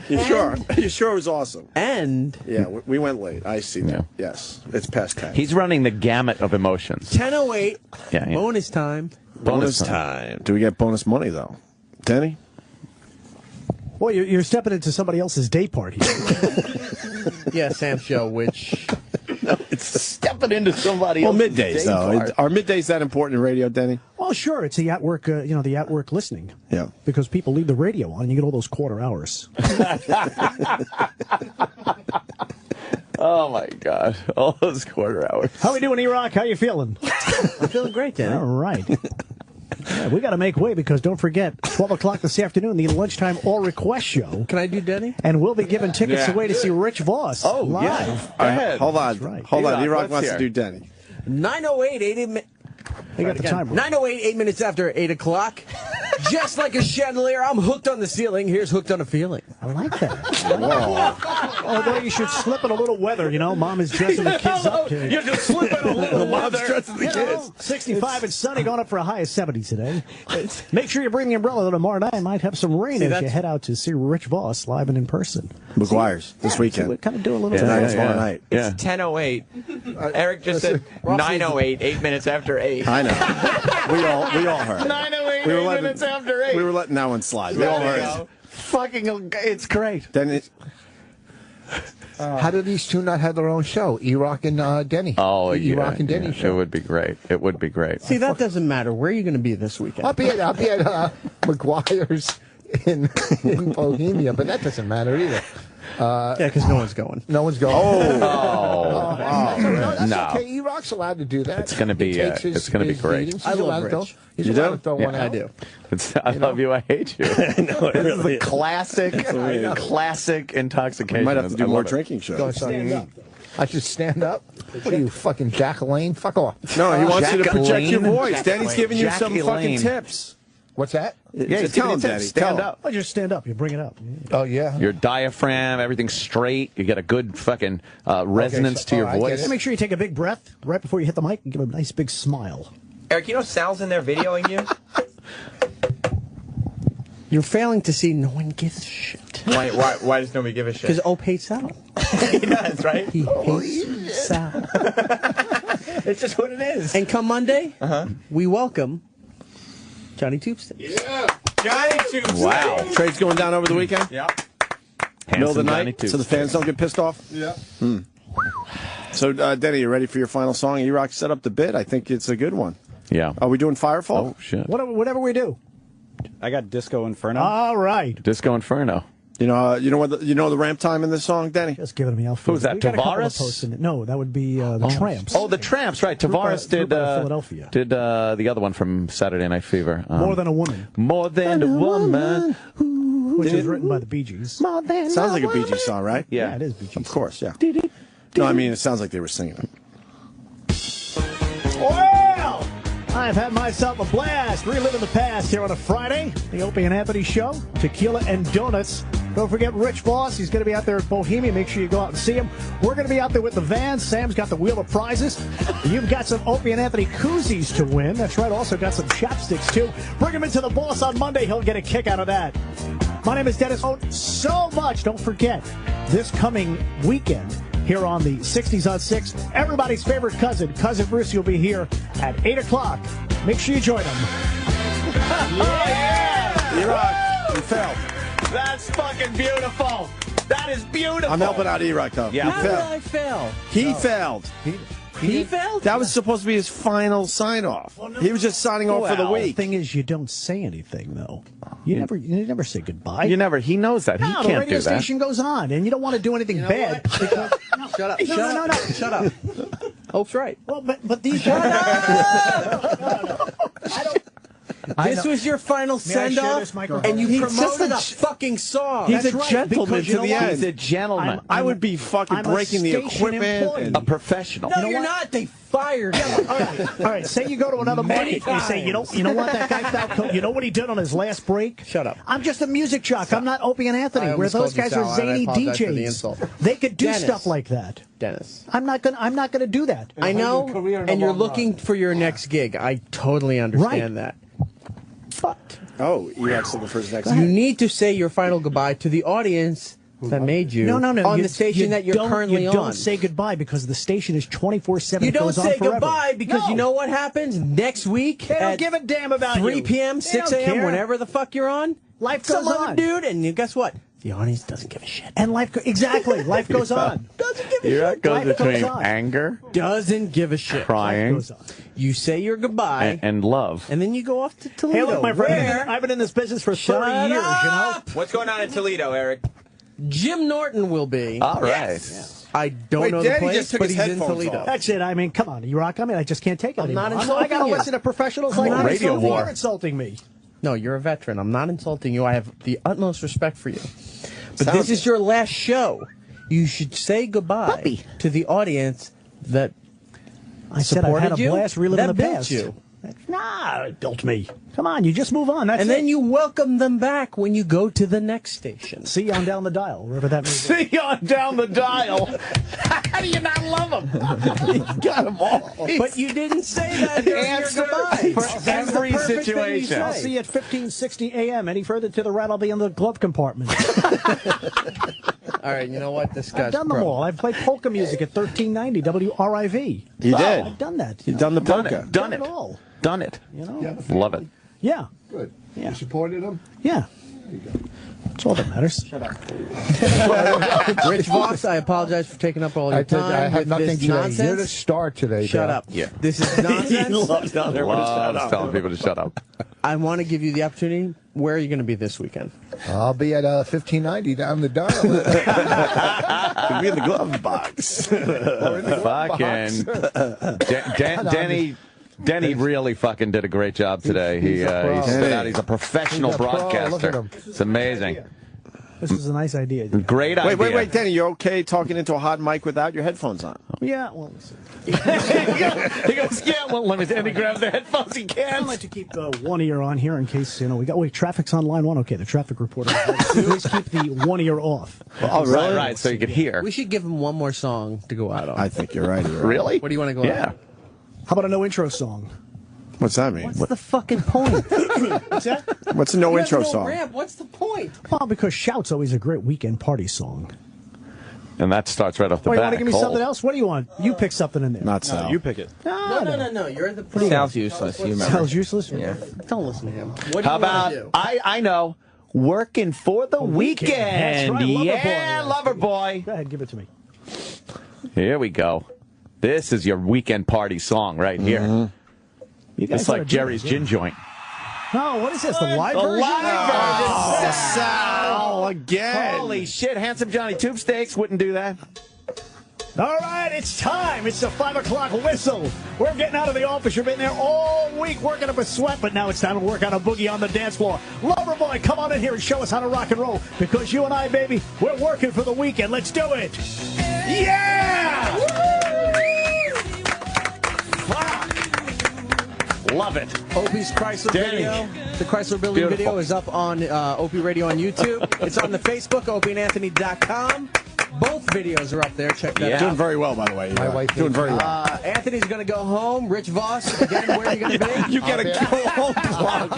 You sure? You sure it was awesome? And yeah, we went late. I see that. Yes, it's past 10. He's running the gamut of emotions. 10:08. Yeah. Bonus time. Bonus time. Do we get bonus money though, Denny? Well, you're stepping into somebody else's day part here. Yeah, Sam's show, which it's stepping into somebody Well, else's middays day though. part. Are middays that important in radio, Denny? Well, sure, it's the at-work, the at-work listening. Yeah. Because people leave the radio on, and you get all those quarter hours. Oh my God! All those quarter hours. How we doing, E-Rock? How you feeling? I'm feeling great, Denny. All right. Yeah, we got to make way because don't forget, 12 o'clock this afternoon, the Lunchtime All Request Show. Can I do Denny? And we'll be giving tickets away to see Rich Voss live. Yeah. Go ahead. Hold on. Right. Hold on. E-Rock, E-Rock let's wants hear. to do Denny. 908 80 They got the time. 9:08, 8 minutes after 8 o'clock. Just like a chandelier, I'm hooked on the ceiling. Here's Hooked on a Feeling. I like that. Although you should slip in a little weather, you know. Mom is dressing the kids up. You're just slipping a little weather. 65 and sunny, going up for a high of 70 today. Make sure you bring the umbrella tomorrow night. Might have some rain as you head out to see Rich Voss live and in person. McGuire's this weekend. We're kind of doing a little Tonight and tomorrow night. It's 10:08. Eric just said 9:08, 8 minutes after 8. I know. We all heard. 9:08, 8 minutes after 8. We were letting that one slide. We all heard it. Fucking, it's great. Then it. How do these two not have their own show? E-Rock and Denny. Oh, the E-Rock and Denny It show. would be great. It would be great. See, that doesn't matter. Where are you going to be this weekend? I'll be at McGuire's in Bohemia, but that doesn't matter either. Yeah, because no one's going. No one's going. Oh. That's No. okay. E-Rock's allowed to do that. It's going to be. He takes his- It's going to be his great. meetings. He's allowed to throw- He's You allowed do? to throw one out. I do. I love you. I hate you. I know, This is really the classic intoxication. We might have to I do love more it. drinking shows. Stand up. I should stand up? What are you, fucking Jack Lane? Fuck off. No, he wants you to Jack project your Lane? voice. Jack Danny's Lane. giving you Jackie some fucking Lane. tips. What's that? Yeah, he's tell giving him, you Daddy. tips. Tell Stand him. up. Oh, just stand up. You bring it up. Oh, yeah? Your diaphragm, everything's straight. You get a good fucking resonance to your I get voice. it. Make sure you take a big breath right before you hit the mic and give a nice big smile. Eric, you know Sal's in there videoing you? You're failing to see no one gives a shit. Why does nobody give a shit? Because Ope hates Sal. He does, right? He hates Sal. It's just what it is. And come Monday, we welcome Johnny Tubestick. Yeah. Johnny Tubestick. Wow. Trade's going down over the weekend? Yep. Middle of the Johnny night, so the Tubestick. fans don't get pissed off? Yeah. So, Denny, you ready for your final song? E-Rock set up the bit. I think it's a good one. Yeah. Are we doing Firefall? Oh, shit. Whatever we do. I got Disco Inferno. All right. Disco Inferno. You know the ramp time in this song, Danny? Just giving me out. Who's that, We got a couple of Tavares? posts in it. No, that would be the Tramps. Oh, the Tramps, right. Tavares Group out of Philadelphia. did the other one from Saturday Night Fever. More Than a Woman, More Than a Woman. which is written by the Bee Gees. Sounds like a Bee Gees song, right? Yeah, it is Bee Gees. Of course, yeah. No, I mean, it sounds like they were singing it. Well, I've had myself a blast reliving the past here on a Friday. The Opie and Anthony Show, Tequila and Donuts. Don't forget Rich Voss. He's going to be out there at Bohemia. Make sure you go out and see him. We're going to be out there with the van. Sam's got the wheel of prizes. You've got some Opie and Anthony koozies to win. That's right. Also got some chopsticks, too. Bring him into the boss on Monday. He'll get a kick out of that. My name is Dennis Oat. So much. Don't forget, this coming weekend here on the 60s on 6, everybody's favorite cousin, Cousin Brucey, will be here at 8 o'clock. Make sure you join him. Yeah! E-Rock, you failed. That's fucking beautiful. That is beautiful. I'm helping out E-Rock, though. Yeah. How did I fail? He failed. He failed? That was supposed to be his final sign-off. He was just signing off for the The week. thing is, you don't say anything, though. You never say goodbye. He knows that. He No, the can't radio do that. station goes on, and you don't want to do anything bad. Shut up. No. Shut up. Hope's right. Well, but these. This was your final May I share send-off, this microphone? and you He's promoted just a fucking song. He's That's a right, gentleman because you to know the what? end. He's a gentleman. I would be fucking I'm a breaking the station equipment. employee. A professional. No, know you're what? not. They fired you. All right. Say you go to another market and you say, you know what, that guy Falco, you know what he did on his last break? Shut up. I'm just a music jock. I'm not Opie and Anthony. I Where almost those called you guys Sal, are and I zany apologize for the DJs. insult. They could do Dennis. stuff like that. Dennis. I'm not gonna do that. I know, and you're looking for your next gig. I totally understand that. But Oh, E-Rock's looking for his next. you need to say your final goodbye to the audience that made you No. on the station that you're currently you on. don't say goodbye because the station is 24/7. You It don't goes on say forever. goodbye because No. you know what happens next week They don't at give a damn about 3 you. p.m., They 6 don't a.m., care. whenever the fuck you're on. Life Some goes other on. dude, and guess what? The audience doesn't give a shit. And exactly, life goes on. Doesn't give a You're shit. not goes Life goes between on. anger, Doesn't give a shit. crying, Goes on. You say your goodbye, and love. and then you go off to Toledo. Hey, look, my friend, Where? I've been in this business for 30 Shut years, up! What's going on in Toledo, Eric? Jim Norton will be. All right. Yes. I don't Wait, know the Danny place, just took but his he's in headphones Toledo. off. That's it. I mean, come on, E-Rock. I mean, I just can't take it I'm anymore. not I insulting got to you. listen to professionals I'm like not you. Radio You're war. insulting me. No, you're a veteran. I'm not insulting you. I have the utmost respect for you. But Sounds this is your last show. You should say goodbye to the audience that I said I've had a supported you, blast reliving that the built past. you. Nah, it built me. Come on, you just move on. That's And then it. you welcome them back when you go to the next station. See you on down the dial, wherever that may be. See you on down the dial. How do you not love them? You got them all. But you didn't say that during your goodbye. For every situation. I'll see you at 1560 a.m. Any further to the right, I'll be in the glove compartment. All right, you know what? This I've guy's done them all. I've played polka music at 1390 WRIV. You did. I've done that. You've done the Done polka. it. Done it. all. Done it. You know? Yeah. Love it. Yeah. Good. Yeah. You supported him? Yeah. That's all that matters. Shut up. Rich Voss, I apologize for taking up all your time. I have with nothing this today. nonsense. You're the star today. Shut Dad. up. Yeah. This is nonsense. He loves telling everyone to shut up. Telling people to shut up. I want to give you the opportunity. Where are you going to be this weekend? I'll be at 1590 down the dial. Could be in the glove box. Fucking Denny really fucking did a great job today. He stood out. He's a professional He's a pro. broadcaster. Look at him. It's amazing. This was a nice idea. Great idea. Wait, Denny, you're okay talking into a hot mic without your headphones on? Yeah, well, He goes, yeah, well, let me. And he grabs the headphones. He I can. like to keep one ear on here in case, we got, traffic's on line one. Okay, the traffic reporter. Please keep the one ear off. Oh, really? Right, so you could hear. We should give him one more song to go out on. I think you're right. Really? What do you want to go out Yeah. on? How about a no intro song? What's that mean? What's the fucking point? What's that? What's a no He has intro no song? ramp. What's the point? Well, because Shout's always a great weekend party song. And that starts right off the Oh, you bat. want to give me something else? What do you want? You pick something in there. Not so. You pick it. No. You're the pro. Sounds useless. You remember. Sounds useless? Yeah. Don't listen to him. What do How you want about to do? I know working for the weekend? That's right, Yeah, Lover Lover Boy. Go ahead, give it to me. Here we go. This is your weekend party song right here. You guys It's like gotta do Jerry's this, yeah. gin joint. No, what is this? The live The version? live version. Sal again. Holy shit, Handsome Johnny Tube Steaks wouldn't do that. All right, it's time. It's the 5 o'clock whistle. We're getting out of the office. You've been there all week working up a sweat, but now it's time to work on a boogie on the dance floor. Loverboy, come on in here and show us how to rock and roll, because you and I, baby, we're working for the weekend. Let's do it. Yeah! Love it. Opie's Chrysler Danny. video. The Chrysler building Beautiful. video is up on Opie Radio on YouTube. It's on the Facebook, opieandanthony.com. Both videos are up there. Check that Yeah. out. Doing very well, by the way. My wife doing very well. Anthony's going to go home. Rich Voss, again, where are you going to be? You gotta go home, plug.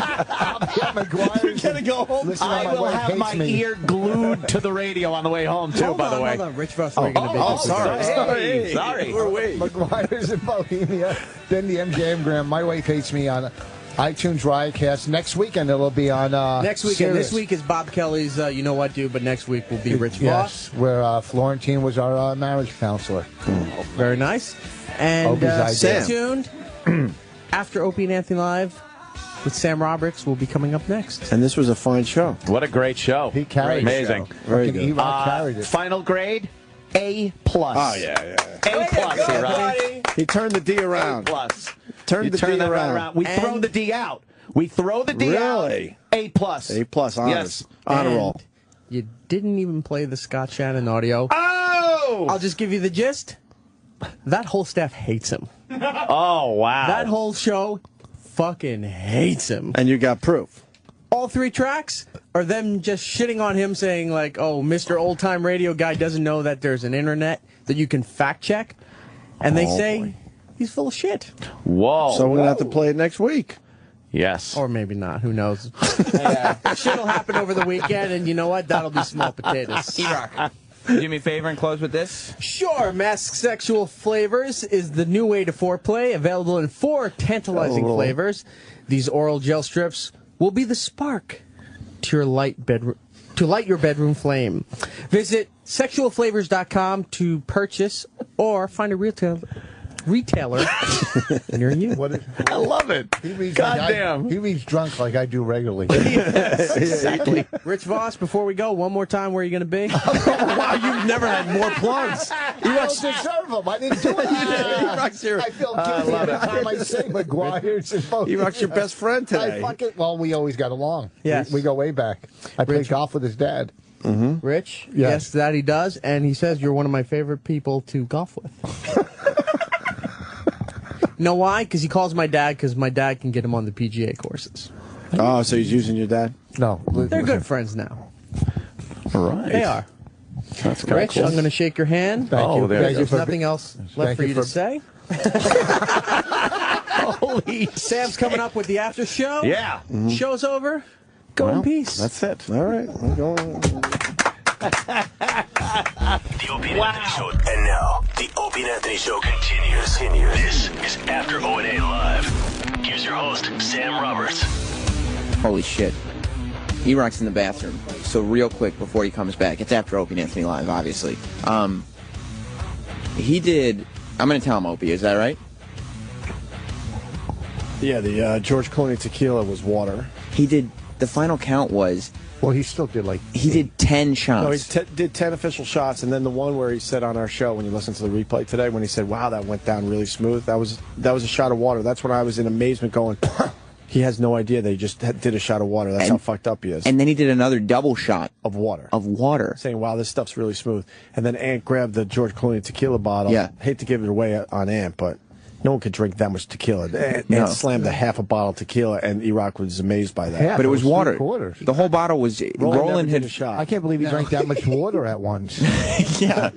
You gotta go home. Listen, I my will wife have hates my me. ear glued to the radio on the way home, too, by the way. Hold on. Rich Voss, where are you going to be? Oh, sorry. Hey, sorry. We're waiting. McGuire's in Bohemia. Then the MJM Graham. My wife hates me on iTunes Riotcast. Next weekend it'll be on Next weekend. Sirius. This week is Bob Kelly's You Know What Do, but next week will be Rich Voss. Yes, where Florentine was our marriage counselor. Very nice. And Opie's idea. stay tuned. After Opie and Anthony Live with Sam Roberts will be coming up next. And this was a fine show. What a great show. He carried Amazing. it. Very Fucking good. E-Rock carried it. Final grade, A+. Oh, yeah. A+, E-Rock. He turned the D A+. around. You Turned the turn D that right around. We throw the D out. We throw the D out. Really? A+. A+, honors. Yes. Honor And roll. You didn't even play the Scott Shannon audio. Oh! I'll just give you the gist. That whole staff hates him. Oh, wow. That whole show fucking hates him. And you got proof. All 3 tracks are them just shitting on him, saying like, oh, Mr. Old Time Radio Guy doesn't know that there's an internet that you can fact check. And they say he's full of shit. Whoa. So we're going to have to play it next week. Yes. Or maybe not. Who knows? Shit'll happen over the weekend, and you know what? That'll be small potatoes. E-Rock. Do me a favor and close with this? Sure, Masked Sexual Flavors is the new way to foreplay, available in 4 tantalizing flavors. These oral gel strips will be the spark to your light your bedroom flame. Visit sexualflavors.com to purchase or find a retailer near you. I love it. Goddamn. He reads drunk like I do regularly. Exactly. Rich Voss, before we go, one more time, where are you going to be? Wow, you've never had more plugs. I don't deserve them. I didn't do it. I feel guilty every time I say McGuire's and both. E-Rock's your best friend today. Well, we always got along. Yes. We go way back. I played golf with his dad. Rich? Yes, that he does, and he says you're one of my favorite people to golf with. Know why? Because he calls my dad because my dad can get him on the PGA courses. Oh, so he's using your dad? No. They're good friends now. All right. They are. That's kinda Rich, cool. I'm going to shake your hand. Thank you. there There's nothing else left for you to say. Holy Sam's coming up with the after show. Yeah. Show's over. Go in peace. That's it. All right. I'm going. The Opie and Anthony Show. And now, the Opie and Anthony Show continues. This is After O&A Live. Here's your host, Sam Roberts. Holy shit. E-Rock's in the bathroom. So real quick before he comes back, it's after Opie and Anthony Live, obviously. He did... I'm going to tell him, Opie, is that right? Yeah, the George Clooney tequila was water. He did... The final count was... Well, he still did like... He did 10 shots. No, he did 10 official shots, and then the one where he said on our show, when you listen to the replay today, when he said, wow, that went down really smooth, that was a shot of water. That's when I was in amazement going, he has no idea that he just did a shot of water. That's how fucked up he is. And then he did another double shot. Of water. Of water. Saying, wow, this stuff's really smooth. And then Ant grabbed the George Clooney tequila bottle. Yeah. Hate to give it away on Ant, but... No one could drink that much tequila. And slammed a half a bottle of tequila, and E-Rock was amazed by that. But it was water. Quarters. The whole bottle was... Roland had... a shot. I can't believe he drank that much water at once. Yeah.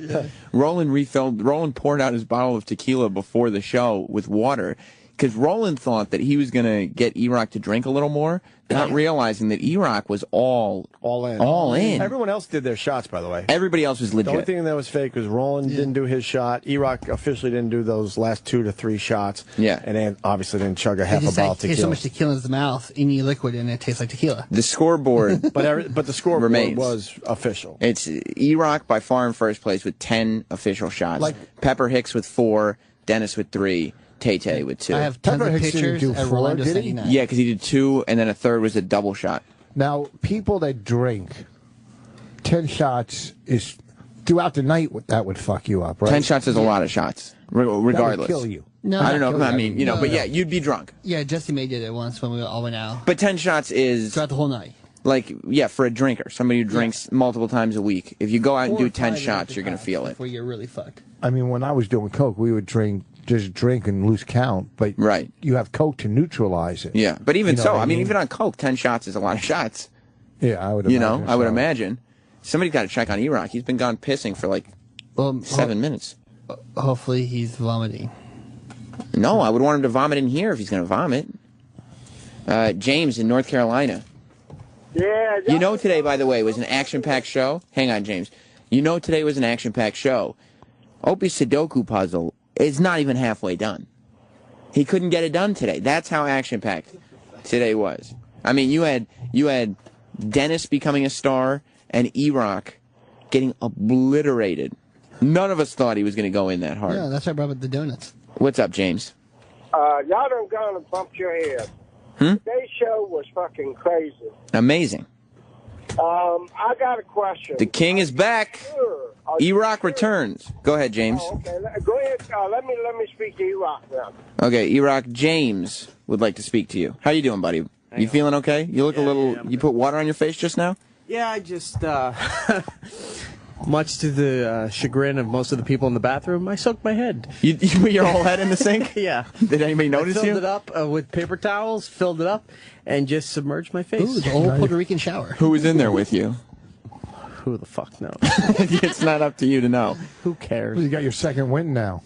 Roland poured out his bottle of tequila before the show with water, because Roland thought that he was going to get E-Rock to drink a little more, not realizing that E-Rock was all in. Everyone else did their shots, by the way. Everybody else was legit. The only thing that was fake was Roland didn't do his shot. E-Rock officially didn't do those last 2 to 3 shots. Yeah. And Ant obviously didn't chug a half a It's bottle like, of he has tequila. so much tequila in his mouth, you need liquid, and it tastes like tequila. The scoreboard... but the scoreboard remains. was official. It's E-Rock by far in first place with 10 official shots. Pepper Hicks with 4, Dennis with 3, Tay-Tay with 2. I have tons of pictures at Rolando 79. Yeah, because he did 2, and then a third was a double shot. Now, people that drink 10 shots is throughout the night. That would fuck you up, right? 10 shots is a lot of shots, regardless. That would kill you. No, I don't know. not I mean, you know, No, but no. yeah, you'd be drunk. Yeah, Jesse May did it once when we all went out. But 10 shots is throughout the whole night. Like, yeah, for a drinker, somebody who drinks multiple times a week. If you go out and 4 do or 10 5 shots, you're going to feel it. Before you're really fucked. I mean, when I was doing coke, we would just drink and lose count. But you have coke to neutralize it. Yeah, but even You know so, what I mean, even on coke, 10 shots is a lot of shots. Yeah, I would. You know, I would so. imagine. Somebody's got to check on E-Rock. He's been gone pissing for like 7 minutes. Hopefully he's vomiting. No, I would want him to vomit in here if he's going to vomit. James in North Carolina. Yeah. You know today, by the way, was an action-packed show? Hang on, James. You know today was an action-packed show. Opie's Sudoku puzzle is not even halfway done. He couldn't get it done today. That's how action-packed today was. I mean, you had Dennis becoming a star and E-Rock getting obliterated. None of us thought he was going to go in that hard. Yeah, that's why I brought up the donuts. What's up, James? Y'all done gone and bumped your head. Today's show was fucking crazy. Amazing. I got a question. The king is back. E-Rock returns. Go ahead, James. Oh, okay, go ahead. Let me speak to E-Rock now. Okay, E-Rock, James would like to speak to you. How you doing, buddy? You feeling okay? You look a little... You put water on your face just now? Yeah, I just, much to the chagrin of most of the people in the bathroom, I soaked my head. You put your whole head in the sink? Yeah. Did anybody notice I filled you? it up with paper towels, filled it up, and just submerged my face. Ooh, the old Puerto Rican shower. Who was in there with you? Who the fuck knows? It's not up to you to know. Who cares? Well, you got your second win now.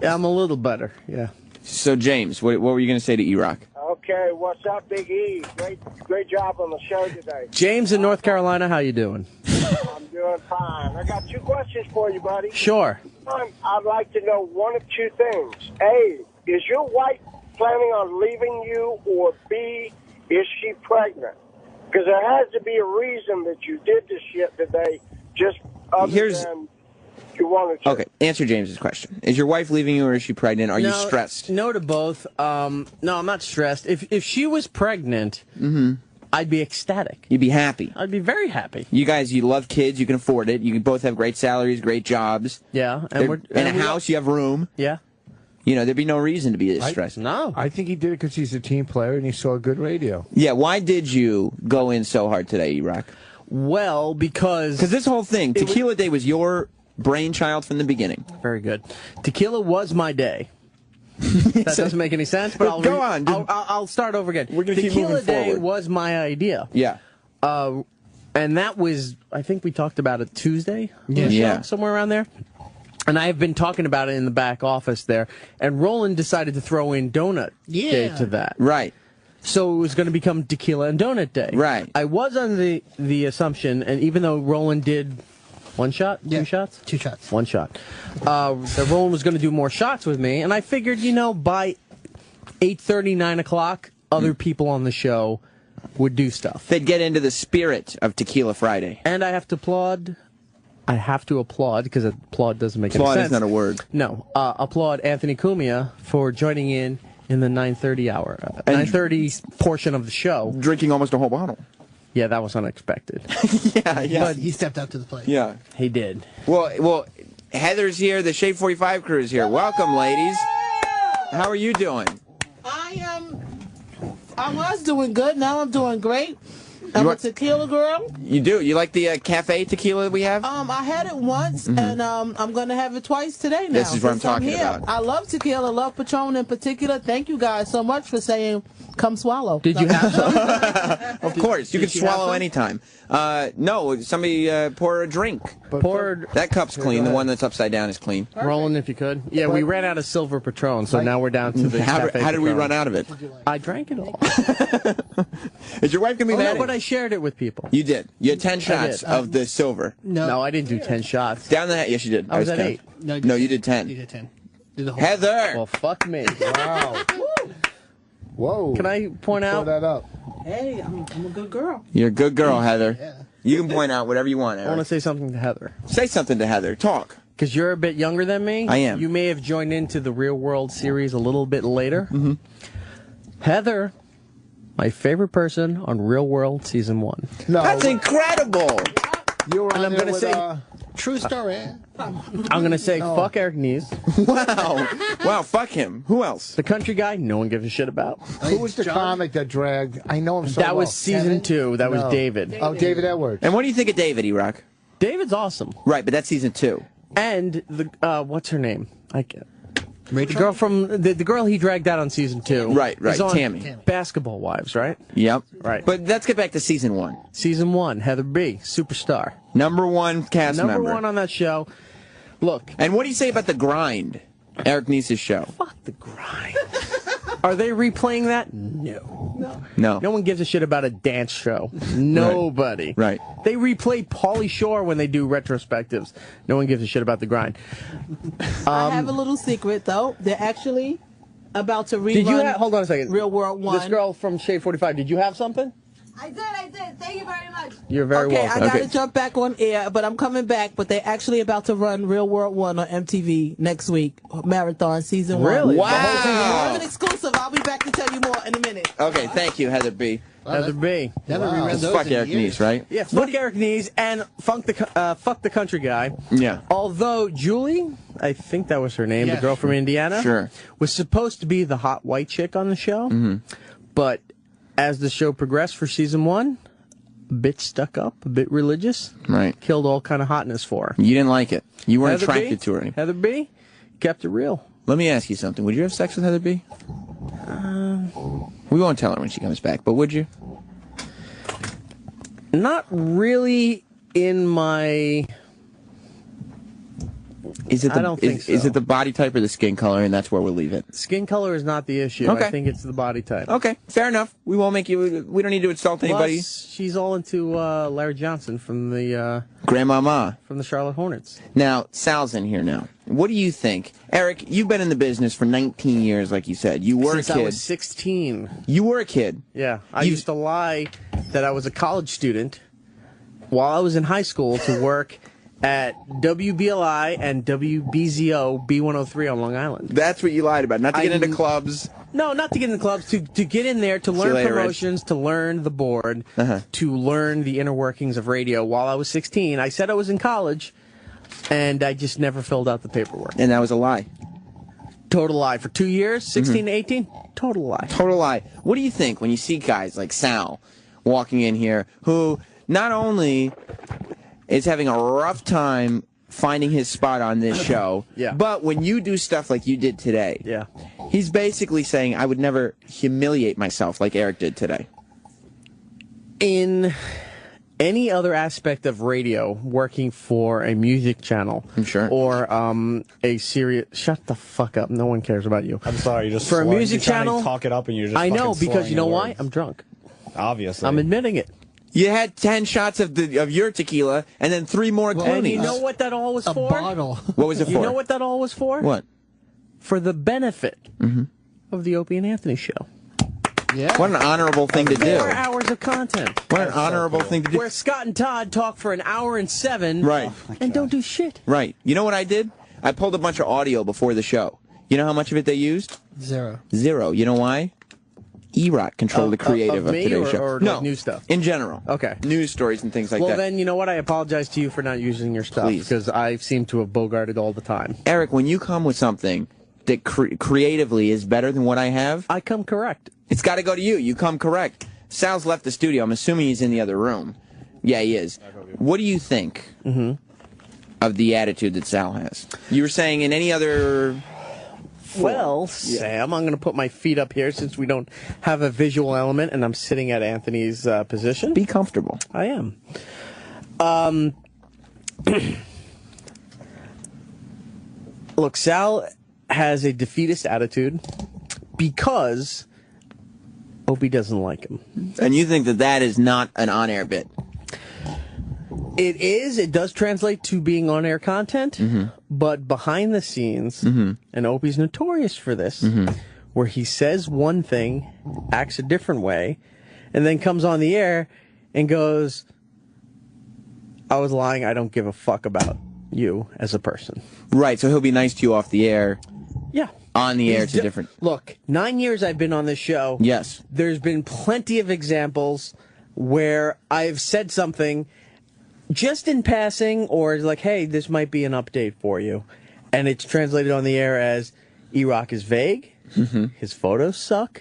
Yeah, I'm a little better, yeah. So, James, what were you going to say to E-Rock? Okay, what's up, Big E? Great job on the show today. James in North Carolina, how you doing? I'm doing fine. I got 2 questions for you, buddy. Sure. I'd like to know one of 2 things. A, is your wife planning on leaving you? Or B, is she pregnant? Because there has to be a reason that you did this shit today, just other than you wanted to. Okay, answer James's question. Is your wife leaving you or is she pregnant? Are you stressed? No to both. No, I'm not stressed. If she was pregnant, I'd be ecstatic. You'd be happy. I'd be very happy. You guys, you love kids. You can afford it. You both have great salaries, great jobs. Yeah. And a house, you have room. Yeah. You know, there'd be no reason to be stressed. No. I think he did it because he's a team player and he saw good radio. Yeah, why did you go in so hard today, E-Rock? Well, because this whole thing, Tequila Day was your brainchild from the beginning. Very good. Tequila was my day. That doesn't make any sense, but Go on. I'll start over again. We're gonna keep Tequila moving Day forward. was my idea. Yeah. And that was, I think we talked about it Tuesday? on the show, Yeah. somewhere around there. And I have been talking about it in the back office there. And Roland decided to throw in Donut Day to that. Right. So it was going to become Tequila and Donut Day. Right. I was under the assumption, and even though Roland did one shot, two shots? 2 shots. One shot. That Roland was going to do more shots with me, and I figured, by 8:30, 9 o'clock, other people on the show would do stuff. They'd get into the spirit of Tequila Friday. And I have to applaud. Because applaud doesn't make any Applaud sense. is not a word. No. Applaud Anthony Cumia for joining in the 9:30 hour, 9:30 portion of the show. Drinking almost a whole bottle. Yeah, that was unexpected. Yeah. But he stepped up to the plate. Yeah. He did. Well, Heather's here. The Shade 45 crew is here. Welcome, ladies. How are you doing? I was doing good. Now I'm doing great. I'm a tequila girl. You do? You like the cafe tequila that we have? I had it once, and I'm going to have it twice today now. This is what I'm since talking here. about. I love tequila, love Patron in particular. Thank you guys so much for saying, come swallow. Did you have some? Of course. You can you have swallow some? anytime. No, somebody pour a drink. That cup's clean. The one that's upside down is clein. Roland, if you could. Yeah, we ran out of silver Patron, so now we're down to the How Cafe did we Patron. run out of it? I drank it all. Is your wife going to be mad? No, but I shared it with people. You did. You had 10 shots did. of the silver. No, I didn't do 10 shots. Down the Yes, you did. I was at counting. 8. No, you did 10. You did 10. Did the whole Heather! Well, fuck me. Wow. Whoa. Can I point out? Pull that up. Hey, I'm a good girl. You're a good girl, Heather. You can point out whatever you want, I want to Eric. say something to Heather. Say something to Heather. Talk. Because you're a bit younger than me. I am. You may have joined into the Real World series a little bit later. Mm-hmm. Heather, my favorite person on Real World Season 1. No. That's incredible. You were And on I'm there gonna with, say- True story. I'm going to say fuck Eric Nees. Wow. Wow, fuck him. Who else? The country guy, no one gives a shit about. Who was the comic that dragged? I know him so That was well. season Kevin? 2. That was No. David. Oh, David Edwards. And what do you think of David, E-Rock? David's awesome. Right, but that's season 2. And the what's her name? The girl from the girl he dragged out on season 2. Right, is on Tammy. Basketball Wives, right? Yep. Right. But let's get back to season 1. Season 1, Heather B, superstar. Number 1 cast Number member. 1 on that show. Look. And what do you say about The Grind? Eric Neese's show. Fuck The Grind. Are they replaying that? No. No. No one gives a shit about a dance show. Nobody. Right. They replay Pauly Shore when they do retrospectives. No one gives a shit about The Grind. I have a little secret, though. They're actually about to rerun Did you have, hold on a second. Real World 1. This girl from Shade 45, did you have something? I did. Thank you very much. You're very Okay, welcome. I gotta jump back on air, but I'm coming back. But they're actually about to run Real World 1 on MTV next week, marathon season 1. Really? Wow. The whole season. More of an exclusive. I'll be back to tell you more in a minute. Okay, thank you, Heather B. Heather B. Never reread those Fuck in Eric years. Neese, right? Yeah, fuck Eric Nees and fuck the country guy. Yeah. Although Julie, I think that was her name, Yeah. the girl from Indiana, Sure. was supposed to be the hot white chick on the show. Mm-hmm. But as the show progressed for season 1, a bit stuck up, a bit religious, Right. killed all kind of hotness for her. You didn't like it. You weren't Heather B? attracted to her anymore. Heather B kept it real. Let me ask you something. Would you have sex with Heather B? We won't tell her when she comes back, but would you? Not really in my... Is it I the, don't think is so. it the body type or the skin color, and that's where we'll leave it? Skin color is not the issue. Okay. I think it's the body type. Okay, fair enough. We won't make you. We don't need to insult anybody. Plus, she's all into Larry Johnson from the Grandmama. from the Charlotte Hornets. Now, Sal's in here now. What do you think? Eric, you've been in the business for 19 years, like you said. You were Since a kid. I was 16. You were a kid. Yeah, I You- used to lie that I was a college student while I was in high school to work at WBLI and WBZO B103 on Long Island. That's what you lied about. Not to get into clubs. No, not to get in the clubs, to get in there, to See you learn later, Rich. promotions, to learn the board, Uh-huh. to learn the inner workings of radio while I was 16. I said I was in college, and I just never filled out the paperwork. And that was a lie. Total lie. For 2 years, 16 to 18, total lie. Total lie. What do you think when you see guys like Sal walking in here who not only is having a rough time finding his spot on this show. Yeah. But when you do stuff like you did today, yeah, he's basically saying, I would never humiliate myself like Eric did today. In any other aspect of radio, working for a music channel, or a serious, shut the fuck up, no one cares about you. I'm sorry, you're just for a slurring. music You're trying to channel. talk it up, and you're just I know fucking because slurring you know your why? words. I'm drunk. Obviously, I'm admitting it. You had 10 shots of your tequila, and then 3 more Clooney's. And you know what that all was for? Bottle. What was it You for? know what that all was for? What? For the benefit of the Opie and Anthony show. Yeah. What an honorable thing to do. 4 hours of content. What an honorable thing to do. Where Scott and Todd talk for an hour and 7. Right. And don't do shit. Right. You know what I did? I pulled a bunch of audio before the show. You know how much of it they used? 0. 0. You know why? E-Rock controlled the creative of me today's or, show. or No, like new stuff? in general. Okay. News stories and things like well, that. then, you know what? I apologize to you for not using your stuff. Please. Because I seem to have bogarted all the time. Eric, when you come with something that creatively is better than what I have, I come correct. It's got to go to you. You come correct. Sal's left the studio. I'm assuming he's in the other room. Yeah, he is. What do you think of the attitude that Sal has? You were saying in any other... Well, Sam, I'm going to put my feet up here since we don't have a visual element, and I'm sitting at Anthony's position. Be comfortable. I am. Look, Sal has a defeatist attitude because Opie doesn't like him. And you think that that is not an on-air bit? It is. It does translate to being on-air content, but behind the scenes, and Opie's notorious for this, where he says one thing, acts a different way, and then comes on the air and goes, I was lying, I don't give a fuck about you as a person. Right, so he'll be nice to you off the air. Yeah. On the air, it's a different... Look, 9 years I've been on this show. Yes. There's been plenty of examples where I've said something just in passing, or like, hey, this might be an update for you. And it's translated on the air as, E-Rock is vague, his photos suck,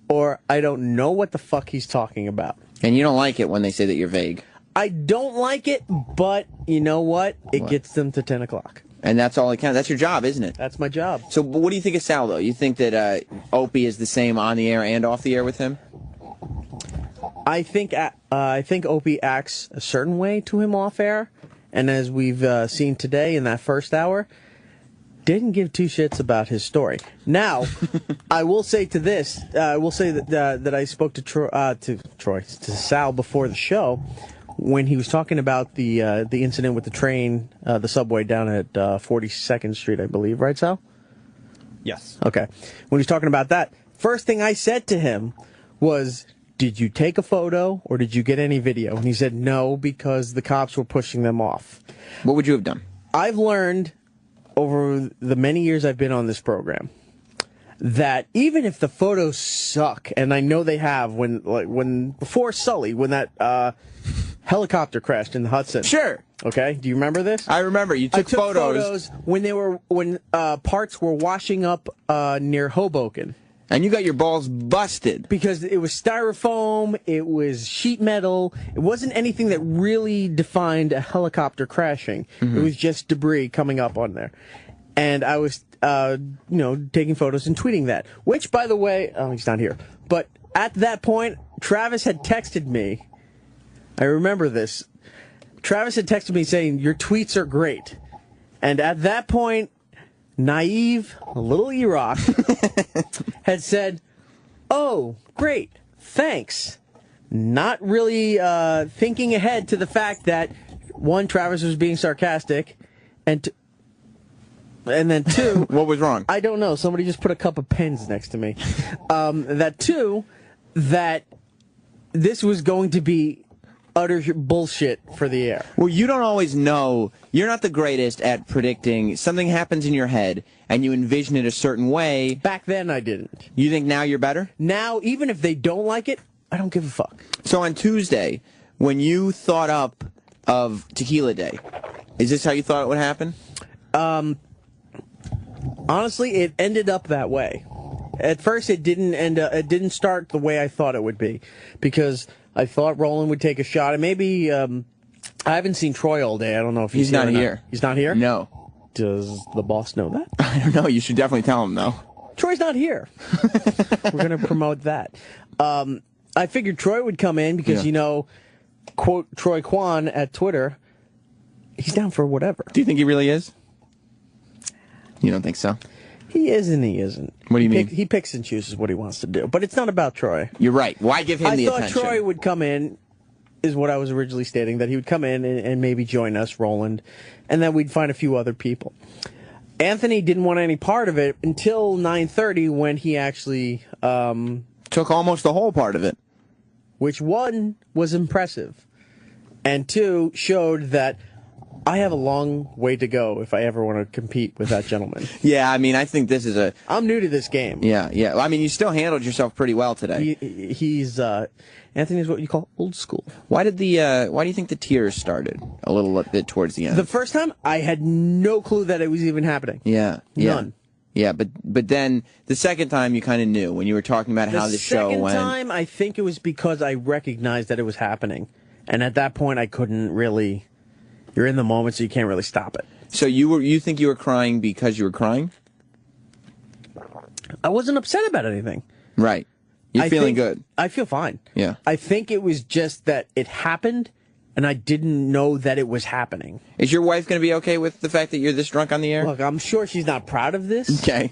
or I don't know what the fuck he's talking about. And you don't like it when they say that you're vague. I don't like it, but you know what? It gets them to 10 o'clock. And that's all it counts. That's your job, isn't it? That's my job. So what do you think of Sal, though? You think that Opie is the same on the air and off the air with him? I think Opie acts a certain way to him off air, and as we've seen today in that first hour, didn't give two shits about his story. Now, I will say to this, I will say that I spoke to Sal before the show when he was talking about the incident with the train, the subway down at 42nd Street, I believe, right, Sal? Yes. Okay. When he was talking about that, first thing I said to him was, did you take a photo or did you get any video? And he said no, because the cops were pushing them off. What would you have done? I've learned over the many years I've been on this program that even if the photos suck, and I know they have, when before Sully, when that helicopter crashed in the Hudson. Sure. Okay. Do you remember this? I remember. You took photos when parts were washing up near Hoboken. And you got your balls busted. Because it was styrofoam, it was sheet metal, it wasn't anything that really defined a helicopter crashing. It was just debris coming up on there. And I was, taking photos and tweeting that. Which, by the way, he's not here. But at that point, Travis had texted me. I remember this. Travis had texted me saying, your tweets are great. And at that point, naive, little E-Rock had said, oh, great, thanks. Not really thinking ahead to the fact that, one, Travis was being sarcastic, and then two... What was wrong? I don't know. Somebody just put a cup of pens next to me. That this was going to be utter bullshit for the air. Well, you don't always know. You're not the greatest at predicting. Something happens in your head, and you envision it a certain way. Back then, I didn't. You think now you're better? Now, even if they don't like it, I don't give a fuck. So on Tuesday, when you thought up of Tequila Day, is this how you thought it would happen? Honestly, it ended up that way. At first, it didn't start the way I thought it would be, because I thought Roland would take a shot, and maybe I haven't seen Troy all day. I don't know if He's not or here. He's not here? No. Does the boss know that? I don't know. You should definitely tell him, though. Troy's not here. We're going to promote that. I figured Troy would come in because, quote Troy Kwan at Twitter, he's down for whatever. Do you think he really is? You don't think so? He is and he isn't. What do you mean? He picks and chooses what he wants to do. But it's not about Troy. You're right. Why give him the attention? I thought Troy would come in, is what I was originally stating, that he would come in and maybe join us, Roland, and then we'd find a few other people. Anthony didn't want any part of it until 9:30 when he actually took almost the whole part of it. Which, one, was impressive, and two, showed that I have a long way to go if I ever want to compete with that gentleman. Yeah, I mean, I think this is I'm new to this game. Yeah. Well, I mean, you still handled yourself pretty well today. He's Anthony's what you call old school. Why do you think the tears started a little bit towards the end? The first time, I had no clue that it was even happening. Yeah. None. Yeah, but then the second time you kind of knew when you were talking about how the show went. The second time, I think it was because I recognized that it was happening, and at that point, I couldn't really. You're in the moment, so you can't really stop it. So you think you were crying because you were crying? I wasn't upset about anything. Right. You're feeling good. I feel fine. Yeah. I think it was just that it happened, and I didn't know that it was happening. Is your wife going to be okay with the fact that you're this drunk on the air? Look, I'm sure she's not proud of this. Okay.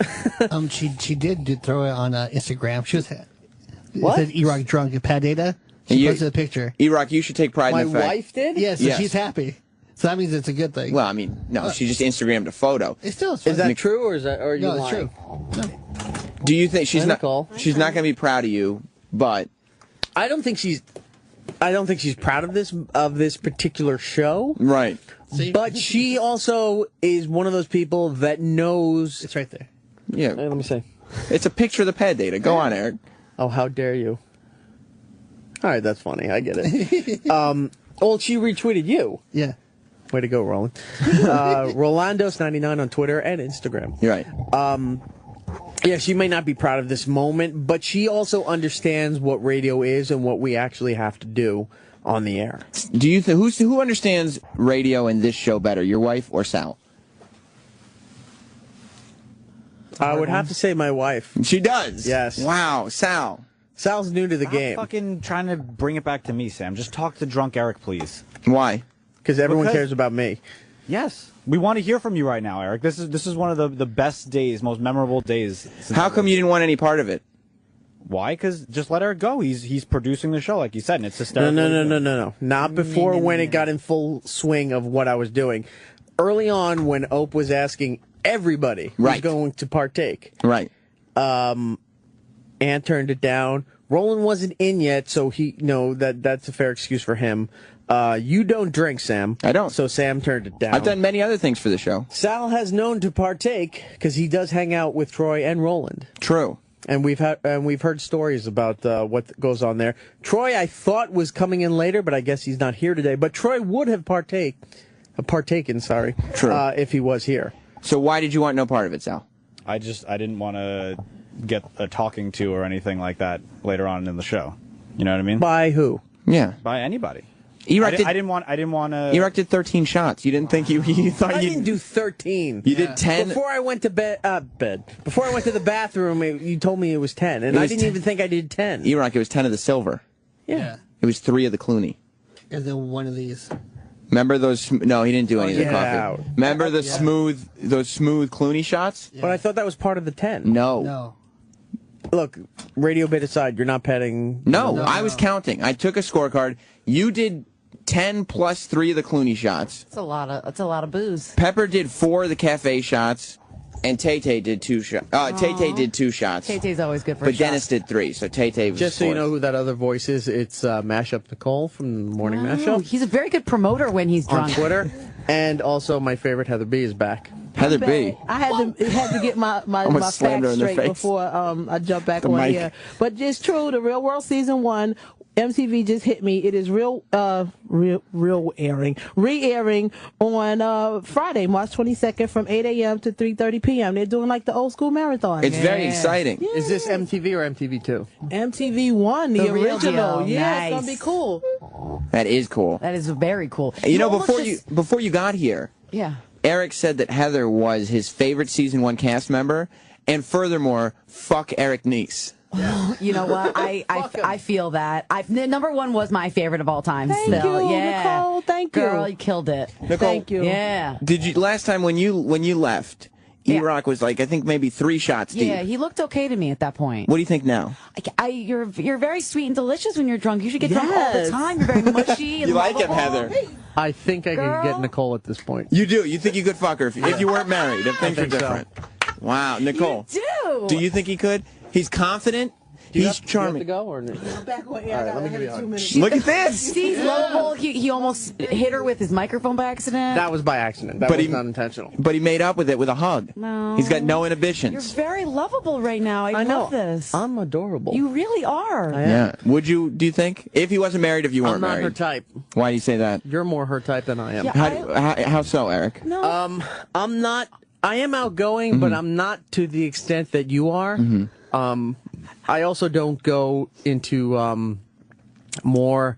She did throw it on Instagram. She was What? It said E-Rock drunk at Pat Data. She posted a picture. E-Rock, you should take pride in the fact. My wife did? Yeah, so she's happy. So that means it's a good thing. Well, I mean, no, she just Instagrammed a photo. It's still Is that true, or are you No, it's lying? true. No. Do you think she's not? Nicole. She's not going to be proud of you, but I don't think she's proud of this particular show. Right. But she also is one of those people that knows. It's right there. Yeah. Hey, let me see. It's a picture of the pad data. Go on, Eric. Oh, how dare you! All right, that's funny. I get it. Well, she retweeted you. Yeah. Way to go, Roland. Rolandos99 on Twitter and Instagram. You're right. Yeah, she may not be proud of this moment, but she also understands what radio is and what we actually have to do on the air. Do you think who understands radio and this show better, your wife or Sal? I would have to say my wife. She does. Yes. Wow, Sal. Sal's new to the game. Fucking trying to bring it back to me, Sam. Just talk to drunk Eric, please. Why? Because everyone cares about me. Yes. We want to hear from you right now, Eric. This is one of the best days, most memorable days. How come you didn't want any part of it? Why? Because just let Eric go. He's producing the show, like you said, and it's hysterical. No. Not before when it got in full swing of what I was doing. Early on, when Ope was asking everybody who's going to partake. Right. Ann turned it down. Roland wasn't in yet, so that's a fair excuse for him. You don't drink, Sam. I don't. So Sam turned it down. I've done many other things for the show. Sal has known to partake because he does hang out with Troy and Roland. True. And we've heard stories about what goes on there. Troy, I thought, was coming in later, but I guess he's not here today. But Troy would have partaken, True. If he was here. So why did you want no part of it, Sal? I didn't want to get a talking to or anything like that later on in the show. You know what I mean? By who? Yeah. By anybody. I didn't want to. E-Rock did 13 shots. You didn't think you thought I you didn't do 13. You did 10 before I went to Before I went to the bathroom, you told me it was 10, and I didn't even think I did 10. E-Rock, it was 10 of the silver. Yeah. It was 3 of the Clooney. And then one of these. Remember those? No, he didn't do any of the yeah. coffee. Remember those smooth Clooney shots? But I thought that was part of the 10. No. Look, radio bit aside, you're not petting. No, I was counting. I took a scorecard. You did 10 plus 3 of the Clooney shots. That's a lot of booze. Pepper did 4 of the cafe shots, and Tay-Tay did 2 shots. Tay-Tay did 2 shots. Tay-Tay's always good for But a shot. Dennis did 3, so Tay-Tay was Just so you fourth. know who that other voice is, it's Mashup Nicole from the Morning Mashup. He's a very good promoter when he's on drunk. Twitter. And also my favorite Heather B is back. Heather B. I had to get my slammed her facts in the straight face. before I jump back The on mic. here. But it's true, the Real World Season 1, MTV just hit me. It is re-airing on Friday, March 22nd from 8 a.m. to 3:30 p.m. They're doing like the old school marathon. It's very exciting. Yeah. Is this MTV or MTV2? MTV1, the real original. deal. Yeah, Nice. it's gonna be cool. That is cool. That is very cool. You know, almost before you got here, Yeah. Eric said that Heather was his favorite season 1 cast member, and furthermore, fuck Eric Nies. You know what? I feel that. Number 1 was my favorite of all time. Thank still. you, Yeah. Nicole. Thank you. Girl, you killed it. Nicole, Thank you. Yeah. Did you last time when you left? E-Rock was like, I think maybe 3 shots deep. Yeah, he looked okay to me at that point. What do you think now? You're very sweet and delicious when you're drunk. You should get drunk all the time. You're very mushy. And You like him, lovable. Heather? I think I could get Nicole at this point. You do? You think you could fuck her if you weren't married? If things were think so. different? Wow, Nicole. You do. Do you think he could? He's confident. He's charming. Do you have to go or no? Back on air. All right, let me give you a hug. Look at this. He's lovable. He almost hit her with his microphone by accident. That was by accident. That But was he- not intentional. But he made up with it with a hug. No. He's got no You're inhibitions. very lovable right now. I know. love this. I'm adorable. You really are. I am. Yeah. Would you? Do you think if he wasn't married, if you weren't I'm not married? her type. Why do you say that? You're more her type than I am. Yeah, How so, Eric? No. I'm not. I am outgoing, but I'm not to the extent that you are. I also don't go into more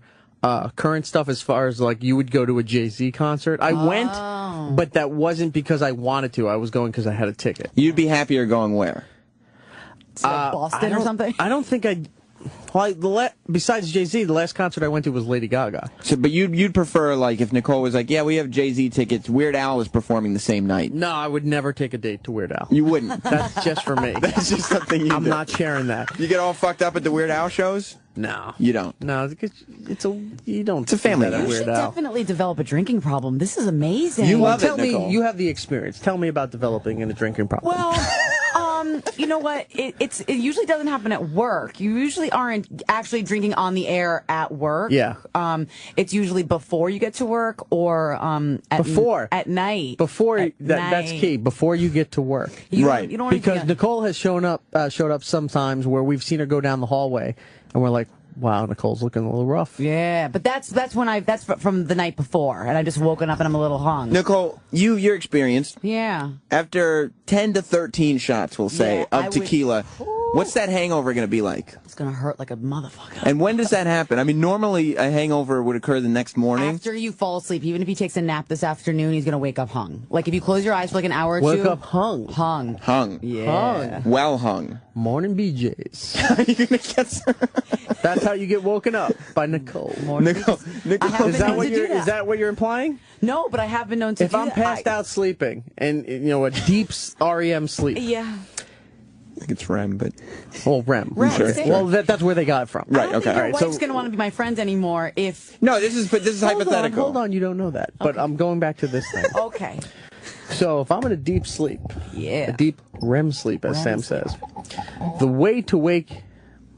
current stuff as far as like you would go to a Jay-Z concert. I went, but that wasn't because I wanted to. I was going because I had a ticket. You'd be happier going where? Boston or something? I don't think I. Well, besides Jay-Z, the last concert I went to was Lady Gaga. So, but you'd prefer like if Nicole was like, yeah, we have Jay-Z tickets. Weird Al is performing the same night. No, I would never take a date to Weird Al. You wouldn't. That's just for me. That's just something you I'm do. not sharing that. You get all fucked up at the Weird Al shows? No. You don't. No, it's a you don't. It's a family do that at night. You should Weird Al. definitely develop a drinking problem. This is amazing. You love Tell it, Nicole. me, you have the experience. Tell me about developing a drinking problem. Well, you know what? It usually doesn't happen at work. You usually aren't actually drinking on the air at work. Yeah. It's usually before you get to work or at night. That's key. Before you get to work, You don't want to because Nicole has showed up sometimes where we've seen her go down the hallway, and we're like, wow, Nicole's looking a little rough. Yeah, but that's from the night before, and I just woken up and I'm a little hung. Nicole, you're experienced. Yeah. After 10 to 13 shots, we'll say, Yeah, I of would- tequila, what's that hangover going to be like? It's gonna hurt like a motherfucker. And when does that happen? I mean, normally a hangover would occur the next morning. After you fall asleep, even if he takes a nap this afternoon, he's gonna wake up hung. Like if you close your eyes for like an hour or Wake two. up hung. Hung. Yeah. Well hung. Morning BJs. That's how you get woken up by Nicole. Nicole, I haven't is that known what to you're? do that. Is that what you're implying? No, but I have been known to If do I'm that. passed out sleeping and a deep REM sleep. Yeah. I think it's REM, but REM. REM, Sure. same. Well, that's where they got it from. Right. I don't Okay. think your All right. wife's gonna want to be my friend anymore if. No, this is hypothetical. Hold on, you don't know that. But I'm going back to this thing. Okay. So if I'm in a deep sleep, Yeah. a deep REM sleep, as REM Sam says, the way to wake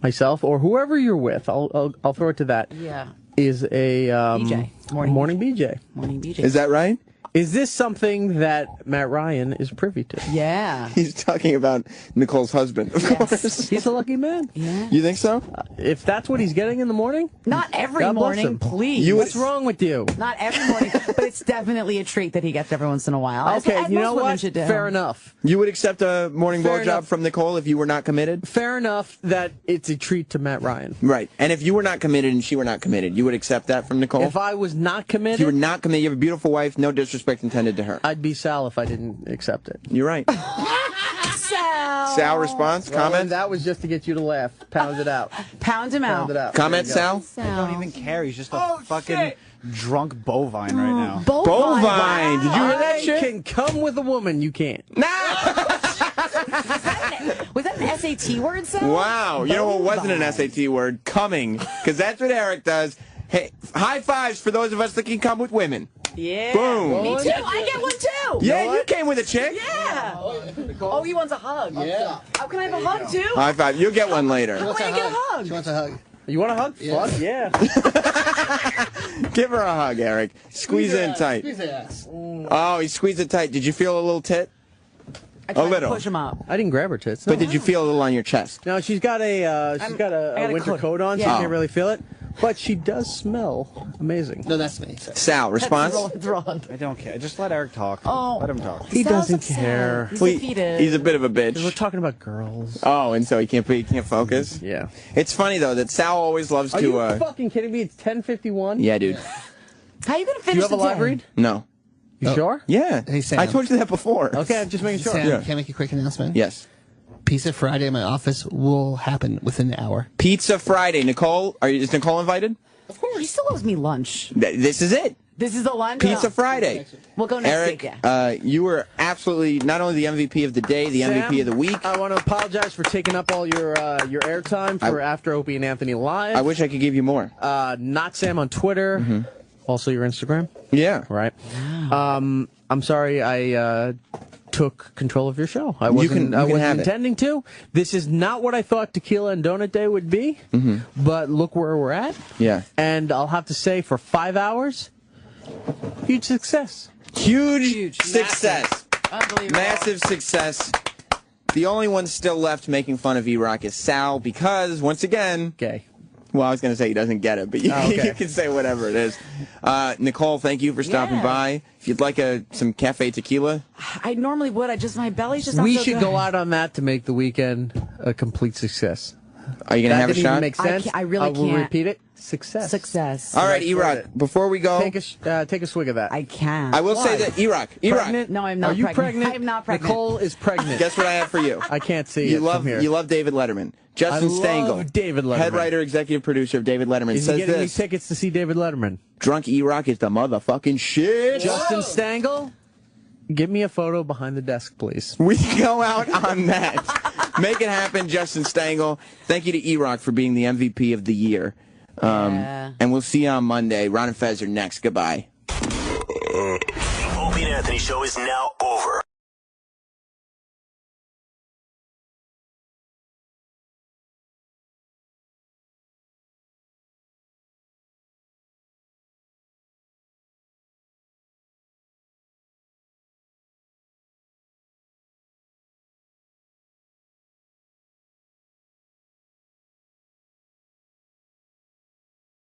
myself or whoever you're with, I'll throw it to that, Yeah. is a BJ. morning BJ. Morning BJ. Is that right? Is this something that Matt Ryan is privy to? Yeah. He's talking about Nicole's husband, of course. He's a lucky man. Yeah. You think so? If that's what he's getting in the morning, Not every God bless morning, him. please. What's wrong with you? Not every morning, but it's definitely a treat that he gets every once in a while. As- Okay, as you most know women what? should do. Fair enough. You would accept a morning Fair blowjob enough. from Nicole if you were not committed? Fair enough that it's a treat to Matt Ryan. Right. And if you were not committed and she were not committed, you would accept that from Nicole? If I was not If you were committed, not committed, you have a beautiful wife, no disrespect intended to her. I'd be Sal if I didn't accept it. You're right. Sal. Sal response? Well, Comment? and that was just to get you to laugh. Pound it out. Pound him Pound out. it out. Comment, There you go. Sal? I don't even care. He's just a fucking drunk bovine right now. Bovine. Did you hear that I shit? can come with a woman, you can't. Was that an SAT word, Sal? Wow. You know what wasn't an SAT word? Coming. Because that's what Eric does. Hey, high fives for those of us that can come with women. Yeah. Boom. Me too. I get one too. Yeah, you came with a chick. Yeah. Oh, he wants a hug. Yeah. How can I have a hug too? High five. You'll get one later. How can I get a hug? She wants a hug. You want a hug? Yeah. Fuck yeah. Give her a hug, Eric. Squeeze it in tight. Squeeze her ass. Oh, he squeezed it tight. Did you feel a little tit? I tried A little. to push him up. I didn't grab her tits. But did you feel a little on your chest? No, she's got a I got a winter coat. coat on, so Yeah. you can't really feel it. but she does smell amazing. No, that's me. Sal, response? I don't care. Just let Eric talk. Oh. Let him talk. He doesn't care. He's Well, defeated. he's a bit of a bitch. We're talking about girls. Oh, and so he can't focus? Yeah. It's funny, though, that Sal always loves Are to... you fucking kidding me? It's 10:51. Yeah, dude. How are you going to Do finish you have a the live day? read? No. You sure? Yeah. Hey, Sam. I told you that before. Okay, I'm just making sure. Sam, Yeah. can I make a quick announcement? Yes. Pizza Friday in my office will happen within an hour. Pizza Friday. Nicole, is Nicole invited? Of course. He still owes me lunch. This is it. This is the lunch? Pizza Friday. We'll go next Eric, week, yeah. you were absolutely not only the MVP of the day, the Sam, MVP of the week. I want to apologize for taking up all your airtime for After Opie and Anthony Live. I wish I could give you more. Not Sam on Twitter. Also your Instagram. Yeah. Right. I'm sorry I took control of your show. I wasn't have it. intending to. This is not what I thought Tequila and Donut Day would be. But look where we're at. Yeah. And I'll have to say, for 5 hours, huge success. Huge success. Unbelievable. Massive success. The only one still left making fun of E-Rock is Sal because, once again... Gay. Well, I was going to say he doesn't get it, but you, okay. you can say whatever it is. Nicole, thank you for stopping by. If you'd like some cafe tequila. I normally would. My belly's just not We so should good. go out on that to make the weekend a complete success. Are you going to have a didn't shot? Even make sense. I really will can't. repeat it. Success. All right, E-Rock, before we go... Take a swig of that. I can't. I will say that, E-Rock. Pregnant? No, I'm not Are you pregnant. I am not pregnant. Nicole is pregnant. Guess what I have for you? I can't see You it love from here. You love David Letterman. Justin I Stengel, love David Letterman. head writer, executive producer of David Letterman, Is he says getting me this: tickets to see David Letterman? Drunk E-Rock is the motherfucking shit. Justin Stengel, give me a photo behind the desk, please. We go out on that. Make it happen, Justin Stengel. Thank you to E-Rock for being the MVP of the year. And we'll see you on Monday. Ron and Fez are next. Goodbye. The Opie and Anthony Show is now over.